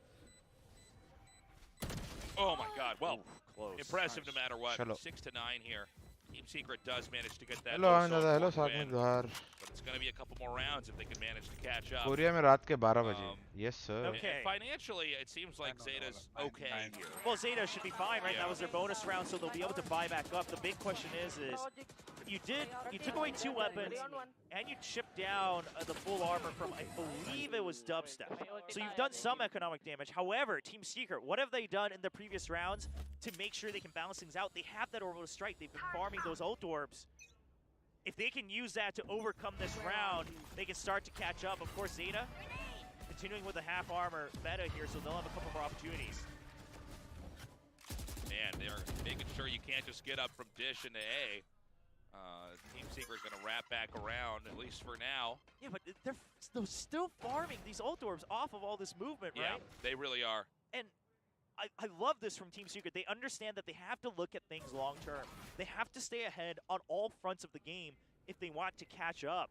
Oh my God! Well, close. Impressive no matter what. Chalo. 6 to 9 here. Team Secret does manage to get that. Hello, hello, साथ में दुहार. But it's going to be a couple more rounds if they can manage to catch up. Korea में रात के 12 बजे. Yes, sir. Okay. Financially, it seems like Zeta's okay here. Well, Zeta should be fine, right? That was their bonus round, so they'll be able to buy back up. The big question is you took away 2 weapons, and you chipped down the full armor from, I believe it was Dubstep. So you've done some economic damage. However, Team Secret, what have they done in the previous rounds to make sure they can balance things out? They have that orbital strike. They've been farming those ult orbs. If they can use that to overcome this round, they can start to catch up. Of course, Zeta continuing with the half armor meta here, so they'll have a couple more opportunities. Man, they're making sure you can't just get up from Dish into A. Team Secret's going to wrap back around, at least for now. Yeah, but they're still farming these ult orbs off of all this movement, right? Yeah, they really are. And I love this from Team Secret. They understand that they have to look at things long term. They have to stay ahead on all fronts of the game if they want to catch up.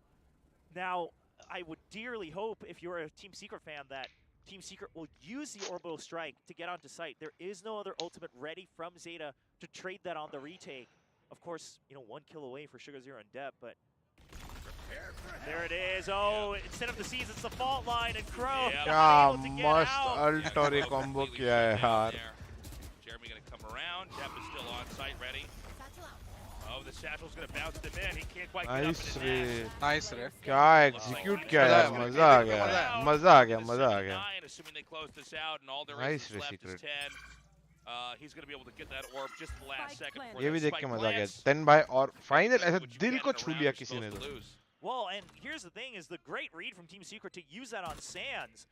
Now, I would dearly hope, if you're a Team Secret fan, that Team Secret will use the orbital strike to get onto site. There is no other ultimate ready from Zeta to trade that on the retake. Of course, 1 kill away for 𝘼𝐽𝐺 and 𝘼𝐽𝐺, but there it is. Oh, instead of the C's, it's the fault line, and Crow क्या मस्त alt और एक combo किया है यार. Jeremy gonna come around. 𝘼𝐽𝐺 is still on site, ready. Oh, the satchel's gonna bounce them in. He can't quite get up in the net. Nice रे. क्या execute किया यार. मजा आ गया. मजा आ गया. मजा आ गया. Assuming they close this out and all there Nice is left Secret. is 10. He's gonna be able to get that orb just the last second. ये भी देख के मजा आ गया. 10 by और final ऐसा दिल को छू लिया किसी ने तो. Well, and here's the thing: is the great read from Team Secret to use that on Sands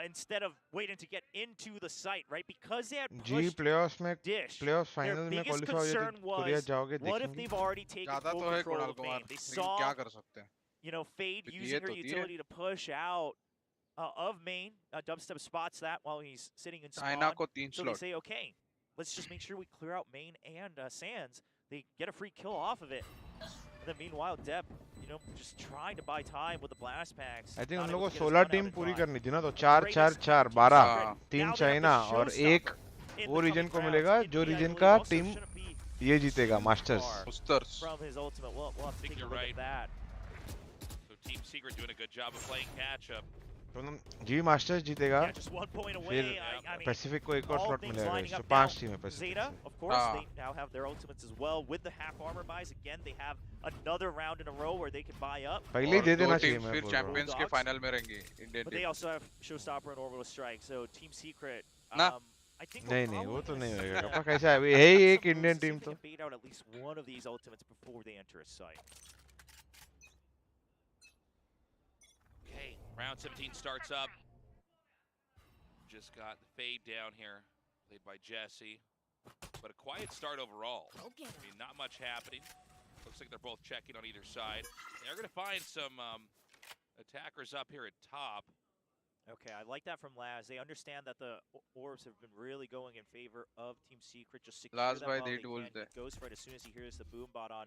instead of waiting to get into the site, right? Because they had pushed playoffs में Dish. playoffs final Their में biggest qualify हो concern जाते Korea was, जाओगे what if देखेंगे. they've already taken full control of main? They saw, क्या कर सकते हैं? Fade using her utility to push out of main. Dubstep spots that while he's sitting in spawn. China को 3 So they say, okay, let's just make sure we clear out main and Sands. They get a free kill off of it. And then meanwhile, 𝘼𝐽𝐺, just trying to buy time with the blast packs. I think हम लोग को 16 team पूरी करनी थी ना, तो 4-4-4 12 3 China और 1 वो रीजन को मिलेगा जो रीजन का टीम ये जीतेगा masters. From his ultimate, we'll have to take a look at that. So Team Secret doing a good job of playing catch up. G masters जीतेगा. Just 1 point away. फिर I mean, Pacific को एक और all slot things मिलेगा. lining तो up 5 now. Team है Pacific. Zeta, of course, they now have their ultimates as well with the half armor buys. Again, they have another round in a row where they can buy up. पहले ही दे देना चाहिए मैं. फिर champions के final में रहेंगे Indian But they also have Showstopper and Orbital Strike. So Team Secret, ना I think नहीं वो तो नहीं होएगा. पापा कैसा है अभी है ही एक इंडियन टीम तो. Bait out at least one of these ultimates before they enter a site. Okay, round 17 starts up. Just got the fade down here, played by Jesse. But a quiet start overall. I mean, not much happening. Looks like they're both checking on either side. They're going to find some attackers up here at top. Okay, I like that from Laz. They understand that the orbs have been really going in favor of Team Secret. Just secure Laz them by while they they told can. He goes for it as soon as he hears the boom bot on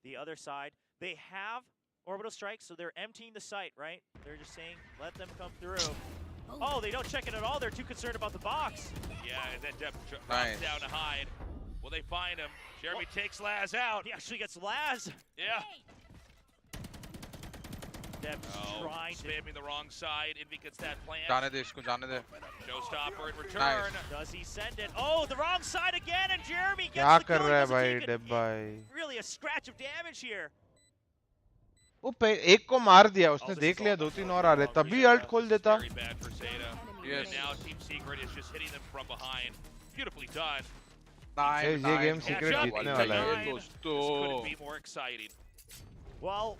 the other side. They have Orbital Strike, so they're emptying the site, right? They're just saying, let them come through. Oh, they don't check it at all. They're too concerned about the box. Yeah, and then 𝘼𝐽𝐺 drops down to hide. Will they find him? Jeremy takes Laz out. He actually gets Laz. Yeah. 𝘼𝐽𝐺 trying to spamming the wrong side. 𝘼𝐽𝐺 gets that plan. जाने दे इसको जाने दे. Showstopper in return. Does he send it? Oh, the wrong side again, and Jeremy gets क्या the कर kill. रहा है भाई 𝘼𝐽𝐺 भाई. Really a scratch of damage here. वो एक को मार दिया उसने. देख लिया 2-3 और आ रहे तभी अल्ट खोल देता. Very bad for Zeta. Yes. And now Team Secret is just hitting them from behind. Beautifully done. ये गेम सीक्रेट जीतने वाला है This couldn't be more exciting. Well,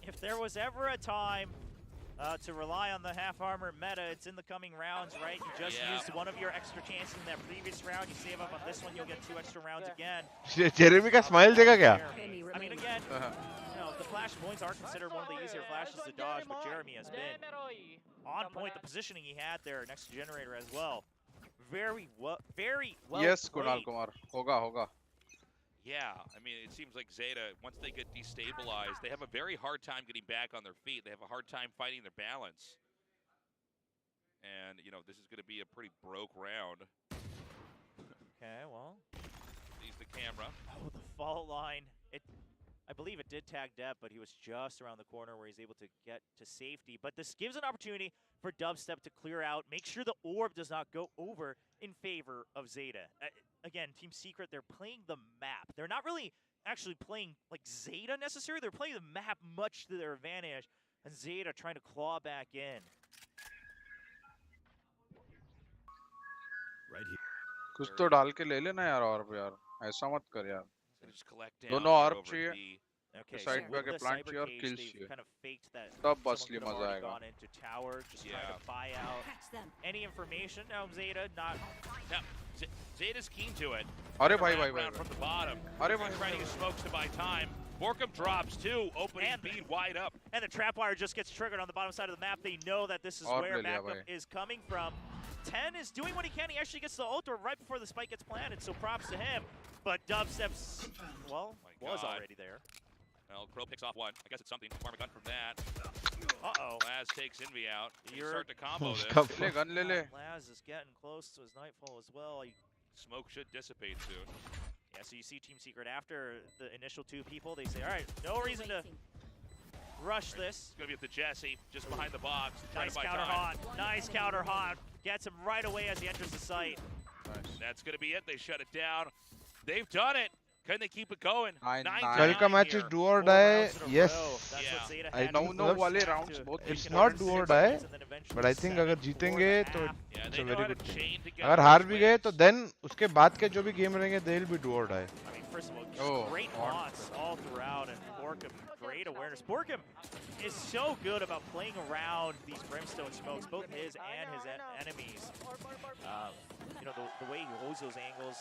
if there was ever a time to rely on the half armor meta, it's in the coming rounds, right? You just used one of your extra chances in that previous round. You save up on this one, you'll get 2 extra rounds again. Jeremy का smile देखा क्या? I mean, again, the flash points are considered one of the easier flashes to dodge, but Jeremy has been on point. The positioning he had there next to Generator as well. Very well Yes, played. Kunal Kumar. Hoga. Yeah, I mean, it seems like Zeta, once they get destabilized, they have a very hard time getting back on their feet. They have a hard time finding their balance. And, this is going to be a pretty broke round. Okay, well. Sees the camera. Oh, the fault line. I believe it did tag 𝘼𝐽𝐺, but he was just around the corner where he's able to get to safety. But this gives an opportunity for Dubstep to clear out, make sure the orb does not go over in favor of Zeta. Again, Team Secret, they're playing the map. They're not really actually playing like Zeta necessarily. They're playing the map much to their advantage, and Zeta trying to claw back in. Right here. कुछ तो डाल के ले लेना यार और यार ऐसा मत कर यार. Just collect down दोनों here ऑर्ब over चाहिए. B. Okay, साइड so पे with आके the प्लांट cyber चाहिए और cage, किल्स they've चाहिए. kind of faked that तब someone असली could have मजा already आएगा. gone into tower, just trying to buy out any information. Now Zeta not. Now, Zeta's keen to it. अरे भाई From the bottom. अरे भाई Trying to use smokes to buy time. 𝘼𝐺 drops too, opening B wide up. And the trap wire just gets triggered on the bottom side of the map. They know that this is where backup is coming from. 10 is doing what he can. He actually gets the ult right before the spike gets planted, so props to him. But Dubstep's, well, was already there. Well, Crow picks off one. I guess it's something. Farm a gun from that. Uh-oh. Laz takes Envy out. You start to combo this. Laz is getting close to his nightfall as well. Smoke should dissipate soon. Yeah, so you see Team Secret after the initial 2 people, they say, all right, no reason to rush this. It's going to be up to Jesse, just behind the box. Nice counter hot. Nice counter hot. Gets him right away as he enters the site. Nice. That's going to be it. They shut it down. They've done it. Can they keep it going? कल का match is do or die. Yes. I know वाले rounds बहुत. It's not do or die, but I think अगर जीतेंगे तो it's a very good thing. अगर हार भी गए तो then उसके बाद के जो भी game रहेंगे they'll be do or die. I mean, first of all, great thoughts all throughout, and 𝘼𝐼𝐽𝐿, great awareness. 𝘼𝐼𝐽𝐿 is so good about playing around these brimstone smokes, both his and his enemies. You know, the way he holds those angles.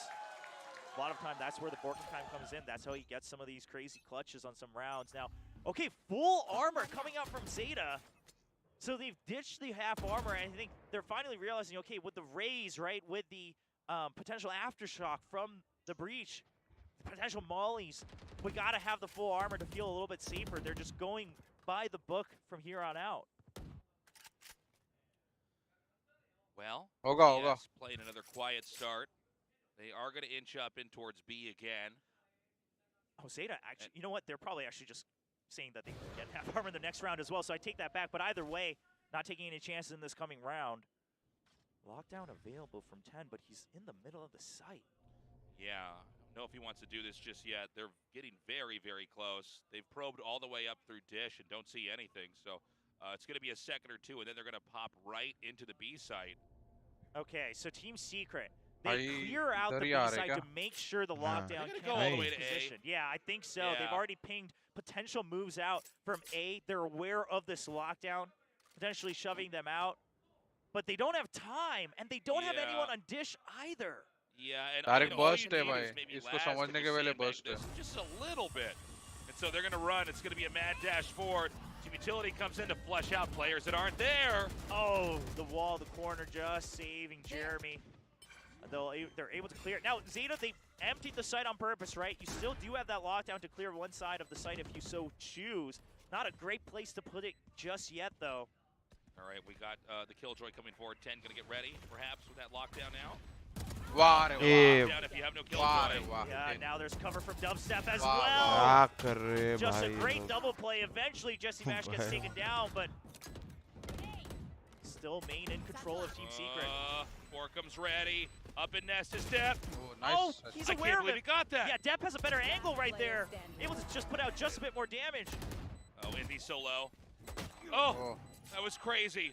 A lot of time, that's where the 𝘼𝐼𝐽𝐿 time comes in. That's how he gets some of these crazy clutches on some rounds. Now, okay, full armor coming out from Zeta. So they've ditched the half armor, and I think they're finally realizing, okay, with the raise, right, with the potential aftershock from the breach, the potential mollies, we got to have the full armor to feel a little bit safer. They're just going by the book from here on out. Well, Hoga. Playing another quiet start. They are going to inch up in towards B again. Oh, Zeta, actually, you know what? They're probably actually just saying that they can get half armor in the next round as well, so I take that back. But either way, not taking any chances in this coming round. Lockdown available from 10, but he's in the middle of the site. Yeah, I don't know if he wants to do this just yet. They're getting very, very close. They've probed all the way up through Dish and don't see anything, so it's going to be a second or two, and then they're going to pop right into the B site. Okay, so Team Secret. They clear out the B side to make sure the lockdown can go all the way to position. A. Yeah, I think so. Yeah. They've already pinged potential moves out from A. They're aware of this lockdown, potentially shoving them out. But they don't have time, and they don't have anyone on Dish either. Yeah, and Direct burst है भाई. इसको समझने के पहले burst है. Just a little bit. And so they're going to run. It's going to be a mad dash forward. Team Utility comes in to flush out players that aren't there. Oh, the wall, the corner just saving Jeremy. They're able to clear it. Now, Zeta, they emptied the site on purpose, right? You still do have that lockdown to clear one side of the site if you so choose. Not a great place to put it just yet, though. All right, we got the 𝘼𝐽𝐿 coming forward. 10 going to get ready, perhaps, with that lockdown now. Lockdown if you have no 𝘼𝐽𝐿. Yeah, now there's cover from Dubstep as well. Just a great double play. Eventually, 𝘼𝐼𝐻 gets taken down, but still main in control of Team Secret. 𝘼𝐽𝐿's ready. Up in Nest is Depp. Oh, he's aware of it. He got that. Yeah, Depp has a better angle right there. Able to just put out just a bit more damage. Oh, Envy so low. Oh, that was crazy.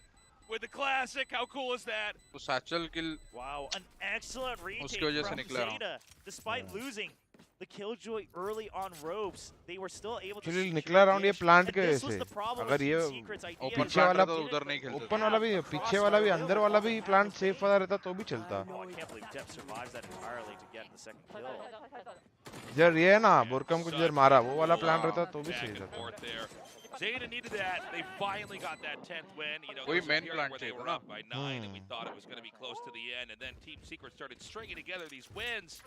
With the classic, how cool is that? Satchel kill. Wow, an excellent retake from Zeta. Despite losing the 𝘼𝐽𝐿 early on ropes, they were still able to निकला round ये plant के वजह से अगर ये पीछे वाला उधर नहीं खेलते ओपन वाला भी पीछे वाला भी अंदर वाला भी प्लांट सेफ वाला रहता तो भी चलता जब ये है ना 𝘼𝐼𝐽𝐿 को जब मारा वो वाला प्लांट रहता तो भी सही रहता. Zeta needed that. They finally got that 10th win. You know, there was a period where they were up by 9, and we thought it was going to be close to the end. And then Team Secret started stringing together these wins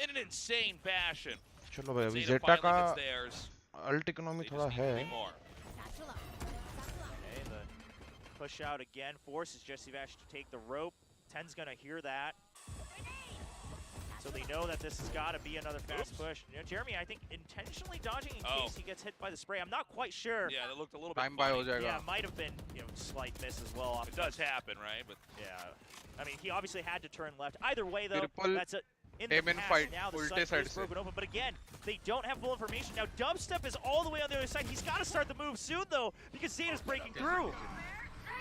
in an insane fashion. चलो भाई अभी Zeta का alt economy थोड़ा है. Push out again forces 𝘼𝐻 to take the rope. 10's going to hear that. So they know that this has got to be another fast push. You know, Jeremy, I think, intentionally dodging in case he gets hit by the spray. I'm not quite sure. Yeah, that looked a little bit Time buy ho jayega. Yeah, might have been, you know, slight miss as well. It does happen, right? But yeah, I mean, he obviously had to turn left. Either way, though, that's a in the past. Fight. Now the site is broken open. But again, they don't have full information. Now Dubstep is all the way on the other side. He's got to start the move soon, though, because Zeta's breaking through.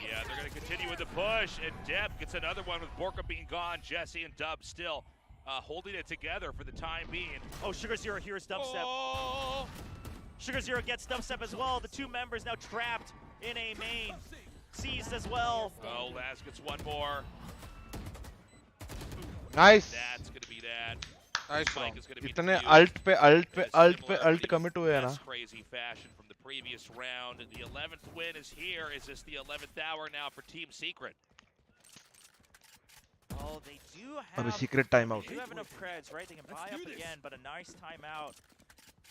Yeah, they're going to continue with the push, and Depp gets another one with 𝘼𝐼𝐽𝐿 being gone. Jesse and Dub still holding it together for the time being. Oh, 𝘼𝐼𝐻 here's Dubstep. Oh. 𝘼𝐻 gets Dubstep as well. The two members now trapped in a main. Seized as well. Oh, Laz gets one more. Nice. That's going to be that. Nice. इतने alt commit हुए हैं ना. Crazy fashion from the previous round. The 11th win is here. Is this the 11th hour now for Team Secret? Oh, they do have. Secret timeout. They do have enough creds, right? They can buy up again, but a nice timeout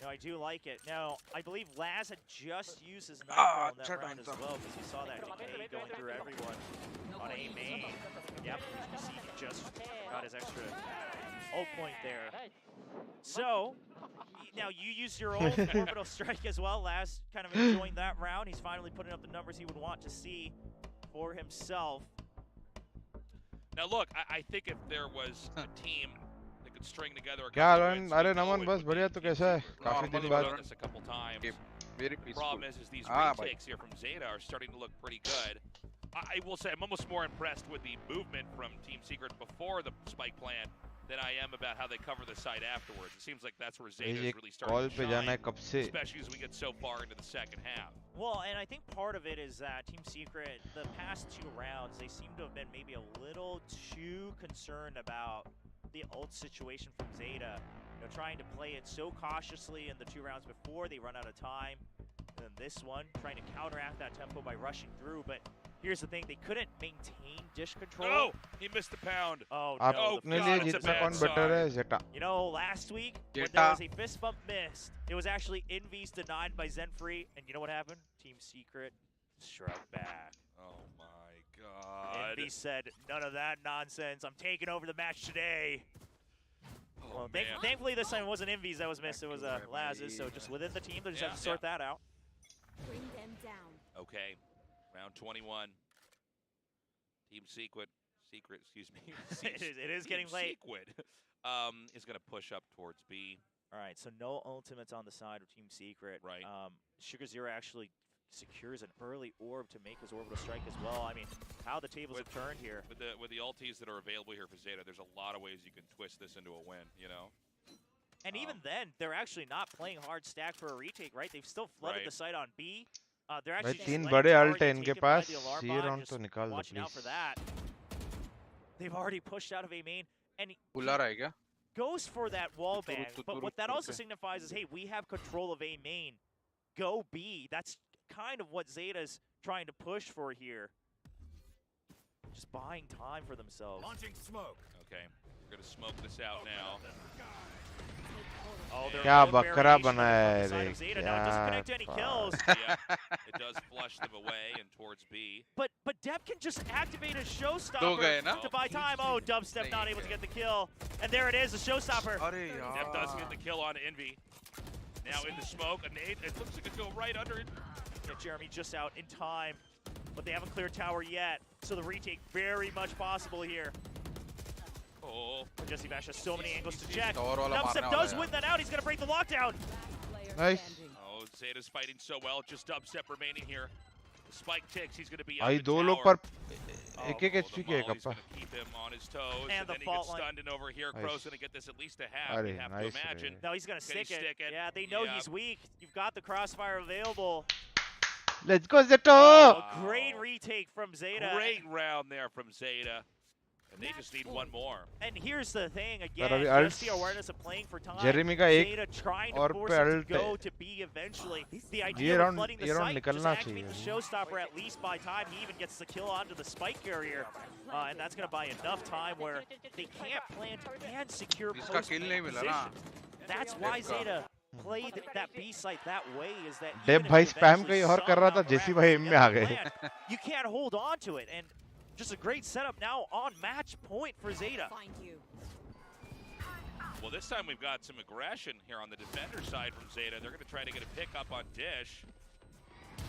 No, I do like it. Now, I believe Laz had just used his nightfall in that round as well, because we saw that decay going through everyone on A main. Yep, you see he just got his extra ult point there. So, now you used your own orbital strike as well. Laz kind of enjoying that round. He's finally putting up the numbers he would want to see for himself. Now look, I think if there was a team that could string together a क्या couple wins, अरे नमन बस बढ़िया तो कैसा है काफी दिन बाद this a couple times. Very The peaceful. problem is these retakes here from Zeta are starting to look pretty good. I will say I'm almost more impressed with the movement from Team Secret before the spike plan than I am about how they cover the site afterwards. It seems like that's where Zeta is really starting to shine, especially as we get so far into the second half. Well, and I think part of it is that Team Secret, the past 2 rounds, they seem to have been maybe a little too concerned about the ult situation from Zeta. You know, trying to play it so cautiously in the 2 rounds before they run out of time. And then this one, trying to counteract that tempo by rushing through. But here's the thing, they couldn't maintain dish control. No! He missed the pound. Oh, no. God, it's a Zeta. You know, last week, when there was a fist bump missed, it was actually Envy's denied by Zenfree. And you know what happened? Team Secret struck back. Oh, my God. Envy said, none of that nonsense. I'm taking over the match today. Oh, well, thankfully, this time it wasn't Envy's that was missed. It was Laz's. So just within the team, they just have to sort that out. Bring them down. Okay, round 21. Team Secret, excuse me. it is getting late. Secret is going to push up towards B. All right, so no ultimates on the side of Team Secret. Right. 𝘼𝐽𝐺 actually secures an early orb to make his orbital strike as well. I mean, how the tables have turned here. With the ultis that are available here for Zeta, there's a lot of ways you can twist this into a win, you know? And even then, they're actually not playing hard stack for a retake, right? They've still flooded the site on B. They're actually तीन बड़े alt हैं इनके पास ये round तो निकाल दो watching out for that. They've already pushed out of A main and he goes for that wall bang. But what that also signifies is, hey, we have control of A main. Go B. That's kind of what Zeta's trying to push for here. Just buying time for themselves. Launching smoke. Okay, we're gonna smoke this out now. Oh, क्या बकरा बनाया है रे doesn't connect to any kills. Yeah, it does flush them away and towards B. But Depp can just activate a showstopper to buy time. Oh, Dubstep not able to get the kill. And there it is, a showstopper. Depp does get the kill on Envy. Now in the smoke, a nade. It looks like it go right under it. Yeah, Jeremy just out in time, but they haven't cleared tower yet. So the retake very much possible here. Oh. 𝘼𝐺 has so many angles to check. Dubstep does win that out. He's going to break the lockdown. Nice. Oh, Zeta's fighting so well. Just Dubstep remaining here. The spike ticks. He's going to be भाई दो लोग पर एक HP के He's going to keep him on his toes. And then he gets stunned and over here. Crow's going to get this at least a half. You have to imagine. No, he's going to stick it. Yeah, they know he's weak. You've got the crossfire available. Let's go, Zeta! Oh, great retake from Zeta. Great round there from Zeta. And they just need one more. And here's the thing, again, just the awareness of playing for time. Jeremy का एक Zeta trying to force him to go to B eventually. The idea of flooding the site, just activate the showstopper at least by time. He even gets the kill onto the spike carrier. And that's going to buy enough time where they can't plant and secure post-game positions. That's why Zeta played that B site that way, is that Dev भाई spam कहीं और कर रहा था, जेसी भाई M में आ गए. You can't hold on to it, and just a great setup now on match point for Zeta. Well, this time we've got some aggression here on the defender side from Zeta. They're going to try to get a pick up on Dish.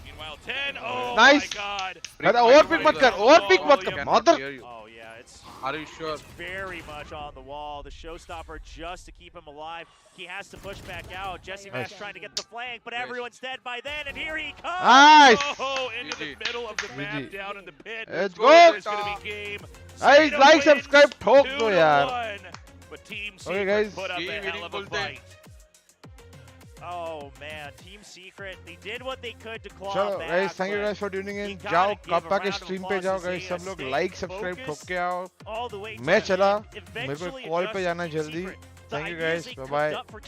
Meanwhile, 10. Oh nice. My God. Overpick मत कर. Overpick मत कर. Mother. Oh yeah, it's. Are you sure? It's very much on the wall. The showstopper just to keep him alive. He has to push back out. 𝘼𝐺 trying to get the flank, but everyone's dead by then, and here he comes. Nice. Oh, into the middle of the map, down in the pit. Let's go. It's going to be game. Guys, like, subscribe, ठोक दो यार. But Team Secret put up a hell of a fight. Oh man, Team Secret, they did what they could to claw चलो back. guys, thank you guys for tuning in. जाओ कापा के stream पे जाओ guys, सब लोग like, subscribe ठोक के आओ. मैं चला, मेरे को कॉल पे जाना जल्दी. Thank you guys, bye bye.